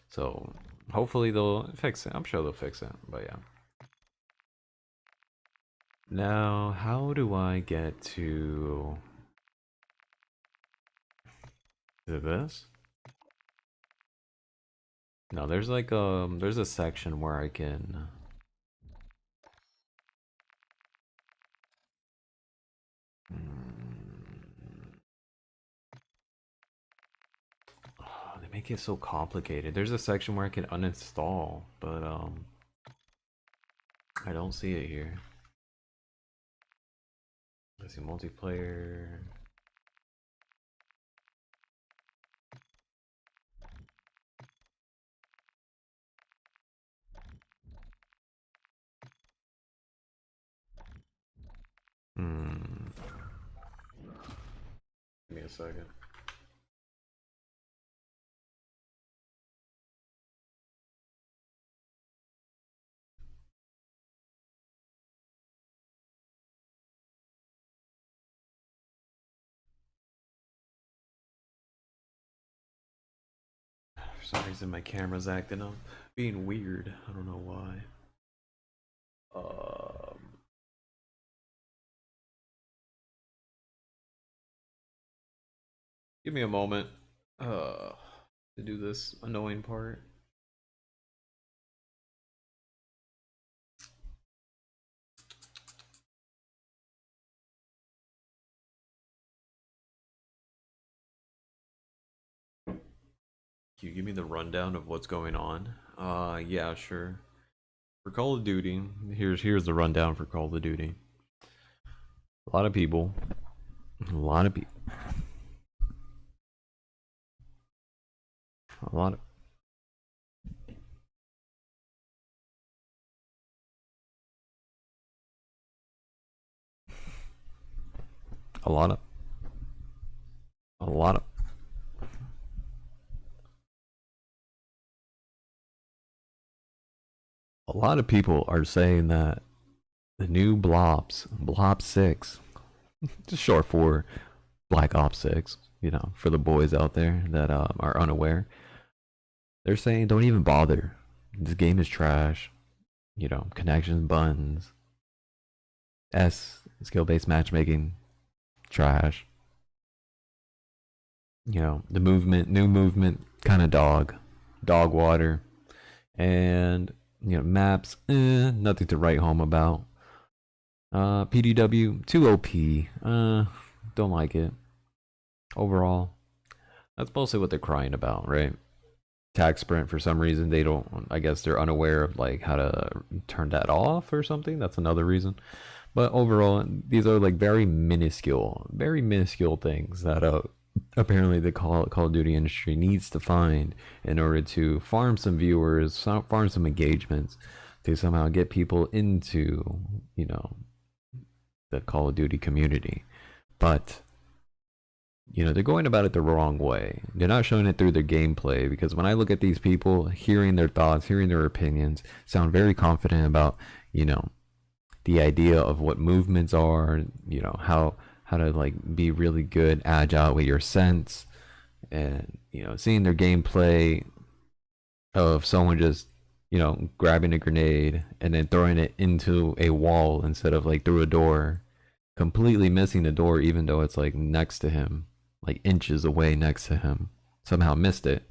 So hopefully they'll fix it. I'm sure they'll fix it, but yeah. Now, how do I get to Is it this? No, there's like there's a section where I can. Oh, they make it so complicated. There's a section where I can uninstall, but I don't see it here. Let's see, multiplayer. Give me a second. For some reason my camera's acting up, being weird. I don't know why. Give me a moment to do this annoying part. Can you give me the rundown of what's going on? Yeah, sure. For Call of Duty, here's the rundown for Call of Duty. A lot of people. A lot of people. A lot of. A lot of. A lot of. A lot of people are saying that the new Blob 6, just short for Black Ops 6, you know, for the boys out there that are unaware, they're saying don't even bother. This game is trash. You know, connections, buttons, skill-based matchmaking, trash. You know, the new movement, kind of dog water, and you know, maps, nothing to write home about. PDW, too OP, don't like it. Overall, that's mostly what they're crying about, right? Tag sprint, for some reason they don't, I guess they're unaware of like how to turn that off or something. That's another reason. But overall, these are like very minuscule things that apparently the Call of Duty industry needs to find in order to farm some viewers, farm some engagements, to somehow get people into, you know, the Call of Duty community. But you know, they're going about it the wrong way. They're not showing it through their gameplay, because when I look at these people, hearing their thoughts, hearing their opinions, sound very confident about, you know, the idea of what movements are, you know, how to like be really good, agile with your sense, and you know, seeing their gameplay of someone just, you know, grabbing a grenade and then throwing it into a wall instead of like through a door, completely missing the door even though it's like next to him, like inches away next to him, somehow missed it.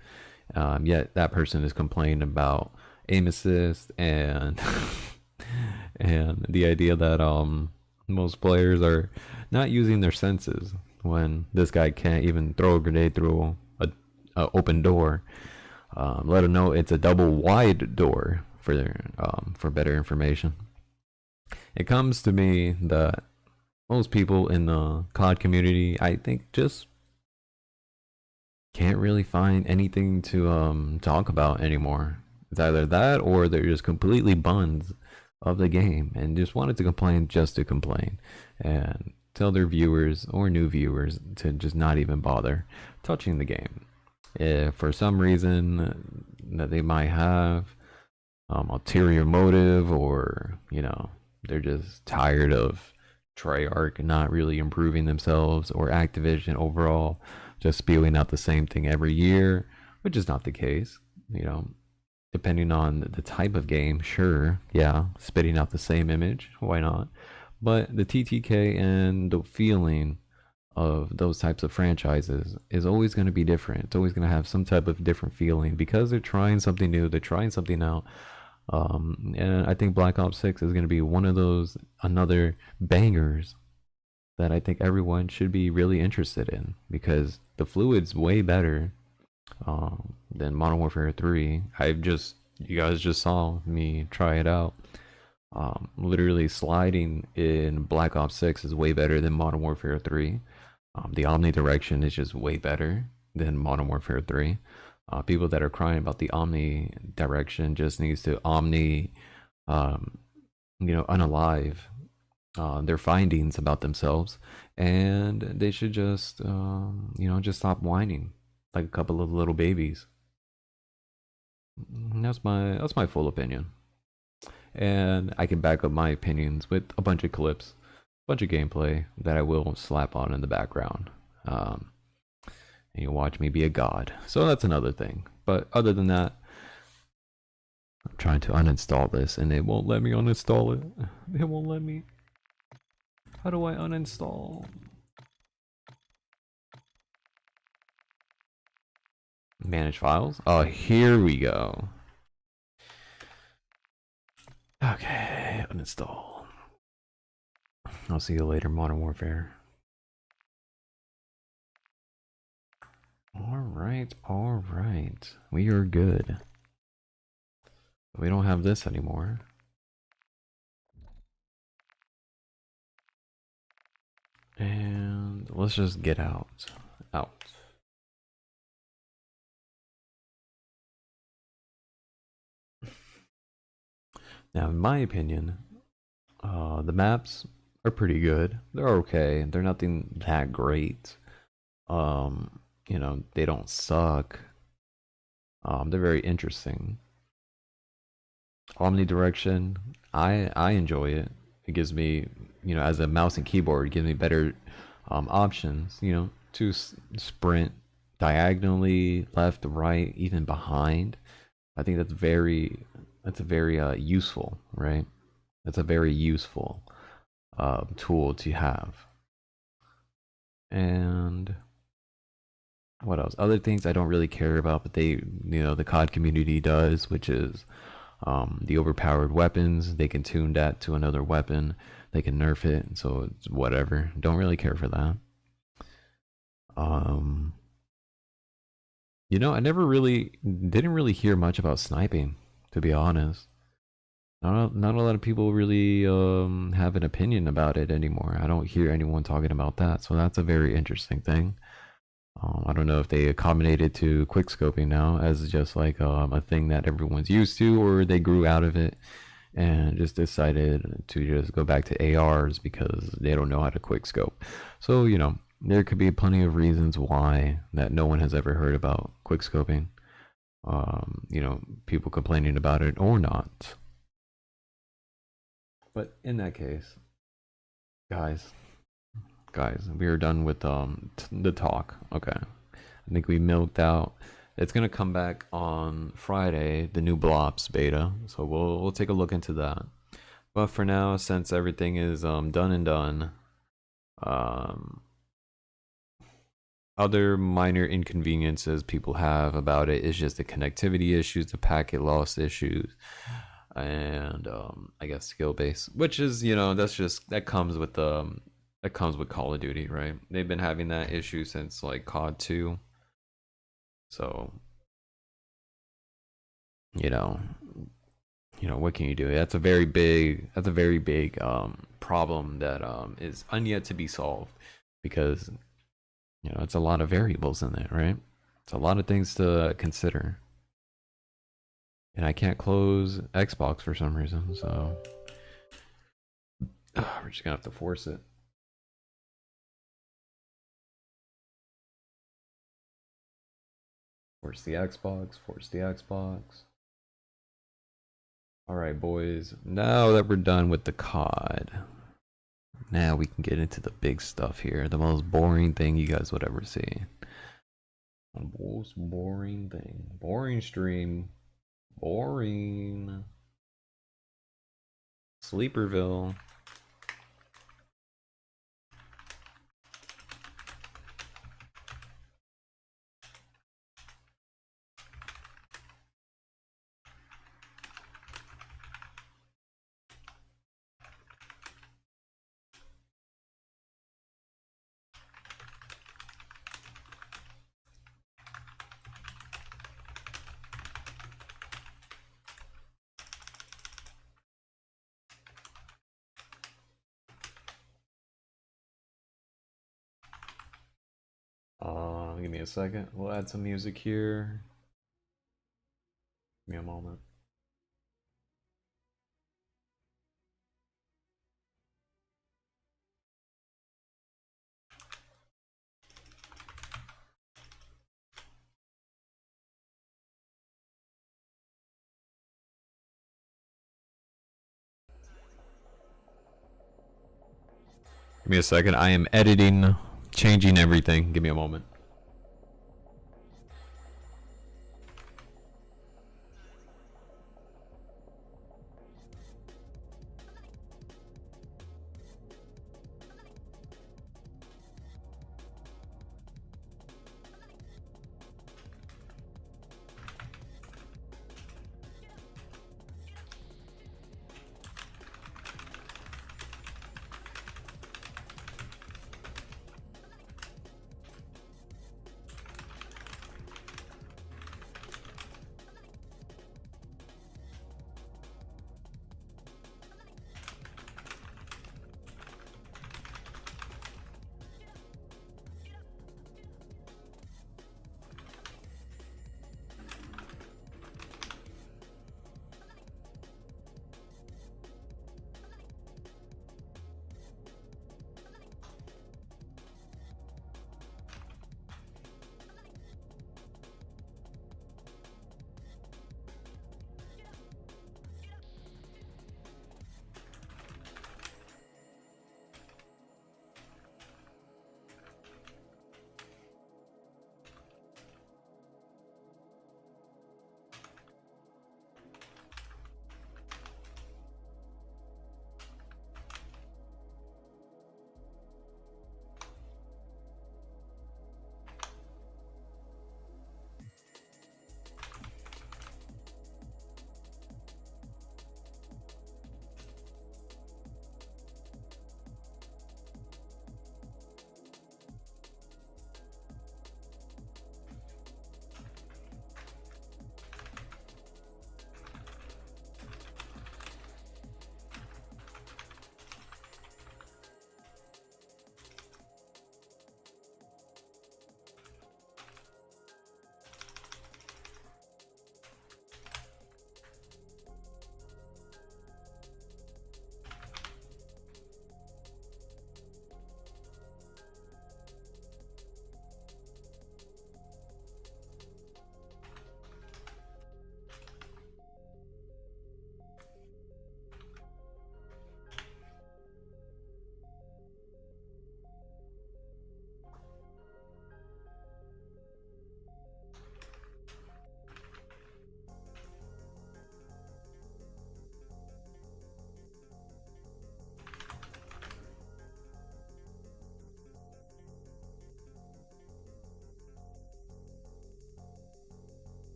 Yet that person is complaining about aim assist and and the idea that most players are not using their senses when this guy can't even throw a grenade through a open door. Let him know it's a double wide door for better information. It comes to me that most people in the COD community, I think, just can't really find anything to talk about anymore. It's either that or they're just completely buns of the game and just wanted to complain just to complain, and tell their viewers or new viewers to just not even bother touching the game. If for some reason that they might have ulterior motive, or you know, they're just tired of Treyarch not really improving themselves, or Activision overall just spewing out the same thing every year, which is not the case. You know, depending on the type of game, sure, yeah, spitting out the same image, why not? But the TTK and the feeling of those types of franchises is always going to be different. It's always going to have some type of different feeling because they're trying something new, they're trying something out. And I think Black Ops 6 is going to be one of those another bangers that I think everyone should be really interested in because the fluid's way better than Modern Warfare 3. You guys just saw me try it out. Literally sliding in Black Ops 6 is way better than Modern Warfare 3. The omnidirection is just way better than Modern Warfare 3. People that are crying about the omnidirection just needs to unalive their findings about themselves, and they should just just stop whining like a couple of little babies. That's my full opinion, and I can back up my opinions with a bunch of clips, a bunch of gameplay that I will slap on in the background. And you watch me be a god. So that's another thing. But other than that, I'm trying to uninstall this and it won't let me uninstall it. It won't let me. How do I uninstall? Manage files? Oh, here we go. Okay, uninstall. I'll see you later, Modern Warfare. Alright. We are good. We don't have this anymore. And let's just get out. Now, in my opinion, the maps are pretty good. They're okay. They're nothing that great. They don't suck. They're very interesting. Omnidirection, I enjoy it. It gives me, as a mouse and keyboard, it gives me better options, to sprint diagonally, left, right, even behind. I think that's very useful, right? That's a very useful tool to have. And what else? Other things I don't really care about, but the COD community does, which is the overpowered weapons. They can tune that to another weapon. They can nerf it, so it's whatever. Don't really care for that. I didn't really hear much about sniping, to be honest. Not a lot of people really have an opinion about it anymore. I don't hear anyone talking about that, so that's a very interesting thing. I don't know if they accommodated to quickscoping now as just like a thing that everyone's used to, or they grew out of it and just decided to just go back to ARs because they don't know how to quickscope. So, there could be plenty of reasons why that no one has ever heard about quickscoping. People complaining about it or not. But in that case, guys, we are done with the talk. Okay, I think we milked out. It's gonna come back on Friday, the new Blops beta, so we'll take a look into that. But for now, since everything is done and done, other minor inconveniences people have about it is just the connectivity issues, the packet loss issues, and I guess skill base, which is that comes with Call of Duty, right? They've been having that issue since like COD 2. So, what can you do? That's a very big problem that is yet to be solved because it's a lot of variables in there, right? It's a lot of things to consider. And I can't close Xbox for some reason, so we're just gonna have to force it. Force the Xbox. Alright, boys. Now that we're done with the COD, now we can get into the big stuff here. The most boring thing you guys would ever see. The most boring thing. Boring stream. Boring. Sleeperville. Give me a second. We'll add some music here. Give me a moment. Give me a second. I am editing, changing everything. Give me a moment.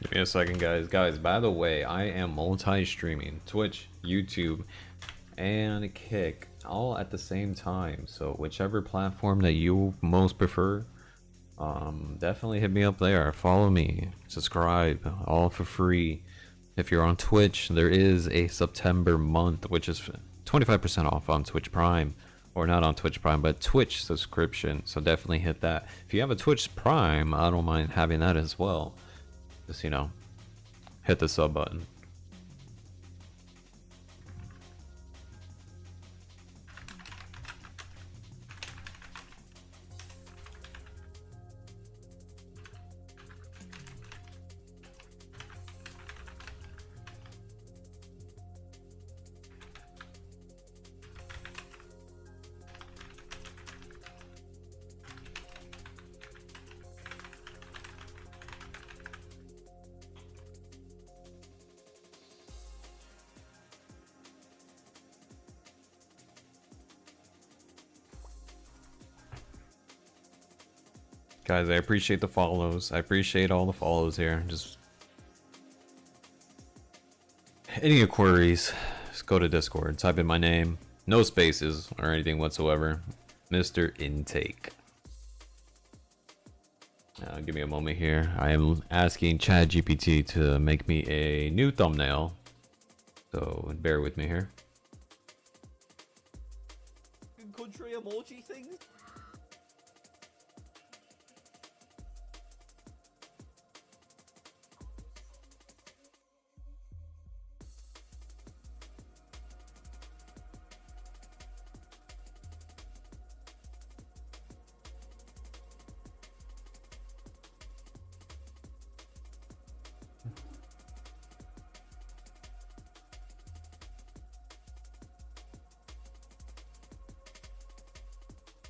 Give me a second, guys. Guys, by the way, I am multi-streaming Twitch, YouTube, and Kick all at the same time. So whichever platform that you most prefer, definitely hit me up there. Follow me, subscribe, all for free. If you're on Twitch, there is a September month, which is 25% off on Twitch Prime. Or not on Twitch Prime, but Twitch subscription. So definitely hit that. If you have a Twitch Prime, I don't mind having that as well. Just, you know, hit the sub button. Guys, I appreciate the follows. I appreciate all the follows here. Just any queries, just go to Discord, type in my name, no spaces or anything whatsoever, Mr. Intake. Give me a moment here. I am asking ChatGPT to make me a new thumbnail. So bear with me here. Country emoji thing.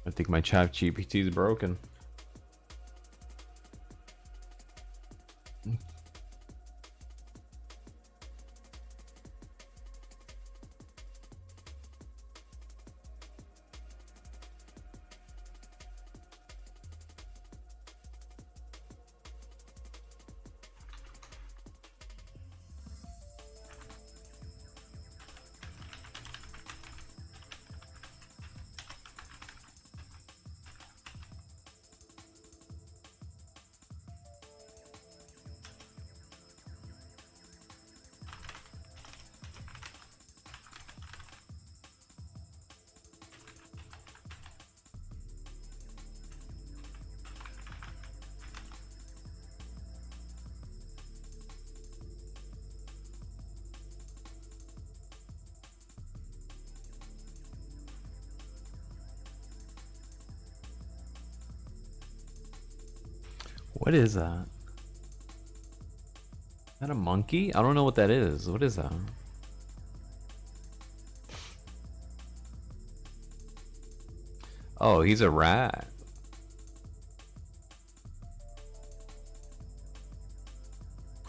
I think my ChatGPT is broken. What is that? Is that a monkey? I don't know what that is. What is that? Oh, he's a rat.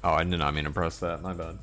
Oh, I did not mean to press that. My bad.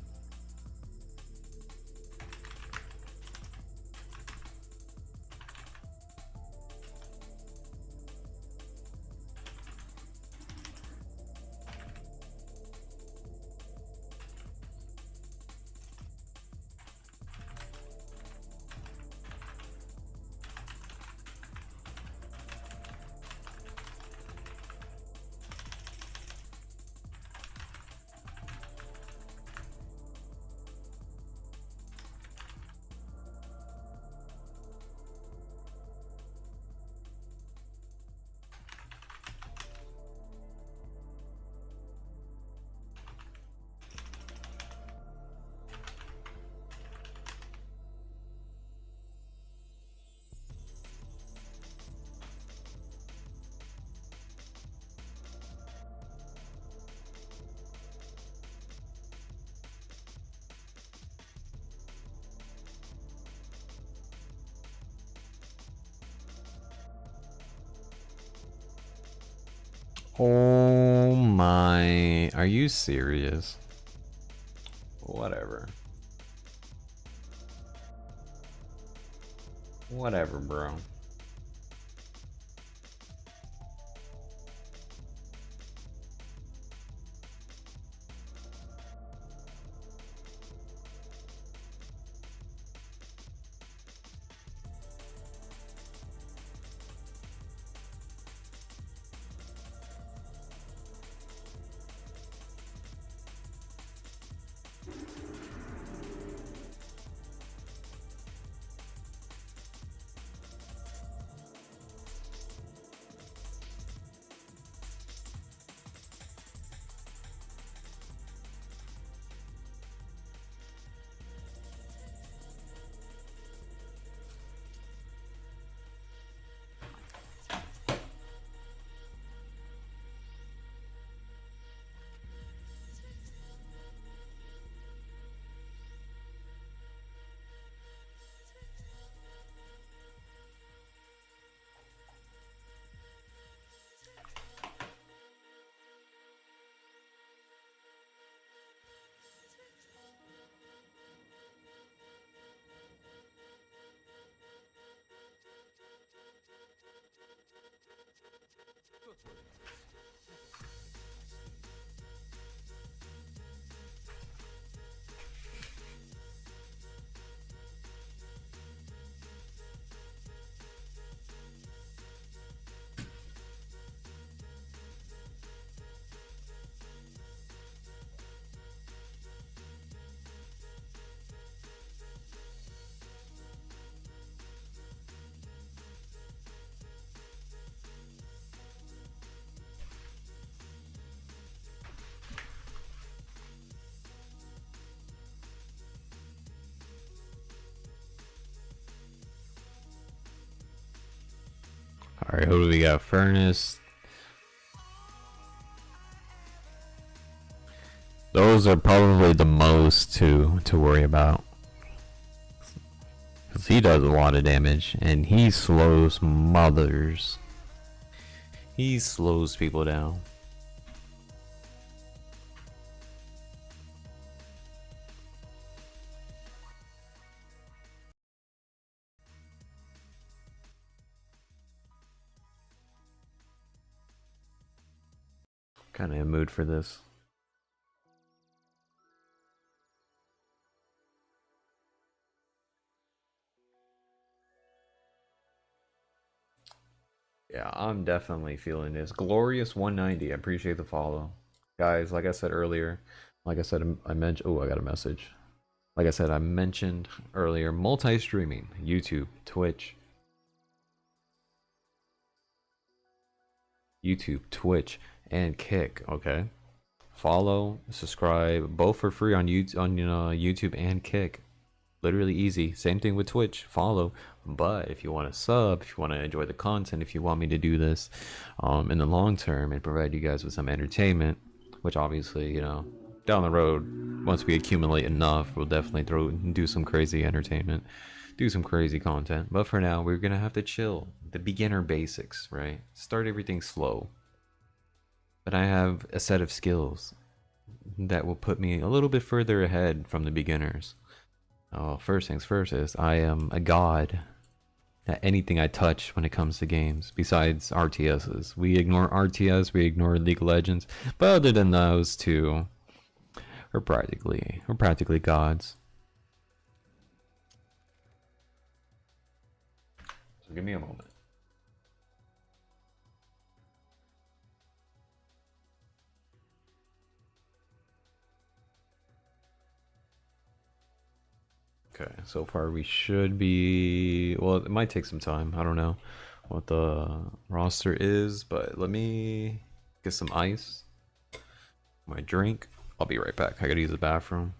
Oh my, are you serious? Whatever. Whatever, bro. Alright, who do we got? Furnace. Those are probably the most to worry about. Because he does a lot of damage. And he slows mothers. He slows people down. Kind of in mood for this. Yeah, I'm definitely feeling this. Glorious 190. I appreciate the follow. Guys, like I said earlier, I mentioned, oh, I got a message. Like I said, I mentioned earlier, multi-streaming, YouTube, Twitch, and Kick, okay? Follow, subscribe, both for free on YouTube and Kick. Literally easy. Same thing with Twitch. Follow. But if you want to sub, if you want to enjoy the content, if you want me to do this in the long term and provide you guys with some entertainment, which obviously, you know, down the road, once we accumulate enough, we'll definitely do some crazy entertainment, do some crazy content. But for now, we're gonna have to chill. The beginner basics, right? Start everything slow. But I have a set of skills that will put me a little bit further ahead from the beginners. First things first is I am a god at anything I touch when it comes to games, besides RTSs. We ignore RTS, we ignore League of Legends, but other than those two, we're practically gods. So give me a moment. Okay, so far we should be, well, it might take some time. I don't know what the roster is, but let me get some ice, my drink. I'll be right back. I gotta use the bathroom.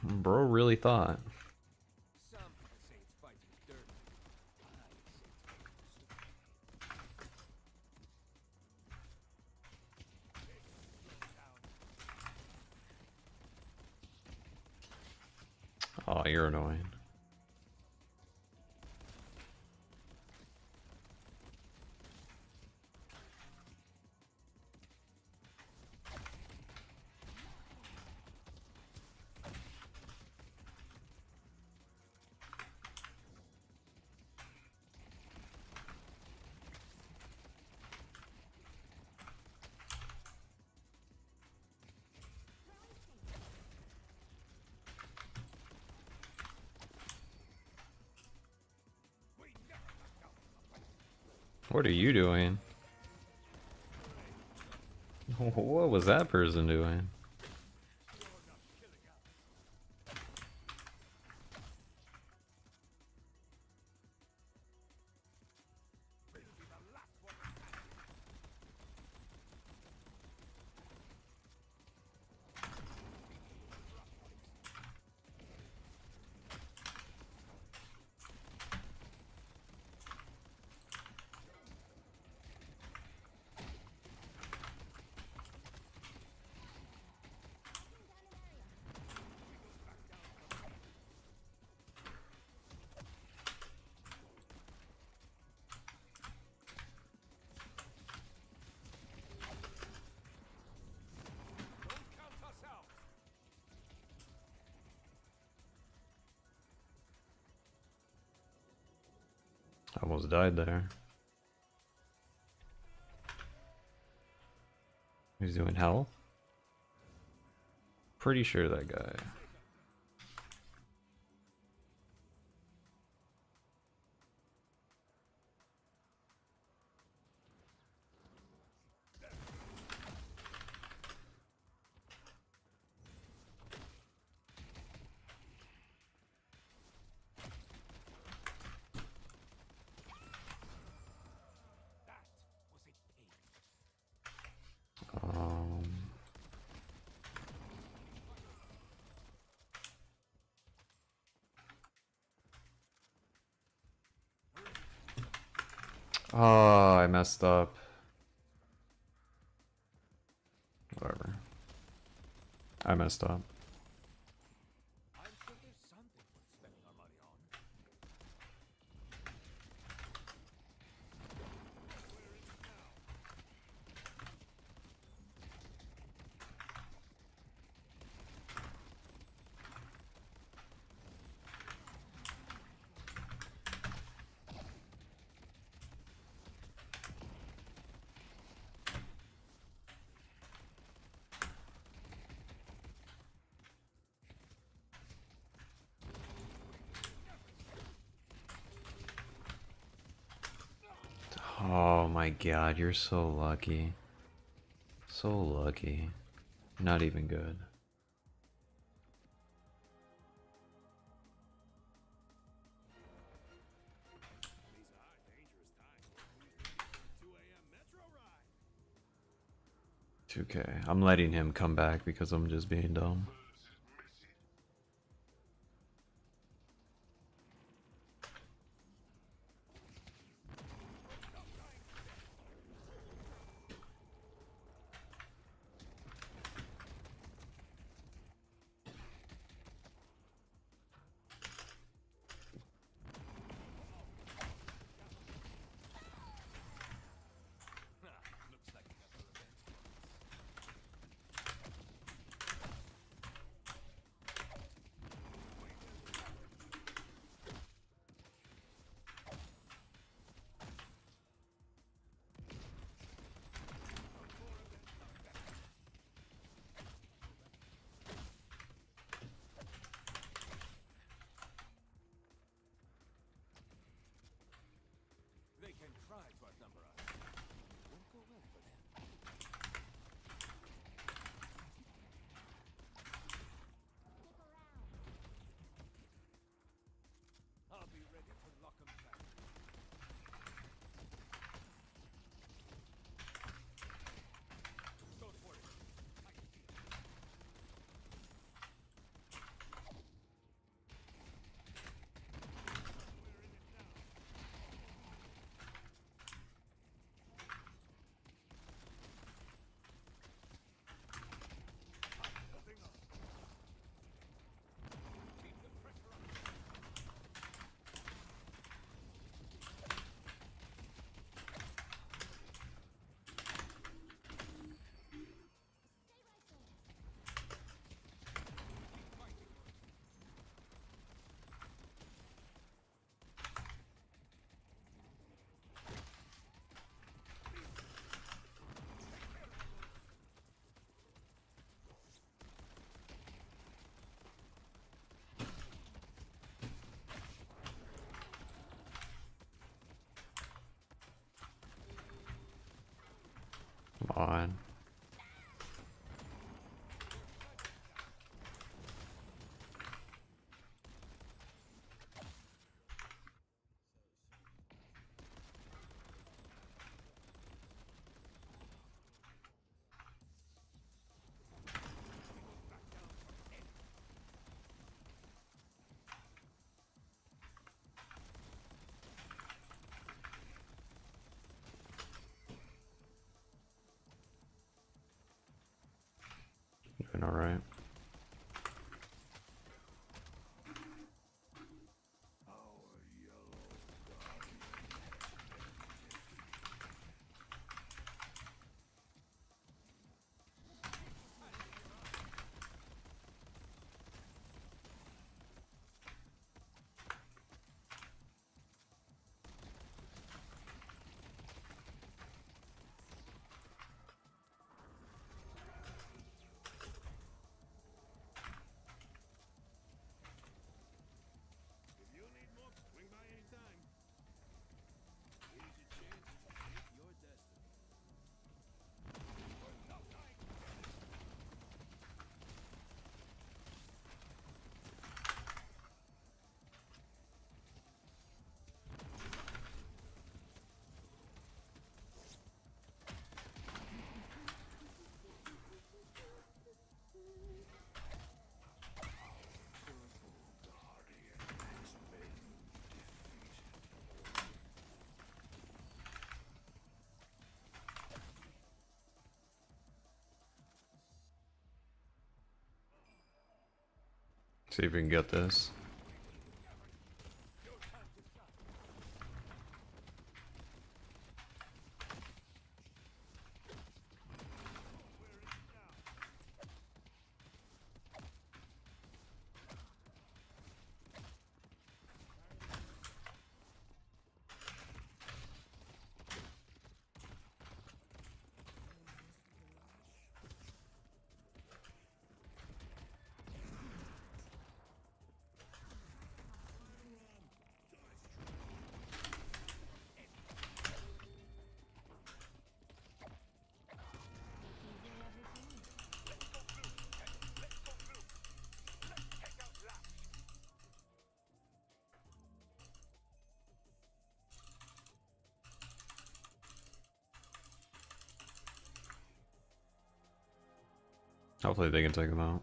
Bro really thought. Oh, you're annoying. What are you doing? What was that person doing? Almost died there. He's doing health? Pretty sure that guy. Oh, I messed up. Whatever. I messed up. Oh my god, you're so lucky. So lucky. Not even good. It's okay. I'm letting him come back because I'm just being dumb. They can try to outnumber us. Won't go well for them. I'll be ready to lock them down. Go for it. Come on. See if we can get this. Hopefully they can take him out.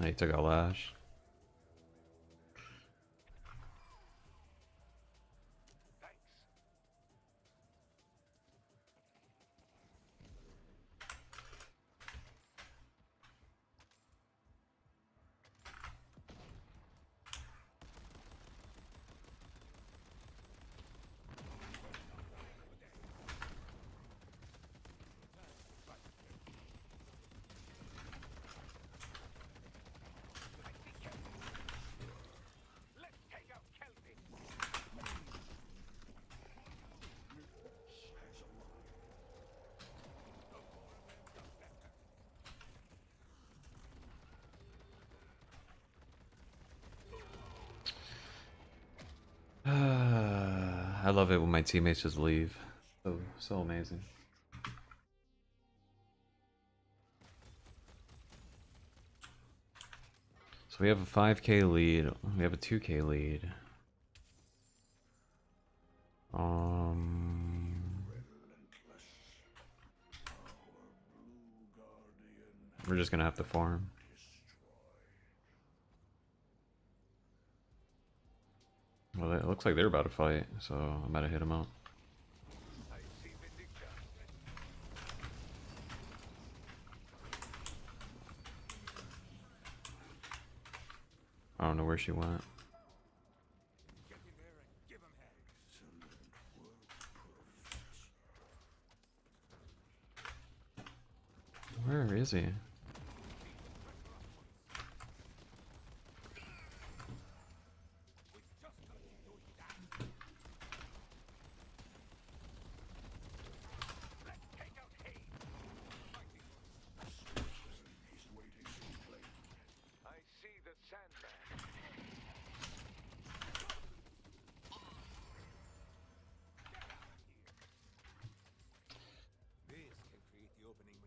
He took out Lash. I love it when my teammates just leave. So amazing. So we have a 5k lead. We have a 2k lead. We're just gonna have to farm. Well, it looks like they're about to fight, so I'm about to hit them out. I don't know where she went. Where is he?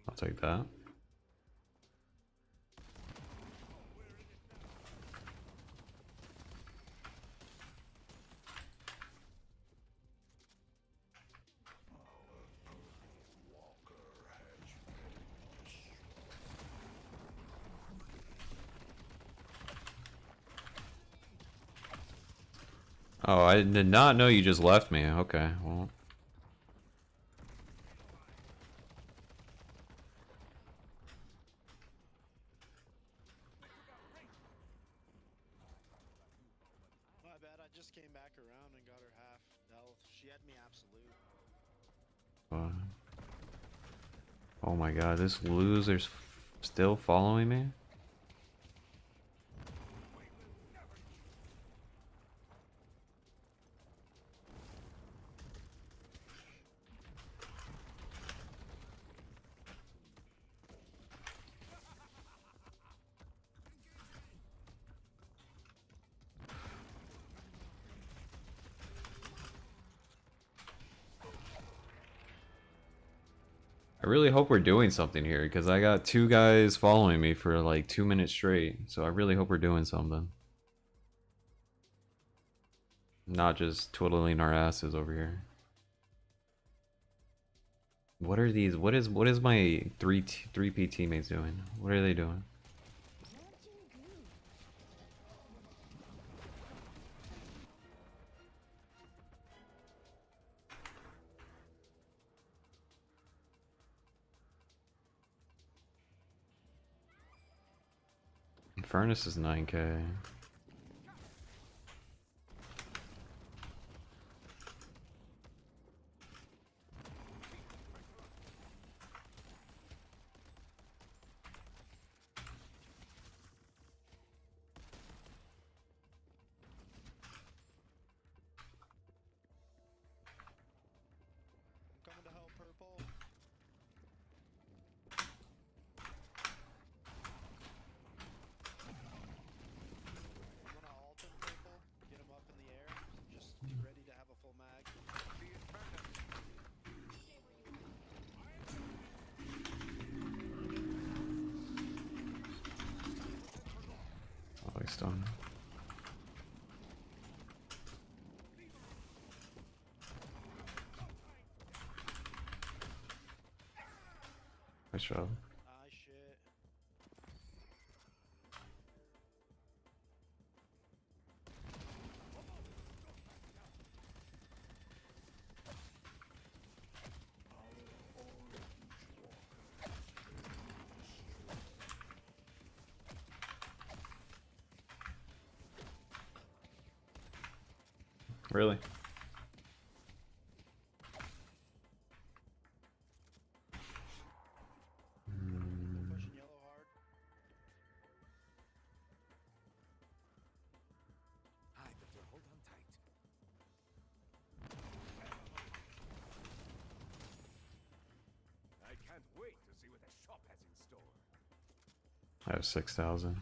I'll take that. Oh, I did not know you just left me. Okay, well. My bad, I just came back around and got her half health. She had me absolute. Oh my god, this loser's still following me? I really hope we're doing something here, because I got 2 guys following me for like 2 minutes straight, so I really hope we're doing something. Not just twiddling our asses over here. What are these? What is my 3P teammates doing? What are they doing? furnace is 9K. I'm coming to help, Purple. I'm gonna ult him, Purple. Get him up in the air. Just get ready to have a full mag. Be in front of me. Oh, he's done. Nice job. Ah, shit. Really? Pushing yellow hard. I better hold on tight. I can't wait to see what the shop has in store. I have 6,000.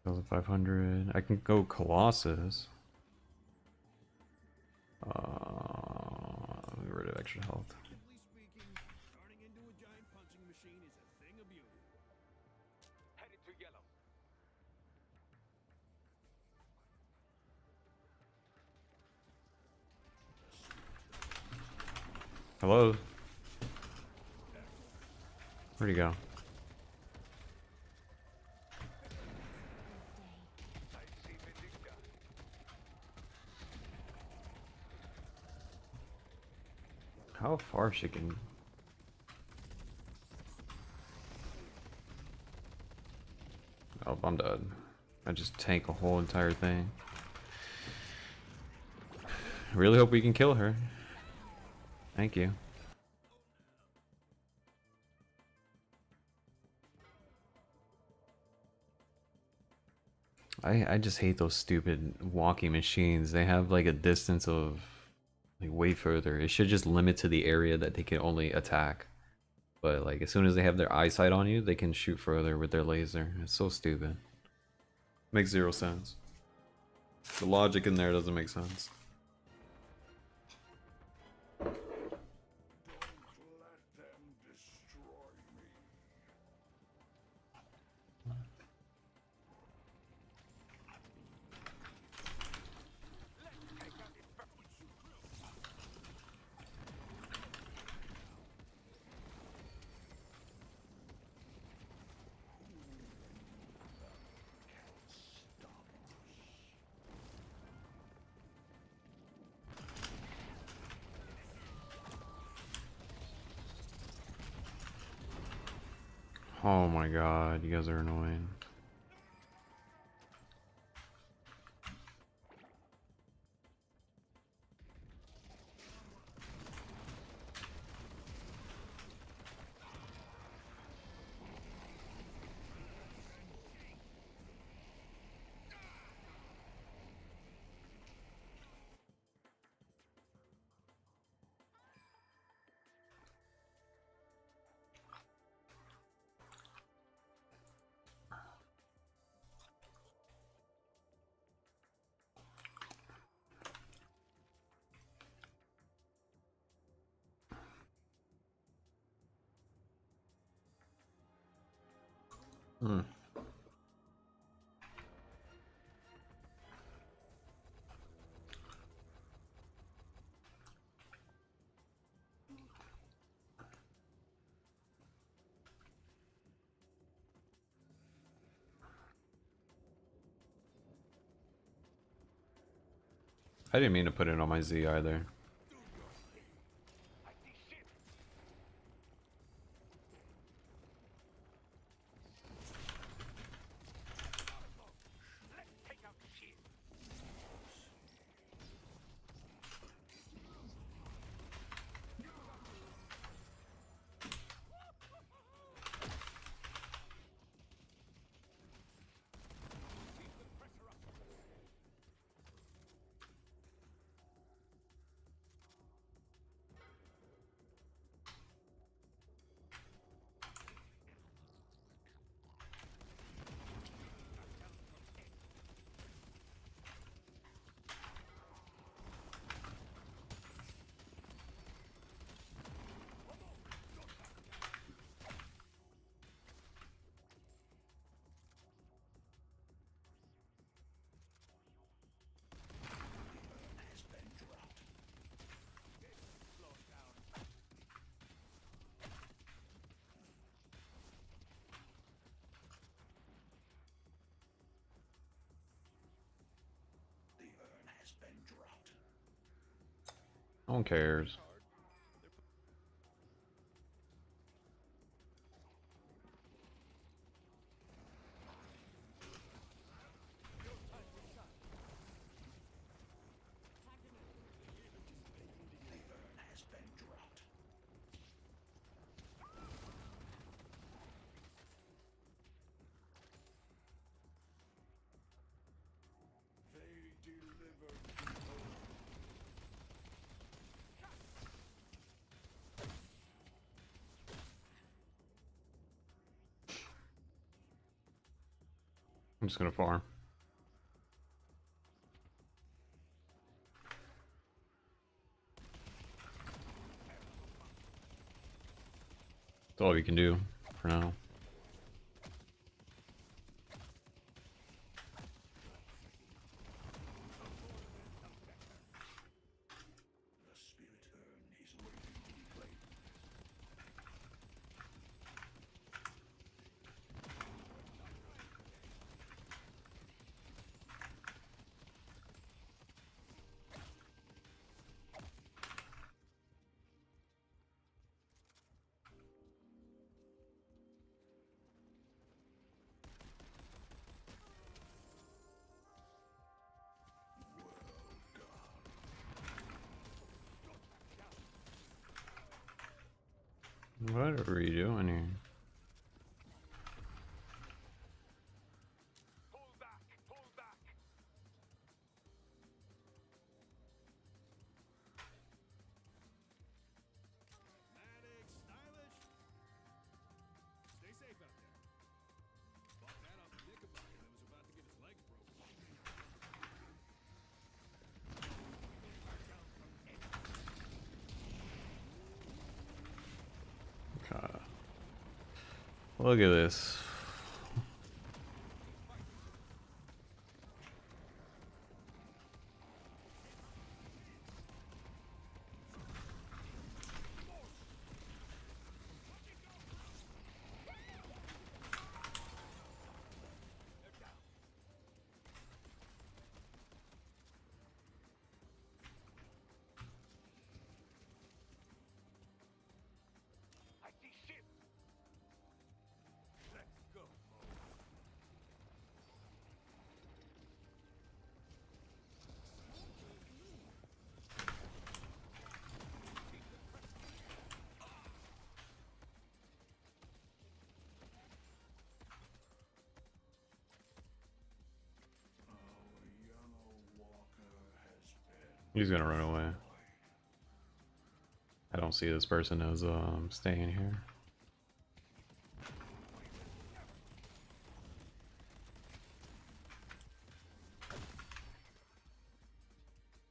1,500. I can go Colossus. Get rid of extra health. Turning into a giant punching machine is a thing of beauty. Headed to yellow. Hello? Where'd he go? How far she can... Oh, I'm dead. I just tank a whole entire thing. Really hope we can kill her. Thank you. I just hate those stupid walking machines. They have like a distance of like way further. It should just limit to the area that they can only attack. But like as soon as they have their eyesight on you, they can shoot further with their laser. It's so stupid. Makes zero sense. The logic in there doesn't make sense. Don't let them destroy me. Oh my god, you guys are annoying. Hmm. I didn't mean to put it on my Z either. No one cares. I'm just gonna farm. That's all we can do for now. What are we doing here? Dramatic, stylish. Stay safe out there. Bought that off a knickerbocker that was about to get his legs broken. God. Look at this. I see ship. Let's go. He's gonna run away. I don't see this person as staying here.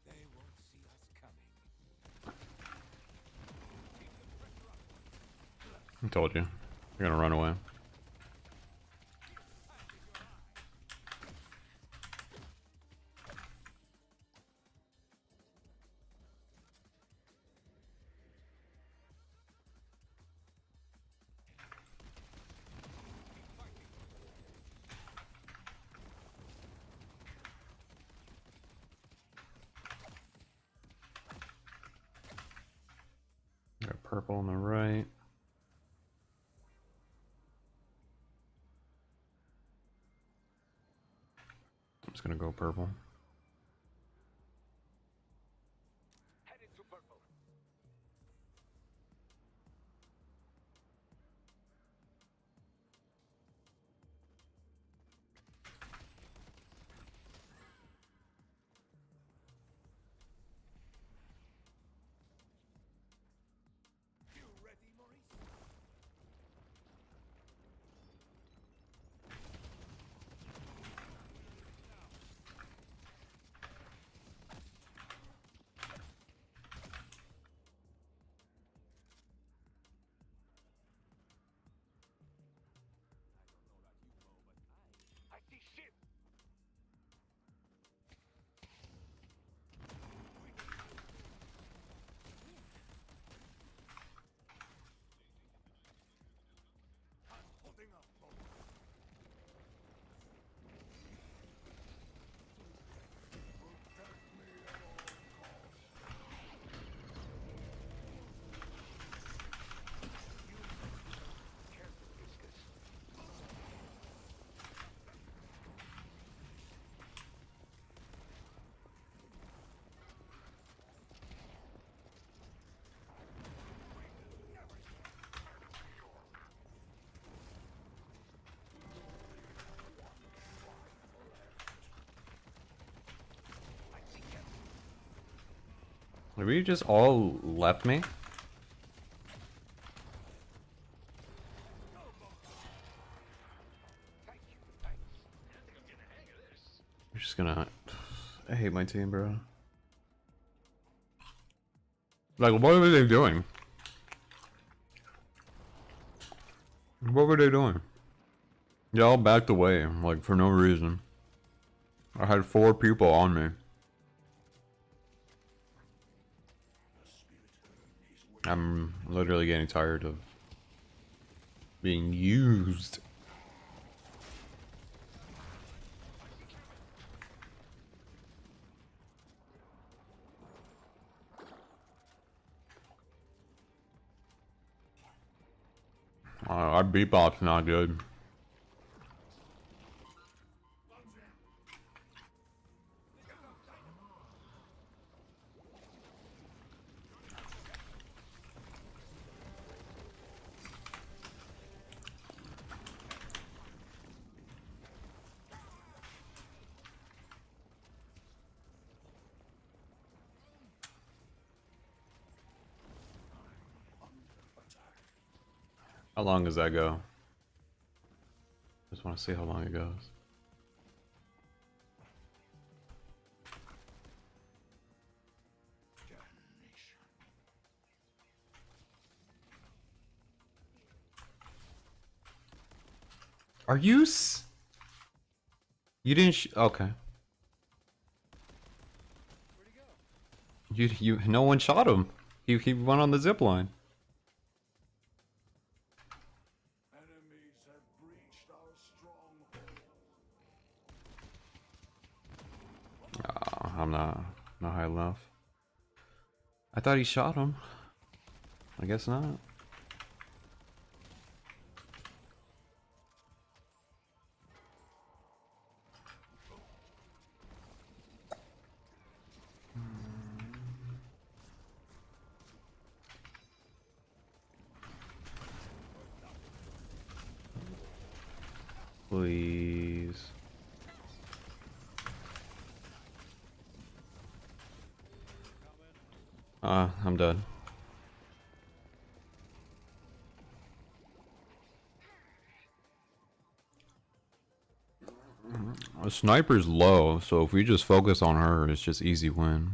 They won't see us coming. I told you. You're gonna run away. Got purple on the right. I'm just gonna go purple. Headed to purple. You ready, Maurice? Have you just all left me? You're just gonna... I hate my team, bro. Like, what were they doing? What were they doing? They all backed away, like, for no reason. I had 4 people on me. I'm literally getting tired of being used. Our bebop's not good. How long does that go? Just want to see how long it goes. Are you You didn't okay. You no one shot him. He went on the zip line. Oh, I'm not high enough. I thought he shot him. I guess not. Please. I'm dead. A sniper's low, so if we just focus on her, it's just easy win.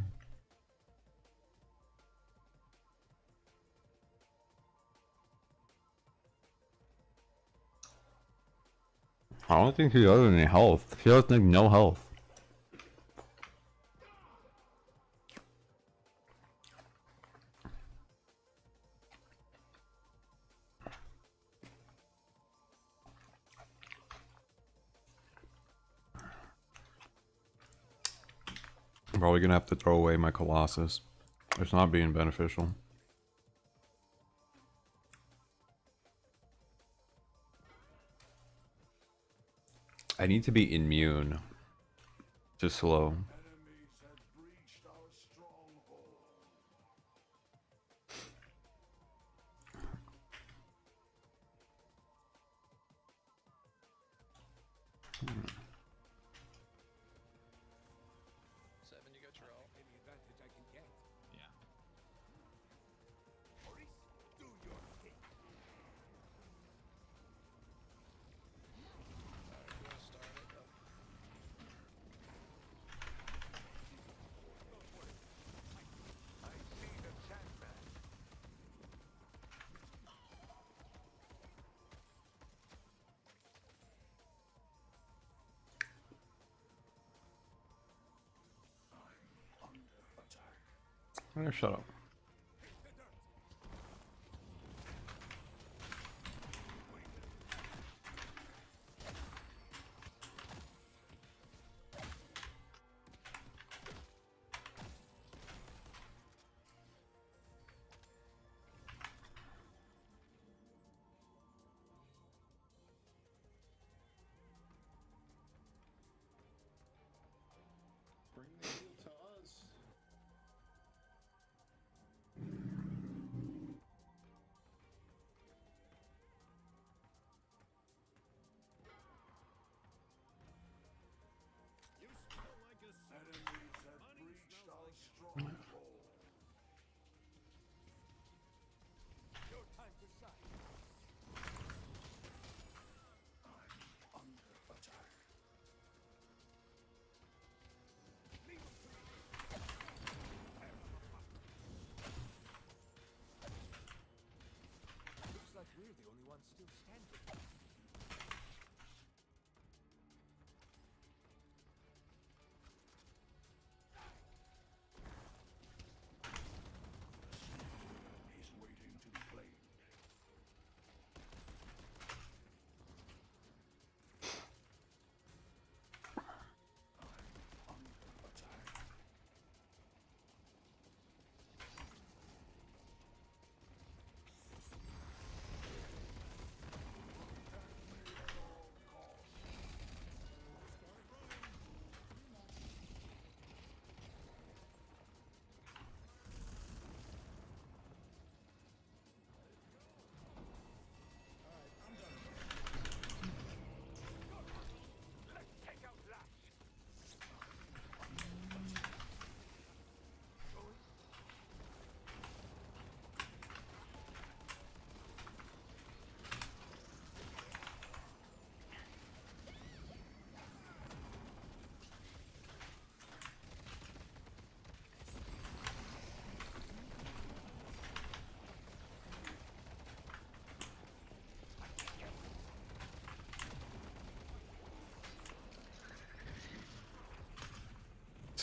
I don't think he has any health. He has like no health. I'm probably gonna have to throw away my Colossus. It's not being beneficial. I need to be immune to slow. Shut up. Bring the heal to us.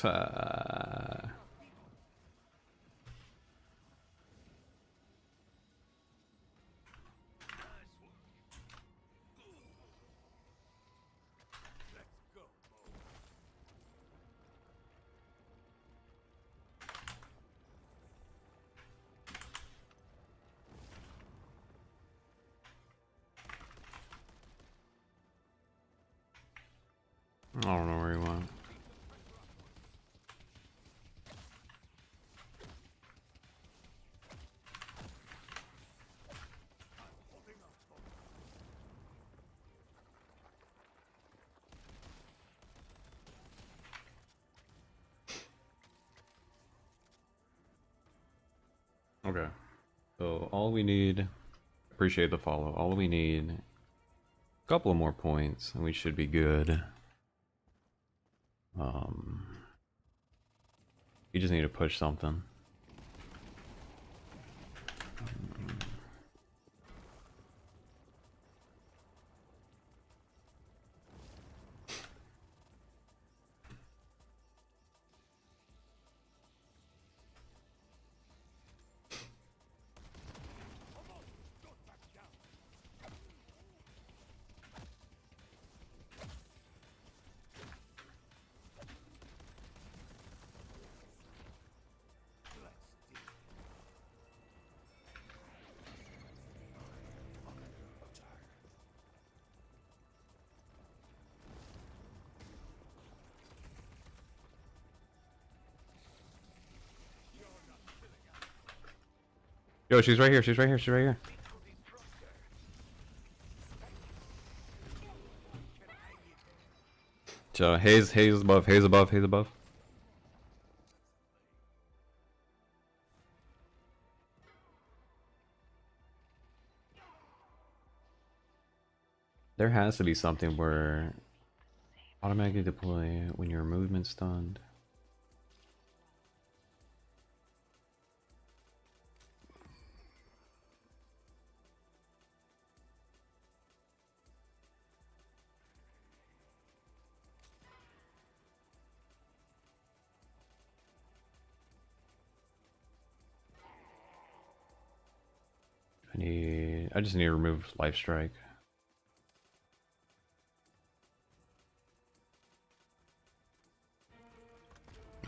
I don't know where he went. Okay. So all we need, appreciate the follow. All we need, a couple of more points, and we should be good. You just need to push something. Yo, she's right here, she's right here, she's right here. So haze above, haze above, haze above. There has to be something where automatically deploy when your movement stunned. I just need to remove life strike.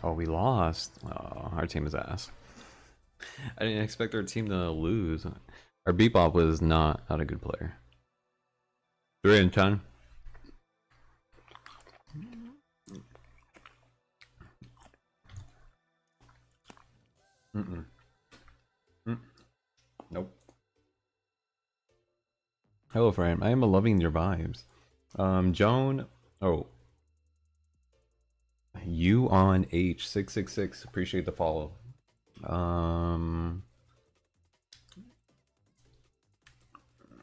Oh, we lost. Oh, our team is ass. I didn't expect our team to lose. Our Bebop was not a good player. 3 and 10. Nope. Hello, friend. I am loving your vibes. Joan. Oh. You on H666. Appreciate the follow.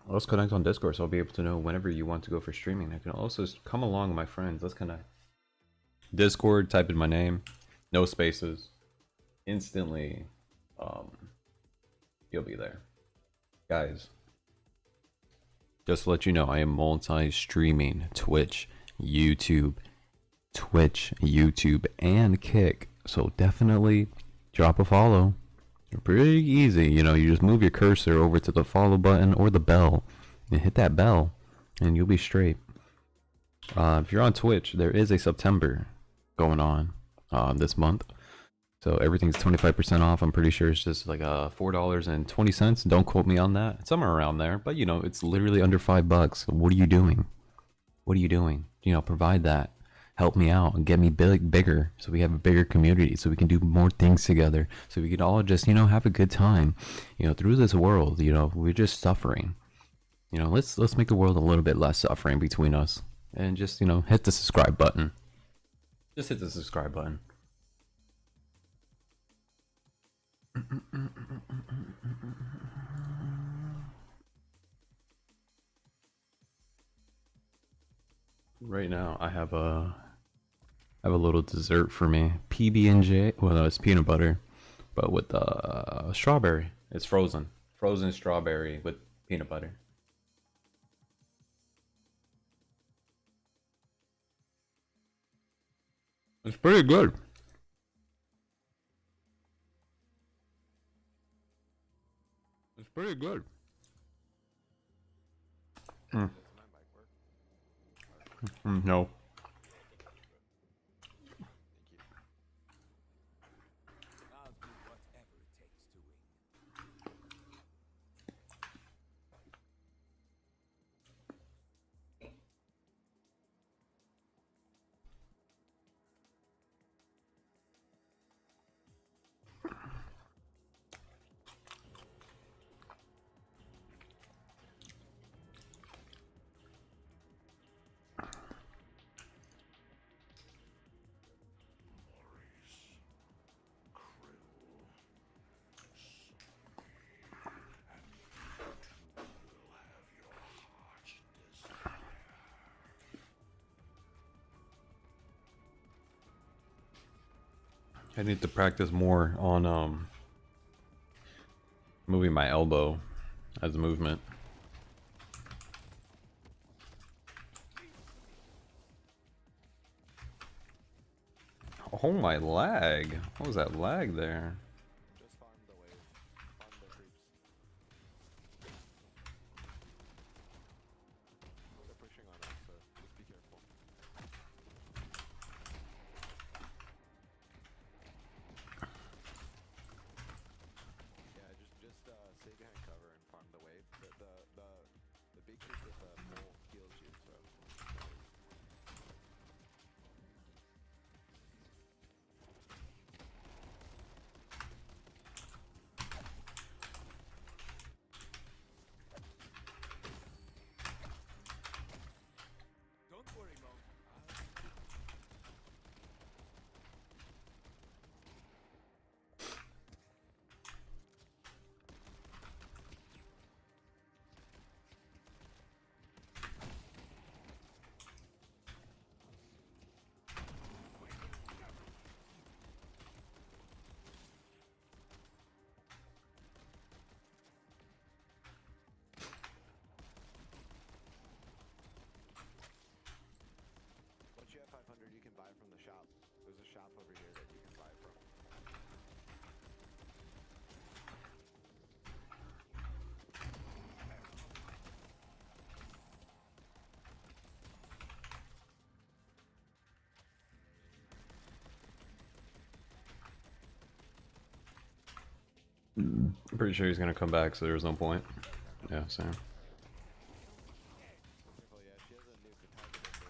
Let's connect on Discord so I'll be able to know whenever you want to go for streaming. I can also come along, my friends. Let's connect. Discord, type in my name, no spaces. Instantly, you'll be there. Guys, just to let you know, I am multi-streaming Twitch, YouTube, and Kick. So definitely drop a follow. Pretty easy, you know, you just move your cursor over to the follow button or the bell and hit that bell and you'll be straight. If you're on Twitch, there is a September going on this month. So everything's 25% off. I'm pretty sure it's just like $4.20. Don't quote me on that. It's somewhere around there, but you know, it's literally under $5. What are you doing? What are you doing? You know, provide that. Help me out and get me bigger so we have a bigger community, so we can do more things together, so we can all just, you know, have a good time, you know, through this world. You know, we're just suffering. You know, let's make the world a little bit less suffering between us, and just, you know, hit the subscribe button. Just hit the subscribe button. Right now I have a little dessert for me. PB&J. Well, no, it's peanut butter, but with strawberry. It's frozen strawberry with peanut butter. It's pretty good. pretty good. No. I'll do whatever it takes to win. I need to practice more on moving my elbow as a movement. Oh, my lag. What was that lag there? Just farm the wave. Farm the creeps. They're pushing on us, so just be careful. Yeah, just stay behind cover and farm the wave. The big creep with the mole heals you, so. Don't worry, Mo. Once you have 500, you can buy from the shop. There's a shop over here that you can buy from. I'm pretty sure he's gonna come back, so there's no point. Yeah, same. Careful, yeah, she has a nuke, a target nuke.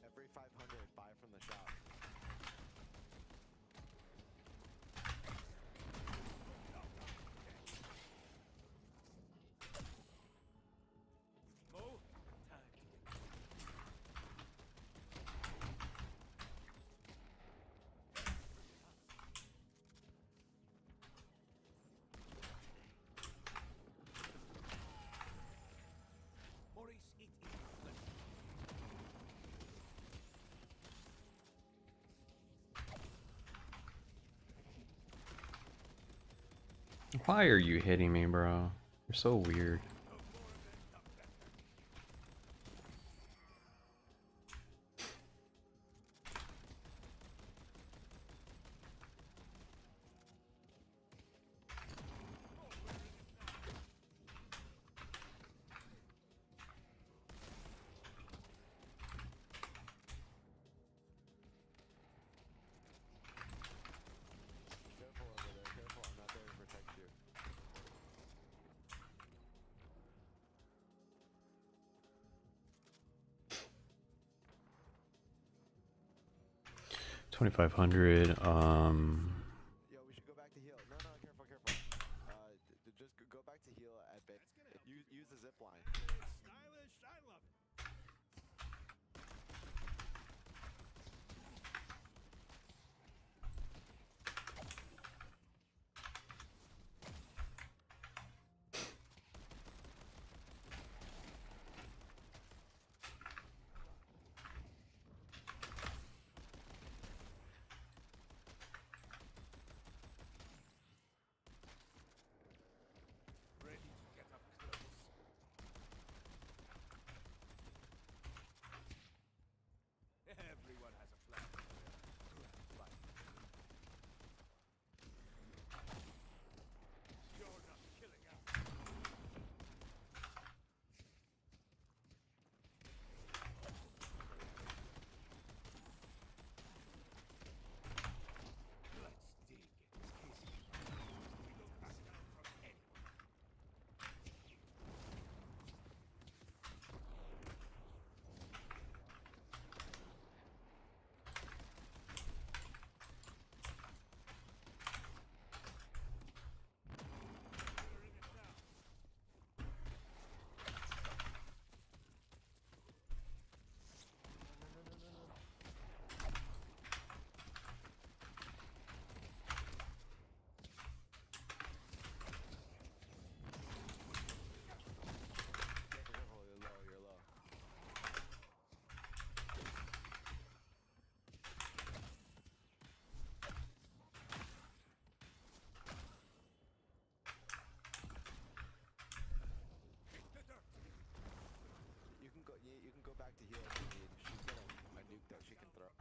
Every 500, buy from the shop. Mo, time to get. Maurice, it is a pleasure. Why are you hitting me, bro? You're so weird. Careful over there, careful, I'm not there to protect you. 2,500. Yo, we should go back to heal. No, no, careful, careful. Just go back to heal at base. Use the zip line. Stylish, I love it.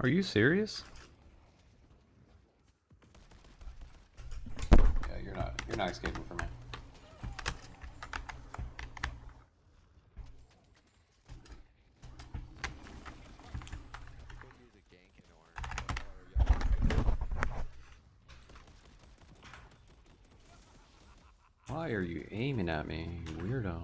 Are you serious? Yeah, you're not escaping from me. Why are you aiming at me, you weirdo?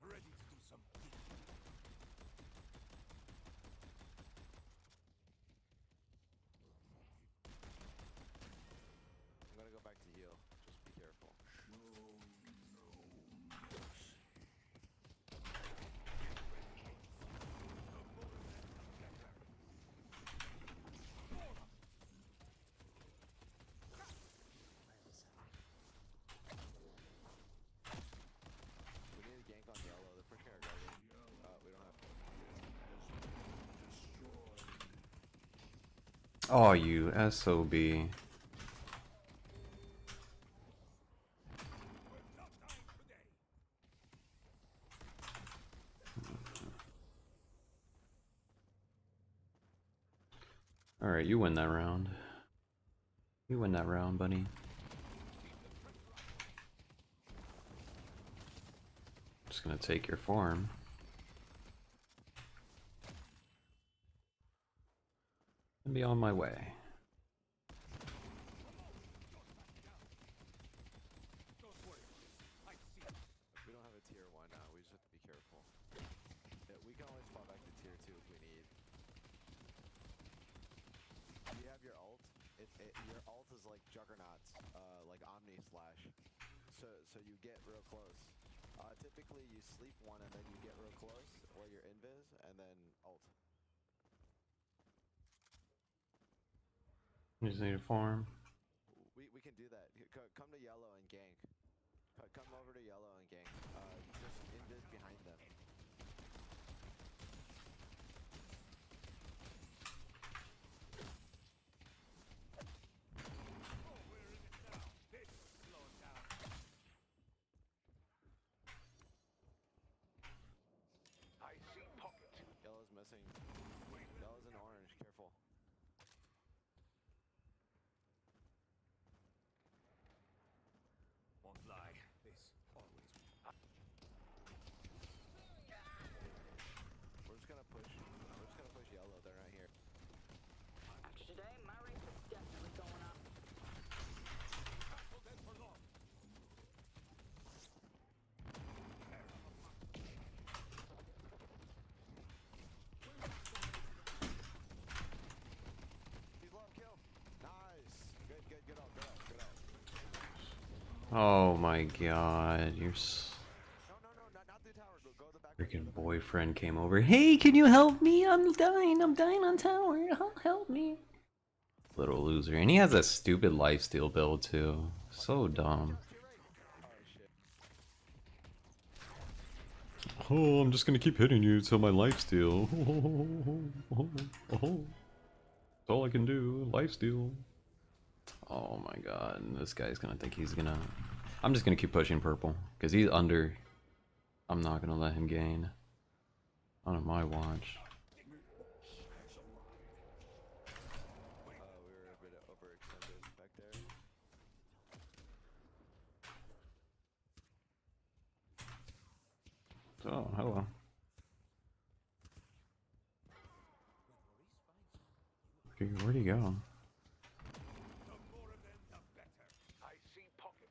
Ready to do some digging. I'm gonna go back to heal. Just be careful. We need a gank on yellow. They're pushing our guardian. We don't have. Oh, you SOB. Alright, you win that round. You win that round, buddy. Just gonna take your form. And be on my way. We don't have a tier 1 now. We just have to be careful. Yeah, we can always fall back to tier 2 if we need. Do you have your ult? Your ult is like Juggernauts, like Omni Slash. So you get real close. Typically you sleep one and then you get real close, or you're invis and then ult. You just need a form. We can do that. Come to yellow and gank. Come over to yellow and gank. Just invis behind them. I see pocket. Yellow's missing. Yellow's in orange. Careful. Won't lie. This always. We're just gonna push. We're just gonna push yellow. They're not here. After today, my race is definitely going up. He's low. Kill. Nice. Good ult. Good ult. Oh my god, you're No, not through tower. Go the back. freaking boyfriend came over. Hey, can you help me? I'm dying on tower. Help me. Little loser. And he has a stupid lifesteal build too. So dumb. Oh, I'm just gonna keep hitting you till my lifesteal. That's all I can do. Lifesteal. Oh my god, this guy's gonna think he's gonna... I'm just gonna keep pushing purple, because he's under. I'm not gonna let him gain. Not on my watch. We were a bit overextended back there. Oh, hello. Where'd he go? I see pocket.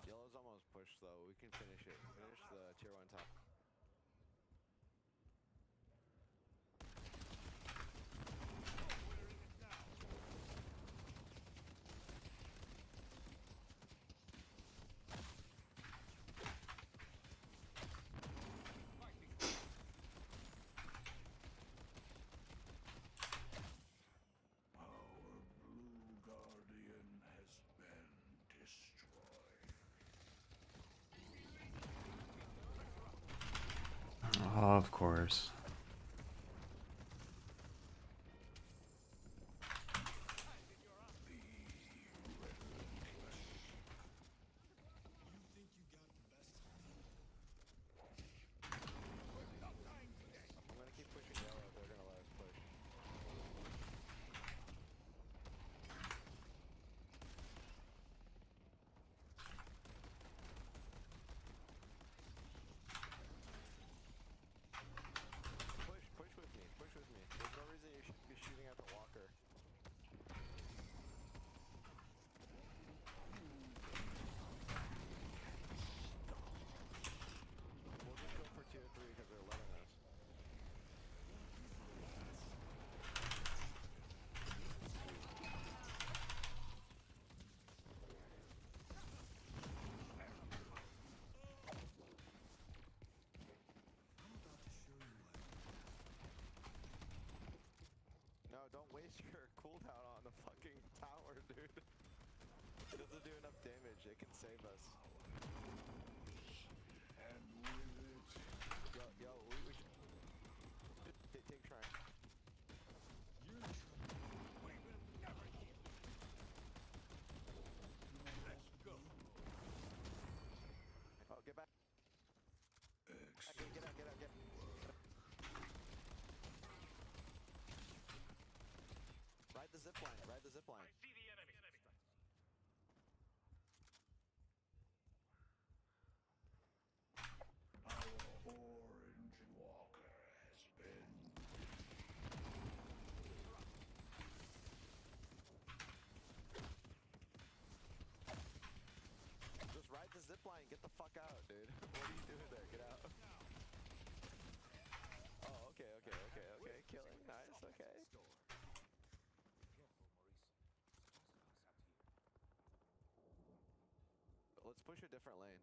Yellow's almost pushed though. We can finish it. Finish the tier 1 top. Our blue guardian has been worse. I'm gonna keep pushing yellow. They're gonna let us push. Push with me. Push with me. There's no reason you should be shooting at the walker. We'll just go for tier 3 because they're letting us. No, don't waste your cooldown on the fucking tower, dude. It doesn't do enough damage. It can save us. Yo, we should take try. Oh, get back. Get out. Ride the zip line. I see the enemy. Just ride the zip line. Get the fuck out, dude. What are you doing there? Get out. Oh, okay. Killing. Nice. Okay. Let's push a different lane.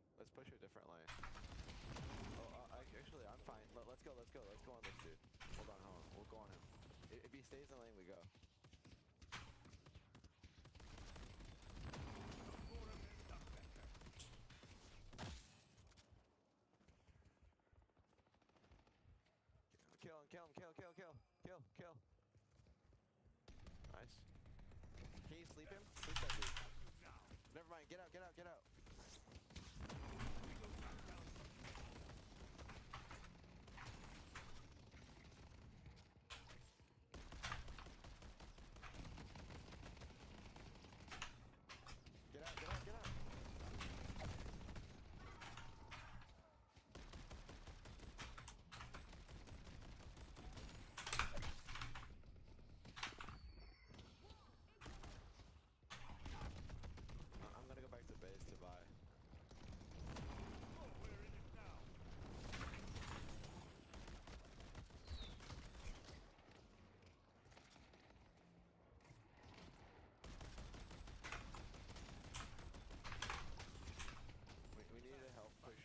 Oh, actually, I'm fine. Let's go on this dude. Hold on. We'll go on him. If he stays in the lane, we go. Kill. Nice. Can you sleep him? Sleep that dude. Never mind. Get out. Get out. I'm gonna go back to base to buy. We need to help push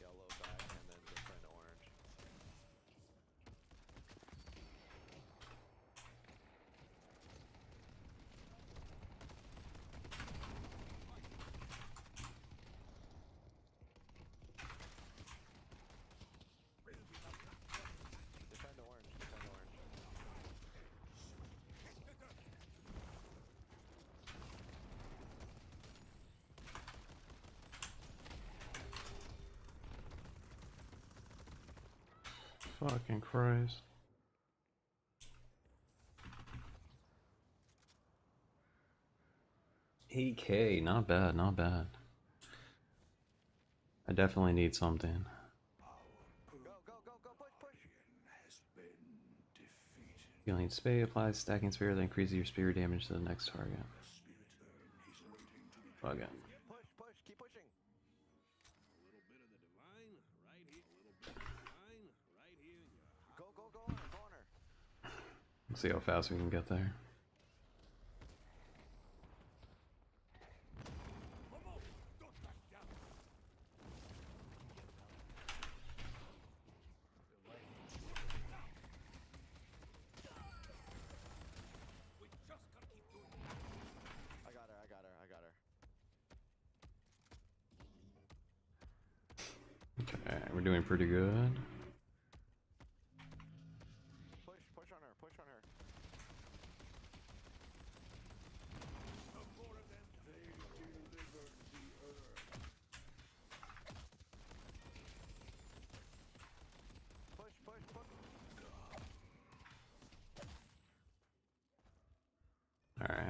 yellow back and then defend orange. Defend orange. Fucking Christ. $8K, not bad. I definitely need something. Healing Spade applies stacking spear that increases your spear damage to the next target. Again. Push, keep pushing. A little bit of the divine right here. A little bit of the divine right here in your Go on her. Let's see how fast we can get there. Okay, we're doing pretty good.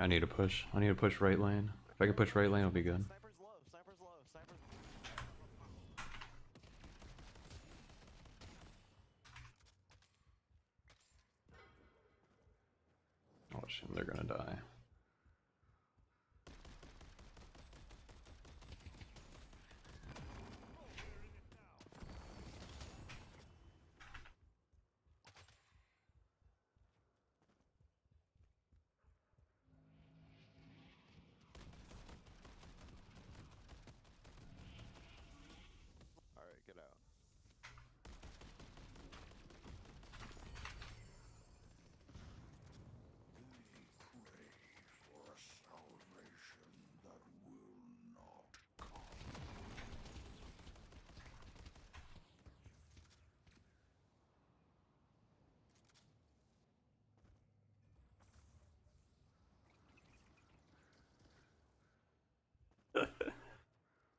I need to push. I need to push right lane. If I can push right lane, it'll be good. Sniper's low. Sniper's low. Sniper's. Oh shit, they're gonna die. All right, get out.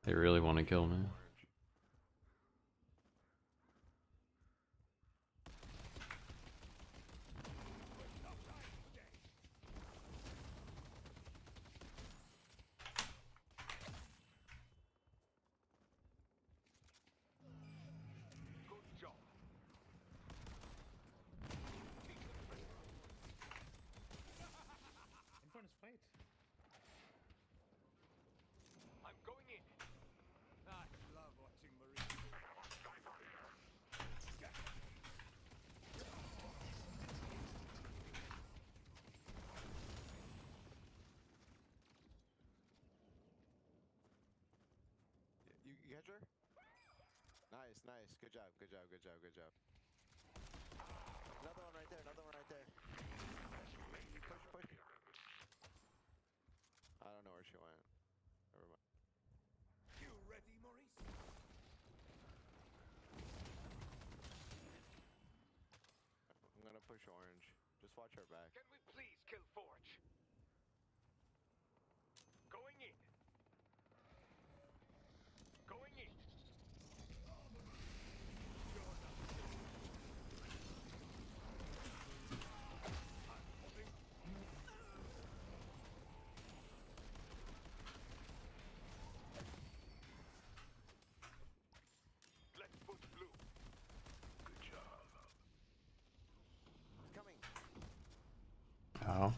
They really want to kill me. Inferno's fight. I'm going in. I love watching Marie. You catch her? Nice, nice. Good job, good job, good job, good job. Another one right there, another one right there. Push, push. I don't know where she went. Never mind. You ready, Maurice? I'm gonna push orange. Just watch her back. Can we please kill Forge? Going in. Going in. Let's push blue. Good job. He's coming. Ow.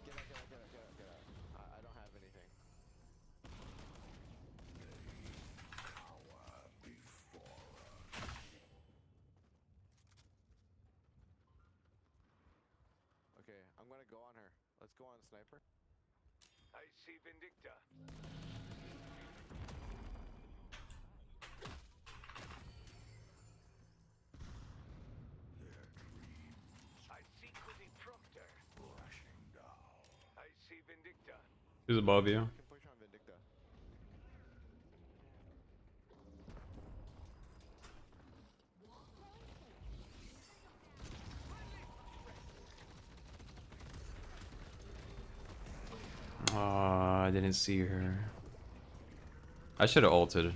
Get out, get out, get out, get out, get out. I don't have anything. Okay, I'm gonna go on her. Let's go on sniper. I see Vindicta. I see Quizzy Proctor. Flashing down. I see Vindicta. Who's above you? I can push on Vindicta. I didn't see her. I should have ulted,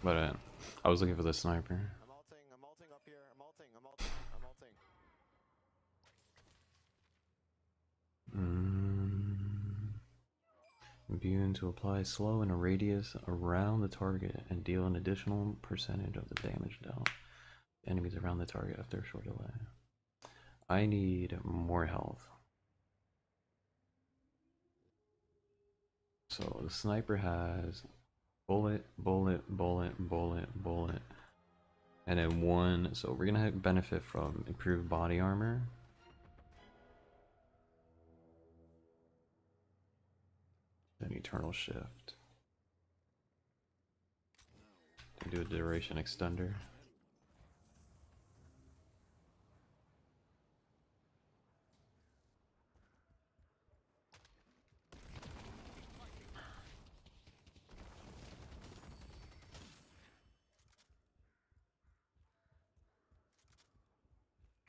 but I was looking for the sniper. I'm ulting up here. I'm ulting, I'm ulting, I'm ulting. Immune to apply slow in a radius around the target and deal an additional percentage of the damage dealt to enemies around the target after a short delay. I need more health. So the sniper has bullet, bullet, bullet, bullet, bullet, and then one. So we're gonna benefit from improved body armor. An eternal shift. And do a duration extender.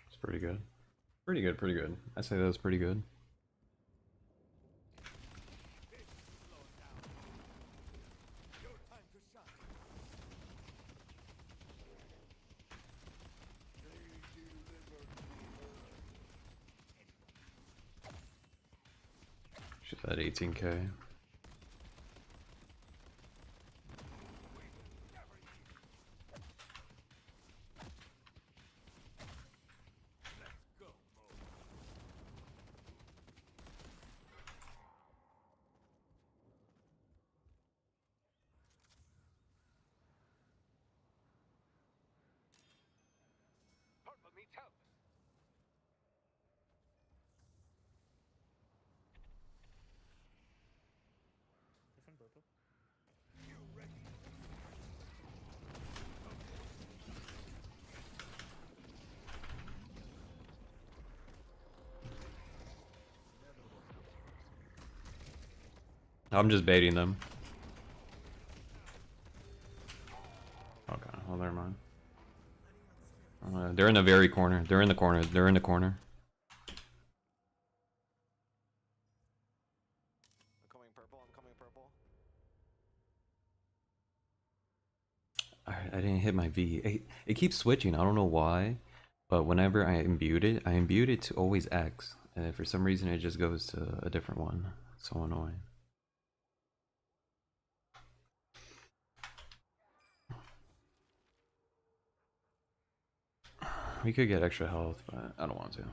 It's pretty good. Pretty good, pretty good. I say that was pretty good. She's at 18K. Purple needs help. Different purple. You ready? I'm just baiting them. Okay, well, never mind. They're in the very corner. They're in the corner. They're in the corner. I'm coming purple. I'm coming purple. I didn't hit my V. It keeps switching. I don't know why, but whenever I imbue it to always X, and for some reason it just goes to a different one. So annoying. We could get extra health, but I don't want to. I'm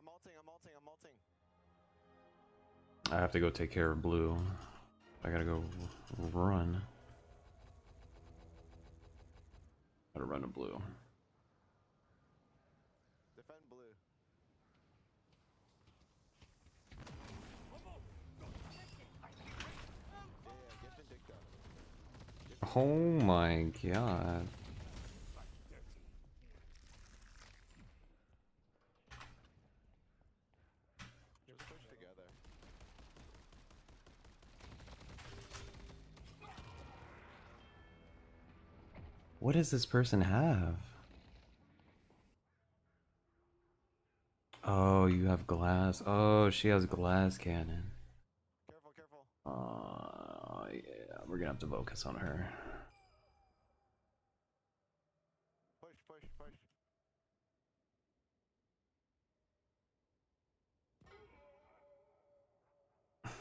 ulting. I'm ulting. I'm ulting. I have to go take care of blue. I gotta go run. Gotta run to blue. Defend blue. Yeah, get Vindicta. Oh my god. Just push together. What does this person have? Oh, you have glass. Oh, she has glass cannon. Careful, careful. Yeah, we're gonna have to focus on her. Push, push, push.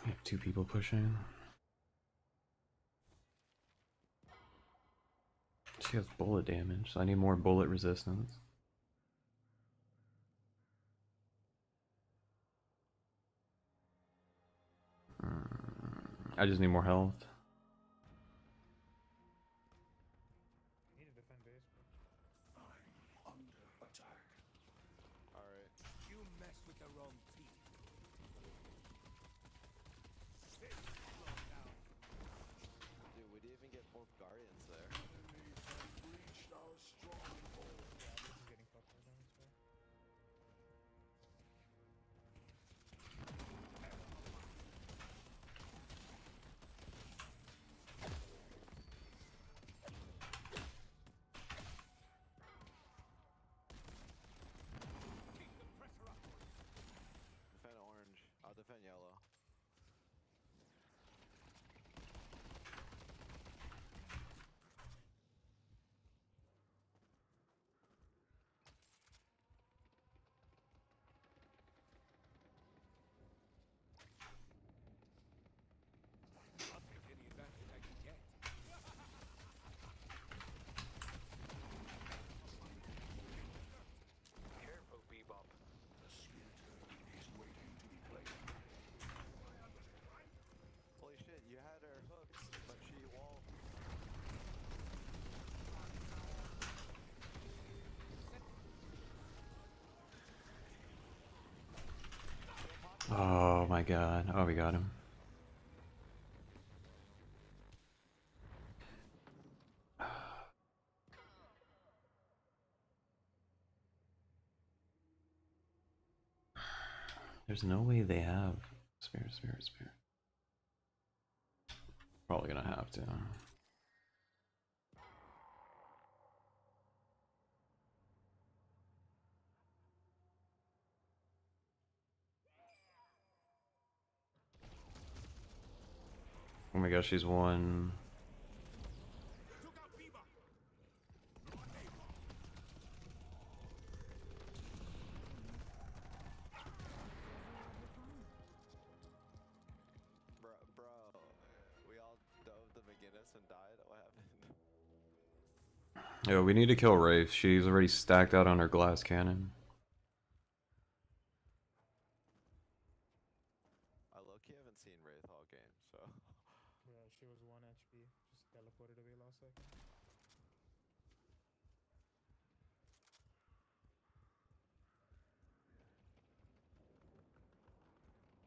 We have two people pushing. She has bullet damage, so I need more bullet resistance. I just need more health. I need to defend base, but I'm under attack. Alright. You mess with the wrong team. Dude, we didn't even get both guardians there. Enemies have breached our stronghold. yeah, this is getting fucked right now, it's fair. Keep the pressure up. Defend orange. I'll defend yellow. I'll take any advantage I can get. Careful, Bebop. The spear turret is waiting to be played. Holy shit, you had her hooked, but she walled. Oh my god. Oh, we got him. There's no way they have spare. Probably gonna have to. Oh my gosh, she's one. Took out Bebop. Yo, we need to kill Wraith. She's already stacked out on her glass cannon. I low-key haven't seen Wraith all game, so. Yeah, she was 1 HP. Just teleported away last second.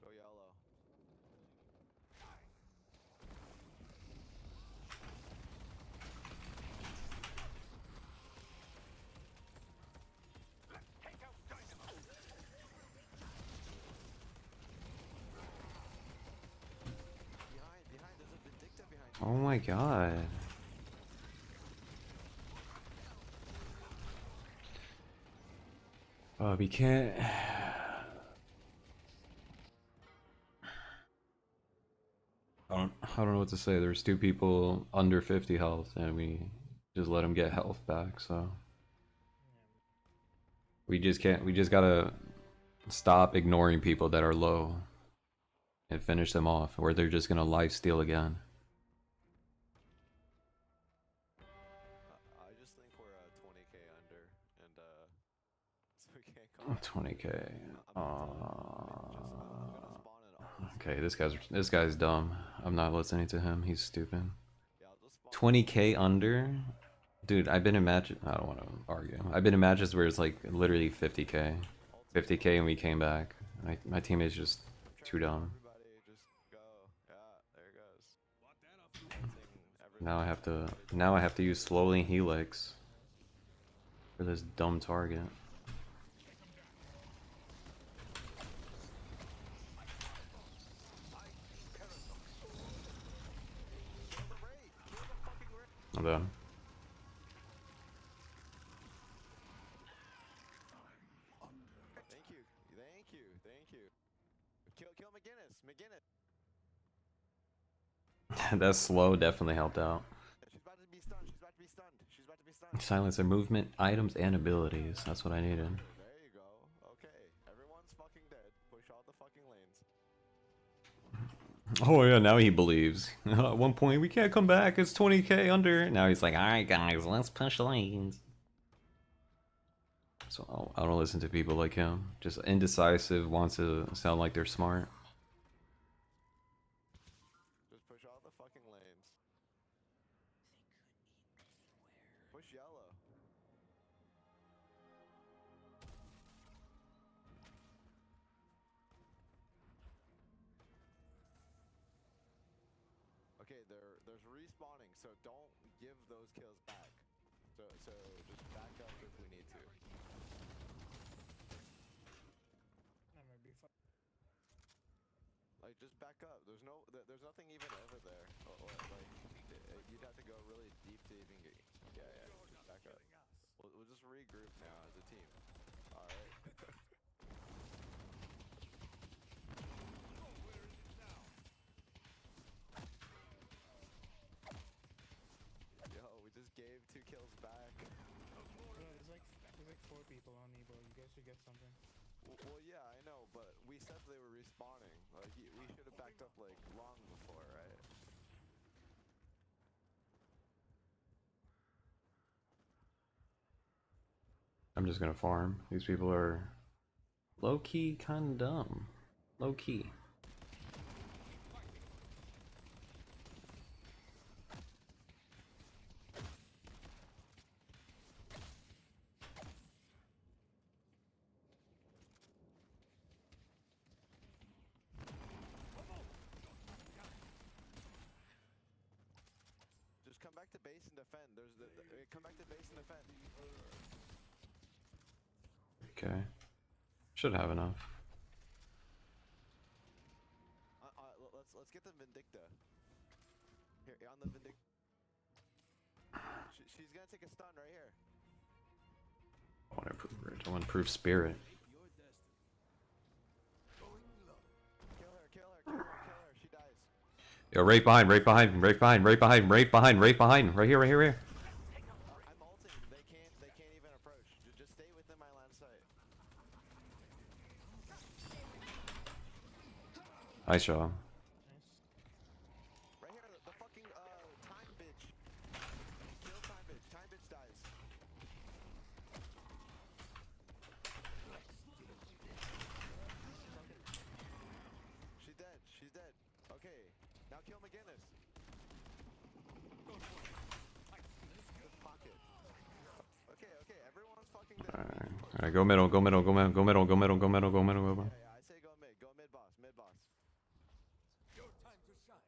Go yellow. Behind, there's a Vindicta behind you. Oh my god. We can't. I don't know what to say. There's two people under 50 health, and we just let them get health back. So we just can't. We just gotta stop ignoring people that are low and finish them off, or they're just gonna life steal again. I just think we're 20k under, and so we can't come back. 20k. Okay, this guy's dumb. I'm not listening to him. He's stupid. 20k under, dude. I've been in matches. I don't want to argue. I've been in matches where it's like literally 50k, and we came back. My teammate's just too dumb. Now I have to use slowly helix for this dumb target. I'm done. Thank you. Kill McGinnis. That slow definitely helped out. She's about to be stunned. Silence their movement, items, and abilities. That's what I needed. There you go. Okay, everyone's fucking dead. Push all the fucking lanes. Oh yeah, now he believes. At one point, we can't come back. It's 20k under. Now he's like, all right, guys, let's push lanes. So I don't listen to people like him. Just indecisive, wants to sound like they're smart. Just push all the fucking lanes. Push yellow. Okay, there's respawning, so don't give those kills back. So just back up if we need to. That might be fun. Like, just back up. There's nothing even over there. Or like, you'd have to go really deep to even get. Yeah. Just back up. We'll just regroup now as a team. All right. Yo, we just gave 2 kills back. Bro, there's like 4 people on me, bro. You guys should get something. Well, yeah, I know, but we said they were respawning. Like, we should have backed up, like, long before, right? I'm just gonna farm. These people are low-key kinda dumb. Low-key. Just come back to base and defend. Come back to base and defend. Okay. Should have enough. Let's get the Vindicta. Here, on the Vindicta. She's gonna take a stun right here. I want to improve rage. I want to improve spirit. Kill her. She dies. Yo, right behind. Right here. I'm ulting. They can't even approach. Just stay within my line of sight. Nice job. Right here, the fucking time bitch. Kill time bitch. Time bitch dies. Now kill McGinnis. Good pocket. Okay, okay, everyone's fucking dead. Alright, go middle, go middle, go middle, go middle, go middle, go middle, go middle, go middle. Yeah, I say go mid boss, mid boss. Your time to shine.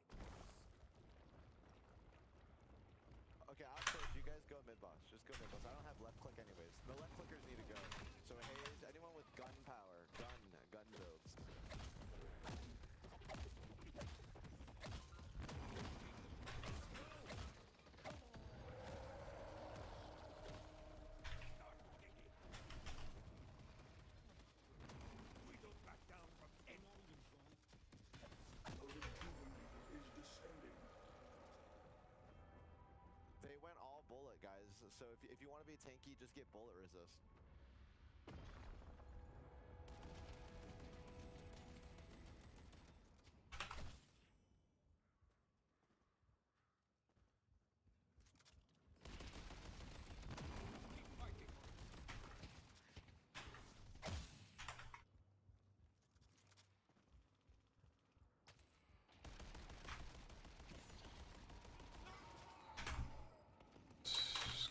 Okay, I'll push. You guys go mid boss. Just go mid boss. I don't have left click anyways. The left clickers need to go. So Hayes, anyone with gun power, gun builds. We don't back down from any control. They went all bullet, guys. So if you want to be tanky, just get bullet resist.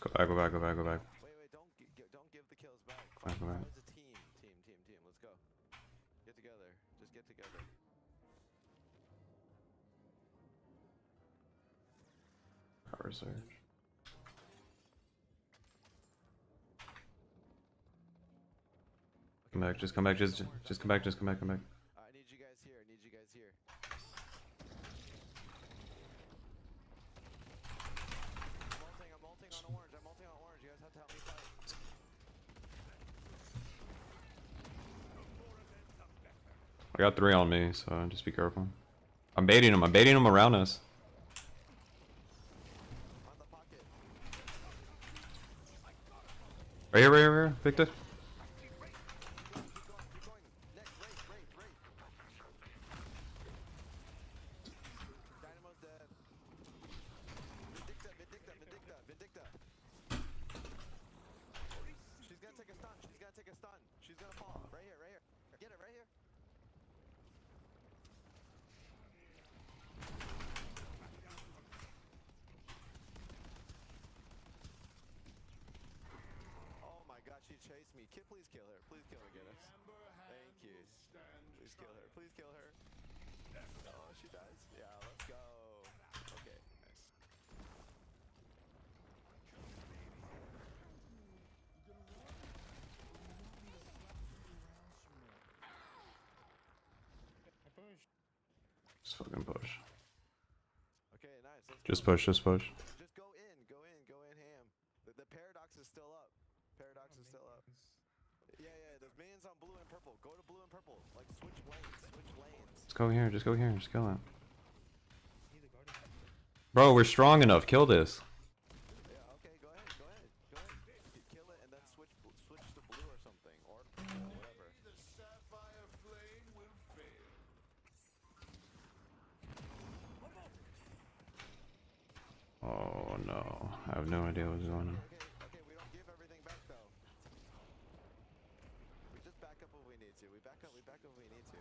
Just go back, go back, go back, go back. Wait, don't give the kills back. Back, go back. As a team. Let's go. Get together. Just get together. Power surge. Come back, just come back, just come back, just come back, come back. I need you guys here. I'm ulting on orange. You guys have to help me fight. I got 3 on me, so just be careful. I'm baiting him around us. Right here, right here, right here. Victor. Dynamo's dead. Vindicta. She's gonna take a stun. She's gonna fall. Right here. Get it, right here. Oh my god, she chased me. Please kill her. Please kill McGinnis. Thank you. Please kill her. Oh, she dies. Yeah, let's go. Okay, nice. Just fucking push. Okay, nice. Just push, just push. Just go in ham. The paradox is still up. Yeah, there's minions on blue and purple. Go to blue and purple. Like, switch lanes. Just go here, just kill him. Bro, we're strong enough, kill this. Yeah, okay, go ahead. Kill it and then switch to blue or something. Or whatever. The sapphire flame will fail. Oh no, I have no idea what's going on. Okay, we don't give everything back though. We just back up if we need to. We back up if we need to.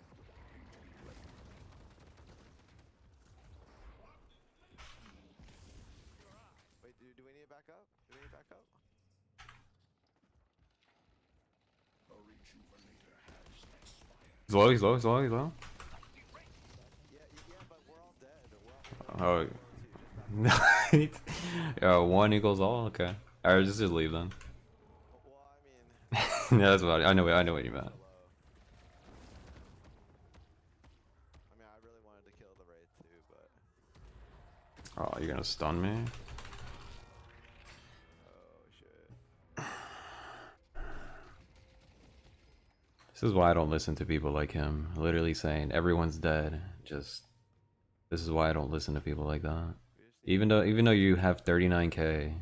Wait, do we need to back up? A rejuvenator has expired. He's low. Yeah, but we're all dead. Oh. Yeah, 1 equals all? Okay. Alright, just leave then. Yeah, that's what I know what you meant. I mean, I really wanted to kill the Wraith too, but... Oh, you're gonna stun me? Oh, shit. This is why I don't listen to people like him. Literally saying everyone's dead. This is why I don't listen to people like that. Even though you have 39k,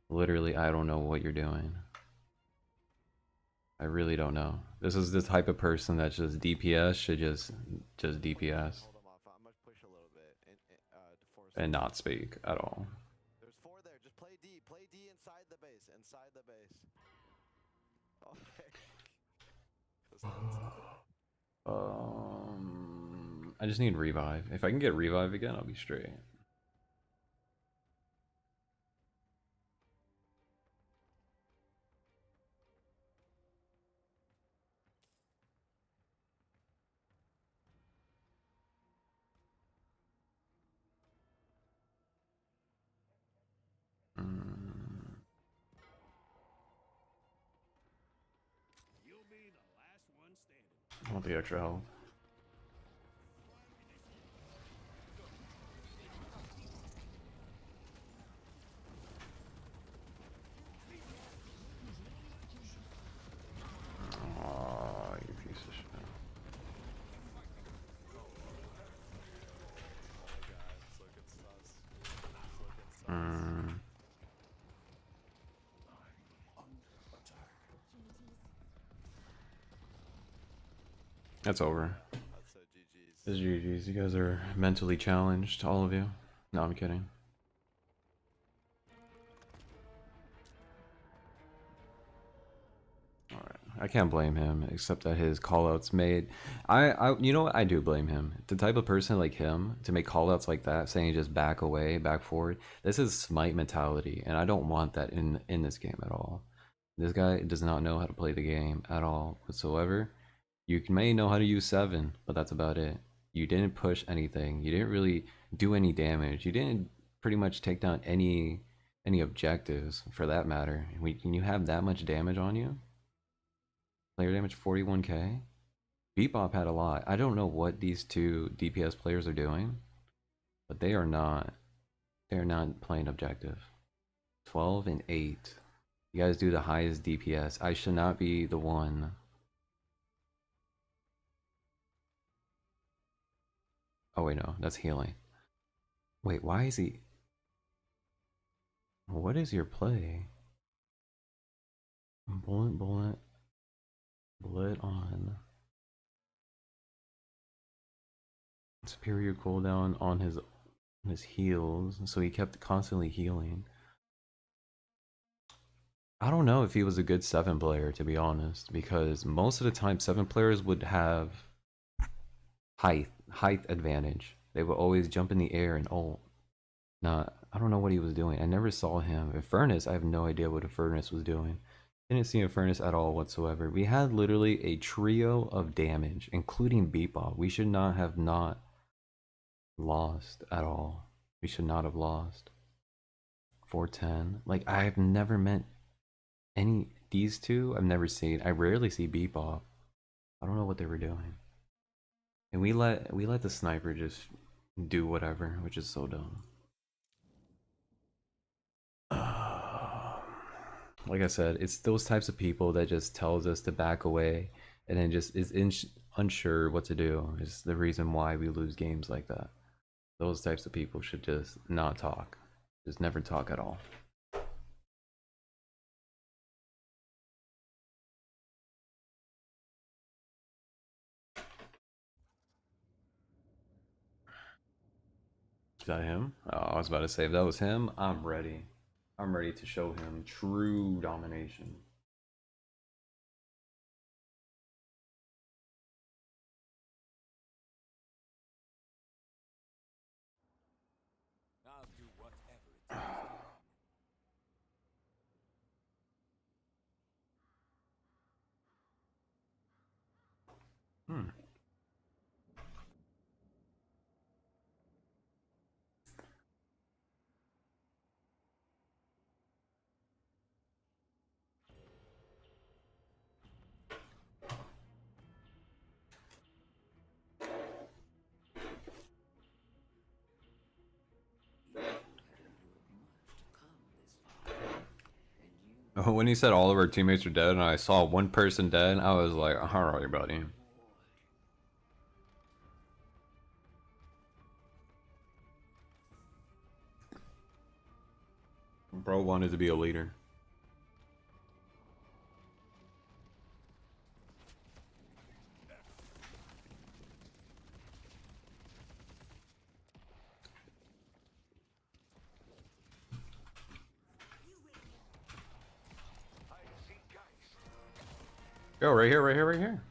literally I don't know what you're doing. I really don't know. This is the type of person that's just DPS should just DPS. And not speak at all. There's 4 there. Just play D. Play D inside the base. Okay. I just need revive. If I can get revive again, I'll be straight. You'll be the last one standing. I want the extra health. Aw, you piece of shit. That's over. It's GG's. You guys are mentally challenged, all of you. No, I'm kidding. Alright. I can't blame him, except that his callouts made... you know what? I do blame him. The type of person like him, to make callouts like that, saying just back away, back forward, this is Smite mentality, and I don't want that in this game at all. This guy does not know how to play the game at all, whatsoever. You may know how to use 7, but that's about it. You didn't push anything. You didn't really do any damage. You didn't pretty much take down any objectives, for that matter. When you have that much damage on you, player damage 41k. Bebop had a lot. I don't know what these two DPS players are doing, but they are not playing objective. 12 and 8. You guys do the highest DPS. I should not be the one. Oh wait, no, that's healing. Wait, why is he... What is your play? Bullet on. Superior cooldown on his heals, so he kept constantly healing. I don't know if he was a good 7 player, to be honest, because most of the time 7 players would have height advantage. They would always jump in the air and ult. I don't know what he was doing. I never saw him. Furnace, I have no idea what a Furnace was doing. Didn't see a Furnace at all whatsoever. We had literally a trio of damage, including Bebop. We should not have lost at all. We should not have lost. 410. Like, I've never met these two. I've never seen. I rarely see Bebop. I don't know what they were doing. And we let the sniper just do whatever, which is so dumb. Like I said, it's those types of people that just tells us to back away and then just is unsure what to do. Is the reason why we lose games like that. Those types of people should just not talk. Just never talk at all. Is that him? Oh, I was about to say, if that was him, I'm ready. I'm ready to show him true domination. I'll do whatever it takes. When he said all of our teammates are dead and I saw one person dead, I was like, alright, buddy. Bro wanted to be a leader. Go right here, right here, right here.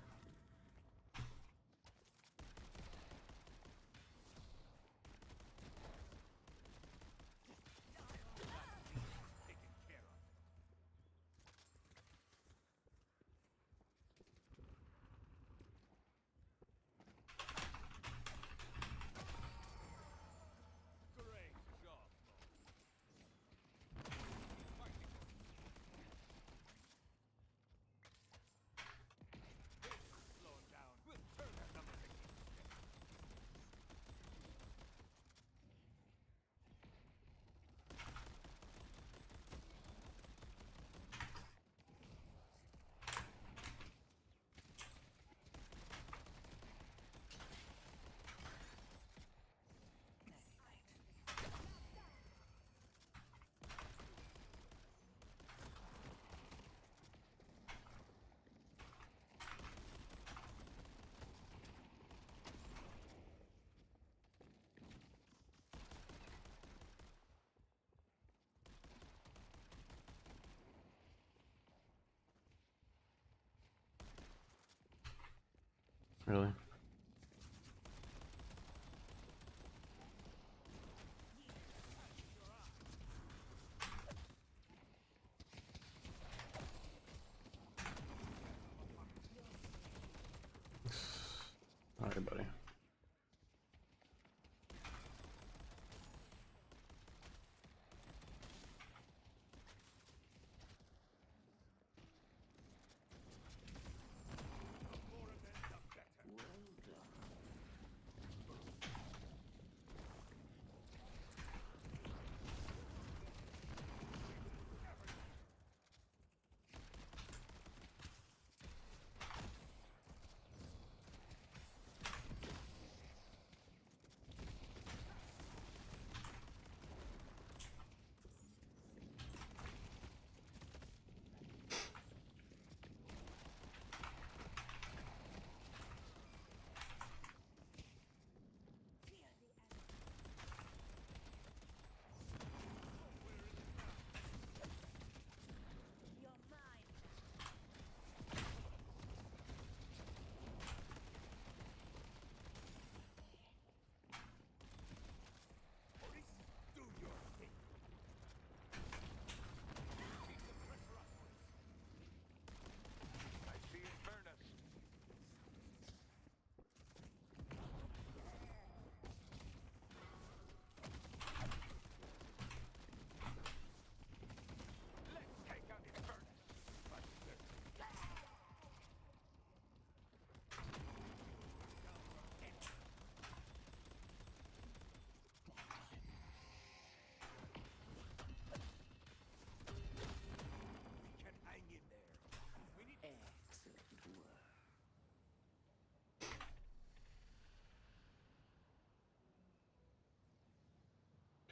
Really? Alright, buddy.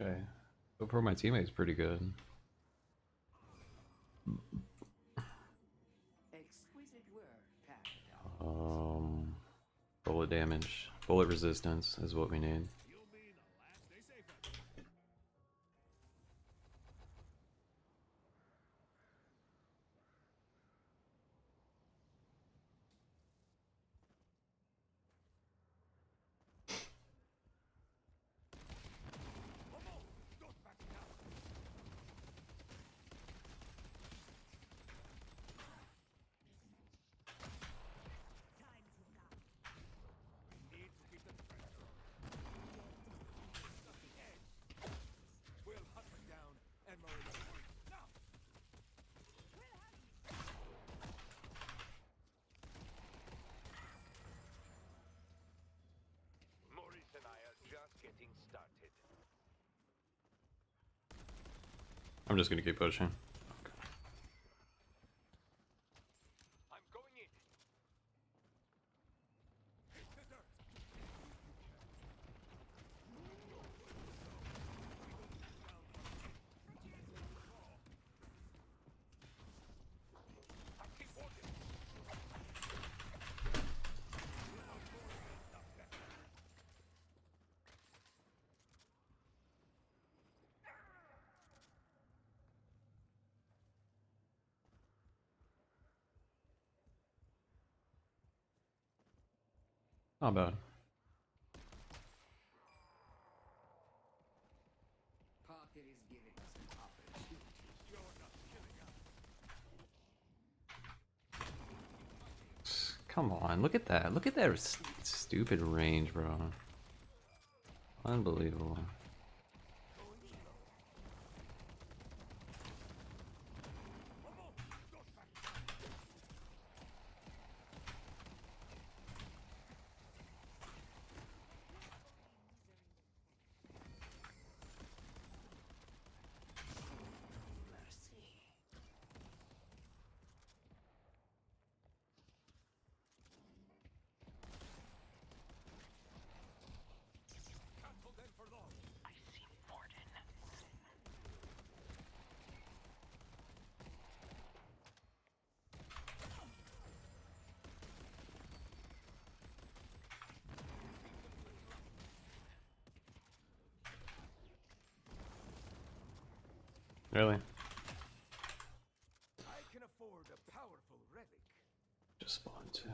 Okay. So far my teammate's pretty good. Exquisite work, Bullet damage. Bullet resistance is what we need. Maurice and I are just getting started. I'm just gonna keep pushing. I'm going in. Not bad. Pocket is giving us an opportunity. You're not killing us. Come on, look at that. Look at that stupid range, bro. Unbelievable. Really? I can afford a powerful relic. Just spawn too.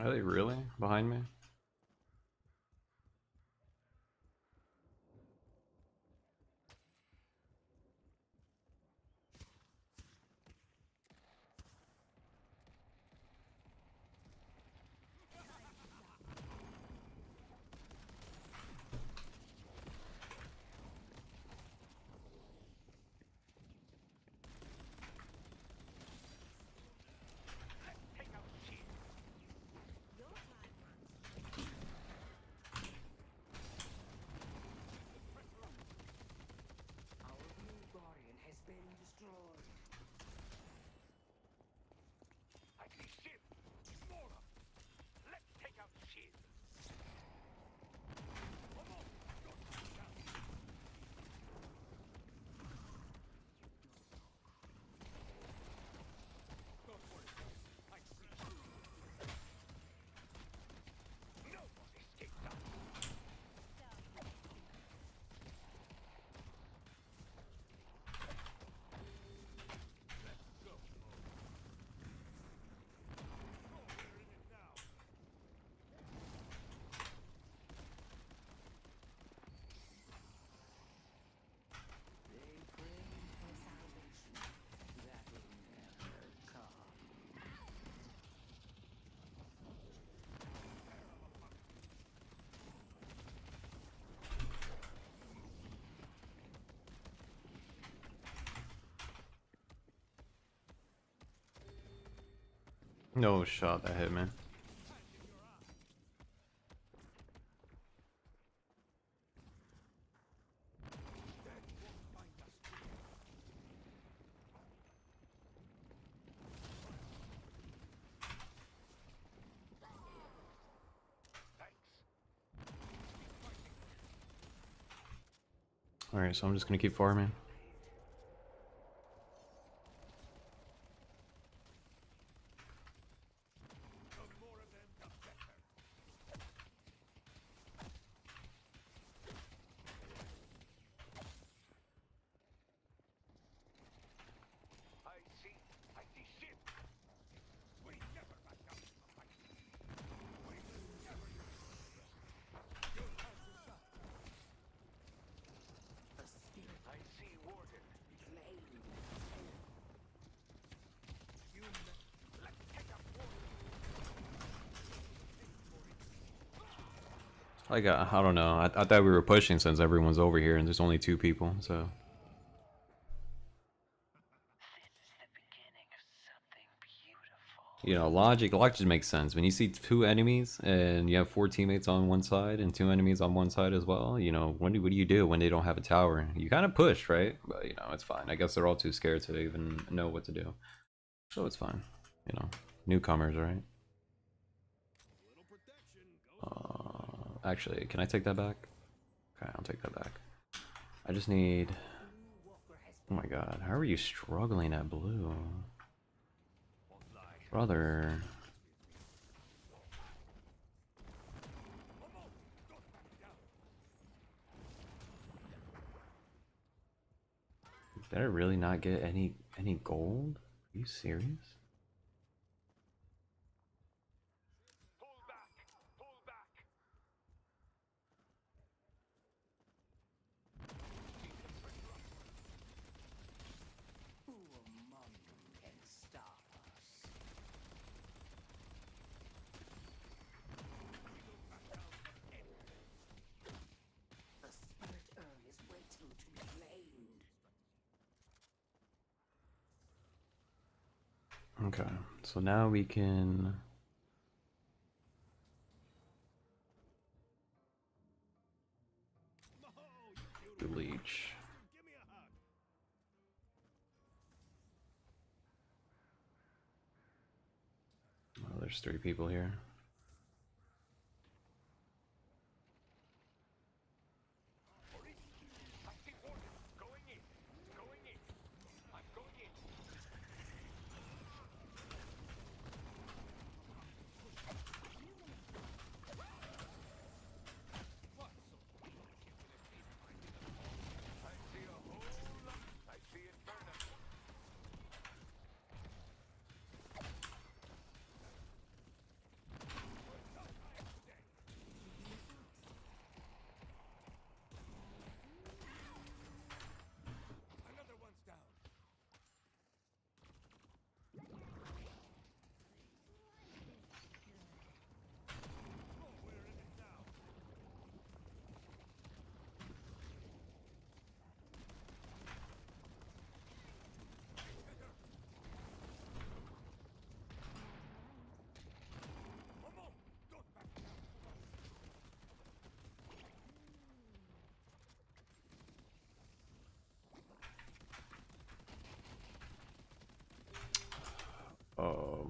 Are they really behind me? Our blue guardian has been destroyed. I see ship. More of them. Let's take out the ship. No one escapes us. They pray for salvation. That will never come. No shot that hit me. Alright, so I'm just gonna keep farming. I see ship. We never back down from a fight. We will never The spirit I see warden. claimed. Let's take out warden. I don't know. I thought we were pushing since everyone's over here and there's only 2 people, so. You know, logic just makes sense. When you see 2 enemies and you have 4 teammates on one side and 2 enemies on one side as well, you know, what do you do when they don't have a tower? You kind of push, right? But, you know, it's fine. I guess they're all too scared to even know what to do. So it's fine. You know, newcomers, right? Actually, can I take that back? Okay, I'll take that back. I just need... Oh my god, how are you struggling at blue? Brother. Did I really not get any gold? Are you serious? Who among them can stop us? The spirit urn is waiting to be claimed. Okay, so now we can... Leech. Oh, there's 3 people here.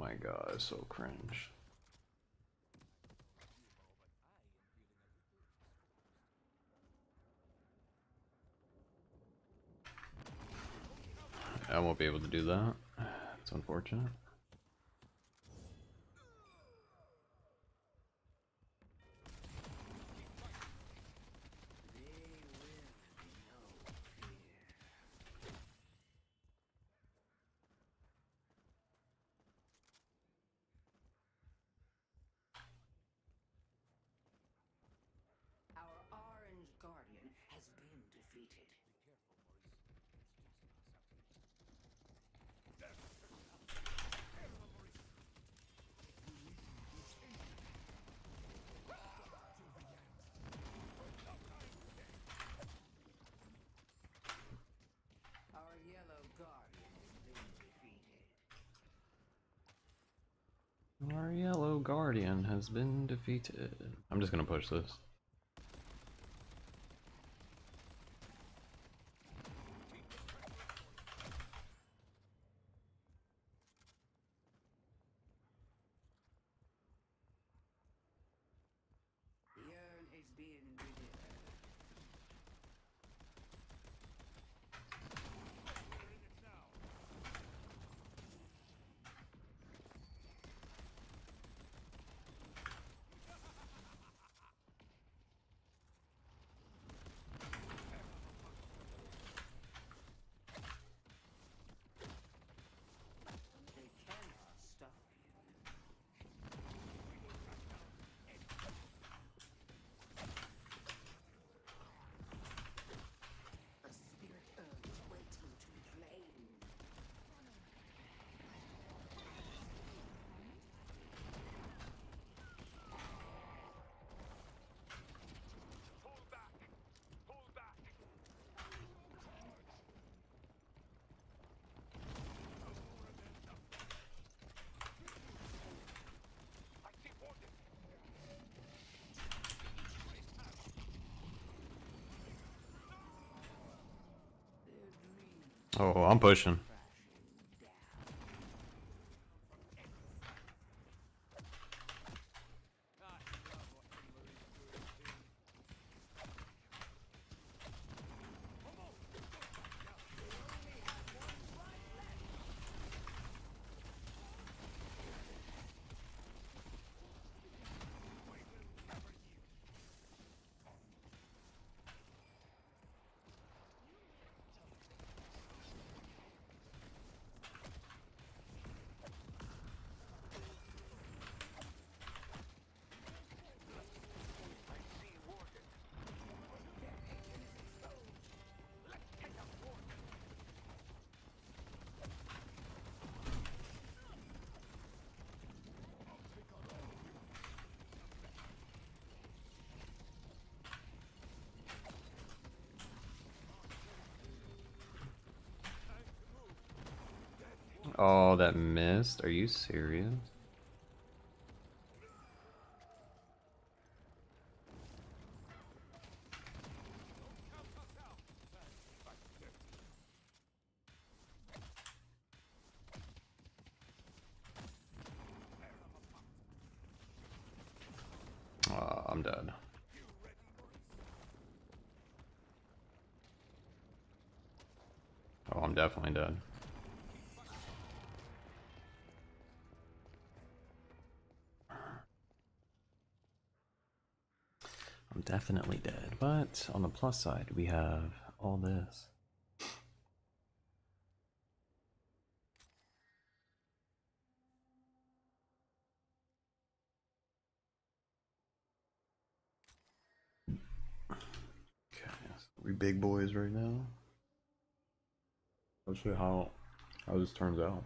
my god, it's so cringe. I won't be able to do that. It's unfortunate. Our orange guardian has been defeated. Our yellow guardian has been defeated. Our yellow guardian has been defeated. I'm just gonna push this. The urn has been delivered. They cannot stop you. A spirit urn is waiting to be claimed. Pull back! Pull back! I see wounded! Oh, I'm pushing. Oh, that missed? Are you serious? Oh, I'm dead. Oh, I'm definitely dead. I'm definitely dead, but on the plus side, we have all this. Okay, so we big boys right now. Let's see how this turns out.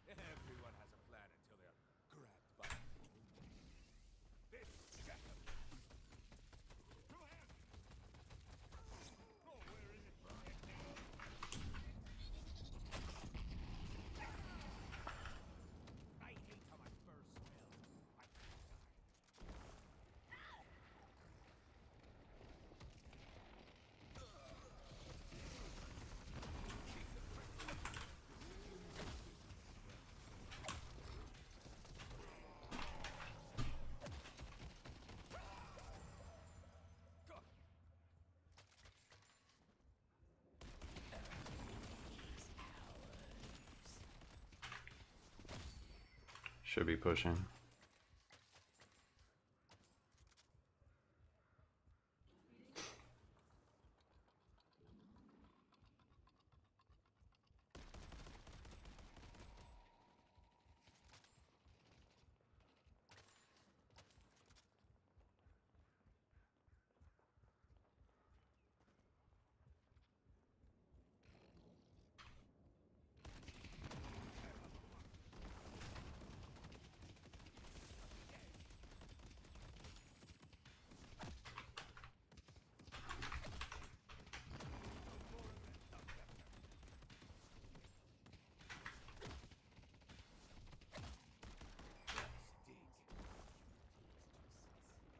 Everyone has a plan until they're grabbed by this. Two hands. Oh, where is it? I hate how my fur smells. Should be pushing.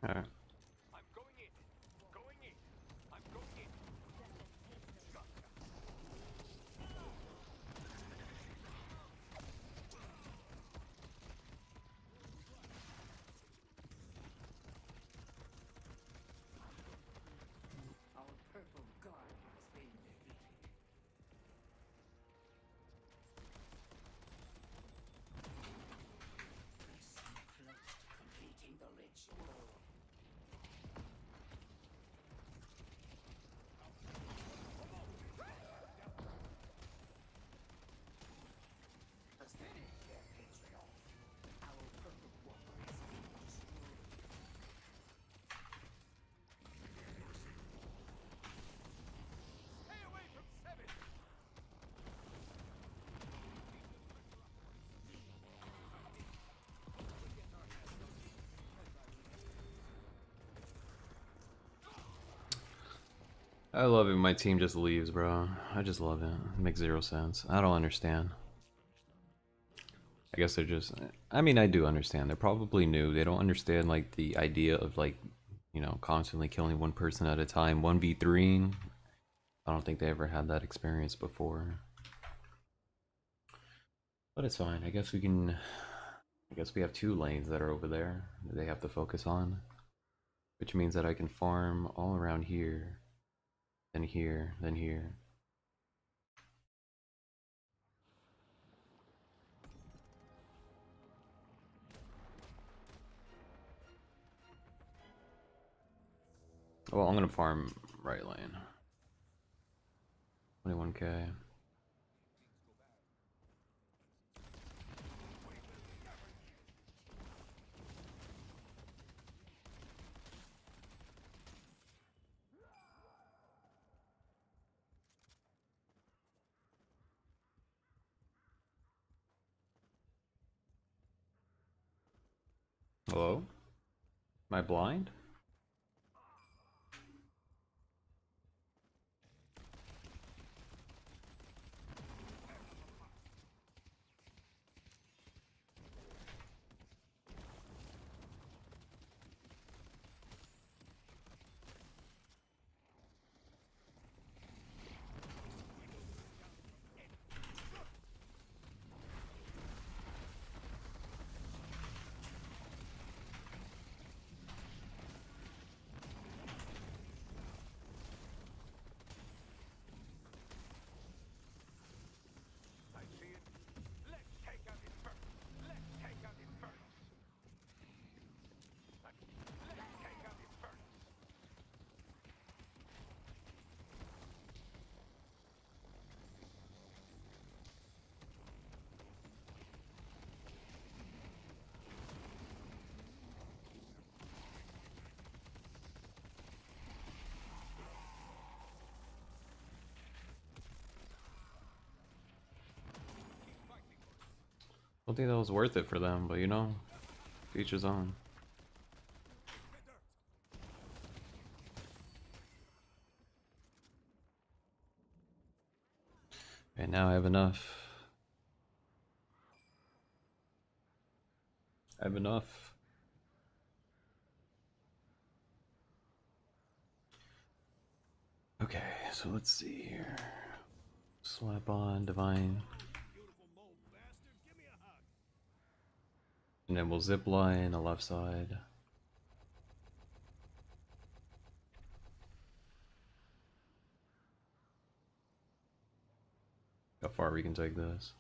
Alright. Our purple guard has been defeated. Listen close to completing the ritual. Aesthetic, Patriot. Our purple walker has been destroyed. Stay away from Seven! I love it when my team just leaves, bro. I just love it. It makes zero sense. I don't understand. I guess they're just... I mean, I do understand. They're probably new. They don't understand, like, the idea of, like, you know, constantly killing one person at a time. 1v3. I don't think they ever had that experience before. But it's fine. I guess we can... I guess we have 2 lanes that are over there that they have to focus on. Which means that I can farm all around here. Then here. Then here. Well, I'm gonna farm right lane. 21k. Hello? Am I blind? I don't think that was worth it for them, but you know, to each his own. Okay, now I have enough. I have enough. Okay, so let's see here. Slap on, divine. And then we'll zip line the left side. How far we can take this.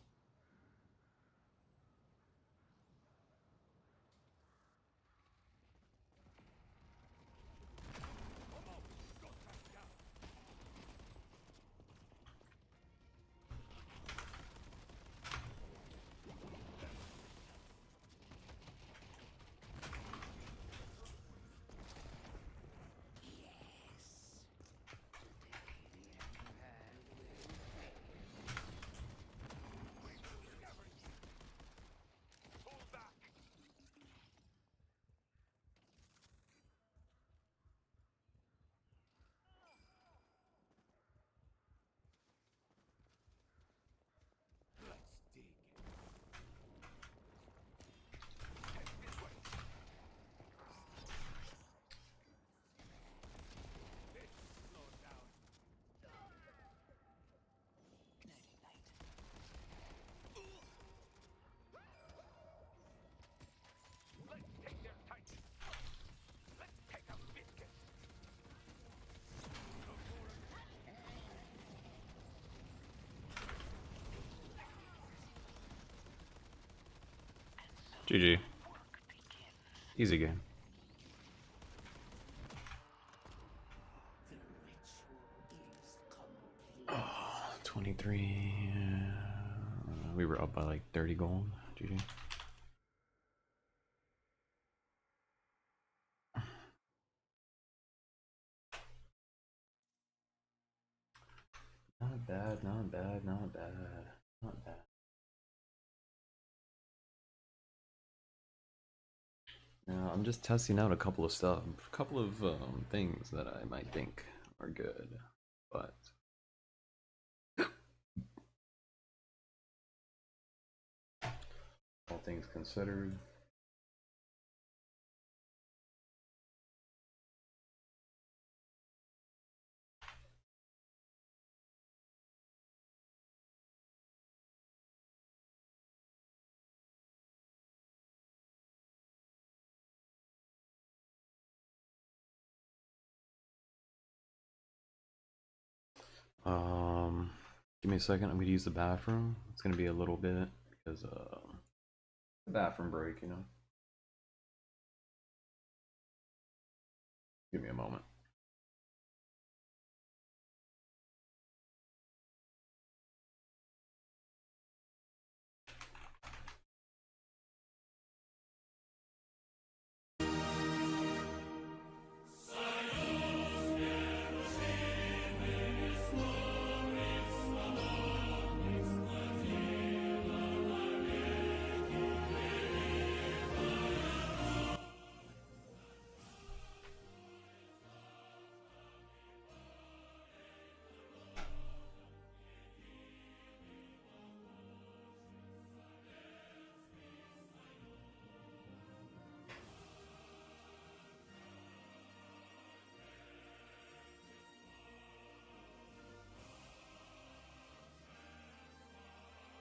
GG. Easy game. Oh, 23. We were up by like 30 gold. GG. Not bad, not bad, not bad, not bad. Now I'm just testing out a couple of stuff, a couple of things that I might think are good, but all things considered. Give me a second. I'm gonna use the bathroom. It's gonna be a little bit because the bathroom break, you know. Give me a moment.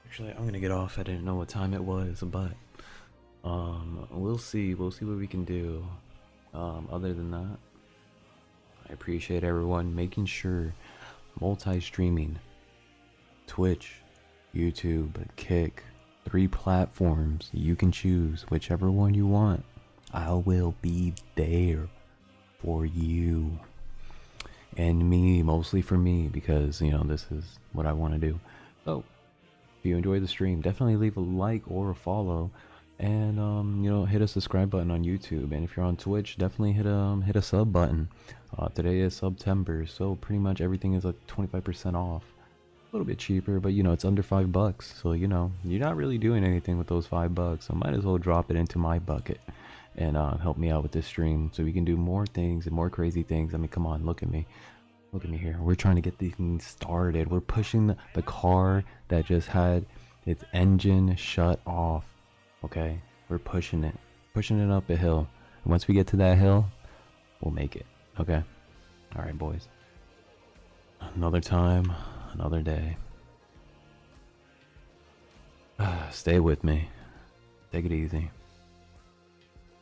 Actually, I'm gonna get off. I didn't know what time it was, but we'll see. We'll see what we can do. Other than that, I appreciate everyone making sure multi-streaming, Twitch, YouTube, Kick, 3 platforms. You can choose whichever one you want. I will be there for you and me, mostly for me, because you know this is what I want to do. So if you enjoy the stream, definitely leave a like or a follow, and you know, hit a subscribe button on YouTube. And if you're on Twitch, definitely hit a sub button. Today is September, so pretty much everything is like 25% off. A little bit cheaper, but you know, it's under $5, so you know, you're not really doing anything with those $5, so might as well drop it into my bucket and help me out with this stream so we can do more things and more crazy things. I mean, come on, look at me. Look at me here. We're trying to get these things started. We're pushing the car that just had its engine shut off. Okay? We're pushing it. Pushing it up a hill. And once we get to that hill, we'll make it. Okay? Alright, boys. Another time, another day. Stay with me. Take it easy.